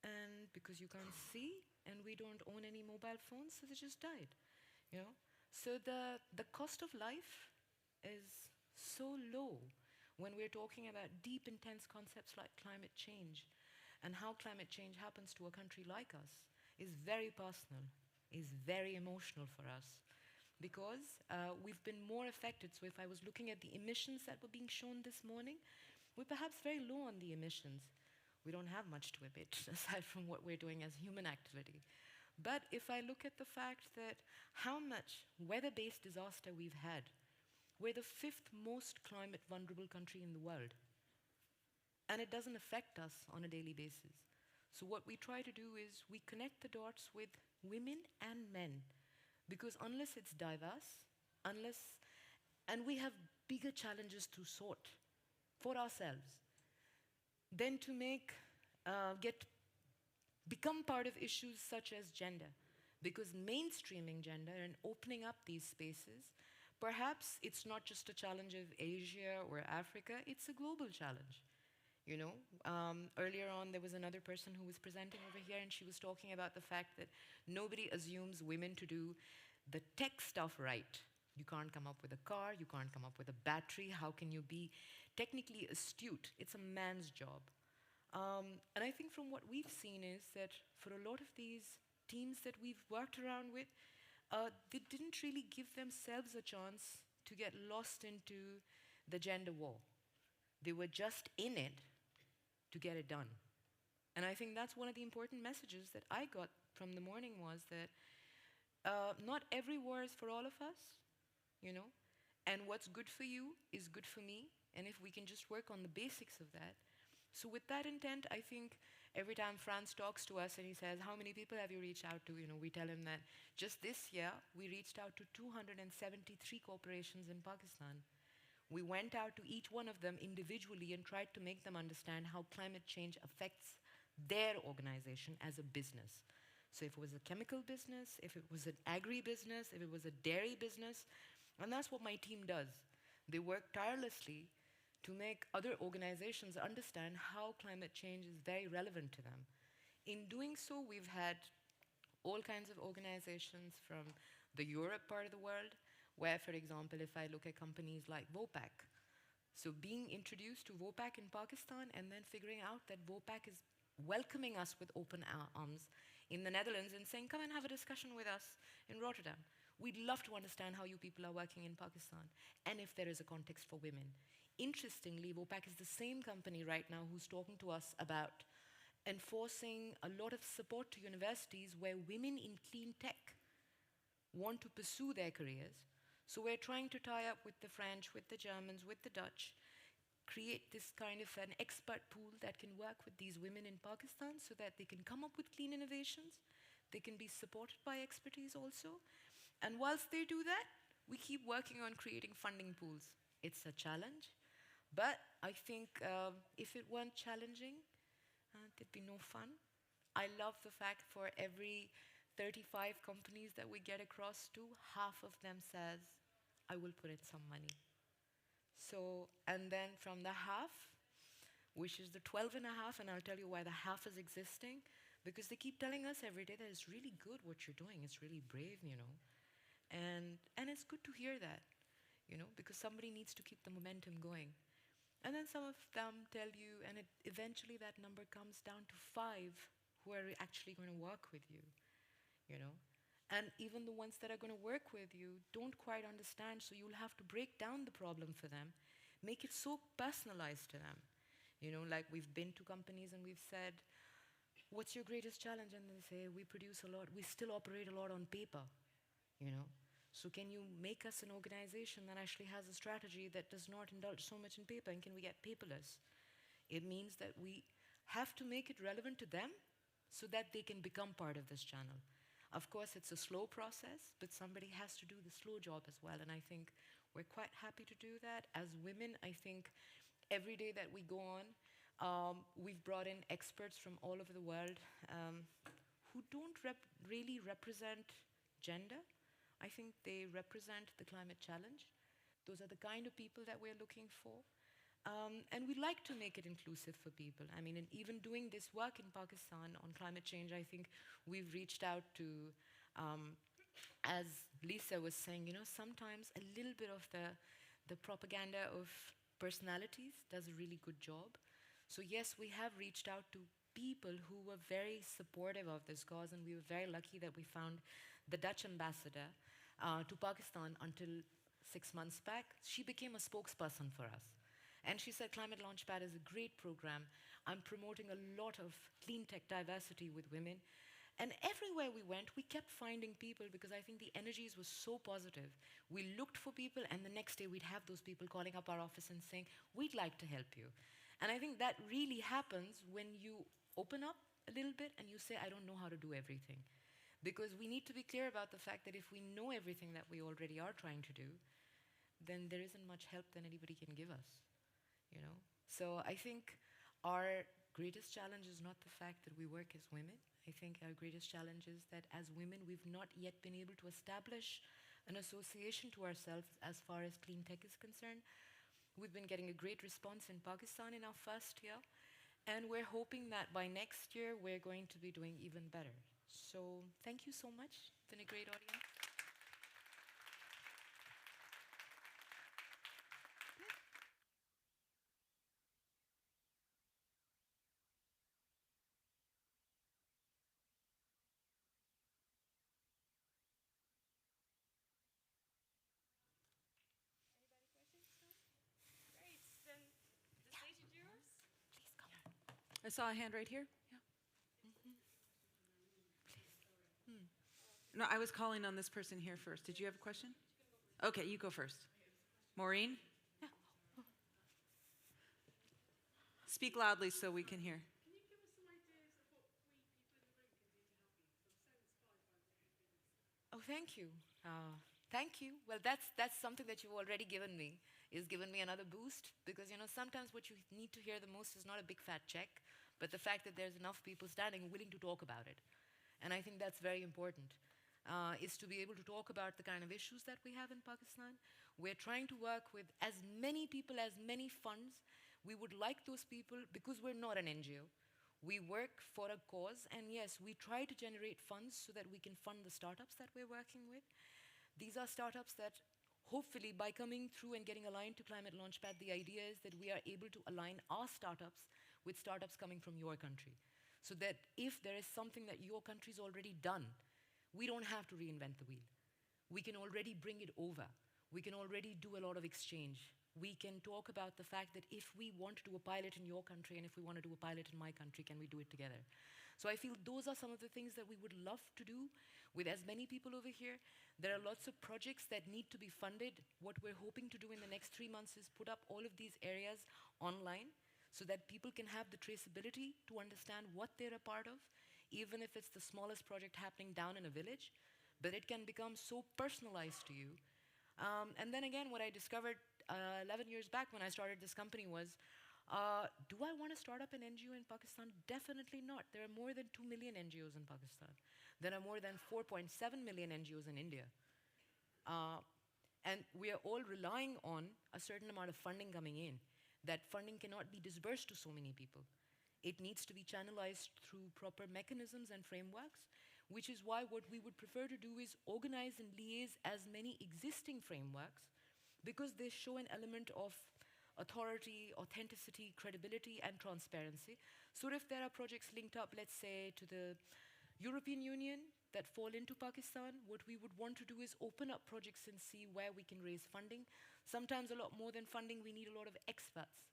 And because you can't see, and we don't own any mobile phones, so they just died. So the cost of life is so low when we're talking about deep, intense concepts like climate change. And how climate change happens to a country like us is very personal, is very emotional for us. Because we've been more affected. So if I was looking at the emissions that were being shown this morning, we're perhaps very low on the emissions. We don't have much to emit, aside from what we're doing as human activity. But if I look at the fact that how much weather-based disaster we've had, we're the 5th most climate vulnerable country in the world. And it doesn't affect us on a daily basis. So what we try to do is we connect the dots with women and men. Because unless it's diverse, and we have bigger challenges to sort for ourselves, then to become part of issues such as gender. Because mainstreaming gender and opening up these spaces, perhaps it's not just a challenge of Asia or Africa, it's a global challenge. Earlier on, there was another person who was presenting over here, and she was talking about the fact that nobody assumes women to do the tech stuff right. You can't come up with a car, you can't come up with a battery, how can you be technically astute? It's a man's job. And I think from what we've seen is that for a lot of these teams that we've worked around with, they didn't really give themselves a chance to get lost into the gender war. They were just in it to get it done. And I think that's one of the important messages that I got from the morning was that not every war is for all of us, and what's good for you is good for me, and if we can just work on the basics of that. So with that intent, I think every time Franz talks to us and he says, how many people have you reached out to? We tell him that just this year, we reached out to 273 corporations in Pakistan. We went out to each one of them individually and tried to make them understand how climate change affects their organization as a business. So if it was a chemical business, if it was an agri-business, if it was a dairy business, and that's what my team does. They work tirelessly to make other organizations understand how climate change is very relevant to them. In doing so, we've had all kinds of organizations from the Europe part of the world, where, for example, if I look at companies like Vopak, so being introduced to Vopak in Pakistan and then figuring out that Vopak is welcoming us with open arms in the Netherlands and saying, come and have a discussion with us in Rotterdam. We'd love to understand how you people are working in Pakistan and if there is a context for women. Interestingly, Vopak is the same company right now who's talking to us about enforcing a lot of support to universities where women in clean tech want to pursue their careers. So we're trying to tie up with the French, with the Germans, with the Dutch, create this kind of an expert pool that can work with these women in Pakistan so that they can come up with clean innovations, they can be supported by expertise also. And whilst they do that, we keep working on creating funding pools. It's a challenge, but I think if it weren't challenging, There'd be no fun. I love the fact for every 35 companies that we get across to, half of them says, I will put in some money. So, and then from the half, which is the 12 and a half, and I'll tell you why the half is existing, because they keep telling us every day that it's really good what you're doing, it's really brave, you know. And it's good to hear that, you know, because somebody needs to keep the momentum going. And then some of them tell you, and eventually that number comes down to 5 who are actually going to work with you, you know. And even the ones that are going to work with you don't quite understand, so you'll have to break down the problem for them, make it so personalized to them. You know, like we've been to companies and we've said, what's your greatest challenge? And they say, we produce a lot, we still operate a lot on paper, you know. So can you make us an organization that actually has a strategy that does not indulge so much in paper, and can we get paperless? It means that we have to make it relevant to them so that they can become part of this channel. Of course, it's a slow process, but somebody has to do the slow job as well, and I think we're quite happy to do that. As women, I think every day that we go on, we've brought in experts from all over the world who don't really represent gender. I think they represent the climate challenge. Those are the kind of people that we're looking for. And we like to make it inclusive for people. I mean, in even doing this work in Pakistan on climate change, I think we've reached out to, as Lisa was saying, you know, sometimes a little bit of the propaganda of personalities does a really good job. So yes, we have reached out to people who were very supportive of this cause, and we were very lucky that we found the Dutch ambassador to Pakistan until 6 months back. She became a spokesperson for us. And she said, Climate Launchpad is a great program. I'm promoting a lot of clean tech diversity with women. And everywhere we went, we kept finding people because I think the energies were so positive. We looked for people, and the next day we'd have those people calling up our office and saying, we'd like to help you. And I think that really happens when you open up a little bit and you say, I don't know how to do everything. Because we need to be clear about the fact that if we know everything that we already are trying to do, then there isn't much help that anybody can give us. You know? So I think our greatest challenge is not the fact that we work as women. I think our greatest challenge is that as women, we've not yet been able to establish an association to ourselves as far as clean tech is concerned. We've been getting a great response in Pakistan in our first year, and we're hoping that by next year, we're going to be doing even better. So thank you so much. It's been a great audience. Great, then the stage is yours. Please come. I saw a hand right here. Yeah. No, I was calling on this person here first. Did you have a question? Okay, you go first. Maureen? Yeah. Speak loudly so we can hear. Oh, thank you. Thank you. Well, that's something that you've already given me. It's given me another boost because, you know, sometimes what you need to hear the most is not a big fat check, but the fact that there's enough people standing willing to talk about it. And I think that's very important, is to be able to talk about the kind of issues that we have in Pakistan. We're trying to work with as many people, as many funds. We would like those people, because we're not an NGO. We work for a cause, and yes, we try to generate funds so that we can fund the startups that we're working with. These are startups that hopefully by coming through and getting aligned to Climate Launchpad, the idea is that we are able to align our startups with startups coming from your country. So that if there is something that your country's already done, we don't have to reinvent the wheel. We can already bring it over. We can already do a lot of exchange. We can talk about the fact that if we want to do a pilot in your country and if we want to do a pilot in my country, can we do it together? So I feel those are some of the things that we would love to do with as many people over here. There are lots of projects that need to be funded. What we're hoping to do in the next 3 months is put up all of these areas online so that people can have the traceability to understand what they're a part of, even if it's the smallest project happening down in a village, but it can become so personalized to you. And then again, what I discovered 11 years back when I started this company was Do I want to start up an NGO in Pakistan? Definitely not. There are more than 2 million NGOs in Pakistan. There are more than 4.7 million NGOs in India. And we are all relying on a certain amount of funding coming in. That funding cannot be disbursed to so many people. It needs to be channelized through proper mechanisms and frameworks, which is why what we would prefer to do is organize and liaise as many existing frameworks, because they show an element of authority, authenticity, credibility, and transparency. So if there are projects linked up, let's say, to the European Union that fall into Pakistan, what we would want to do is open up projects and see where we can raise funding. Sometimes a lot more than funding, we need a lot of experts.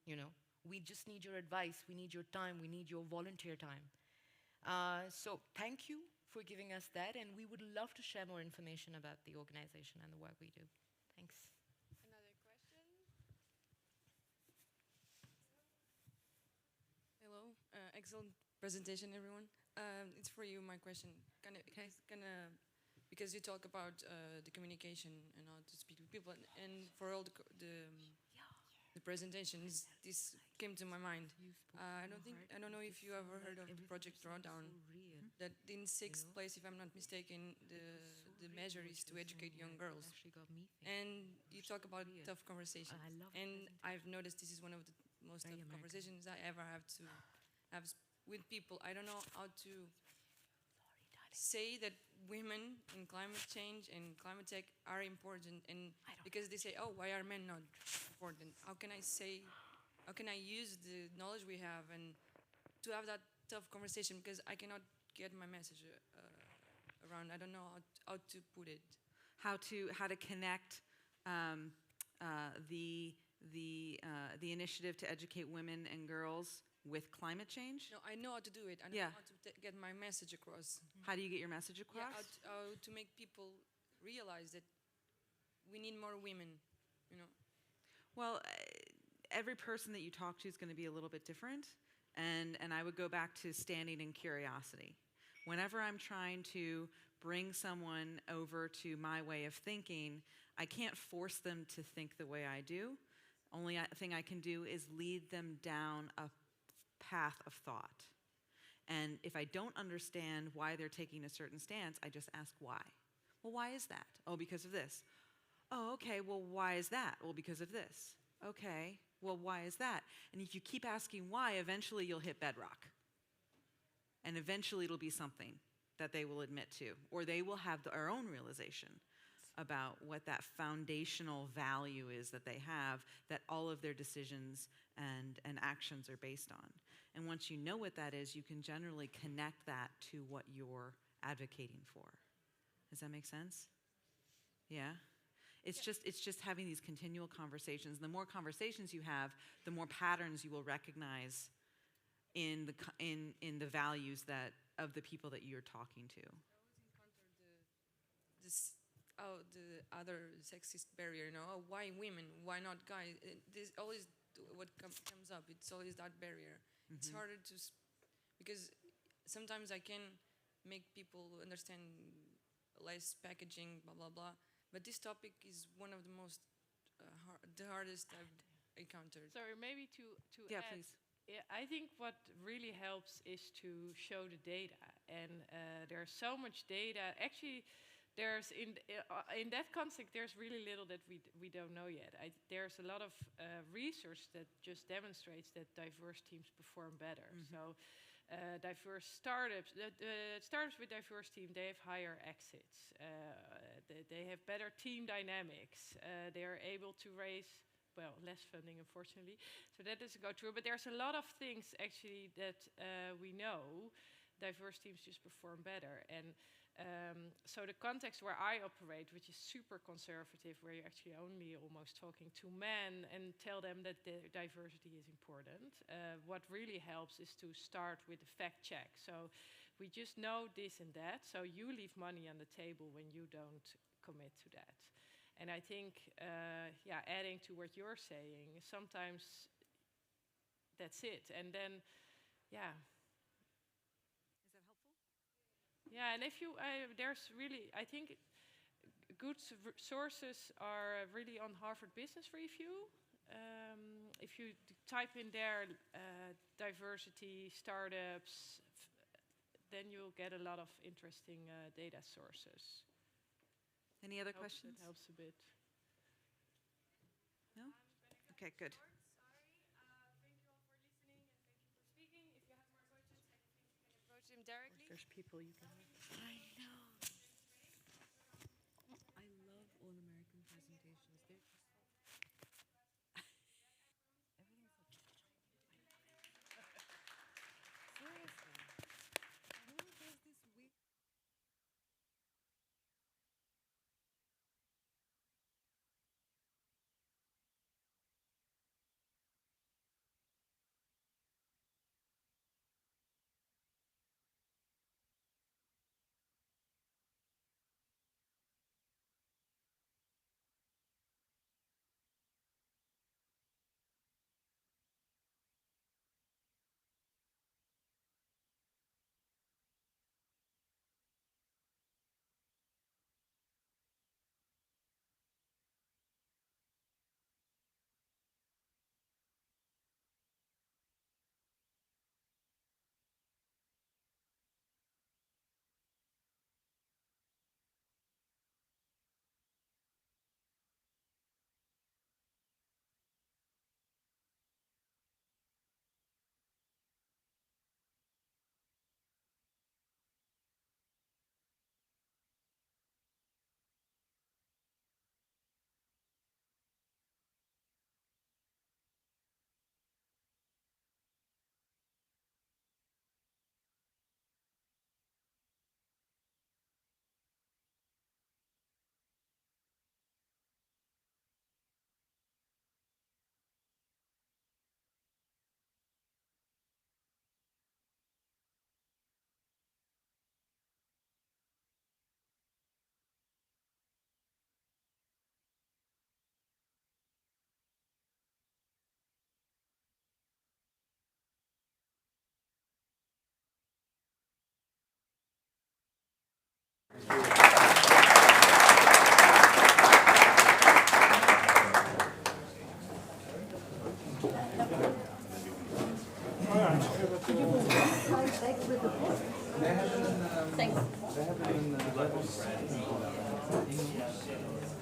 You know, we just need your advice, we need your time, we need your volunteer time. So thank you for giving us that, and we would love to share more information about the organization and the work we do. Thanks. Another question? Hello, excellent presentation, everyone. It's for you, my question. Because you talk about the communication and how to speak with people, and for all the presentations, this came to my mind. I don't know if you ever heard of Project Drawdown. That in sixth place, if I'm not mistaken, the measure is to educate young girls. And you talk about tough conversation. And I've noticed this is one of the most tough conversations I ever have to have with people. I don't know how to say that women in climate change and climate tech are important, and because they say, oh, why are men not important? How can I use the knowledge we have and to have that tough conversation, because I cannot get my message around. I don't know how to put it. How to connect the initiative to educate women and girls with climate change? No, I know how to do it. I know how to get my message across. How do you get your message across? Yeah, how to make people realize that we need more women, you know. Well, every person that you talk to is going to be a little bit different, and I would go back to standing in curiosity. Whenever I'm trying to bring someone over to my way of thinking, I can't force them to think the way I do. Only thing I can do is lead them down a path of thought. And if I don't understand why they're taking a certain stance, I just ask why. Well, why is that? Oh, because of this. Oh, okay, well, why is that? Well, because of this. Okay, well, why is that? And if you keep asking why, eventually you'll hit bedrock. And eventually it'll be something that they will admit to, or they will have their own realization about what that foundational value is that they have, that all of their decisions and actions are based on. And once you know what that is, you can generally connect that to what you're advocating for. Does that make sense? Yeah? It's just having these continual conversations. The more conversations you have, the more patterns you will recognize in the values of the people that you're talking to. The other sexist barrier, you know, oh, why women, why not guys? This always what comes up. It's always that barrier. Mm-hmm. It's harder to, because sometimes I can make people understand less packaging, blah blah blah. But this topic is one of the most the hardest I've encountered. Sorry, maybe to add. Please. Yeah, I think what really helps is to show the data, and there's so much data. Actually, there's in that context, there's really little that we don't know yet. There's a lot of research that just demonstrates that diverse teams perform better. Mm-hmm. So, diverse startups, startups with diverse team, they have higher exits. They have better team dynamics. They are able to raise, well, less funding, unfortunately. So that doesn't go through. But there's a lot of things actually that we know. Diverse teams just perform better. And so the context where I operate, which is super conservative, where you're actually only almost talking to men and tell them that the diversity is important, what really helps is to start with a fact check. So we just know this and that, so you leave money on the table when you don't commit to that. And I think, adding to what you're saying, sometimes that's it. And then, yeah, and if you, there's really, I think good sources are really on Harvard Business Review. if you type in there diversity, startups, then you'll get a lot of interesting data sources. Any other questions? That helps a bit. No? Okay, good. Approach him directly. There's people you can. I know. I love all American presentations. They're just everything's so. Seriously, who does this week?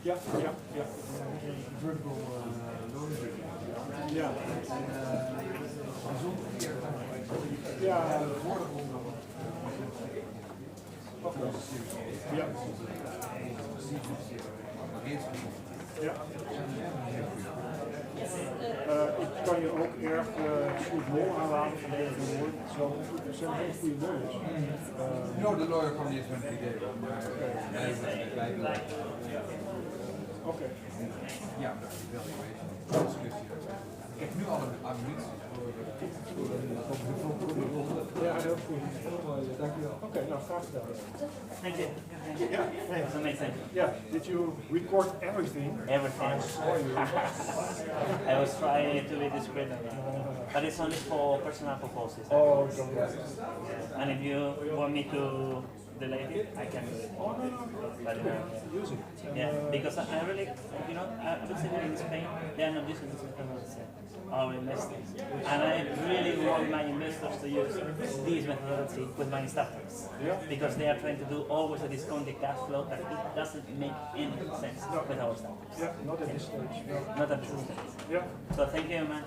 Ja. Vertical laundry. Ja. Ja. Oké. Ja. Ja. Ik kan je ook erg goed mol aanraden van deze woord. Ze zijn een hele goede neus. No, the lawyer from the event today. Oké. Ja, dat is wel discussie. Ik heb nu al een ambitie voor Ja, heel goed. Dankjewel. Oké, nou graag gedaan. Thank you. Yeah, That's amazing. Yeah, did you record everything? Everything. I saw you. I was trying to be discreet, but it's only for personal purposes. Oh, don't worry. And if you want me to delete it, I can do it. Oh, no. But, Use it. yeah, because I really, you know, I would say that in Spain, they are not using this methodology, our investors. And I really want my investors to use this methodology with my startups. Yeah. Because they are trying to do always a discounted cash flow that it doesn't make any sense with our startups. Yeah, not at this stage. No. Not at this stage. Yeah. So thank you, man.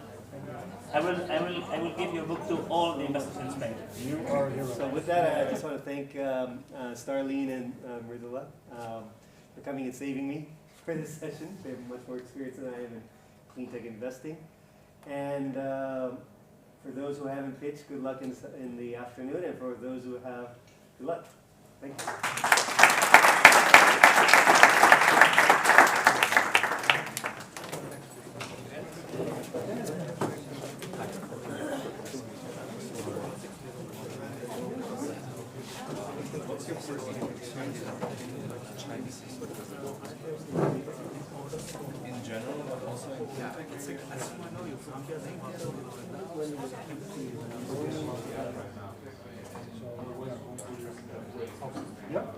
I will give your book to all the investors in Spain. You are a hero. So with that, I just want to thank Starlene and Mridula for coming and saving me for this session. They have much more experience than I have in clean tech investing. And for those who haven't pitched, good luck in the afternoon. And for those who have, good luck. Thank you. In general, but also in it's like, I just want to know you from Yeah.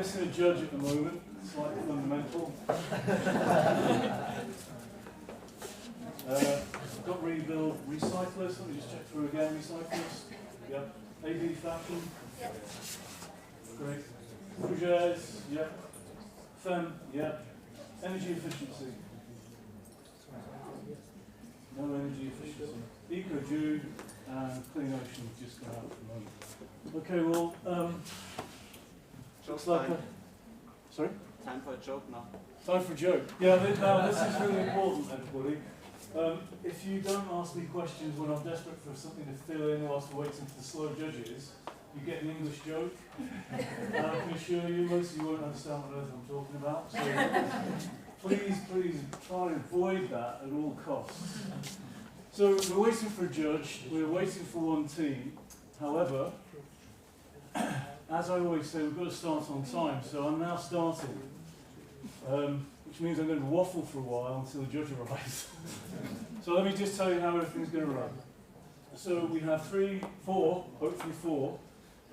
missing a judge at the moment, slightly fundamental. Got rebuild recyclers. Let me just check through again. Recyclers. Yep. AB fashion. Yep. Great. Fougères. Yep. Femme. Yep. Energy efficiency. No energy efficiency. Eco-Jude and Clean Ocean just come out at the moment. Okay, well, looks like sorry? Time for a joke now. Time for a joke. Yeah, now this is really important, everybody. If you don't ask me questions when I'm desperate for something to fill in whilst we're waiting for the slow judges, you get an English joke. And I can assure you, most of you won't understand what I'm talking about. So please try and avoid that at all costs. So we're waiting for a judge, we're waiting for one team. However, as I always say, we've got to start on time, so I'm now starting. Which means I'm going to waffle for a while until the judge arrives. So let me just tell you how everything's going to run. So we have hopefully four,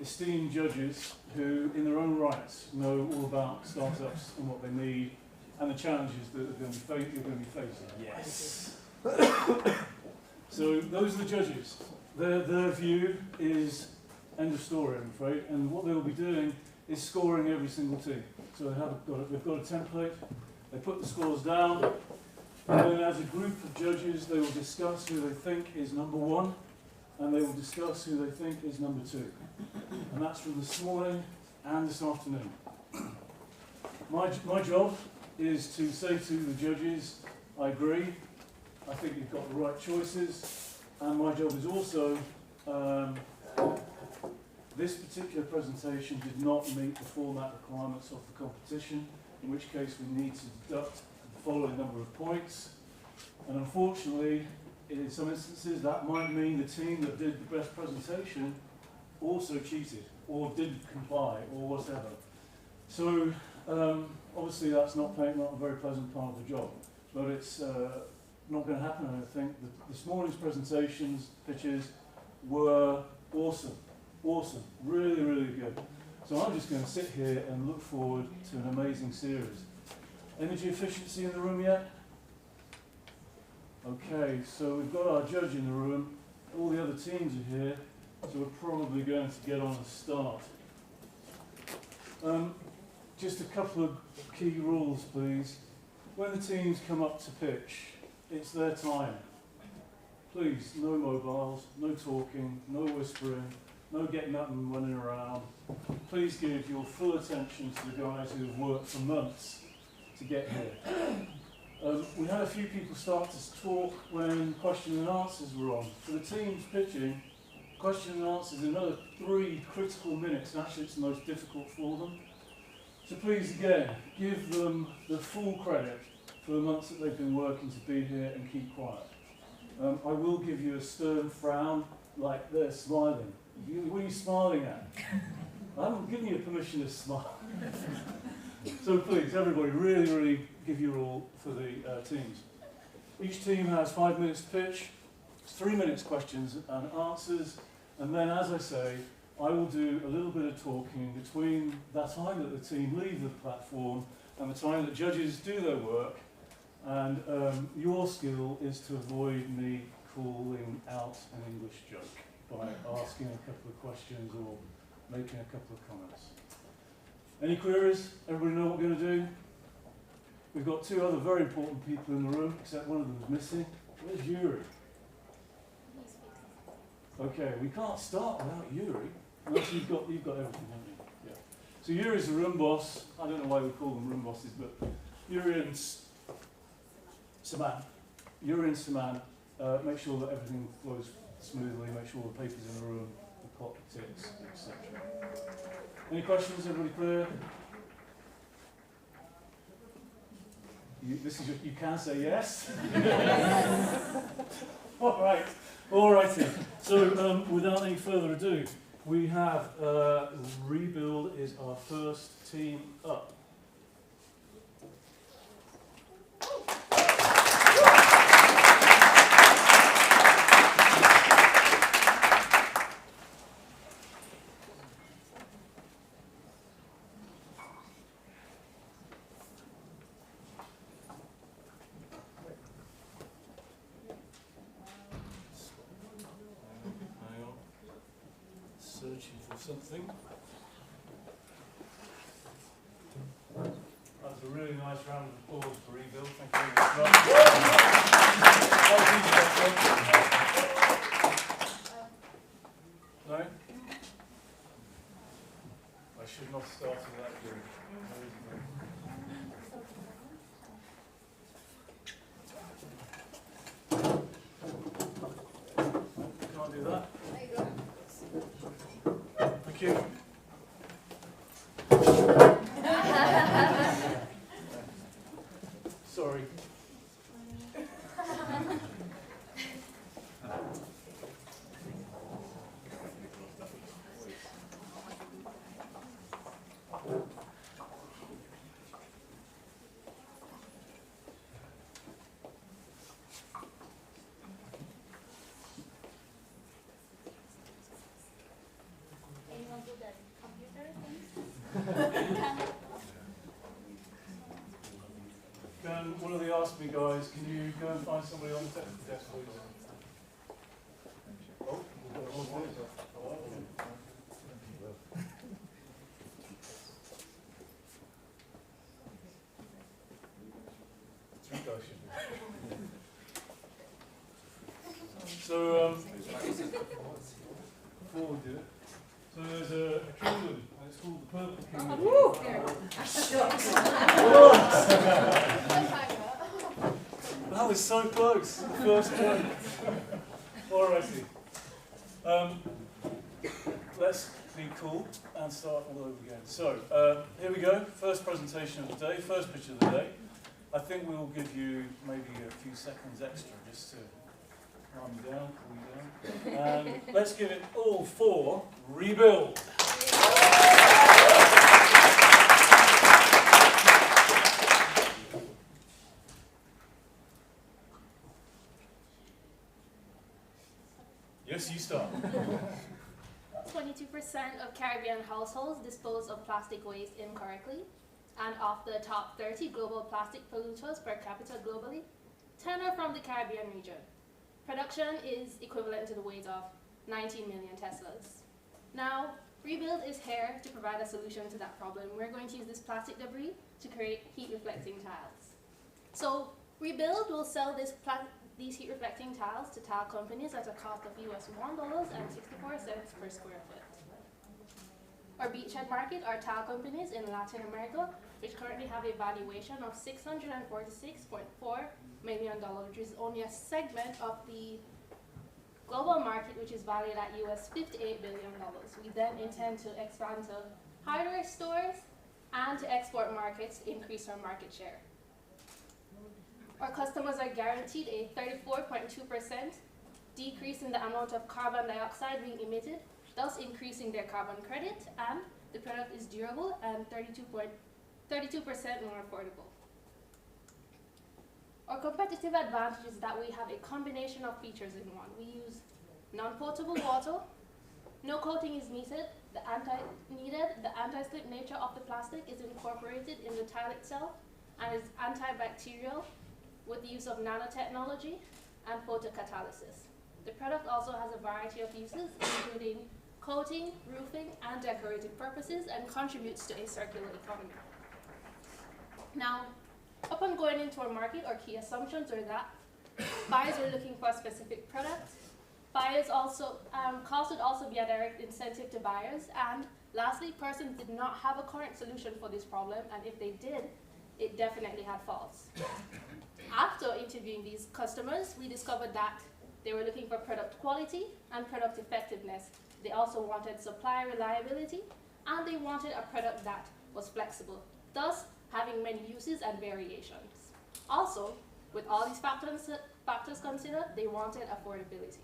esteemed judges who, in their own rights, know all about startups and what they need and the challenges that you're going to be facing. Yes. So those are the judges. Their view is end of story, I'm afraid, and what they'll be doing is scoring every single team. So they've got a template, they put the scores down, and then as a group of judges they will discuss who they think is number one, and they will discuss who they think is number two. And that's from this morning and this afternoon. My job is to say to the judges, I agree, I think you've got the right choices, and my job is also this particular presentation did not meet the format requirements of the competition, in which case we need to deduct the following number of points. And unfortunately, in some instances, that might mean the team that did the best presentation also cheated, or didn't comply, or whatever. So, obviously that's not a very pleasant part of the job, but it's not going to happen, I don't think. This morning's pitches were awesome. Awesome, really, really good. So I'm just going to sit here and look forward to an amazing series. Energy efficiency in the room yet? Okay, so we've got our judge in the room. All the other teams are here, so we're probably going to get on a start. Just a couple of key rules, please. When the teams come up to pitch, it's their time. Please, no mobiles, no talking, no whispering, no getting up and running around. Please give your full attention to the guys who have worked for months to get here. We had a few people start to talk when question and answers were on. For the teams pitching, question and answers another 3 critical minutes, and actually it's the most difficult for them. So please again, give them the full credit for the months that they've been working to be here and keep quiet. I will give you a stern frown like they're smiling. What are you smiling at? I haven't given you permission to smile. So please, everybody, really, really give your all for the teams. Each team has 5 minutes to pitch. It's 3 minutes questions and answers. And then, as I say, I will do a little bit of talking between that time that the team leave the platform and the time that judges do their work. And your skill is to avoid me calling out an English joke by asking a couple of questions or making a couple of comments. Any queries? Everybody know what we're going to do? We've got 2 other very important people in the room, except one of them is missing. Where's Yuri? Okay, we can't start without Yuri, unless you've got everything, haven't you? Yeah. So Yuri's the room boss. I don't know why we call them room bosses, but Yuri and Saman. Yuri and Saman make sure that everything flows smoothly, make sure the paper's in the room, the clock ticks, etc. Any questions? Everybody clear? You can say yes. All right. All righty. So without any further ado, we have Rebuild is our first team up. searching for something. That's a really nice round of applause for Rebuild. Thank you very much. No? I should not start with that good. Can't do that. There you go. Thank you. Sorry. Anyone do that computer things? One of the Ask Me guys, can you go and find somebody on the technical desk, please? Oh, we've got one more. Oh, okay. Three guys should be. So, before we do it, so there's a kingdom, and it's called the Purple Kingdom. That was so close, the first one. Alrighty. Let's be cool and start all over again. So, here we go. First presentation of the day, first picture of the day. I think we will give you maybe a few seconds extra just to calm you down, cool you down. Let's give it all for Rebuild. Yes, you start. 22% of Caribbean households dispose of plastic waste incorrectly, and of the top 30 global plastic polluters per capita globally, 10 are from the Caribbean region. Production is equivalent to the weight of 19 million Teslas. Now, Rebuild is here to provide a solution to that problem. We're going to use this plastic debris to create heat-reflecting tiles. So, Rebuild will sell these heat-reflecting tiles to tile companies at a cost of US $1.64 per square foot. Our beachhead market are tile companies in Latin America, which currently have a valuation of $646.4 million, which is only a segment of the global market, which is valued at US $58 billion. We then intend to expand to hardware stores and to export markets to increase our market share. Our customers are guaranteed a 34.2% decrease in the amount of carbon dioxide being emitted, thus increasing their carbon credit, and the product is durable and 32% more affordable. Our competitive advantage is that we have a combination of features in one. We use non-potable water, no coating is needed, the anti-slip nature of the plastic is incorporated in the tile itself and is antibacterial with the use of nanotechnology and photocatalysis. The product also has a variety of uses, including coating, roofing, and decorative purposes, and contributes to a circular economy. Now, upon going into our market, our key assumptions are that buyers are looking for a specific product. Cost would also be a direct incentive to buyers. And lastly, persons did not have a current solution for this problem, and if they did, it definitely had faults. After interviewing these customers, we discovered that they were looking for product quality and product effectiveness. They also wanted supply reliability, and they wanted a product that was flexible, thus having many uses and variations. Also, with all these factors considered, they wanted affordability.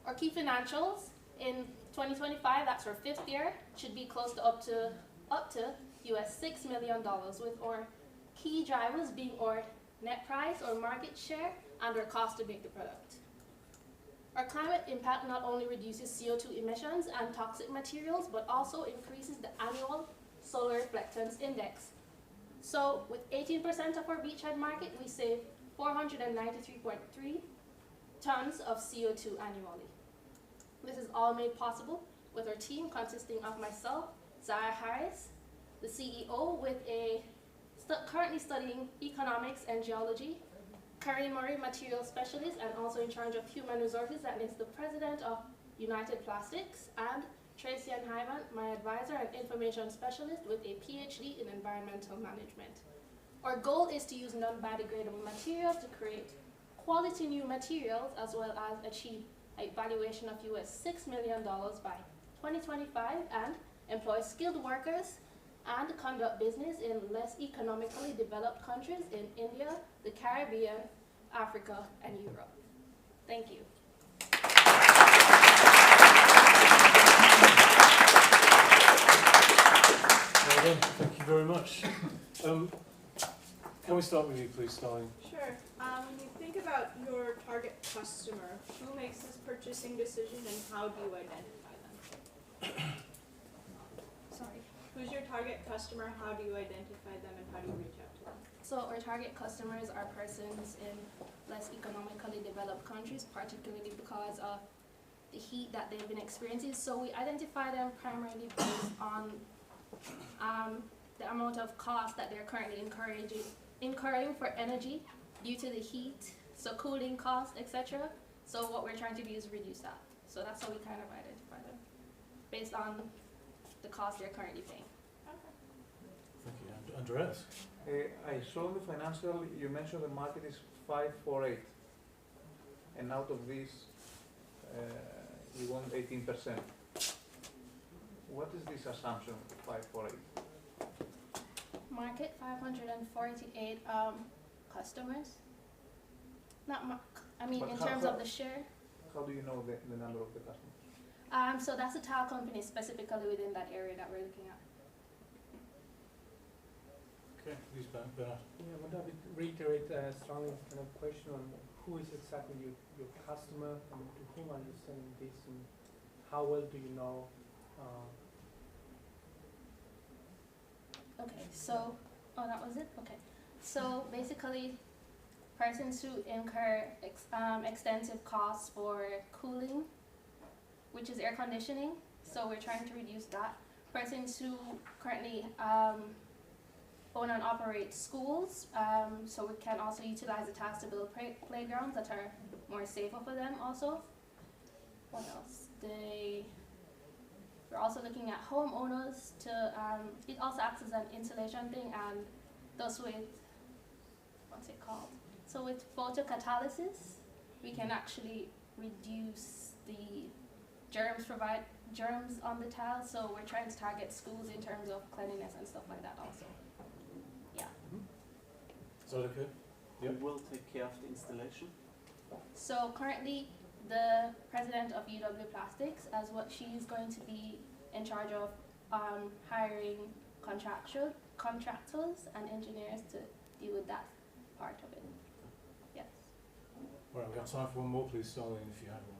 Our key financials in 2025, that's our 5th year, should be close to up to US $6 million, with our key drivers being our net price or market share and our cost to make the product. Our climate impact not only reduces CO2 emissions and toxic materials, but also increases the annual solar reflectance index. So with 18% of our beachhead market, we save 493.3 tons of CO2 annually. This is all made possible with our team consisting of myself, Zara Harris, the CEO with currently studying economics and geology, Karen Murray, material specialist and also in charge of human resources, that is the president of United Plastics, and Tracy and Hyman, my advisor and information specialist with a PhD in environmental management. Our goal is to use non-biodegradable materials to create quality new materials as well as achieve a valuation of $6 million by 2025 and employ skilled workers and conduct business in less economically developed countries in India, the Caribbean, Africa, and Europe. Thank you. Well done. Thank you very much. Can we start with you, please, Starling? Sure. When you think about your target customer, who makes this purchasing decision and how do you identify them? Sorry. Who's your target customer, how do you identify them, and how do you reach out to them? So our target customers are persons in less economically developed countries, particularly because of the heat that they've been experiencing. So we identify them primarily based on the amount of cost that they're currently incurring for energy due to the heat, so cooling costs, etc. So what we're trying to do is reduce that. So that's how we kind of identify them, based on the cost they're currently paying. Thank you. Andreas? I saw in the financial, you mentioned the market is 548, and out of this, you want 18%. What is this assumption, 548? Market 548 customers. Not I mean, But in how- terms how- of the share. How do you know the number of the customers? So that's a tile company specifically within that area that we're looking at. Okay, please, Bernard. Yeah, I want to reiterate strongly kind of question on who is exactly your customer and to whom are you selling this and how well do you know? Okay, so, oh, that was it? Okay. So basically, persons who incur extensive costs for cooling, which is air conditioning, so we're trying to reduce that. Persons who currently own and operate schools, so we can also utilize the tax to build playgrounds that are more safer for them also. What else? We're also looking at homeowners to, it also acts as an insulation thing, and those with, what's it called? So with photocatalysis, we can actually reduce the germs on the tiles, so we're trying to target schools in terms of cleanliness and stuff like that also. Yeah. Is that okay? Who will take care of the installation? So currently, the president of UW Plastics, as what she's going to be in charge of hiring contractors and engineers to deal with that part of it. Yes. All right, we've got time for one more, please, Starling, if you have one.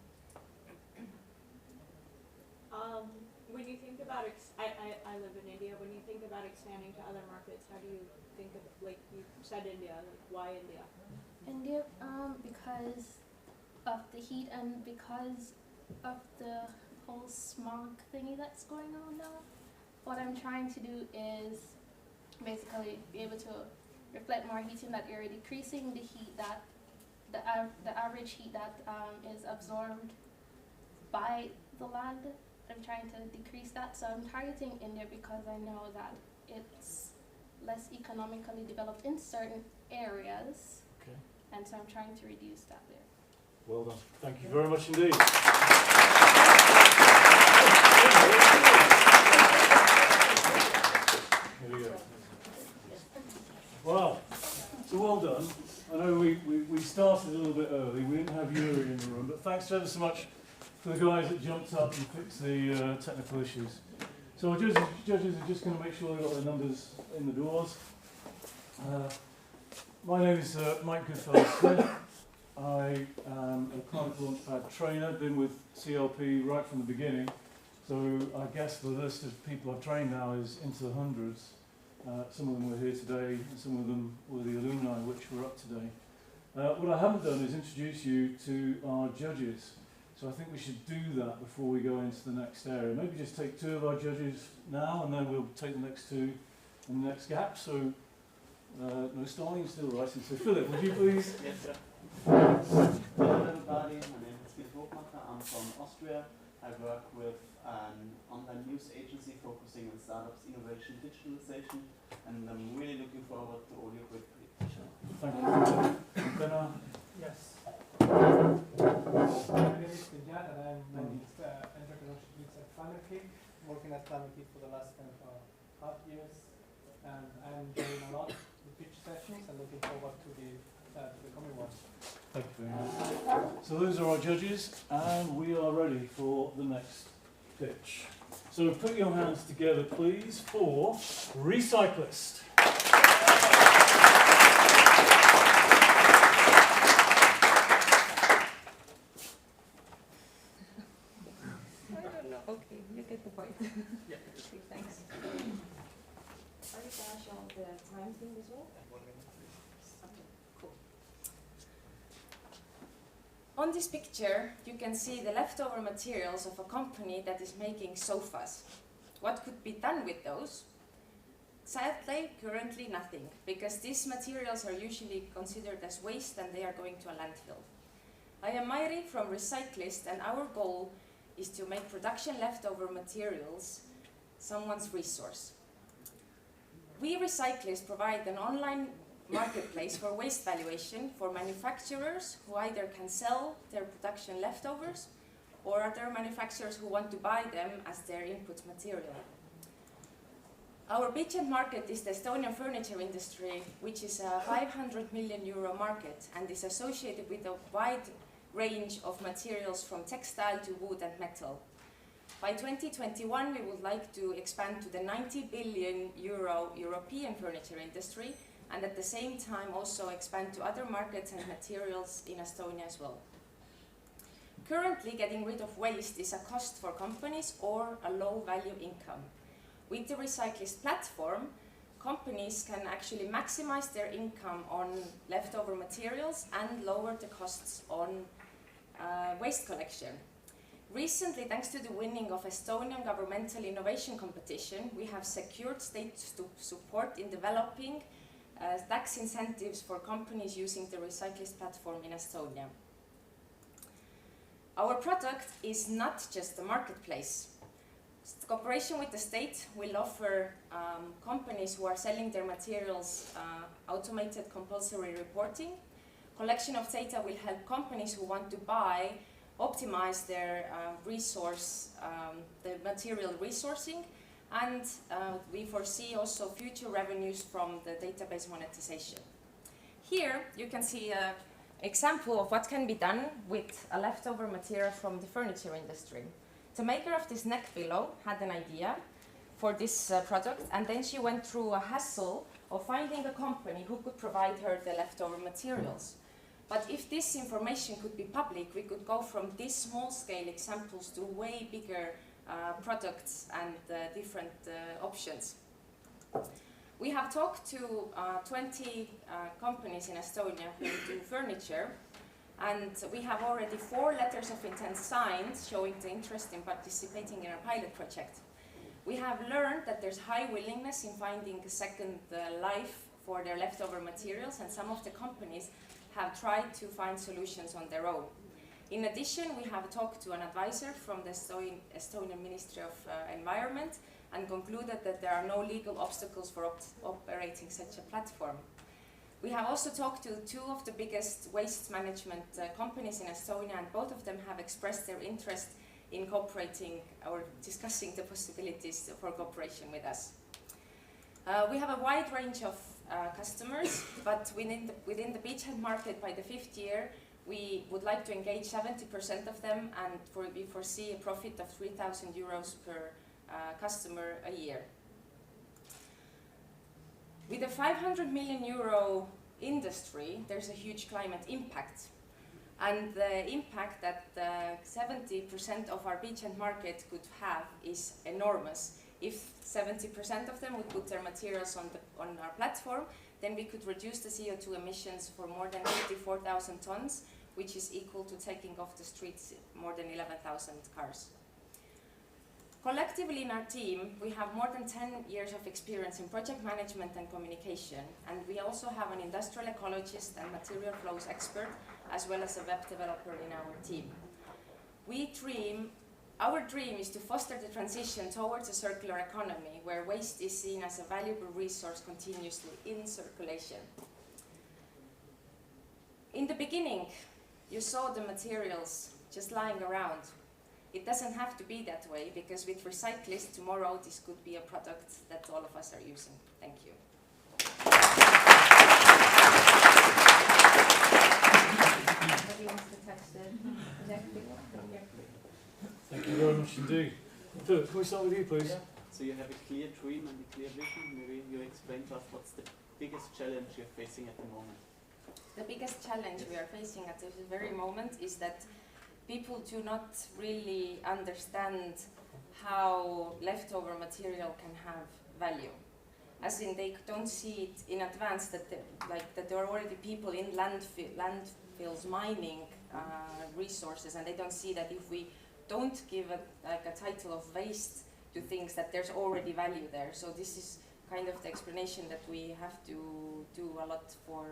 When you think about, I live in India, when you think about expanding to other markets, how do you think of, like you said India, like why India? India, because of the heat and because of the whole smog thingy that's going on now. What I'm trying to do is basically be able to reflect more heat in that area, decreasing the heat that, the average heat that is absorbed by the land. I'm trying to decrease that, so I'm targeting India because I know that it's less economically developed in certain areas, okay, and so I'm trying to reduce that there. Well done. Thank you very much indeed. There we go. Well, so well done. I know we started a little bit early. We didn't have Yuri in the room, but thanks ever so much for the guys that jumped up and fixed the technical issues. So our judges are just going to make sure they've got their numbers in the doors. My name is Mike Goodfellow-Smith. I am a Climate Launchpad trainer, been with CLP right from the beginning. So I guess the list of people I've trained now is into the hundreds. Some of them were here today, and some of them were the alumni which were up today. What I haven't done is introduce you to our judges. So So I think we should do that before we go into the next area. Maybe just take 2 of our judges now, and then we'll take the next 2 in the next gap. So, no, Starlene's still writing. So Philip, would you please? Yes, sir. Hello everybody, my name is Philip Hochmacher. I'm from Austria. I work with an online news agency focusing on startups, innovation, digitalization, and I'm really looking forward to all your great presentations. Thank you. Yes. My name is Kunjan, and I'm managing entrepreneurship leads at Climate Key. Working at Climate Key for the last kind of half years, and I'm enjoying a lot the pitch sessions and looking forward to the coming ones. Thank you very much. So those are our judges, and we are ready for the next pitch. So put your hands together, please, for Recyclist. Okay, you get the point. Yeah. Okay, thanks. Are you gonna show the time thing as well? Okay, cool. On this picture, you can see the leftover materials of a company that is making sofas. What could be done with those? Sadly, currently nothing, because these materials are usually considered as waste and they are going to a landfill. I am Mairi from Recyclist, and our goal is to make production leftover materials someone's resource. We Recyclists provide an online marketplace for waste valuation for manufacturers who either can sell their production leftovers or other manufacturers who want to buy them as their input material. Our beachhead market is the Estonian furniture industry, which is a 500 million euro market and is associated with a wide range of materials from textile to wood and metal. By 2021, we would like to expand to the 90 billion euro European furniture industry, and at the same time also expand to other markets and materials in Estonia as well. Currently, getting rid of waste is a cost for companies or a low value income. With the Recyclist platform, companies can actually maximize their income on leftover materials and lower the costs on waste collection. Recently, thanks to the winning of Estonian governmental innovation competition, we have secured state support in developing tax incentives for companies using the Recyclist platform in Estonia. Our product is not just a marketplace. The cooperation with the state will offer companies who are selling their materials automated compulsory reporting. Collection of data will help companies who want to buy optimize their the material resourcing, and we foresee also future revenues from the database monetization. Here you can see an example of what can be done with a leftover material from the furniture industry. The maker of this neck pillow had an idea for this product, and then she went through a hassle of finding a company who could provide her the leftover materials. But if this information could be public, we could go from these small-scale examples to way bigger products and different options. We have talked to 20 companies in Estonia who do furniture, and we have already 4 letters of intent signed showing the interest in participating in our pilot project. We have learned that there's high willingness in finding a second life for their leftover materials, and some of the companies have tried to find solutions on their own. In addition, we have talked to an advisor from the Estonian Ministry of Environment and concluded that there are no legal obstacles for operating such a platform. We have also talked to 2 of the biggest waste management companies in Estonia, and both of them have expressed their interest in cooperating or discussing the possibilities for cooperation with us. We have a wide range of customers, but within the beachhead market, by the 5th year, we would like to engage 70% of them, and we foresee a profit of 3,000 euros per customer a year. With a 500 million euro industry, there's a huge climate impact. And the impact that 70% of our beachhead market could have is enormous. If 70% of them would put their materials on our platform, then we could reduce the CO2 emissions for more than 54,000 tons, which is equal to taking off the streets more than 11,000 cars. Collectively in our team, we have more than 10 years of experience in project management and communication, and we also have an industrial ecologist and material flows expert, as well as a web developer in our team. Our dream is to foster the transition towards a circular economy, where waste is seen as a valuable resource continuously in circulation. In the beginning, you saw the materials just lying around. It doesn't have to be that way, because with Recyclist, tomorrow this could be a product that all of us are using. Thank you. Somebody wants to text it. Thank you very much indeed. Philip, can we start with you, please? Yeah. So you have a clear dream and a clear vision. Maybe you explain to us what's the biggest challenge you're facing at the moment. The biggest challenge we are facing at this very moment is that people do not really understand how leftover material can have value. As in, they don't see it in advance that there are already people in landfills mining resources, and they don't see that if we don't give a title of waste to things, that there's already value there. So this is kind of the explanation that we have to do a lot for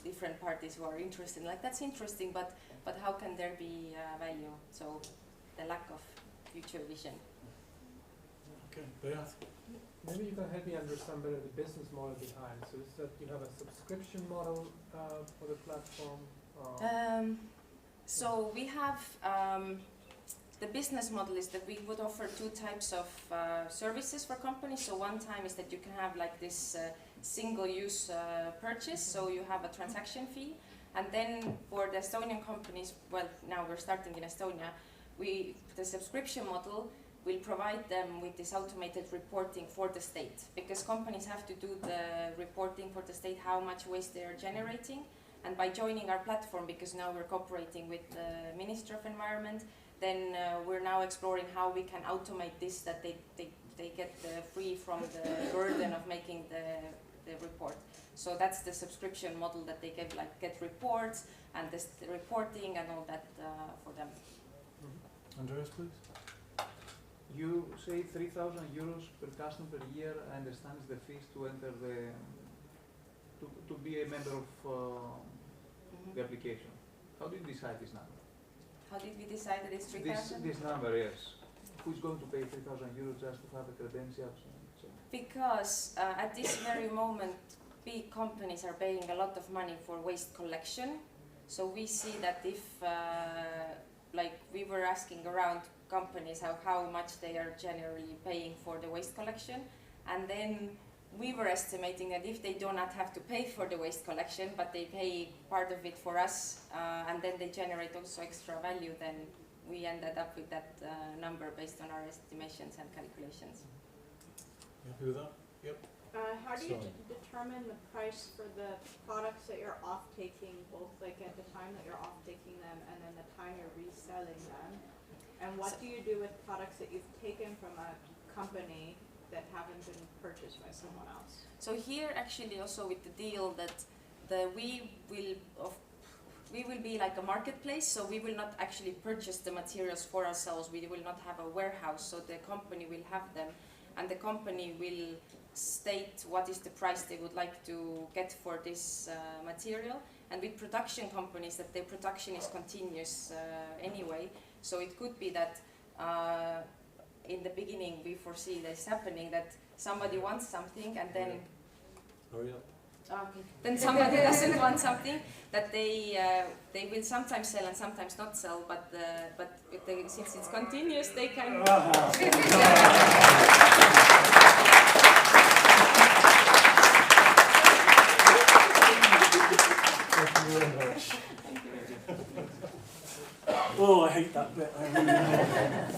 different parties who are interested. Like, that's interesting, but how can there be value? So the lack of future vision. Okay, Beat. Maybe you can help me understand better the business model behind. So is that you have a subscription model for the platform? So we have the business model is that we would offer two types of services for companies. So one time is that you can have like this single-use purchase, so you have a transaction fee. And then for the Estonian companies, well, now we're starting in Estonia, the subscription model will provide them with this automated reporting for the state, because companies have to do the reporting for the state how much waste they are generating. And by joining our platform, because now we're cooperating with the Ministry of Environment, then we're now exploring how we can automate this, that they get free from the burden of making the report. So that's the subscription model, that they get reports and the reporting and all that for them. Andreas, please. You say 3,000 euros per customer per year. I understand is the fees to enter to be a member of the application. How did you decide this number? How did we decide that it's 3,000? This number, yes. Who's going to pay 3,000 euros just to have the credentials? Because at this very moment, big companies are paying a lot of money for waste collection. So we see that if, like we were asking around companies how much they are generally paying for the waste collection, and then we were estimating that if they do not have to pay for the waste collection, but they pay part of it for us, and then they generate also extra value, then we ended up with that number based on our estimations and calculations. You happy with that? Yep. How do you determine the price for the products that you're off-taking, both like at the time that you're off-taking them and then the time you're reselling them? And what do you do with products that you've taken from a company that haven't been purchased by someone else? So here actually also with the deal that we will be like a marketplace, so we will not actually purchase the materials for ourselves. We will not have a warehouse, so the company will have them, and the company will state what is the price they would like to get for this material. And with production companies, that their production is continuous anyway, so it could be that in the beginning we foresee this happening, that somebody wants something and then hurry up. Okay. Then somebody doesn't want something, that they will sometimes sell and sometimes not sell, but since it's continuous, they can. Thank you very much. Oh, I hate that bit. I really hate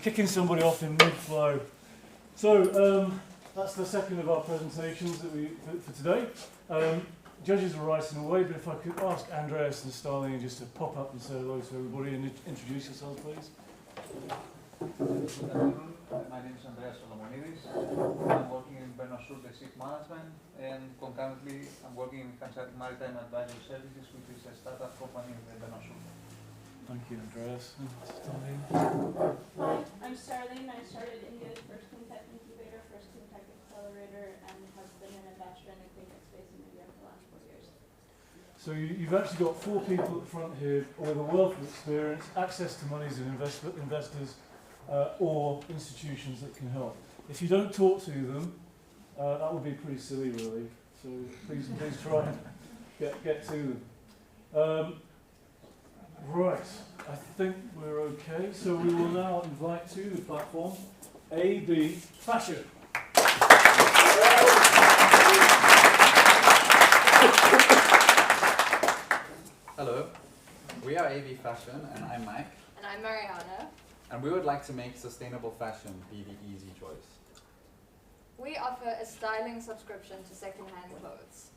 kicking somebody off in mid-flow. So that's the second of our presentations that for today. Judges are writing away, but if I could ask Andreas and Starlene just to pop up and say hello to everybody and introduce yourselves, please. Good afternoon. My name is Andreas Solomonidis. I'm working in Benosur Ship Management, and concurrently I'm working in Hanseatic Maritime Advisory Services, which is a startup company in Benosur. Thank you, Andreas. Hi, I'm Starlene. I started India's first clean tech incubator, first clean tech accelerator, and have been an ambassador in the clean tech space in India for the last 4 years. So you've actually got 4 people at the front here with a wealth of experience, access to monies and investors or institutions that can help. If you don't talk to them, that would be pretty silly, really. So please try and get to them. Right, I think we're okay. So we will now invite to the platform AB Fashion. Hello, we are AB Fashion, and I'm Mike. And I'm Mariana. And we would like to make sustainable fashion be the easy choice. We offer a styling subscription to second-hand clothes.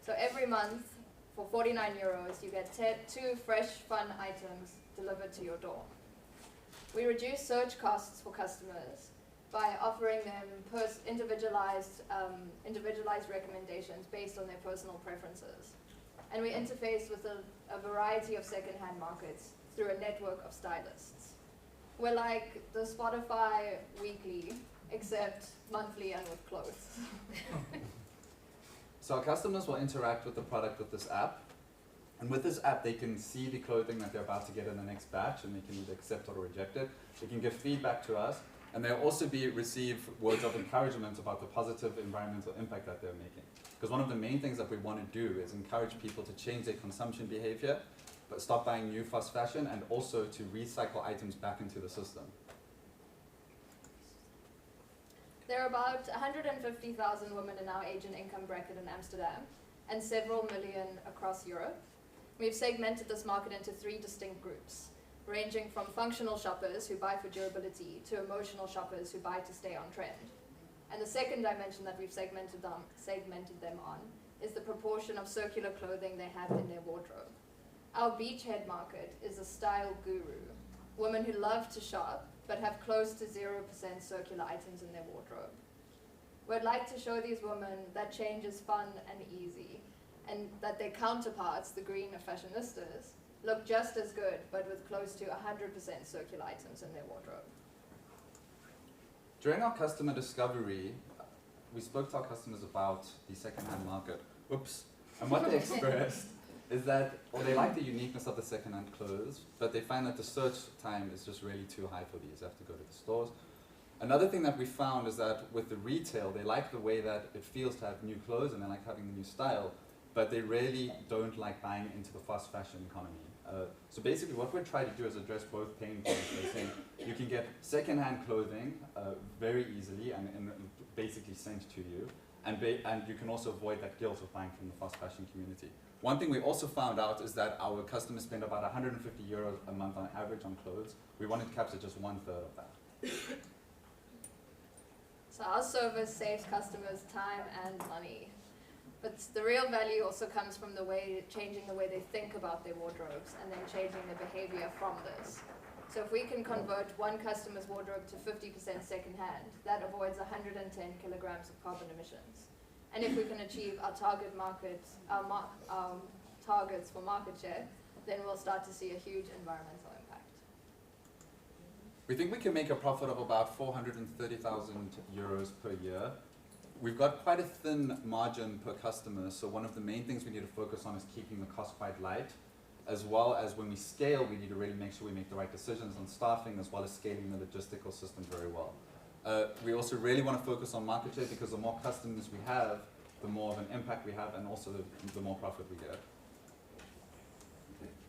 So every month, for 49 euros, you get 2 fresh, fun items delivered to your door. We reduce search costs for customers by offering them individualized recommendations based on their personal preferences. And we interface with a variety of second-hand markets through a network of stylists. We're like the Spotify weekly, except monthly and with clothes. So our customers will interact with the product with this app. And with this app, they can see the clothing that they're about to get in the next batch, and they can either accept it or reject it. They can give feedback to us, and they'll also receive words of encouragement about the positive environmental impact that they're making. Because one of the main things that we want to do is encourage people to change their consumption behavior, but stop buying new fast fashion, and also to recycle items back into the system. There are about 150,000 women in our age and income bracket in Amsterdam, and several million across Europe. We've segmented this market into 3 distinct groups, ranging from functional shoppers who buy for durability to emotional shoppers who buy to stay on trend. And the second dimension that we've segmented them on is the proportion of circular clothing they have in their wardrobe. Our beachhead market is a style guru, women who love to shop but have close to 0% circular items in their wardrobe. We'd like to show these women that change is fun and easy, and that their counterparts, the greener fashionistas, look just as good but with close to 100% circular items in their wardrobe. During our customer discovery, we spoke to our customers about the second-hand market. Oops. And what they expressed is that, they like the uniqueness of the second-hand clothes, but they find that the search time is just really too high for these. They have to go to the stores. Another thing that we found is that with the retail, they like the way that it feels to have new clothes, and they like having the new style, but they really don't like buying into the fast fashion economy. So basically what we're trying to do is address both pain points. By saying you can get second-hand clothing very easily and basically sent to you, and you can also avoid that guilt of buying from the fast fashion community. One thing we also found out is that our customers spend about 150 euros a month on average on clothes. We wanted to capture just 1/3 of that. So our service saves customers time and money. But the real value also comes from changing the way they think about their wardrobes and then changing their behavior from this. So if we can convert one customer's wardrobe to 50% secondhand, that avoids 110 kilograms of carbon emissions. And if we can achieve our target markets, our targets for market share, then we'll start to see a huge environmental impact. We think we can make a profit of about 430,000 euros per year. We've got quite a thin margin per customer, so one of the main things we need to focus on is keeping the cost quite light, as well as when we scale, we need to really make sure we make the right decisions on staffing, as well as scaling the logistical system very well. We also really want to focus on market share, because the more customers we have, the more of an impact we have, and also the more profit we get.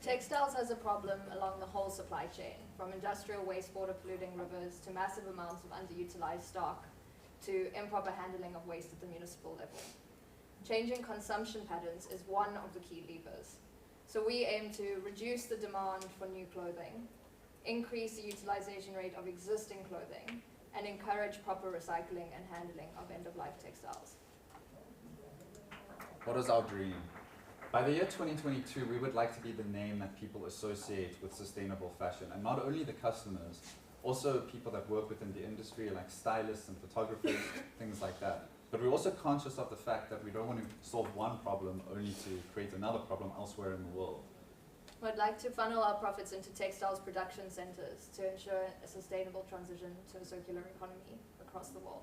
Textiles has a problem along the whole supply chain, from industrial wastewater polluting rivers to massive amounts of underutilized stock, to improper handling of waste at the municipal level. Changing consumption patterns is one of the key levers. So we aim to reduce the demand for new clothing, increase the utilization rate of existing clothing, and encourage proper recycling and handling of end-of-life textiles. What is our dream? By the year 2022, we would like to be the name that people associate with sustainable fashion, and not only the customers, also people that work within the industry, like stylists and photographers, things like that. But we're also conscious of the fact that we don't want to solve one problem only to create another problem elsewhere in the world. Would like to funnel our profits into textiles production centers to ensure a sustainable transition to a circular economy across the world.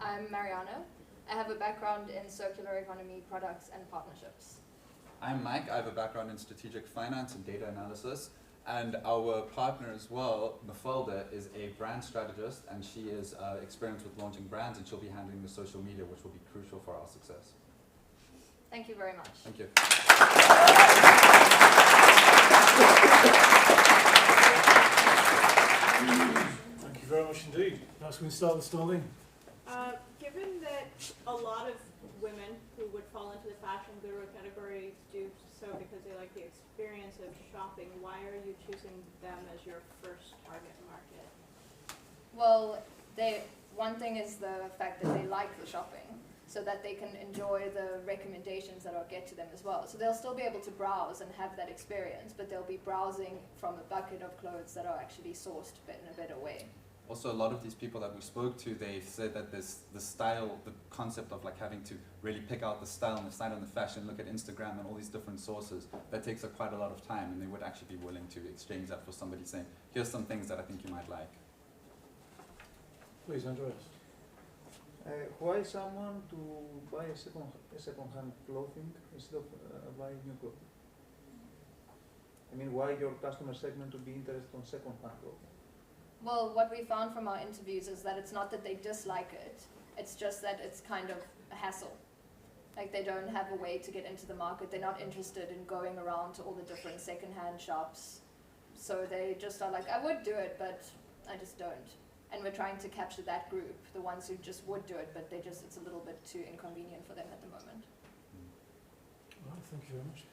I'm Mariano. I have a background in circular economy products and partnerships. I'm Mike. I have a background in strategic finance and data analysis. And our partner as well, Mafalda, is a brand strategist, and she is experienced with launching brands, and she'll be handling the social media, which will be crucial for our success. Thank you very much. Thank you. Thank you very much indeed. Perhaps we can start with Starlene. Given that a lot of women who would fall into the fashion guru category do so because they like the experience of shopping, why are you choosing them as your first target market? Well, one thing is the fact that they like the shopping, so that they can enjoy the recommendations that I'll get to them as well. So they'll still be able to browse and have that experience, but they'll be browsing from a bucket of clothes that are actually sourced in a better way. Also, a lot of these people that we spoke to, they said that the style, the concept of like having to really pick out the style and decide on the fashion, look at Instagram and all these different sources, that takes quite a lot of time, and they would actually be willing to exchange that for somebody saying, here's some things that I think you might like. Please, Andreas. Why someone to buy a second-hand clothing instead of buying new clothing? I mean, why your customer segment to be interested on second-hand clothing? Well, what we found from our interviews is that it's not that they dislike it, it's just that it's kind of a hassle. Like, they don't have a way to get into the market, they're not interested in going around to all the different second-hand shops. So they just are like, I would do it, but I just don't. And we're trying to capture that group, the ones who just would do it, but it's a little bit too inconvenient for them at the moment. Well, thank you very much.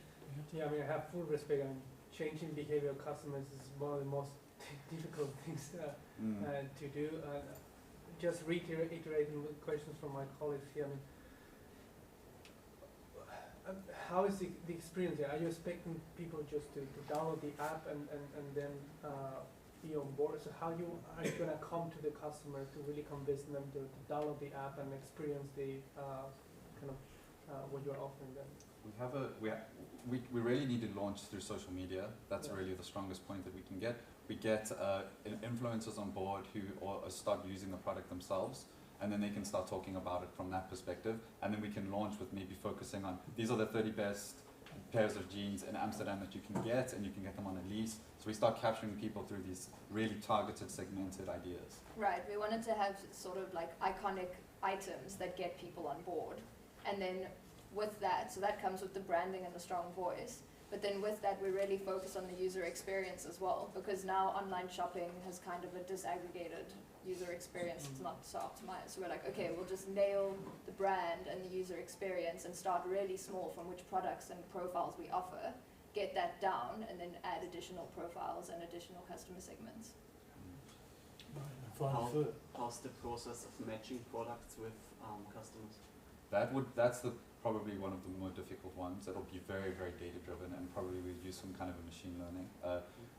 Yeah, I mean, I have full respect. I mean, changing behavior of customers is one of the most difficult things to do. Just reiterating with questions from my colleagues here, I mean, how is the experience here? Are you expecting people just to download the app and then be on board? So how are you going to come to the customer to really convince them to download the app and experience the what you're offering them? We really need to launch through social media. That's really the strongest point that we can get. We get influencers on board who start using the product themselves, and then they can start talking about it from that perspective. And then we can launch with maybe focusing on, these are the 30 best pairs of jeans in Amsterdam that you can get, and you can get them on a lease. So we start capturing people through these really targeted, segmented ideas. Right, we wanted to have sort of like iconic items that get people on board. And then with that, so that comes with the branding and the strong voice. But then with that, we really focus on the user experience as well, because now online shopping has kind of a disaggregated user experience. It's not so optimized. So we're like, okay, we'll just nail the brand and the user experience and start really small from which products and profiles we offer, get that down, and then add additional profiles and additional customer segments. How's the process of matching products with customers? That's probably one of the more difficult ones. It'll be very, very data driven, and probably we'll use some kind of a machine learning.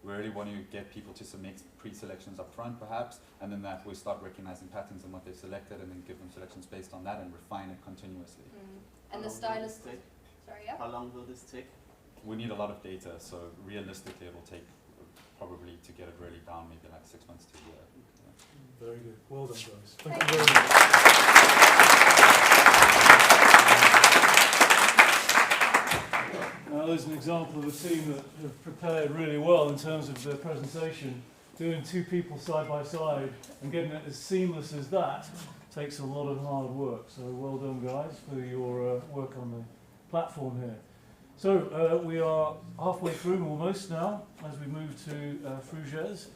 We really want to get people to make pre-selections up front perhaps, and then that we start recognizing patterns in what they've selected, and then give them selections based on that and refine it continuously. And the stylist, How long will this take? We need a lot of data, so realistically it'll take probably to get it really down maybe like 6 months to a year. Yeah. Very good. Well done, guys. Thank you very much. Now, there's an example of a team that have prepared really well in terms of their presentation. Doing two people side by side and getting it as seamless as that takes a lot of hard work. So well done, guys, for your work on the platform here. So we are halfway through almost now as we move to Fruges.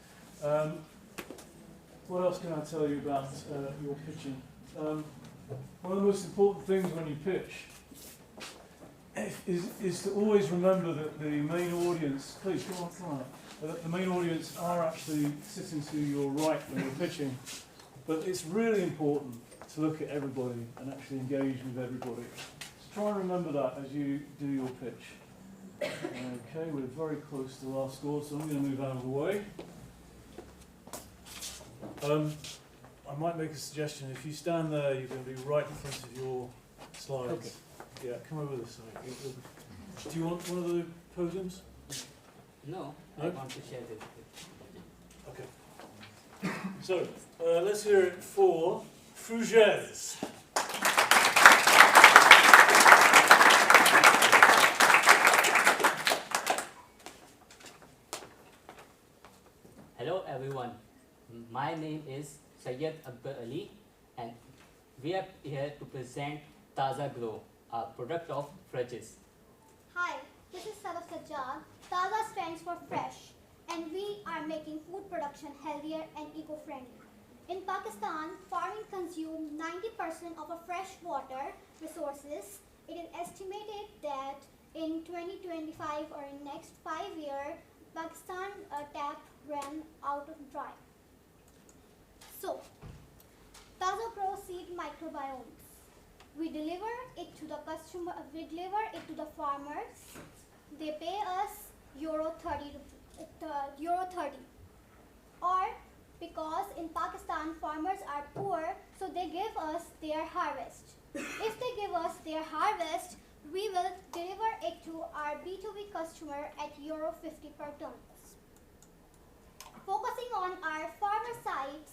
What else can I tell you about your pitching? One of the most important things when you pitch is to always remember that the main audience, please come on, the main audience are actually sitting to your right when you're pitching, but it's really important to look at everybody and actually engage with everybody. So try and remember that as you do your pitch. Okay, we're very close to the last score, so I'm going to move out of the way. I might make a suggestion. If you stand there, you're going to be right in front of your slides. Okay. Yeah, come over this side. Do you want one of the podiums? No, I No? want to share this. Okay. So, let's hear it for Fougères. Hello everyone, my name is Syed Akbar Ali and we are here to present Taza Grow, a product of Fridges. Hi, this is Sadaf Sajjad. Taza stands for fresh, and we are making food production healthier and eco-friendly. In Pakistan, farming consumes 90% of our fresh water resources. It is estimated that in 2025 or in next 5 years, Pakistan tap ran out of dry. So, Taza Grow seed microbiomes. We deliver it to the customer. We deliver it to the farmers. They pay us euro 30, or because in Pakistan farmers are poor, so they give us their harvest. If they give us their harvest, we will deliver it to our B2B customer at euro 50 per ton. Focusing on our farmer sites,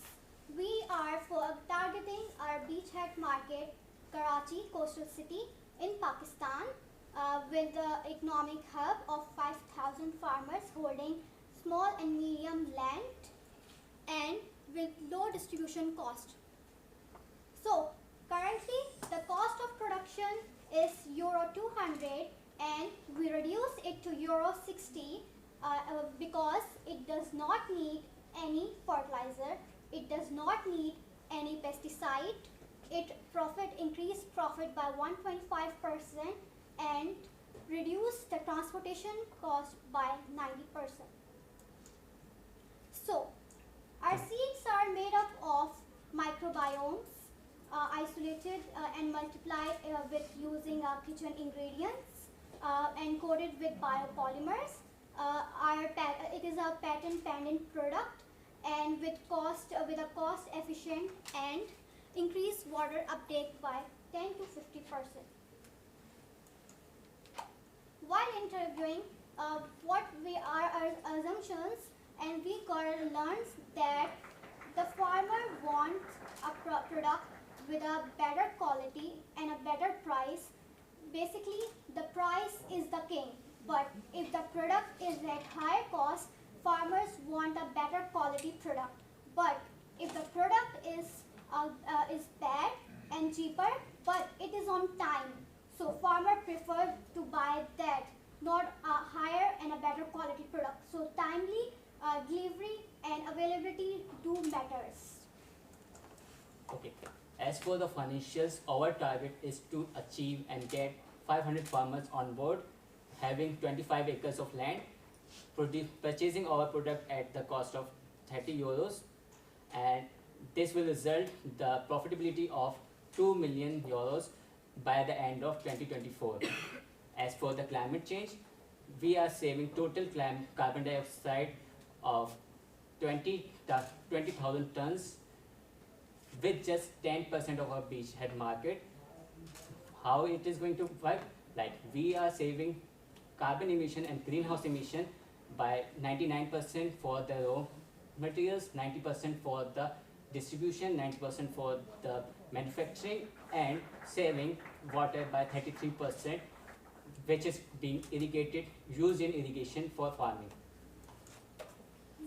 we are targeting our beachhead market, Karachi, coastal city in Pakistan, with the economic hub of 5,000 farmers holding small and medium land and with low distribution cost. So currently the cost of production is euro 200 and we reduce it to euro 60 because it does not need any fertilizer, it does not need any pesticide. It increase profit by 1.5% and reduce the transportation cost by 90%. So, our seeds are made up of microbiomes, isolated and multiplied with using kitchen ingredients and coated with biopolymers. It is a patent-pending product and with a cost efficient and increase water uptake by 10 to 50%. While interviewing, what are our assumptions, and we learns that the farmer wants a product with a better quality and a better price. Basically, the price is the king, but if the product is at higher cost, farmers want a better quality product. But if the product is bad and cheaper, but it is on time, so farmer prefer to buy that, not a higher and a better quality product. So timely delivery and availability do matters. Okay. As for the financials, our target is to achieve and get 500 farmers on board, having 25 acres of land, purchasing our product at the cost of 30 euros, and this will result the profitability of 2 million euros by the end of 2024. As for the climate change, we are saving total carbon dioxide of 20,000 tons with just 10% of our beachhead market. How it is going to work? Like, we are saving carbon emission and greenhouse emission by 99% for the raw materials, 90% for the distribution, 90% for the manufacturing, and saving water by 33%, which is being used in irrigation for farming.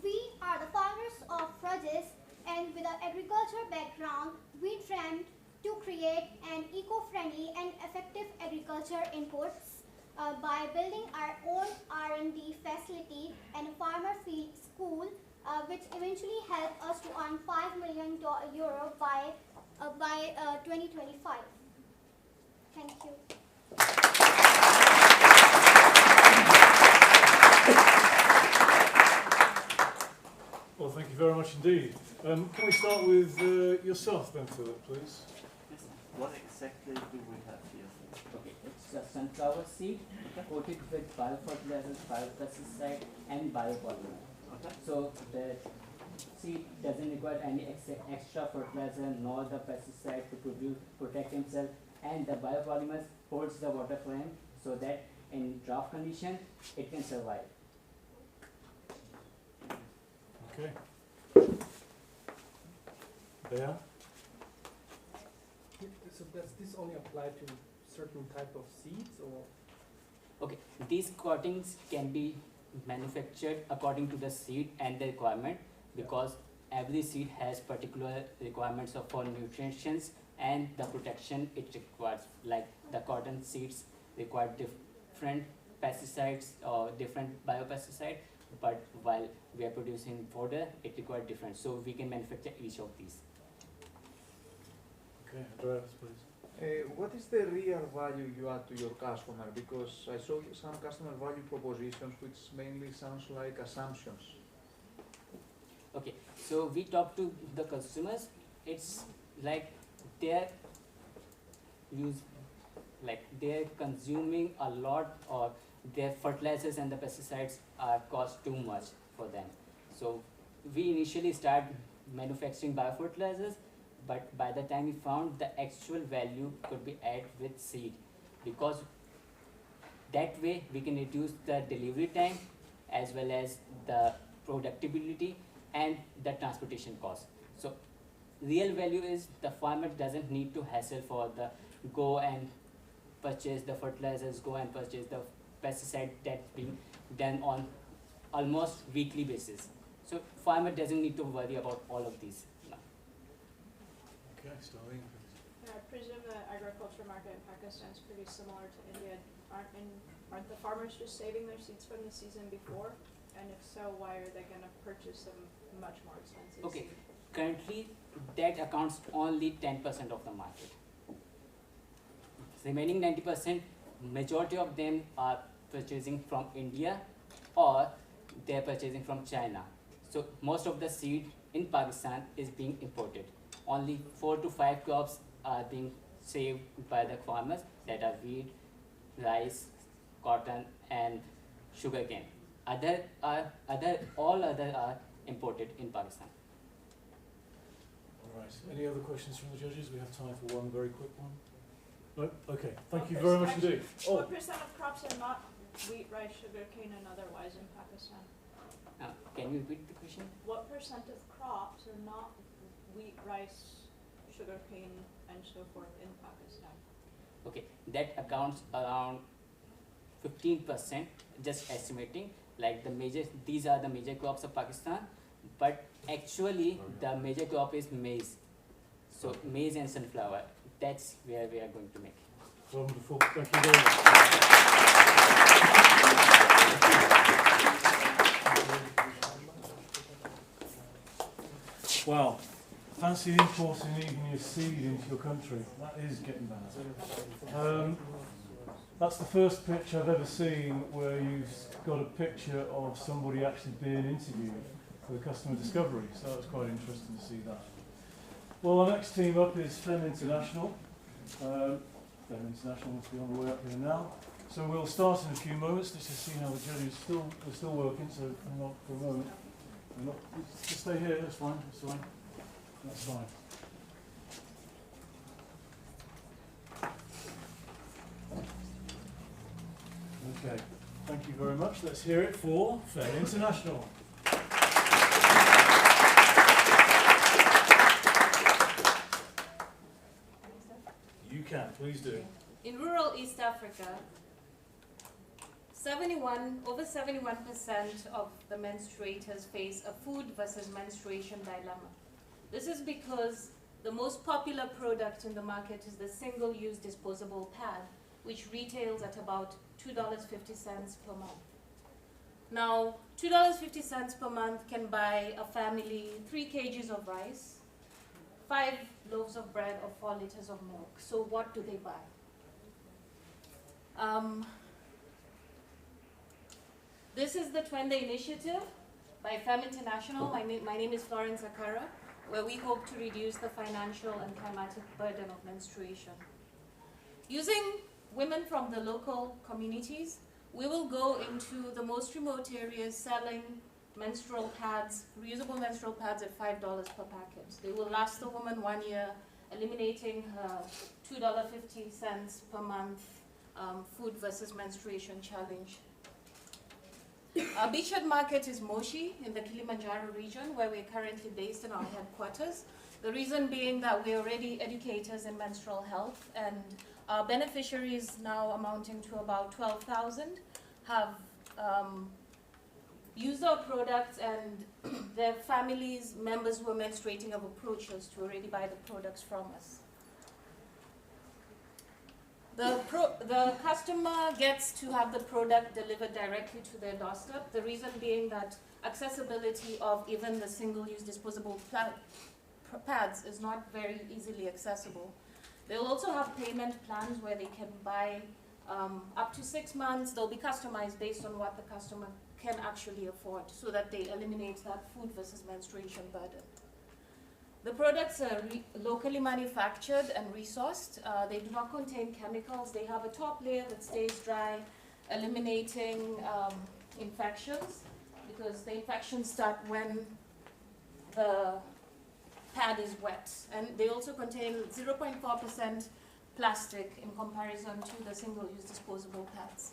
We are the farmers of Fridges, and with our agriculture background, we dreamt to create an eco-friendly and effective agriculture inputs by building our own R&D facility and a farmer field school, which eventually helped us to earn €5 million by 2025. Thank you. Well, thank you very much indeed. Can we start with yourself then, Philip, please? Yes. What exactly do we have here? Okay, it's a sunflower seed coated with biofertilizers, biopesticide, and biopolymer. Okay. So the seed doesn't require any extra fertilizer nor the pesticide to protect himself, and the biopolymers holds the water for him so that in drought condition it can survive. Okay. Bea? So does this only apply to certain type of seeds or? Okay, these coatings can be manufactured according to the seed and the requirement, because every seed has particular requirements for nutrition and the protection it requires. Like the cotton seeds require different pesticides or different biopesticide, but while we are producing fodder, it requires different. So we can manufacture each of these. Okay, Andreas, please. What is the real value you add to your customer? Because I saw some customer value propositions which mainly sounds like assumptions. Okay, so we talk to the consumers. It's like they're consuming a lot, or their fertilizers and the pesticides cost too much for them. So we initially start manufacturing biofertilizers, but by the time we found the actual value could be added with seed, because that way we can reduce the delivery time as well as the productivity and the transportation cost. So real value is the farmer doesn't need to hassle for the go and purchase the fertilizers, go and purchase the pesticide that's being done on almost weekly basis. So farmer doesn't need to worry about all of these. Okay, Starling. Yeah, I presume the agriculture market in Pakistan is pretty similar to India. Aren't the farmers just saving their seeds from the season before? And if so, why are they going to purchase them much more expensive? Okay, seed? currently that accounts only 10% of the market. Remaining 90%, majority of them are purchasing from India or they are purchasing from China. So most of the seed in Pakistan is being imported. Only 4 to 5 crops are being saved by the farmers, that are wheat, rice, cotton and sugarcane. All other are imported in Pakistan. All right. Any other questions from the judges? We have time for one very quick one. No? Okay. Thank you very much indeed. What percent of crops are not wheat, rice, sugarcane, and otherwise in Pakistan? Can you repeat the question? What percent of crops are not wheat, rice, sugarcane, and so forth in Pakistan? Okay, that accounts around 15%, just estimating. Like these are the major crops of Pakistan, but actually the major crop is maize. So maize and sunflower, that's where we are going to make. Wonderful, thank you very much. Wow, fancy importing even your seed into your country. That is getting bad. That's the first pitch I've ever seen where you've got a picture of somebody actually being interviewed for the customer discovery, so that was quite interesting to see that. Well, our next team up is FEM International. FEM International must be on the way up here now. So we'll start in a few moments. Let's just see how the judges are still working, so hang on for a moment. Just stay here, that's fine, that's fine. That's fine. Okay, thank you very much. Let's hear it for FEM International. You can, please do. In rural East Africa, over 71% of the menstruators face a food versus menstruation dilemma. This is because the most popular product in the market is the single-use disposable pad, which retails at about $2.50 per month. Now, $2.50 per month can buy a family 3 kgs of rice, 5 loaves of bread, or 4 liters of milk. So what do they buy? This is the Twende Initiative by FEM International. My name is Florence Akara, where we hope to reduce the financial and climatic burden of menstruation. Using women from the local communities, we will go into the most remote areas selling menstrual pads, reusable menstrual pads at $5 per packet. They will last the woman 1 year, eliminating her $2.50 per month food versus menstruation challenge. Our beachhead market is Moshi in the Kilimanjaro region, where we're currently based in our headquarters. The reason being that we're already educators in menstrual health, and our beneficiaries, now amounting to about 12,000, have used our products, and their families, members who are menstruating, have approached us to already buy the products from us. The customer gets to have the product delivered directly to their doorstep, the reason being that accessibility of even the single-use disposable pads is not very easily accessible. They'll also have payment plans where they can buy up to 6 months. They'll be customized based on what the customer can actually afford, so that they eliminate that food versus menstruation burden. The products are locally manufactured and resourced. They do not contain chemicals. They have a top layer that stays dry, eliminating infections, because the infections start when the pad is wet. And they also contain 0.4% plastic in comparison to the single-use disposable pads.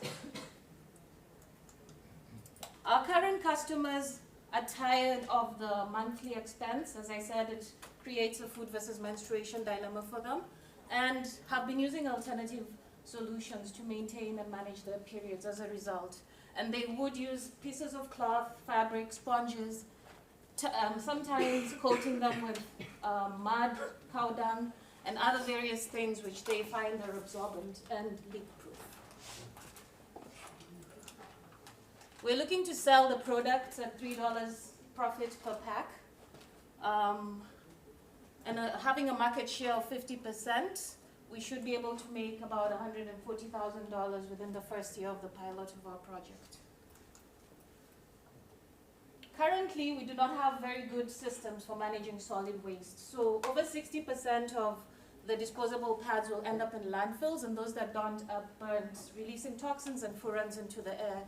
Our current customers are tired of the monthly expense. As I said, it creates a food versus menstruation dilemma for them, and have been using alternative solutions to maintain and manage their periods as a result. And they would use pieces of cloth, fabric, sponges, sometimes coating them with mud, cow dung, and other various things which they find are absorbent and leak-proof. We're looking to sell the products at $3 profit per pack, and having a market share of 50%, we should be able to make about $140,000 within the first year of the pilot of our project. Currently, we do not have very good systems for managing solid waste. So over 60% of the disposable pads will end up in landfills, and those that don't are burned, releasing toxins and furans into the air.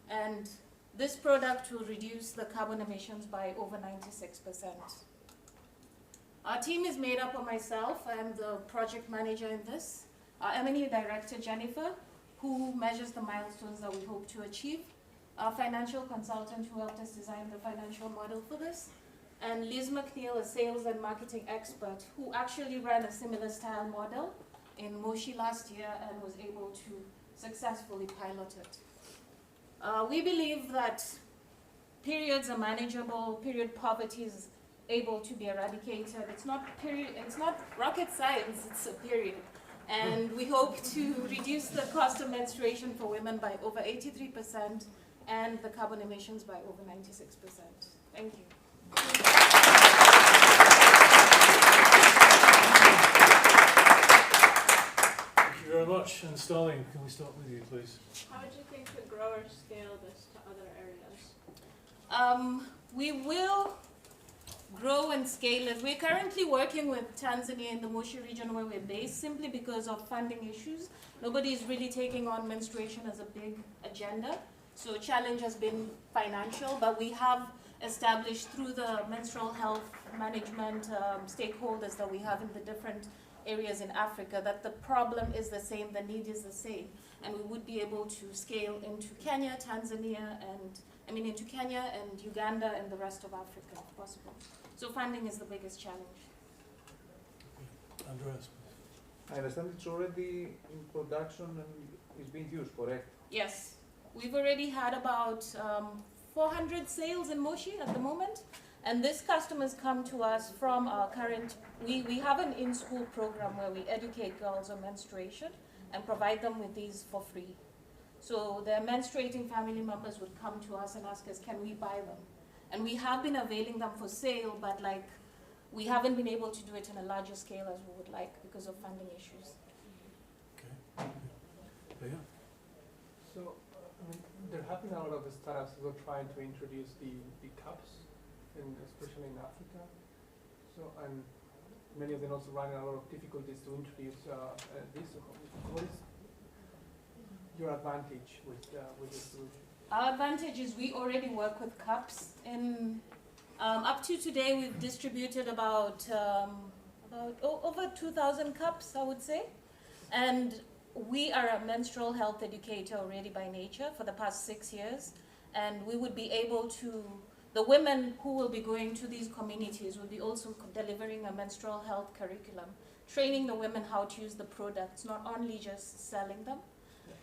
And this product will reduce the carbon emissions by over 96%. Our team is made up of myself. I am the project manager in this. Our M&E director, Jennifer, who measures the milestones that we hope to achieve. Our financial consultant who helped us design the financial model for this. And Liz McNeil, a sales and marketing expert, who actually ran a similar style model in Moshi last year and was able to successfully pilot it. We believe that periods are manageable, period poverty is able to be eradicated. It's not rocket science, it's a period. And we hope to reduce the cost of menstruation for women by over 83% and the carbon emissions by over 96%. Thank you. Thank you very much. And Starling, can we start with you, please? How would you think the growers scale this to other areas? We will grow and scale it. We're currently working with Tanzania in the Moshi region where we're based, simply because of funding issues. Nobody is really taking on menstruation as a big agenda. So challenge has been financial, but we have established through the menstrual health management stakeholders that we have in the different areas in Africa that the problem is the same, the need is the same. And we would be able to scale into Kenya, Tanzania, into Kenya and Uganda and the rest of Africa if possible. So funding is the biggest challenge. Andreas. I understand it's already in production and is being used, correct? Yes. We've already had about 400 sales in Moshi at the moment. And these customers come to us from our current, we have an in-school program where we educate girls on menstruation and provide them with these for free. So their menstruating family members would come to us and ask us, can we buy them? And we have been availing them for sale, but we haven't been able to do it in a larger scale as we would like because of funding issues. Okay. Yeah. So, there have been a lot of startups that are trying to introduce the cups, and especially in Africa. So, and many of them also running a lot of difficulties to introduce this. What is your advantage with this solution? Our advantage is we already work with cups. Up to today, we've distributed about over 2,000 cups, I would say. And we are a menstrual health educator already by nature for the past 6 years. and we would be able to, the women who will be going to these communities will be also delivering a menstrual health curriculum, training the women how to use the products, not only just selling them.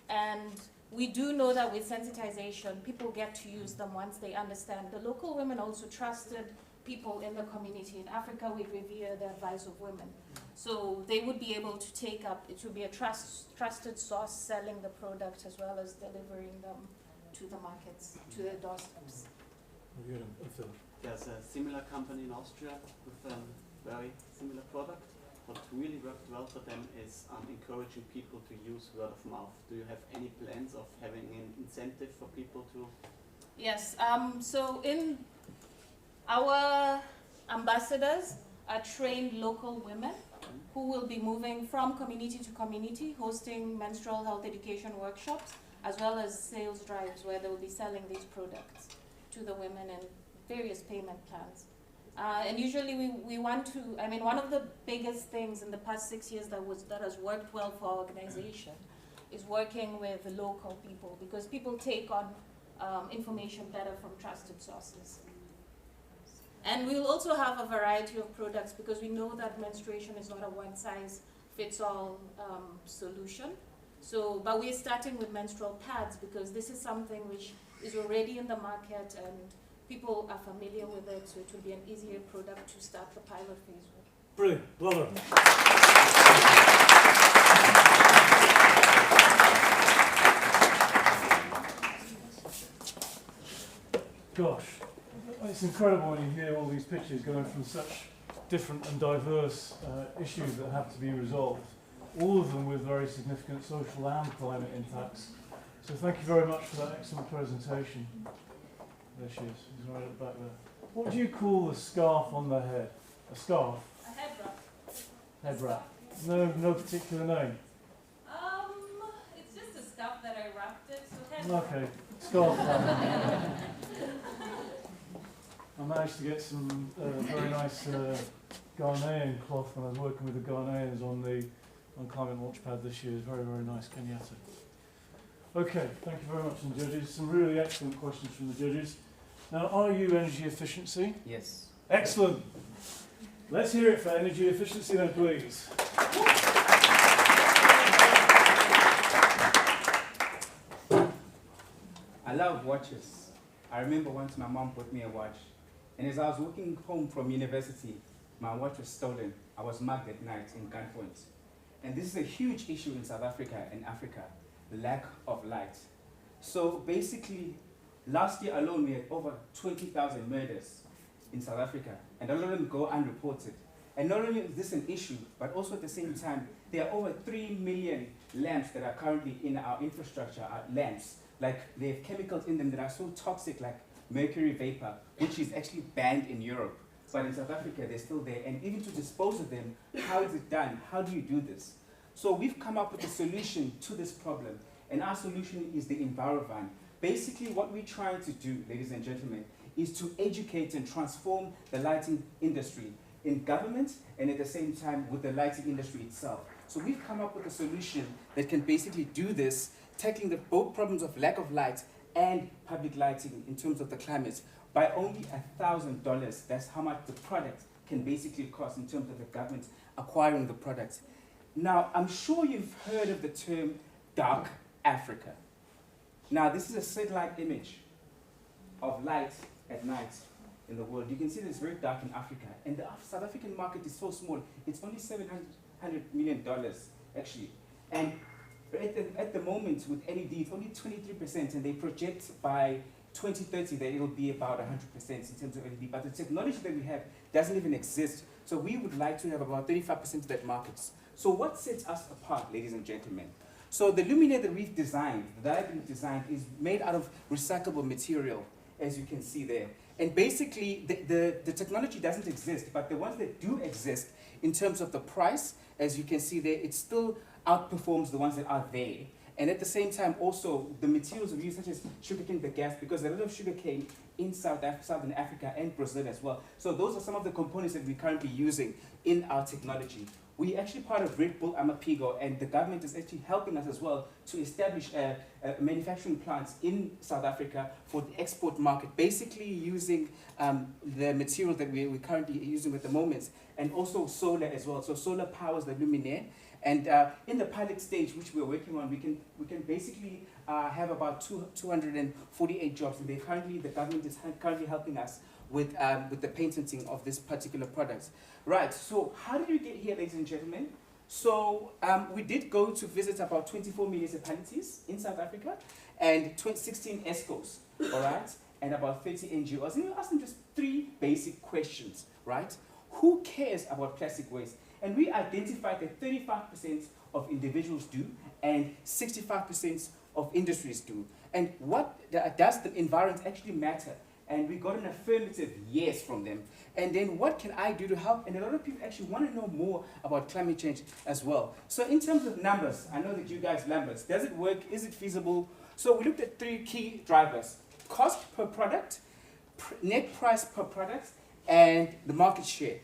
And we do know that with sensitization, people get to use them once they understand. The local women also trusted people in the community. In Africa, we revere the advice of women. So they would be able to take up, it would be a trusted source selling the product as well as delivering them to the markets, to their doorsteps. There's a similar company in Austria with a very similar product. What really worked well for them is encouraging people to use word of mouth. Do you have any plans of having an incentive for people to? Yes, so in our ambassadors are trained local women who will be moving from community to community, hosting menstrual health education workshops, as well as sales drives where they will be selling these products to the women in various payment plans. And usually we want to, I mean, one of the biggest things in the past 6 years that has worked well for our organization is working with the local people, because people take on information better from trusted sources. And we will also have a variety of products, because we know that menstruation is not a one-size-fits-all solution. So, but we're starting with menstrual pads, because this is something which is already in the market and people are familiar with it, so it will be an easier product to start the pilot phase with. Brilliant, love it. Gosh, it's incredible when you hear all these pictures going from such different and diverse issues that have to be resolved, all of them with very significant social and climate impacts. So thank you very much for that excellent presentation. There she is. She's right at the back there. What do you call the scarf on the head? A scarf? A head wrap. Head wrap. No particular name? It's just a scarf that I wrapped it, so head wrap. Okay, scarf wrap. I managed to get some very nice Ghanaian cloth when I was working with the Ghanaians on Climate Launchpad this year. It's very, very nice, Kenyatta. Okay, thank you very much, and judges. Some really excellent questions from the judges. Now, are you energy efficiency? Yes. Excellent. Let's hear it for energy efficiency then, please. I love watches. I remember once my mom bought me a watch, and as I was walking home from university, my watch was stolen. I was mugged at night in gunpoint. And this is a huge issue in South Africa and Africa, the lack of light. So basically, last year alone, we had over 20,000 murders in South Africa, and a lot of them go unreported. And not only is this an issue, but also at the same time, there are over 3 million lamps that are currently in our infrastructure, our lamps. Like, they have chemicals in them that are so toxic, like mercury vapor, which is actually banned in Europe. But in South Africa, they're still there. And even to dispose of them, how is it done? How do you do this? So we've come up with a solution to this problem. And our solution is the EnviroVan. Basically, what we're trying to do, ladies and gentlemen, is to educate and transform the lighting industry in government and at the same time with the lighting industry itself. So we've come up with a solution that can basically do this, tackling both problems of lack of light and public lighting in terms of the climate by only $1,000. That's how much the product can basically cost in terms of the government acquiring the product. Now, I'm sure you've heard of the term dark Africa. Now, this is a satellite image of light at night in the world. You can see that it's very dark in Africa, and the South African market is so small. It's only $700 million, actually. And at the moment, with LED, it's only 23%, and they project by 2030 that it'll be about 100% in terms of LED. But the technology that we have doesn't even exist. So we would like to have about 35% of that market. So what sets us apart, ladies and gentlemen? So the luminaire that we've designed, that I've been designed, is made out of recyclable material, as you can see there. And basically, the technology doesn't exist, but the ones that do exist, in terms of the price, as you can see there, it still outperforms the ones that are there. And at the same time, also, the materials we use, such as sugarcane bagasse, because there's a lot of sugarcane in Southern Africa and Brazil as well. So those are some of the components that we're currently using in our technology. we're actually part of Red Bull Amapigo, and the government is actually helping us as well to establish manufacturing plants in South Africa for the export market, basically using the material that we're currently using at the moment, and also solar as well. So solar powers the luminaire. And in the pilot stage, which we're working on, we can basically have about 248 jobs, and the government is currently helping us with the patenting of this particular product. Right, so how did we get here, ladies and gentlemen? So we did go to visit about 24 municipalities in South Africa and 16 ESCOs, all right, and about 30 NGOs. And we asked them just 3 basic questions, right? Who cares about plastic waste? And we identified that 35% of individuals do and 65% of industries do. And does the environment actually matter? And we got an affirmative yes from them. And then what can I do to help? And a lot of people actually want to know more about climate change as well. So in terms of numbers, I know that you guys numbers, does it work? Is it feasible? So we looked at 3 key drivers: cost per product, net price per product, and the market share.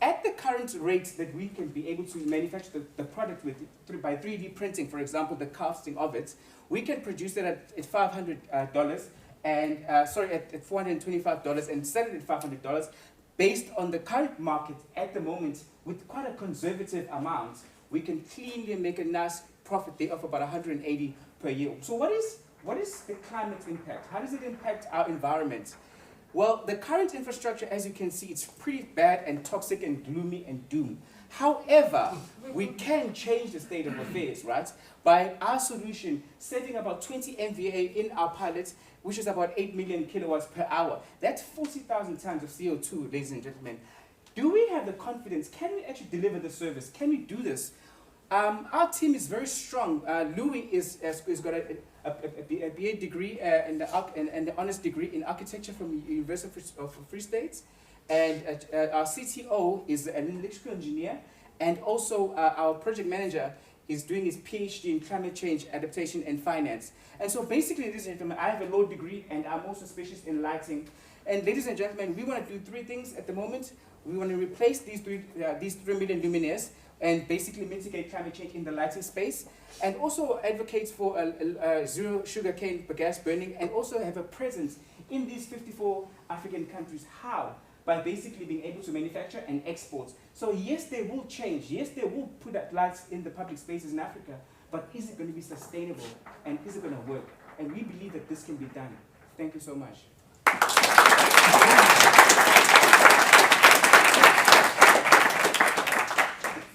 At the current rate that we can be able to manufacture the product with by 3D printing, for example, the casting of it, we can produce it at $500 and at $425 and sell it at $500 based on the current market at the moment. With quite a conservative amount, we can cleanly make a nice profit there of about 180 per year. So what is the climate impact? How does it impact our environment? Well, the current infrastructure, as you can see, it's pretty bad and toxic and gloomy and doom. However, we can change the state of affairs, right? By our solution, saving about 20 MVA in our pilots, which is about 8 million kilowatts per hour. That's 40,000 tons of CO2, ladies and gentlemen. Do we have the confidence? Can we actually deliver the service? Can we do this? Our team is very strong. Louis has got a BA degree and the honors degree in architecture from the University of Free State. And our CTO is an electrical engineer. And also our project manager is doing his PhD in climate change, adaptation, and finance. And so basically, ladies and gentlemen, I have a law degree and I'm also specialist in lighting. And ladies and gentlemen, we want to do 3 things at the moment. We want to replace these 3 million luminaires and basically mitigate climate change in the lighting space, and also advocate for zero sugarcane gas burning, and also have a presence in these 54 African countries. How? By basically being able to manufacture and export. So yes, they will change. Yes, they will put that lights in the public spaces in Africa, but is it going to be sustainable, and is it going to work? And we believe that this can be done. Thank you so much.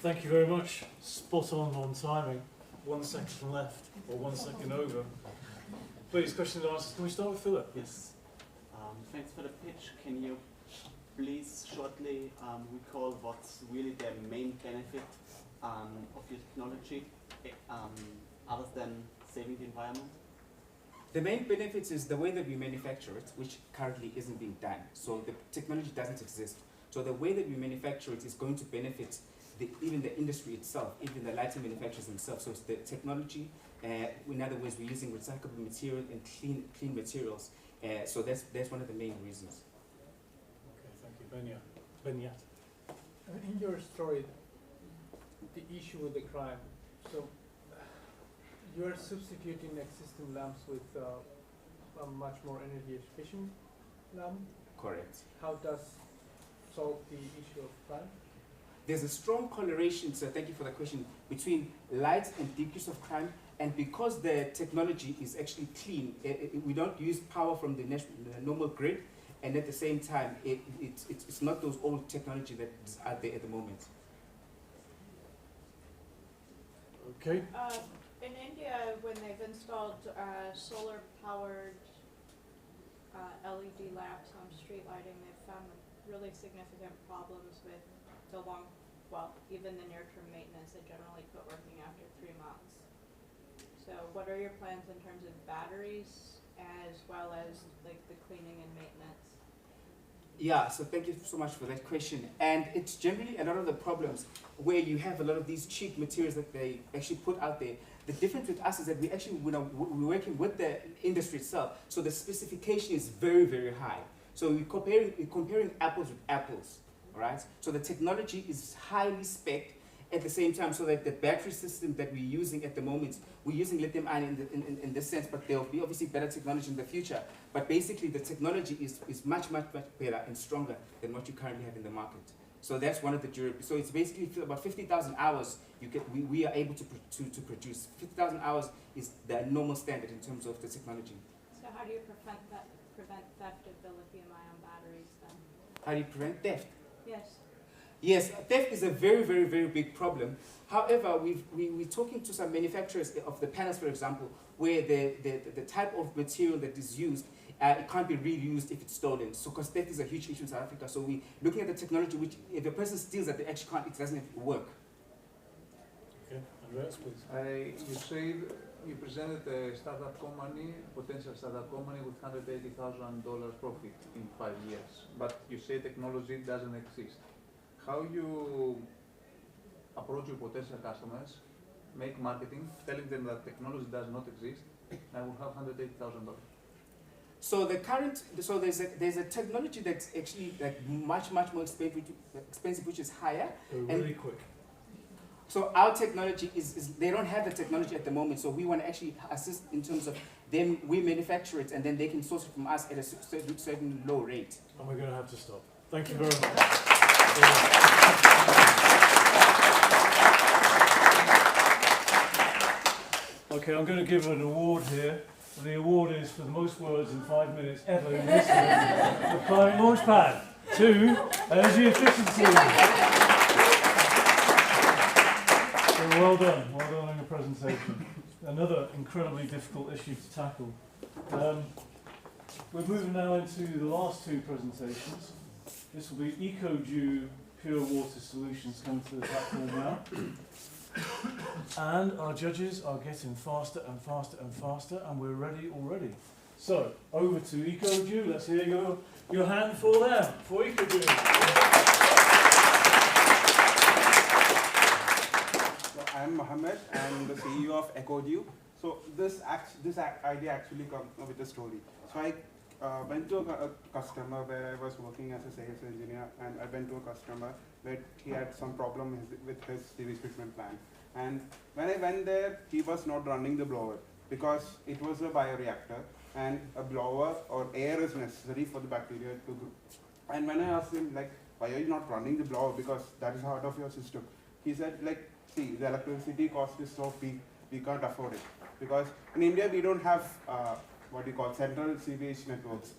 Thank you very much. Spot on timing. 1 second left, or 1 second over. Please, questions and answers. Can we start with Philip? Yes. Thanks for the pitch. Can you please shortly recall what's really the main benefit of your technology, other than saving the environment? The main benefits is the way that we manufacture it, which currently isn't being done. So the technology doesn't exist. So the way that we manufacture it is going to benefit even the industry itself, even the lighting manufacturers themselves. So it's the technology. In other words, we're using recyclable material and clean materials. So that's one of the main reasons. Okay, thank you, Benyat. In your story, the issue with the crime. So you are substituting existing lamps with a much more energy efficient lamp. Correct. How does solve the issue of crime? There's a strong correlation, so thank you for the question, between light and decrease of crime. And because the technology is actually clean, we don't use power from the normal grid, and at the same time, it's not those old technology that is out there at the moment. Okay. In India, when they've installed solar-powered LED lamps on street lighting, they've found really significant problems with even the near-term maintenance. They generally quit working after 3 months. So what are your plans in terms of batteries as well as like the cleaning and maintenance? Yeah, so thank you so much for that question. And it's generally a lot of the problems where you have a lot of these cheap materials that they actually put out there. The difference with us is that we're working with the industry itself. So the specification is very, very high. So we're comparing apples with apples. Right? So the technology is highly spec'd, at the same time, so that the battery system that we're using at the moment, we're using lithium ion in this sense, but there will be obviously better technology in the future. But basically the technology is much better and stronger than what you currently have in the market. So that's one of the durability. So it's basically about 50,000 hours we are able to produce. 50,000 hours is the normal standard in terms of the technology. So how do you prevent theft of the lithium-ion batteries then? How do you prevent theft? Yes. Yes, theft is a very big problem. However, we're talking to some manufacturers of the panels, for example, where the type of material that is used, it can't be reused if it's stolen. So, because theft is a huge issue in South Africa. So we're looking at the technology which, if a person steals that, they actually can't, it doesn't work. Okay, Andreas, please. You said you presented a startup company, potential startup company with $180,000 profit in 5 years, but you say technology doesn't exist. How you approach your potential customers, make marketing, telling them that technology does not exist, and will have $180,000. So there's a technology that's actually like much more expensive, which is higher. Really quick. So our technology is they don't have the technology at the moment. So we want to actually assist in terms of them. We manufacture it, and then they can source it from us at a certain low rate. And we're going to have to stop. Thank you very much. Okay, I'm going to give an award here. The award is for the most words in 5 minutes ever in history. The Climate Launchpad to energy efficiency. So well done on your presentation. Another incredibly difficult issue to tackle. We're moving now into the last two presentations. This will be EcoDew Pure Water Solutions coming to the platform now. And our judges are getting faster and faster, and we're ready already. So, over to EcoDew. Let's hear your hand for them, for EcoDew. So I'm Mohammed, I'm the CEO of EcoDew. So this idea actually comes with a story. So I went to a customer where I was working as a sales engineer, and I went to a customer where he had some problem with his sewage treatment plant. And when I went there, he was not running the blower because it was a bioreactor, and a blower or air is necessary for the bacteria to grow. And when I asked him, like, why are you not running the blower, because that is part of your system, he said, like, see, the electricity cost is so big, we can't afford it. Because in India, we don't have what you call central sewage networks.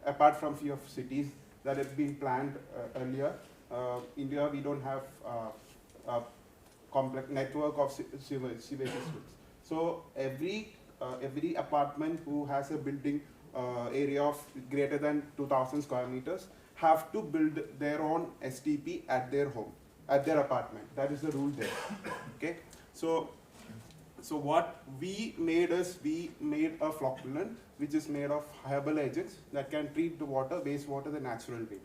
Apart from few of cities that have been planned earlier, India, we don't have a complex network of sewage systems. So every apartment who has a building area of greater than 2,000 square meters have to build their own STP at their home, at their apartment. That is the rule there. Okay. So what we made is, we made a flocculant which is made of herbal agents that can treat the water, wastewater the natural way.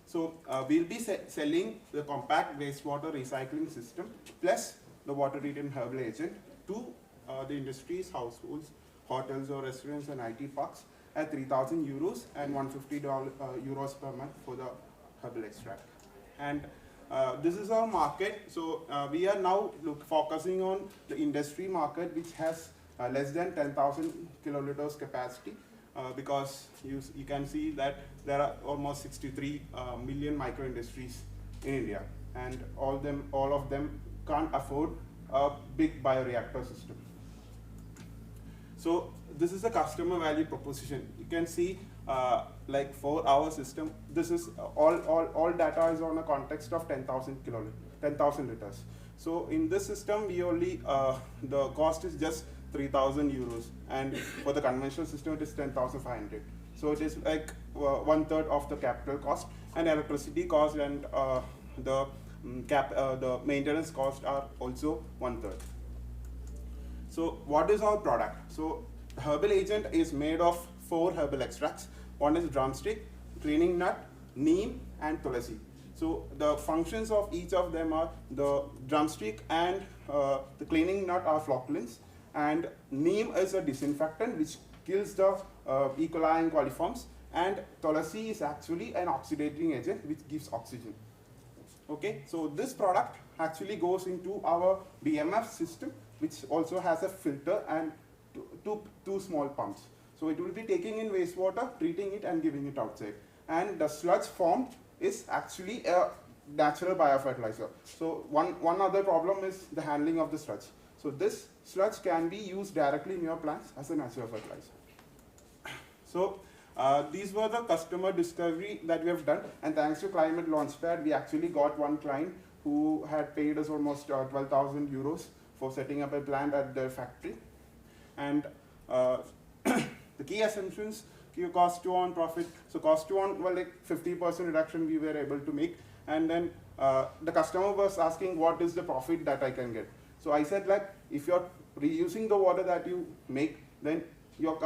So we'll be selling the compact wastewater recycling system plus the water treated herbal agent to the industries, households, hotels or restaurants and IT parks at 3,000 euros and €150 euros per month for the herbal extract. And this is our market. So we are now focusing on the industry market, which has less than 10,000 kiloliters capacity, because you can see that there are almost 63 million micro industries in India, and all of them can't afford a big bioreactor system. So this is a customer value proposition. You can see like for our system, this is all data is on a context of 10,000 liters. So in this system, we only the cost is just 3,000 euros, and for the conventional system, it is 10,500. So it is like 1/3 of the capital cost, and electricity cost and the maintenance cost are also 1/3. So what is our product? So herbal agent is made of 4 herbal extracts. One is drumstick, cleaning nut, neem, and tulasi. So the functions of each of them are, the drumstick and the cleaning nut are flocculants, and neem is a disinfectant which kills the E. coli and coliforms, and tulasi is actually an oxidating agent which gives oxygen. Okay, so this product actually goes into our BMF system, which also has a filter and two small pumps. So it will be taking in wastewater, treating it and giving it outside. And the sludge formed is actually a natural biofertilizer. So one other problem is the handling of the sludge. So this sludge can be used directly in your plants as a natural fertilizer. So these were the customer discovery that we have done, and thanks to Climate Launchpad, we actually got one client who had paid us almost 12,000 euros for setting up a plant at their factory. And the key assumptions, cost to earn, profit. So cost to earn, well, like 50% reduction we were able to make, and then the customer was asking what is the profit that I can get. So I said, like, if you're reusing the water that you make, then you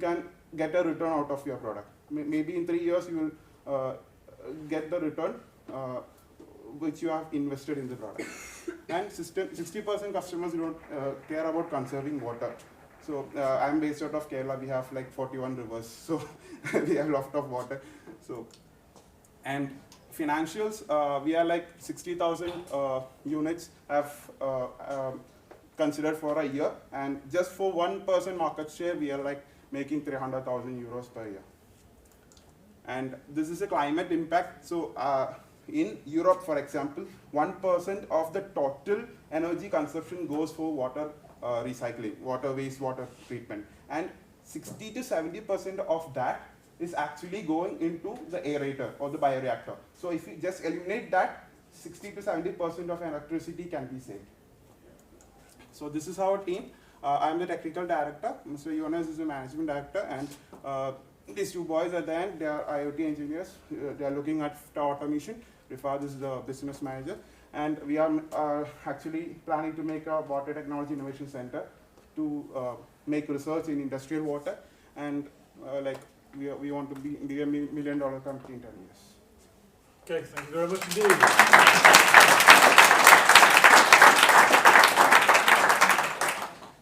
can get a return out of your product. Maybe in 3 years you will get the return which you have invested in the product. And 60% customers don't care about conserving water. So I'm based out of Kerala. We have like 41 rivers, so we have a lot of water. So, and financials, we are like 60,000 units have considered for a year, and just for 1% market share, we are like making 300,000 euros per year. And this is a climate impact. So in Europe, for example, 1% of the total energy consumption goes for water recycling, water wastewater treatment, and 60 to 70% of that is actually going into the aerator or the bioreactor. So if you just eliminate that, 60 to 70% of electricity can be saved. So this is our team. I'm the technical director. Mr. Jonas is the management director, and these two boys at the end, they are IoT engineers. They are looking at automation. Rifad is the business manager, and we are actually planning to make a water technology innovation center to make research in industrial water, and like we want to be a $1 million company in 10 years. Okay, thank you very much indeed.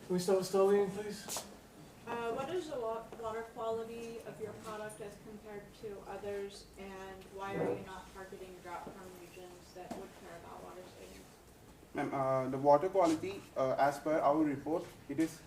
Can we start with Starlene, please? What is the water quality of your product as compared to others, and why are you not targeting drought-prone regions that would care about water savings? The water quality, as per our report, it is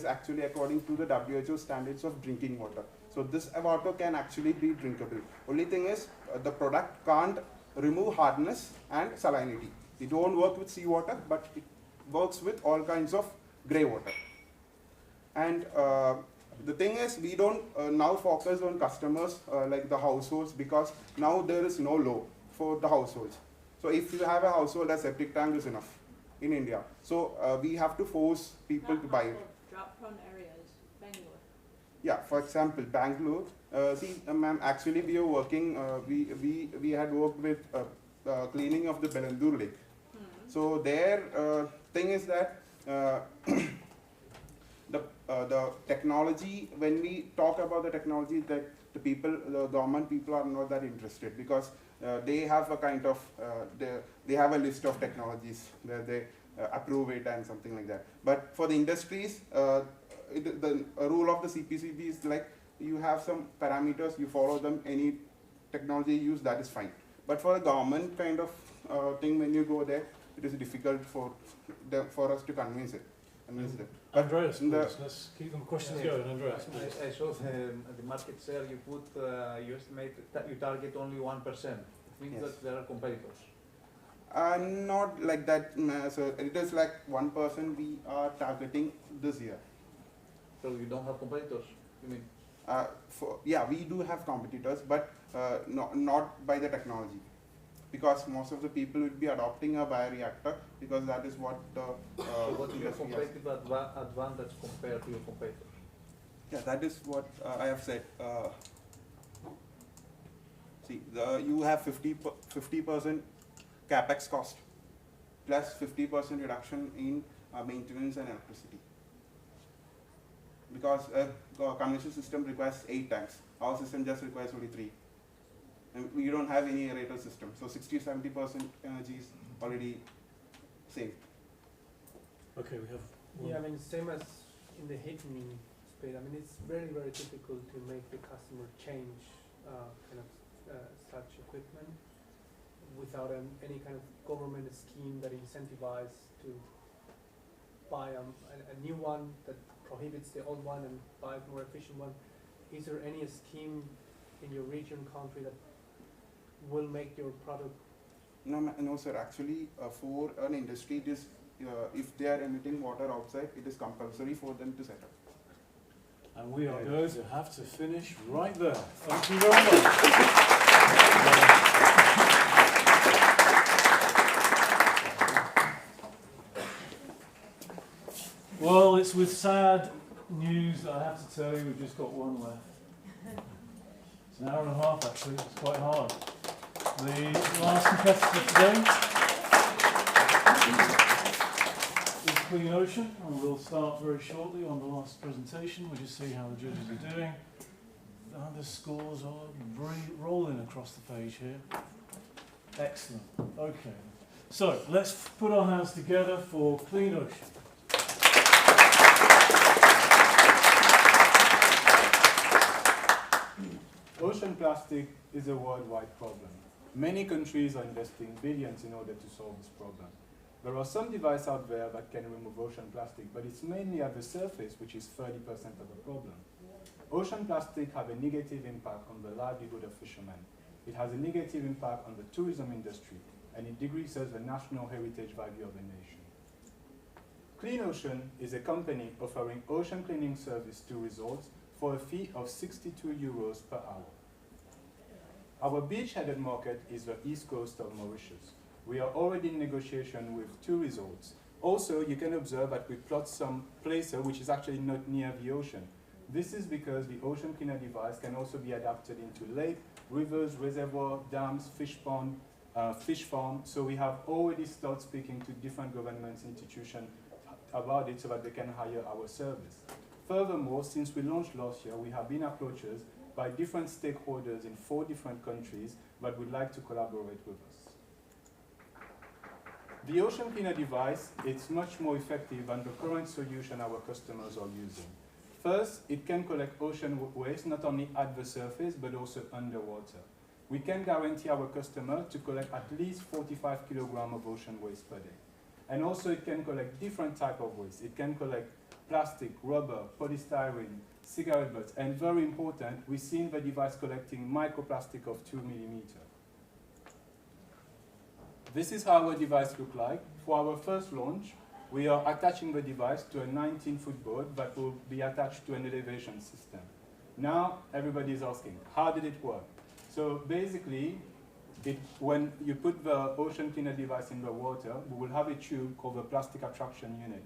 actually according to the WHO standards of drinking water. So this water can actually be drinkable. Only thing is, the product can't remove hardness and salinity. It won't work with seawater, but it works with all kinds of grey water. And the thing is, we don't now focus on customers like the households, because now there is no law for the households. So if you have a household, a septic tank is enough in India. So we have to force people to buy it. Drought-prone areas, Bangalore. Yeah, for example, Bangalore. Ma'am, actually we are working. We had worked with cleaning of the Belandur Lake. So their thing is that the technology, when we talk about the technology, that the government people are not that interested, because they have a kind of they have a list of technologies where they approve it and something like that. But for the industries, the rule of the CPCB is like, you have some parameters, you follow them, any technology you use, that is fine. But for a government kind of thing, when you go there, it is difficult for us to convince them. Andreas, let's keep them questions going. Andreas, I saw the market share you put, you estimate that you target only 1%. It means that there are competitors. Not like that. So it is like 1% we are targeting this year. So you don't have competitors, you mean? Yeah, we do have competitors, but not by the technology. Because most of the people will be adopting a bioreactor, because that is what the so what is your competitive advantage compared to your competitors? Yeah, that is what I have said. See, you have 50% capex cost plus 50% reduction in maintenance and electricity. Because a conventional system requires 8 tanks, our system just requires only 3. And we don't have any aerator system, so 60–70% energy is already saved. Okay, we have one. Yeah, I mean, same as in the heating space. I mean, it's very, very difficult to make the customer change kind of such equipment without any kind of government scheme that incentivizes to buy a new one that prohibits the old one and buy a more efficient one? Is there any scheme in your region, country, that will make your product? No, sir. Actually, for an industry, this if they are emitting water outside, it is compulsory for them to set up. And we are going to have to finish right there. Thank you very much. Well, it's with sad news that I have to tell you we've just got one left. It's an hour and a half actually, it's quite hard. The last competitor today is Clean Ocean, and we'll start very shortly on the last presentation. We'll just see how the judges are doing. And the scores are rolling across the page here. Excellent. Okay. So let's put our hands together for Clean Ocean. Ocean plastic is a worldwide problem. Many countries are investing billions in order to solve this problem. There are some devices out there that can remove ocean plastic, but it's mainly at the surface, which is 30% of the problem. Ocean plastic have a negative impact on the livelihood of fishermen. It has a negative impact on the tourism industry, and it decreases the national heritage value of the nation. Clean Ocean is a company offering ocean cleaning service to resorts for a fee of €62 per hour. Our beach-headed market is the east coast of Mauritius. We are already in negotiation with 2 resorts. Also, you can observe that we plot some places which is actually not near the ocean. This is because the ocean cleaner device can also be adapted into lake, rivers, reservoir, dams, fish pond, fish farm. So we have already started speaking to different government institutions about it so that they can hire our service. Furthermore, since we launched last year, we have been approached by different stakeholders in 4 different countries that would like to collaborate with us. The ocean cleaner device is much more effective than the current solution our customers are using. First, it can collect ocean waste not only at the surface but also underwater. We can guarantee our customer to collect at least 45 kilograms of ocean waste per day. And also it can collect different types of waste. It can collect plastic, rubber, polystyrene, cigarette butts, and very important, we see in the device collecting microplastic of 2 millimeters. This is how our device looks like. For our first launch, we are attaching the device to a 19-foot board that will be attached to an elevation system. Now, everybody is asking, how did it work? So basically, when you put the ocean cleaner device in the water, we will have a tube called the plastic attraction unit.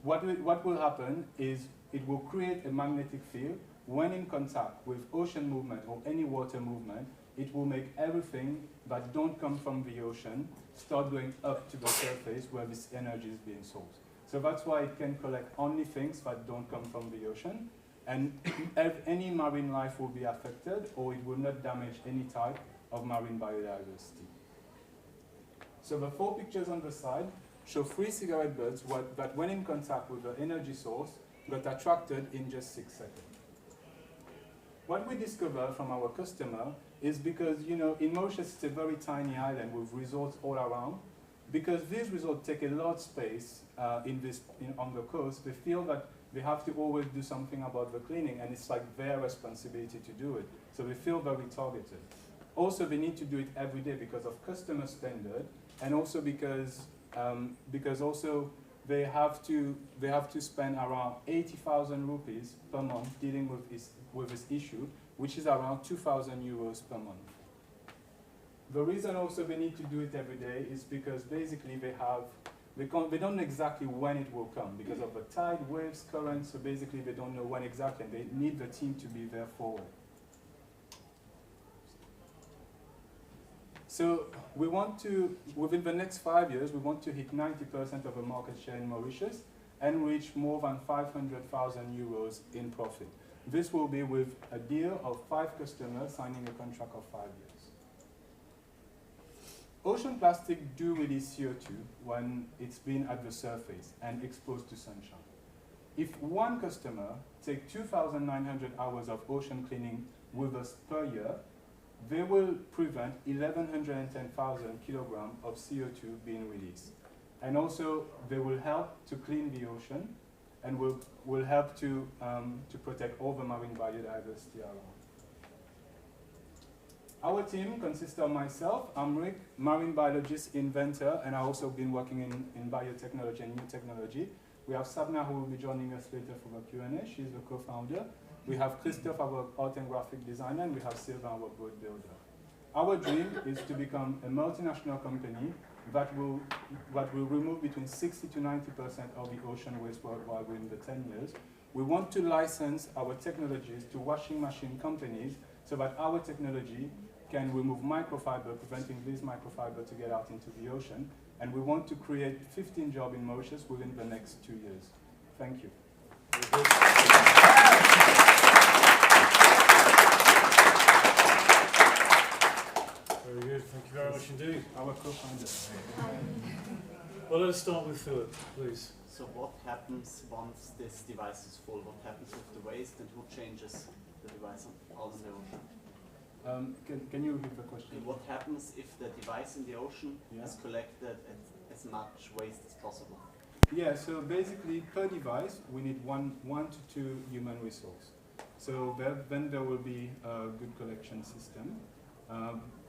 What will happen is it will create a magnetic field. When in contact with ocean movement or any water movement, it will make everything that don't come from the ocean start going up to the surface where this energy is being sourced. So that's why it can collect only things that don't come from the ocean, and any marine life will be affected, or it will not damage any type of marine biodiversity. So the 4 pictures on the side show 3 cigarette butts that when in contact with the energy source got attracted in just 6 seconds. What we discovered from our customer is because, in Mauritius it's a very tiny island with resorts all around. Because these resorts take a lot of space on the coast, they feel that they have to always do something about the cleaning, and it's like their responsibility to do it. So they feel very targeted. Also, they need to do it every day because of customer standard, and also because also they have to spend around 80,000 rupees per month dealing with this issue, which is around 2,000 euros per month. The reason also they need to do it every day is because basically they don't know exactly when it will come because of the tide, waves, currents, so basically they don't know when exactly, and they need the team to be there for it. So we want to, within the next 5 years, we want to hit 90% of the market share in Mauritius and reach more than 500,000 euros in profit. This will be with a deal of 5 customers signing a contract of 5 years. Ocean plastic do release CO2 when it's been at the surface and exposed to sunshine. If one customer takes 2,900 hours of ocean cleaning with us per year, they will prevent 1,110,000 kilograms of CO2 being released. And also, they will help to clean the ocean and will help to protect all the marine biodiversity around. Our team consists of myself, I'm Rick, marine biologist, inventor, and I've also been working in biotechnology and new technology. We have Sabna, who will be joining us later for the Q&A. She's the co-founder. We have Christophe, our art and graphic designer, and we have Sylvain, our boat builder. Our dream is to become a multinational company that will remove between 60 to 90% of the ocean waste worldwide within the 10 years. We want to license our technologies to washing machine companies so that our technology can remove microfiber, preventing this microfiber to get out into the ocean. And we want to create 15 jobs in Mauritius within the next 2 years. Thank you. Very good, thank you very much indeed. Our co-founder. Well, let's start with Philip, please. So what happens once this device is full? What happens with the waste, and who changes the device out in the ocean? Can you repeat the question? And what happens if the device in the ocean has collected as much waste as possible? Yeah, so basically per device we need one to two human resources. So then there will be a good collection system.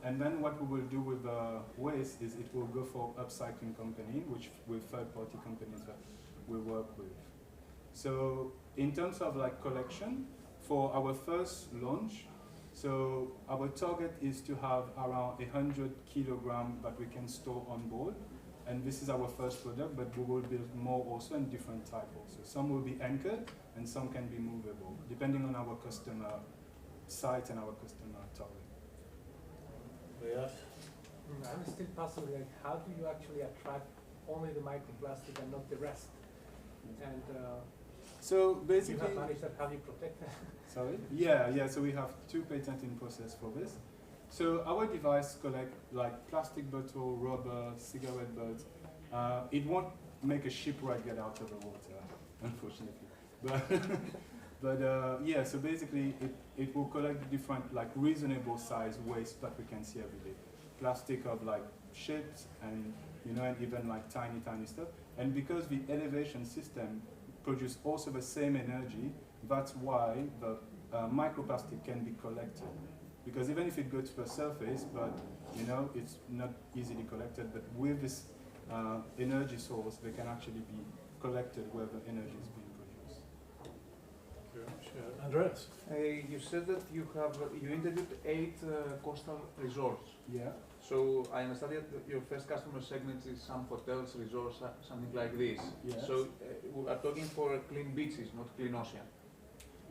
And then what we will do with the waste is it will go for upcycling company, which with third-party companies that we work with. So in terms of like collection, for our first launch, so our target is to have around 100 kilograms that we can store on board. And this is our first product, but we will build more also in different types also. Some will be anchored and some can be movable, depending on our customer site and our customer target. I'm still puzzled, like, how do you actually attract only the microplastic and not the rest? And so basically, you have managed that, how do you protect that? Sorry? Yeah, so we have 2 patents in process for this. So our device collect like plastic bottle, rubber, cigarette butts. It won't make a shipwreck get out of the water, unfortunately. But yeah, so basically it will collect different like reasonable size waste that we can see every day. Plastic of like ships and and even like tiny stuff. And because the elevation system produces also the same energy, that's why the microplastic can be collected. Because even if it goes to the surface, but it's not easily collected, but with this energy source, they can actually be collected where the energy is being produced. Andreas? You said that you interviewed 8 coastal resorts. Yeah. So I understand that your first customer segment is some hotels, resorts, something like this. Yes. So we are talking for clean beaches, not clean ocean.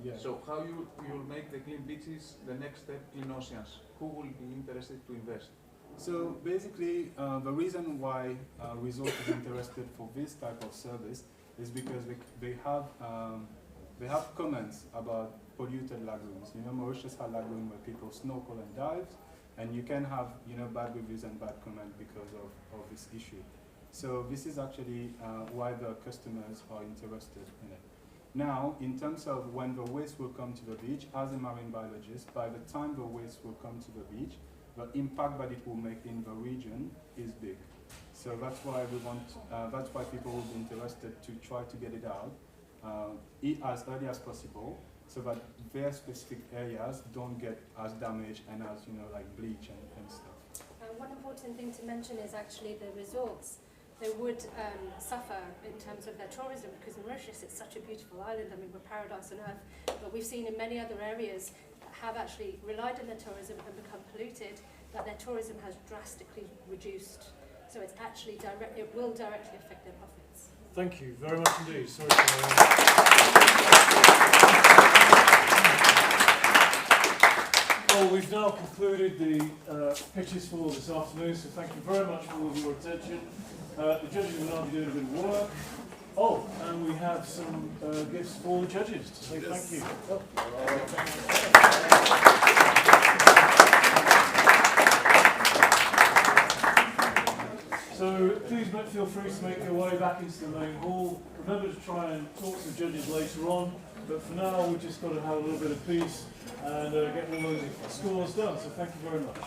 Yeah. So how you'll make the clean beaches the next step, clean oceans? Who will be interested to invest? So basically, the reason why resort is interested for this type of service is because they have comments about polluted lagoons. Mauritius has lagoons where people snorkel and dive, and you can have bad reviews and bad comments because of this issue. So this is actually why the customers are interested in it. Now, in terms of when the waste will come to the beach, as a marine biologist, by the time the waste will come to the beach, the impact that it will make in the region is big. So that's why that's why people will be interested to try to get it out as early as possible, so that their specific areas don't get as damaged and as like bleach and stuff. One important thing to mention is actually the resorts. They would suffer in terms of their tourism, because Mauritius is such a beautiful island. I mean, we're paradise on earth, but we've seen in many other areas that have actually relied on their tourism and become polluted, that their tourism has drastically reduced. So it's actually it will directly affect their profits. Thank you very much indeed. Sorry Well, we've now concluded the pitches for this afternoon, so thank you very much for all of your attention. The judges will now be doing a bit of work. Oh, and we have some gifts for the judges to say thank you. Oh. So please feel free to make your way back into the main hall. Remember to try and talk to the judges later on, but for now we've just got to have a little bit of peace and get all those scores done. So thank you very much.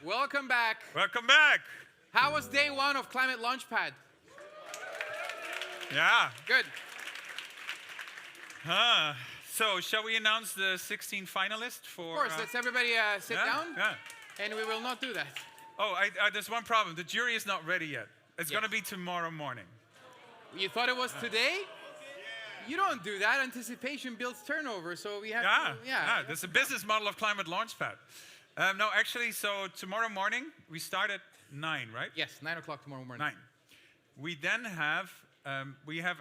Welcome back. Welcome back. How was day one of Climate Launchpad? Yeah. Good. So, shall we announce the 16 finalists for... Of course, let's everybody sit down. Yeah. And we will not do that. Oh, there's one problem. The jury is not ready yet. It's going to be tomorrow morning. You thought it was today? You don't do that. Anticipation builds turnover, so we have to... Yeah, that's a business model of Climate Launchpad. No, actually, so tomorrow morning, we start at 9, right? Yes, 9 o'clock tomorrow morning. 9. We then have,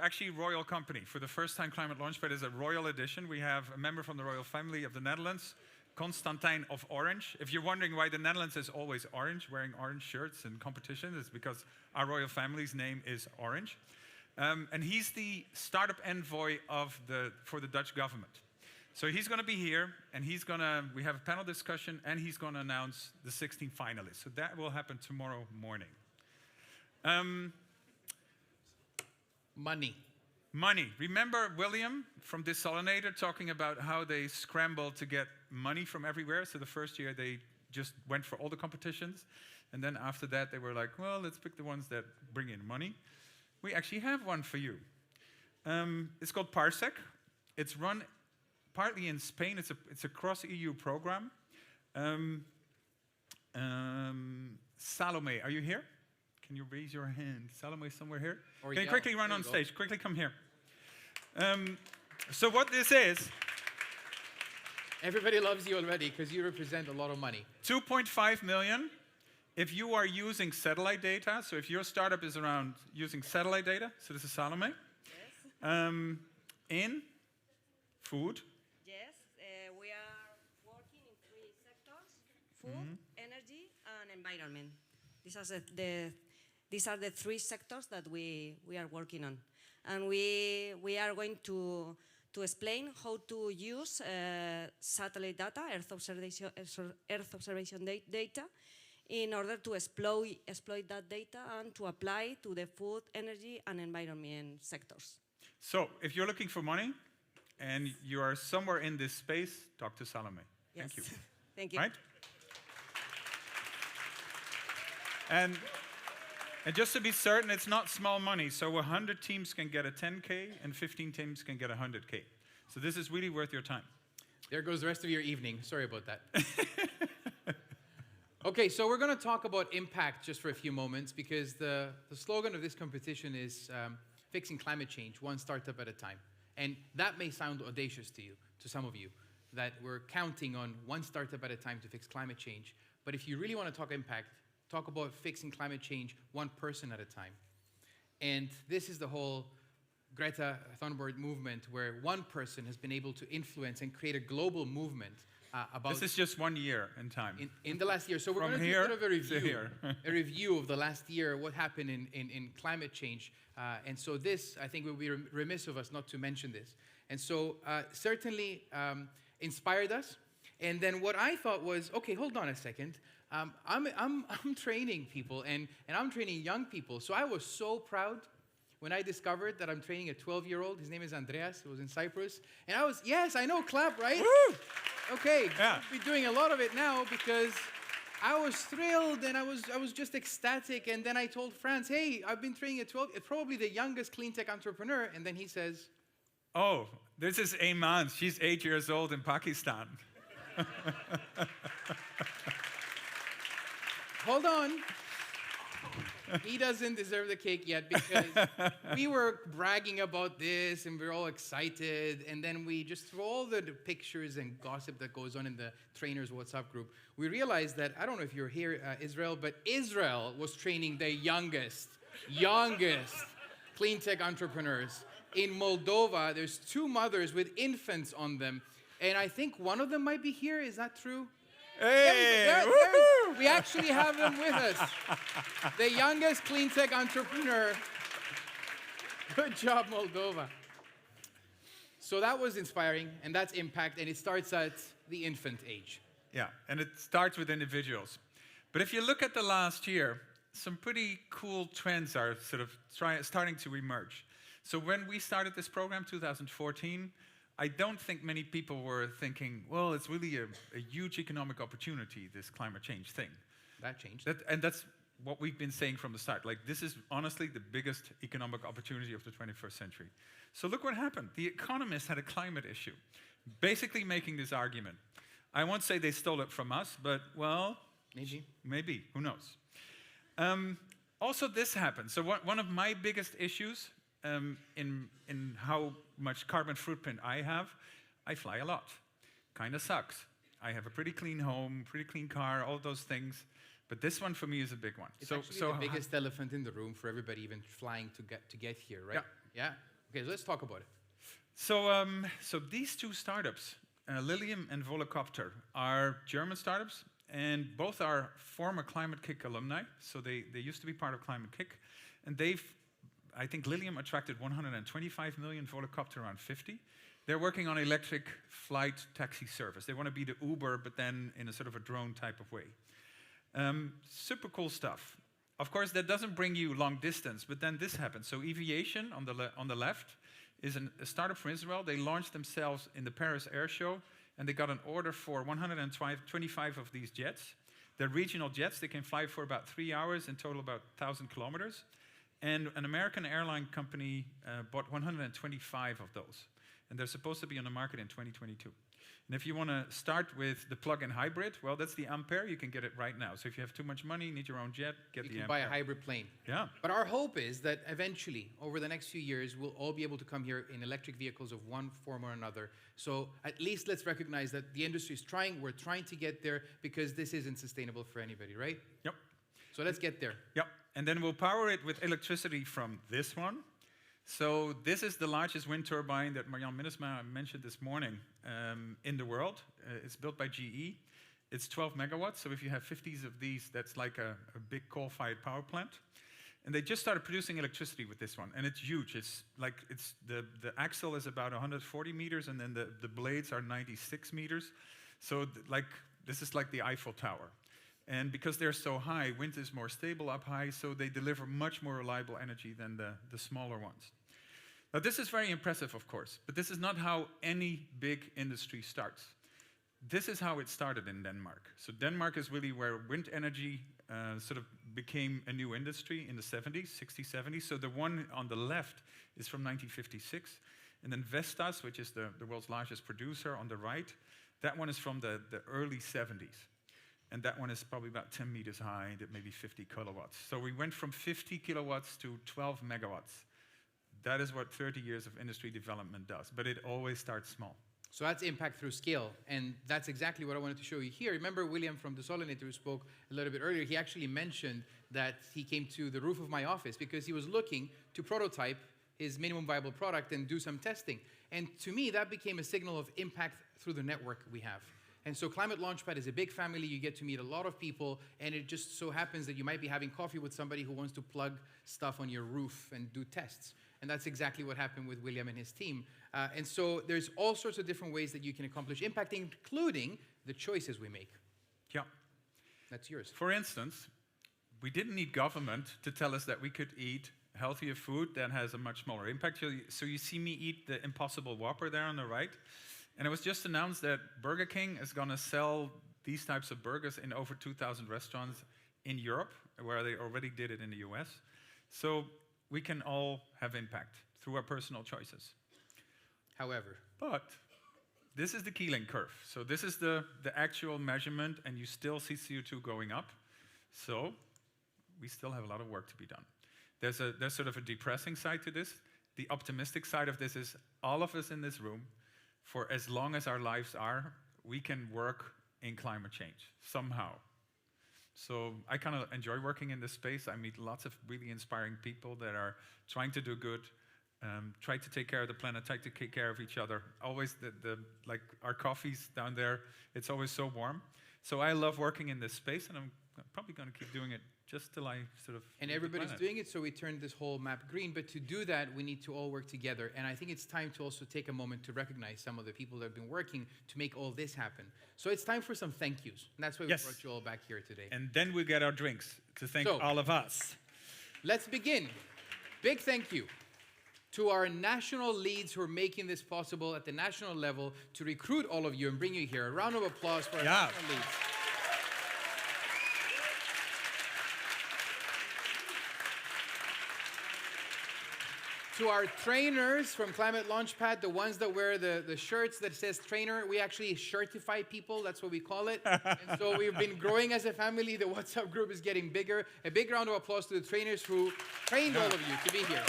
actually royal company. For the first time, Climate Launchpad is a royal edition. We have a member from the royal family of the Netherlands, Constantijn of Orange. If you're wondering why the Netherlands is always orange, wearing orange shirts in competitions, it's because our royal family's name is Orange. And he's the startup envoy for the Dutch government. So he's going to be here, and we have a panel discussion, and he's going to announce the 16 finalists. So that will happen tomorrow morning. Money. Remember William from Desalinator talking about how they scrambled to get money from everywhere? So the first year they just went for all the competitions. And then after that they were like, well, let's pick the ones that bring in money. We actually have one for you. It's called Parsec. It's run partly in Spain. It's a cross-EU program. Salome, are you here? Can you raise your hand? Salome is somewhere here. Can you quickly run on stage? Quickly come here. So what this is... Everybody loves you already because you represent a lot of money. 2.5 million if you are using satellite data. So if your startup is around using satellite data, so this is Salome. Yes. In food. Yes, we are working in 3 sectors: food, energy, and environment. These are the 3 sectors that we are working on. And we are going to explain how to use satellite data, Earth observation data, in order to exploit that data and to apply to the food, energy, and environment sectors. So if you're looking for money and you are somewhere in this space, talk to Salome. Yes. Thank you. Thank you. Right? And And just to be certain, it's not small money. So 100 teams can get a 10K and 15 teams can get 100K. So this is really worth your time. There goes the rest of your evening. Sorry about that. Okay, so we're going to talk about impact just for a few moments because the slogan of this competition is fixing climate change, one startup at a time. And that may sound audacious to you, to some of you, that we're counting on one startup at a time to fix climate change. But if you really want to talk impact, talk about fixing climate change one person at a time. And this is the whole Greta Thunberg movement where one person has been able to influence and create a global movement about... This is just 1 year in time. In the last year. So we're going to do a bit of a review, a review of the last year, what happened in climate change. And so this, I think, will be remiss of us not to mention this. And so certainly inspired us. And then what I thought was, okay, hold on a second. I'm training people, and I'm training young people. So I was so proud when I discovered that I'm training a 12-year-old. His name is Andreas. He was in Cyprus. And I was, yes, I know, clap, right? Woo! Okay, yeah. I'll be doing a lot of it now because I was thrilled and I was just ecstatic. And then I told Franz, hey, I've been training a 12, probably the youngest clean tech entrepreneur. And then he says, oh, this is Aiman. She's 8 years old in Pakistan. Hold on. He doesn't deserve the cake yet because we were bragging about this and we were all excited. And then we just, through all the pictures and gossip that goes on in the trainers WhatsApp group, we realized that, I don't know if you're here, Israel, but Israel was training the youngest clean tech entrepreneurs. In Moldova, there's 2 mothers with infants on them. And I think one of them might be here. Is that true? Hey! We actually have them with us. The youngest clean tech entrepreneur. Good job, Moldova. So that was inspiring, and that's impact, and it starts at the infant age. Yeah, and it starts with individuals. But if you look at the last year, some pretty cool trends are sort of starting to emerge. So when we started this program, 2014, I don't think many people were thinking, well, it's really a huge economic opportunity, this climate change thing. That changed. And that's what we've been saying from the start. Like, this is honestly the biggest economic opportunity of the 21st century. So look what happened. The Economist had a climate issue, basically making this argument. I won't say they stole it from us, but, well, maybe, who knows. Also, this happened. So one of my biggest issues in how much carbon footprint I have, I fly a lot. Kind of sucks. I have a pretty clean home, pretty clean car, all those things. But this one for me is a big one. It's actually the biggest elephant in the room for everybody even flying to get here, right? Yeah. Okay, so let's talk about it. So these 2 startups, Lilium and Volocopter, are German startups, and both are former Climate Kick alumni. So they used to be part of Climate Kick, and I think Lilium attracted 125 million, Volocopter around 50. They're working on electric flight taxi service. They want to be the Uber, but then in a sort of a drone type of way. Super cool stuff. Of course, that doesn't bring you long distance, but then this happens. So Eviation on the left is a startup from Israel. They launched themselves in the Paris Air Show, and they got an order for 125 of these jets. They're regional jets. They can fly for about 3 hours, in total about 1,000 kilometers. And an American airline company bought 125 of those. And they're supposed to be on the market in 2022. And if you want to start with the plug-in hybrid, well, that's the Ampere. You can get it right now. So if you have too much money, need your own jet, get the Ampere. You can buy a hybrid plane. Yeah. But our hope is that eventually, over the next few years, we'll all be able to come here in electric vehicles of one form or another. So at least let's recognize that the industry is trying. We're trying to get there because this isn't sustainable for anybody, right? Yep. So let's get there. Yep. And then we'll power it with electricity from this one. So this is the largest wind turbine that Marjan Minnesma mentioned this morning in the world. It's built by GE. It's 12 megawatts. So if you have 50s of these, that's like a big coal-fired power plant. And they just started producing electricity with this one. And it's huge. It's like the axle is about 140 meters, and then the blades are 96 meters. So this is like the Eiffel Tower. And because they're so high, wind is more stable up high, so they deliver much more reliable energy than the smaller ones. Now, this is very impressive, of course, but this is not how any big industry starts. This is how it started in Denmark. So Denmark is really where wind energy sort of became a new industry in the 70s, 60s, 70s. So the one on the left is from 1956. And then Vestas, which is the world's largest producer on the right, that one is from the early 70s. And that one is probably about 10 meters high, maybe 50 kilowatts. So we went from 50 kilowatts to 12 megawatts. That is what 30 years of industry development does, but it always starts small. So that's impact through scale, and that's exactly what I wanted to show you here. Remember William from the Solinator who spoke a little bit earlier, he actually mentioned that he came to the roof of my office because he was looking to prototype his minimum viable product and do some testing. And to me, that became a signal of impact through the network we have. And so Climate Launchpad is a big family. You get to meet a lot of people, and it just so happens that you might be having coffee with somebody who wants to plug stuff on your roof and do tests. And that's exactly what happened with William and his team. And so there's all sorts of different ways that you can accomplish impact, including the choices we make. Yeah. That's yours. For instance, we didn't need government to tell us that we could eat healthier food that has a much smaller impact. So you see me eat the Impossible Whopper there on the right. And it was just announced that Burger King is going to sell these types of burgers in over 2,000 restaurants in Europe, where they already did it in the US. So we can all have impact through our personal choices. However. But this is the Keeling curve. So this is the actual measurement, and you still see CO2 going up. So we still have a lot of work to be done. There's sort of a depressing side to this. The optimistic side of this is all of us in this room, for as long as our lives are, we can work in climate change somehow. So I kind of enjoy working in this space. I meet lots of really inspiring people that are trying to do good, try to take care of the planet, try to take care of each other. Always like our coffees down there, it's always so warm. So I love working in this space, and I'm probably going to keep doing it just till I sort of. And everybody's doing it, so we turned this whole map green. But to do that, we need to all work together. And I think it's time to also take a moment to recognize some of the people that have been working to make all this happen. So it's time for some thank yous. And that's why we brought you all back here today. And then we get our drinks to thank all of us. Let's begin. Big thank you to our national leads who are making this possible at the national level to recruit all of you and bring you here. A round of applause for our national leads. To our trainers from Climate Launchpad, the ones that wear the shirts that says trainer, we actually shirtify people, that's what we call it. And so we've been growing as a family, the WhatsApp group is getting bigger. A big round of applause to the trainers who trained all of you to be here.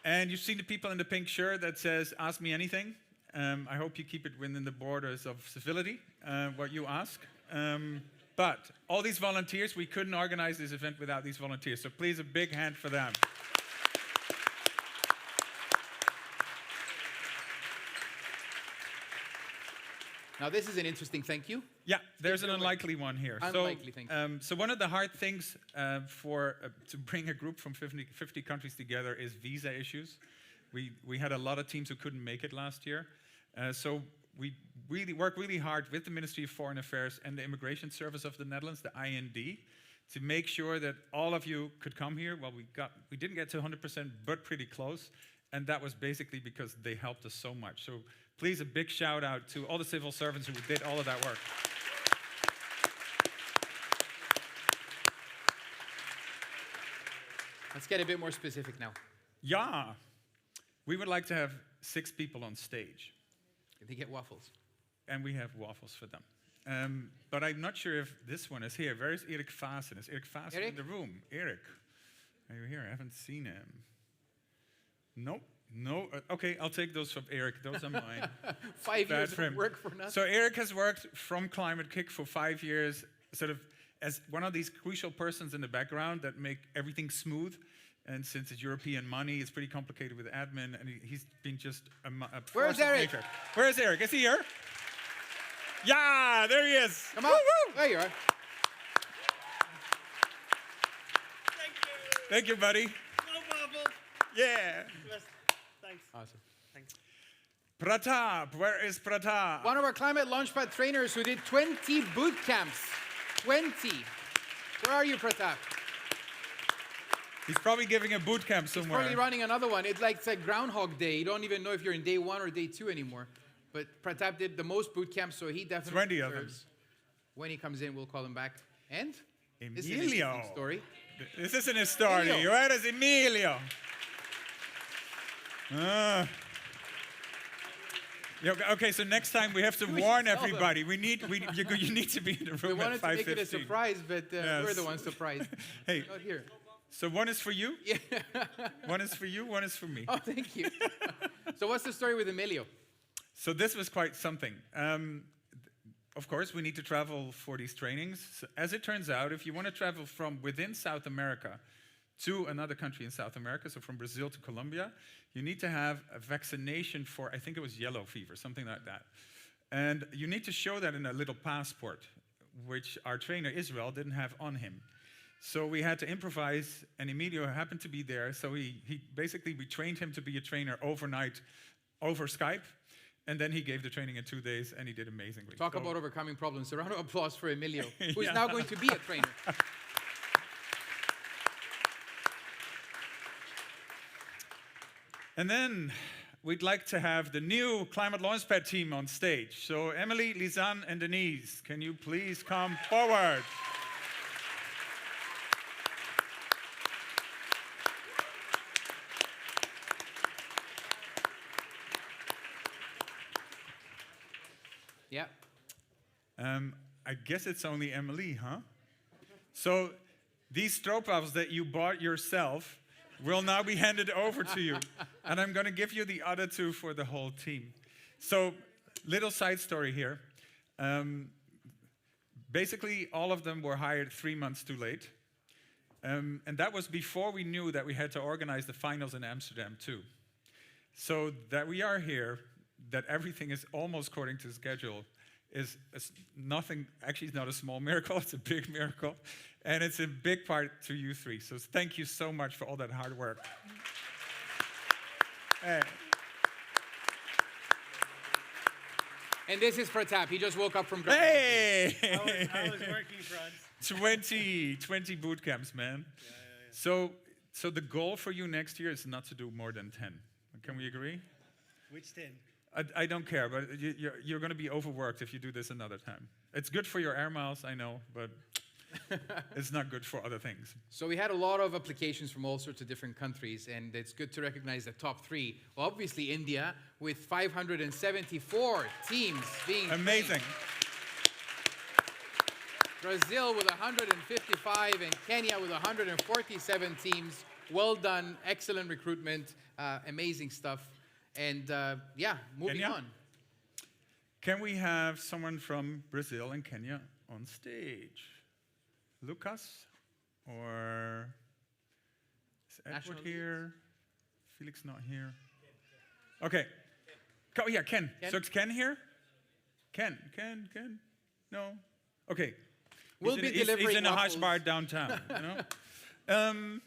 And you've seen the people in the pink shirt that says, ask me anything. I hope you keep it within the borders of civility, what you ask. But all these volunteers, we couldn't organize this event without these volunteers. So please, a big hand for them. Now this is an interesting thank you. Yeah, there's an unlikely one here. Unlikely, thank you. So one of the hard things to bring a group from 50 countries together is visa issues. We had a lot of teams who couldn't make it last year. So we worked really hard with the Ministry of Foreign Affairs and the Immigration Service of the Netherlands, the IND, to make sure that all of you could come here. Well, we didn't get to 100%, but pretty close. And that was basically because they helped us so much. So please, a big shout out to all the civil servants who did all of that work. Let's get a bit more specific now. Yeah. We would like to have 6 people on stage. They get waffles. And we have waffles for them. But I'm not sure if this one is here. Where is Erik Vaassen? Is Erik Vaassen in the room? Erik, are you here? I haven't seen him. Nope. No. Okay, I'll take those from Erik. Those are mine. 5 years of work for nothing. So Erik has worked from Climate Kick for 5 years, sort of as one of these crucial persons in the background that make everything smooth. And since it's European money, it's pretty complicated with admin, and he's been just a Where's Erik? Where's Erik? Is he here? Yeah, there he is. Come on. Woo-hoo. There you are. Thank you. Thank you, buddy. No problem. Yeah. Thanks. Awesome. Thanks. Pratap, where is Pratap? One of our Climate Launchpad trainers who did 20 boot camps. 20. Where are you, Pratap? He's probably giving a boot camp somewhere. He's probably running another one. It's like Groundhog Day. You don't even know if you're in day 1 or day 2 anymore. But Pratap did the most boot camps, so he definitely 20 of them. deserves. When he comes in, we'll call him back. And this is an Emilio. interesting story. This isn't a story. Emilio. Where is Emilio? Yeah, okay, so next time we have to We warn should tell them. everybody. You need to be in the We room at wanted to make it a 5:15. surprise, but Yes. we're the ones surprised. Hey, Not here. so one is for you. Yeah. One is for you. One is for me. Oh, thank you. So what's the story with Emilio? So this was quite something. Of course, we need to travel for these trainings. So as it turns out, if you want to travel from within South America to another country in South America, so from Brazil to Colombia, you need to have a vaccination for, I think it was yellow fever, something like that. And you need to show that in a little passport, which our trainer Israel didn't have on him. So we had to improvise, and Emilio happened to be there. So we trained him to be a trainer overnight over Skype. And then he gave the training in 2 days, and he did amazingly. Talk So- about overcoming problems. A round of applause for Emilio, who is Yeah. now going to be a trainer. And then we'd like to have the new Climate Launchpad team on stage. So Emily, Lisanne, and Denise, can you please come forward? Yeah. I guess it's only Emily, huh? So these stroopwafels that you bought yourself will now be handed over to you. And I'm going to give you the other two for the whole team. So, little side story here. Basically, all of them were hired 3 months too late. And that was before we knew that we had to organize the finals in Amsterdam, too. So that we are here, that everything is almost according to schedule, is nothing, actually it's not a small miracle, it's a big miracle. And it's a big part to you three. So thank you so much for all that hard work. Hey. And this is Pratap. He just woke up from Hey! I was working, Franz. 20 boot camps, man. So the goal for you next year is not to do more than 10. Can we agree? Which 10? I don't care, but you're going to be overworked if you do this another time. It's good for your air miles, I know, but it's not good for other things. So we had a lot of applications from all sorts of different countries, and it's good to recognize the top three. Well, obviously India, with 574 teams being amazing. trained. Brazil with 155, and Kenya with 147 teams. Well done, excellent recruitment, amazing stuff. And yeah, moving Kenya? on. Can we have someone from Brazil and Kenya on stage? Lucas? Or is Edward National here? Felix not here. Okay. Yeah, Ken. Ken? So it's Ken here? Ken. No? Okay. We'll He's be in, he's delivering in a hash waffles. bar downtown, you know?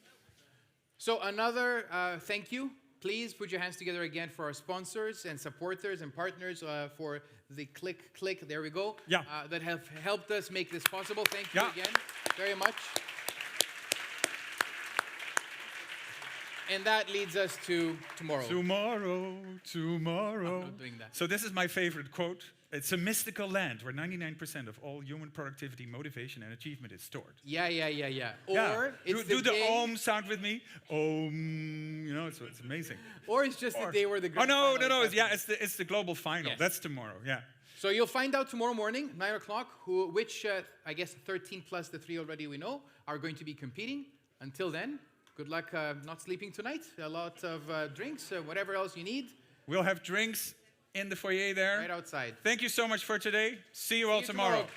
So another thank you. Please put your hands together again for our sponsors and supporters and partners for the click. There we go. Yeah. That have helped us make this possible. Thank you Yeah. again very much. And that leads us to tomorrow. Tomorrow. I'm not doing that. So this is my favorite quote. It's a mystical land where 99% of all human productivity, motivation, and achievement is stored. Yeah. Or Yeah. it's do the day, Om sound with me. Om, you know, it's amazing. Or it's just the day where the Oh grand no, final is happening. it's the global final. Yes. That's tomorrow. Yeah. So you'll find out tomorrow morning, 9 o'clock, which I guess 13 plus the 3 already we know are going to be competing. Until then, good luck not sleeping tonight. A lot of drinks, whatever else you need. We'll have drinks in the foyer there. Right outside. Thank you so much for today. See you all tomorrow.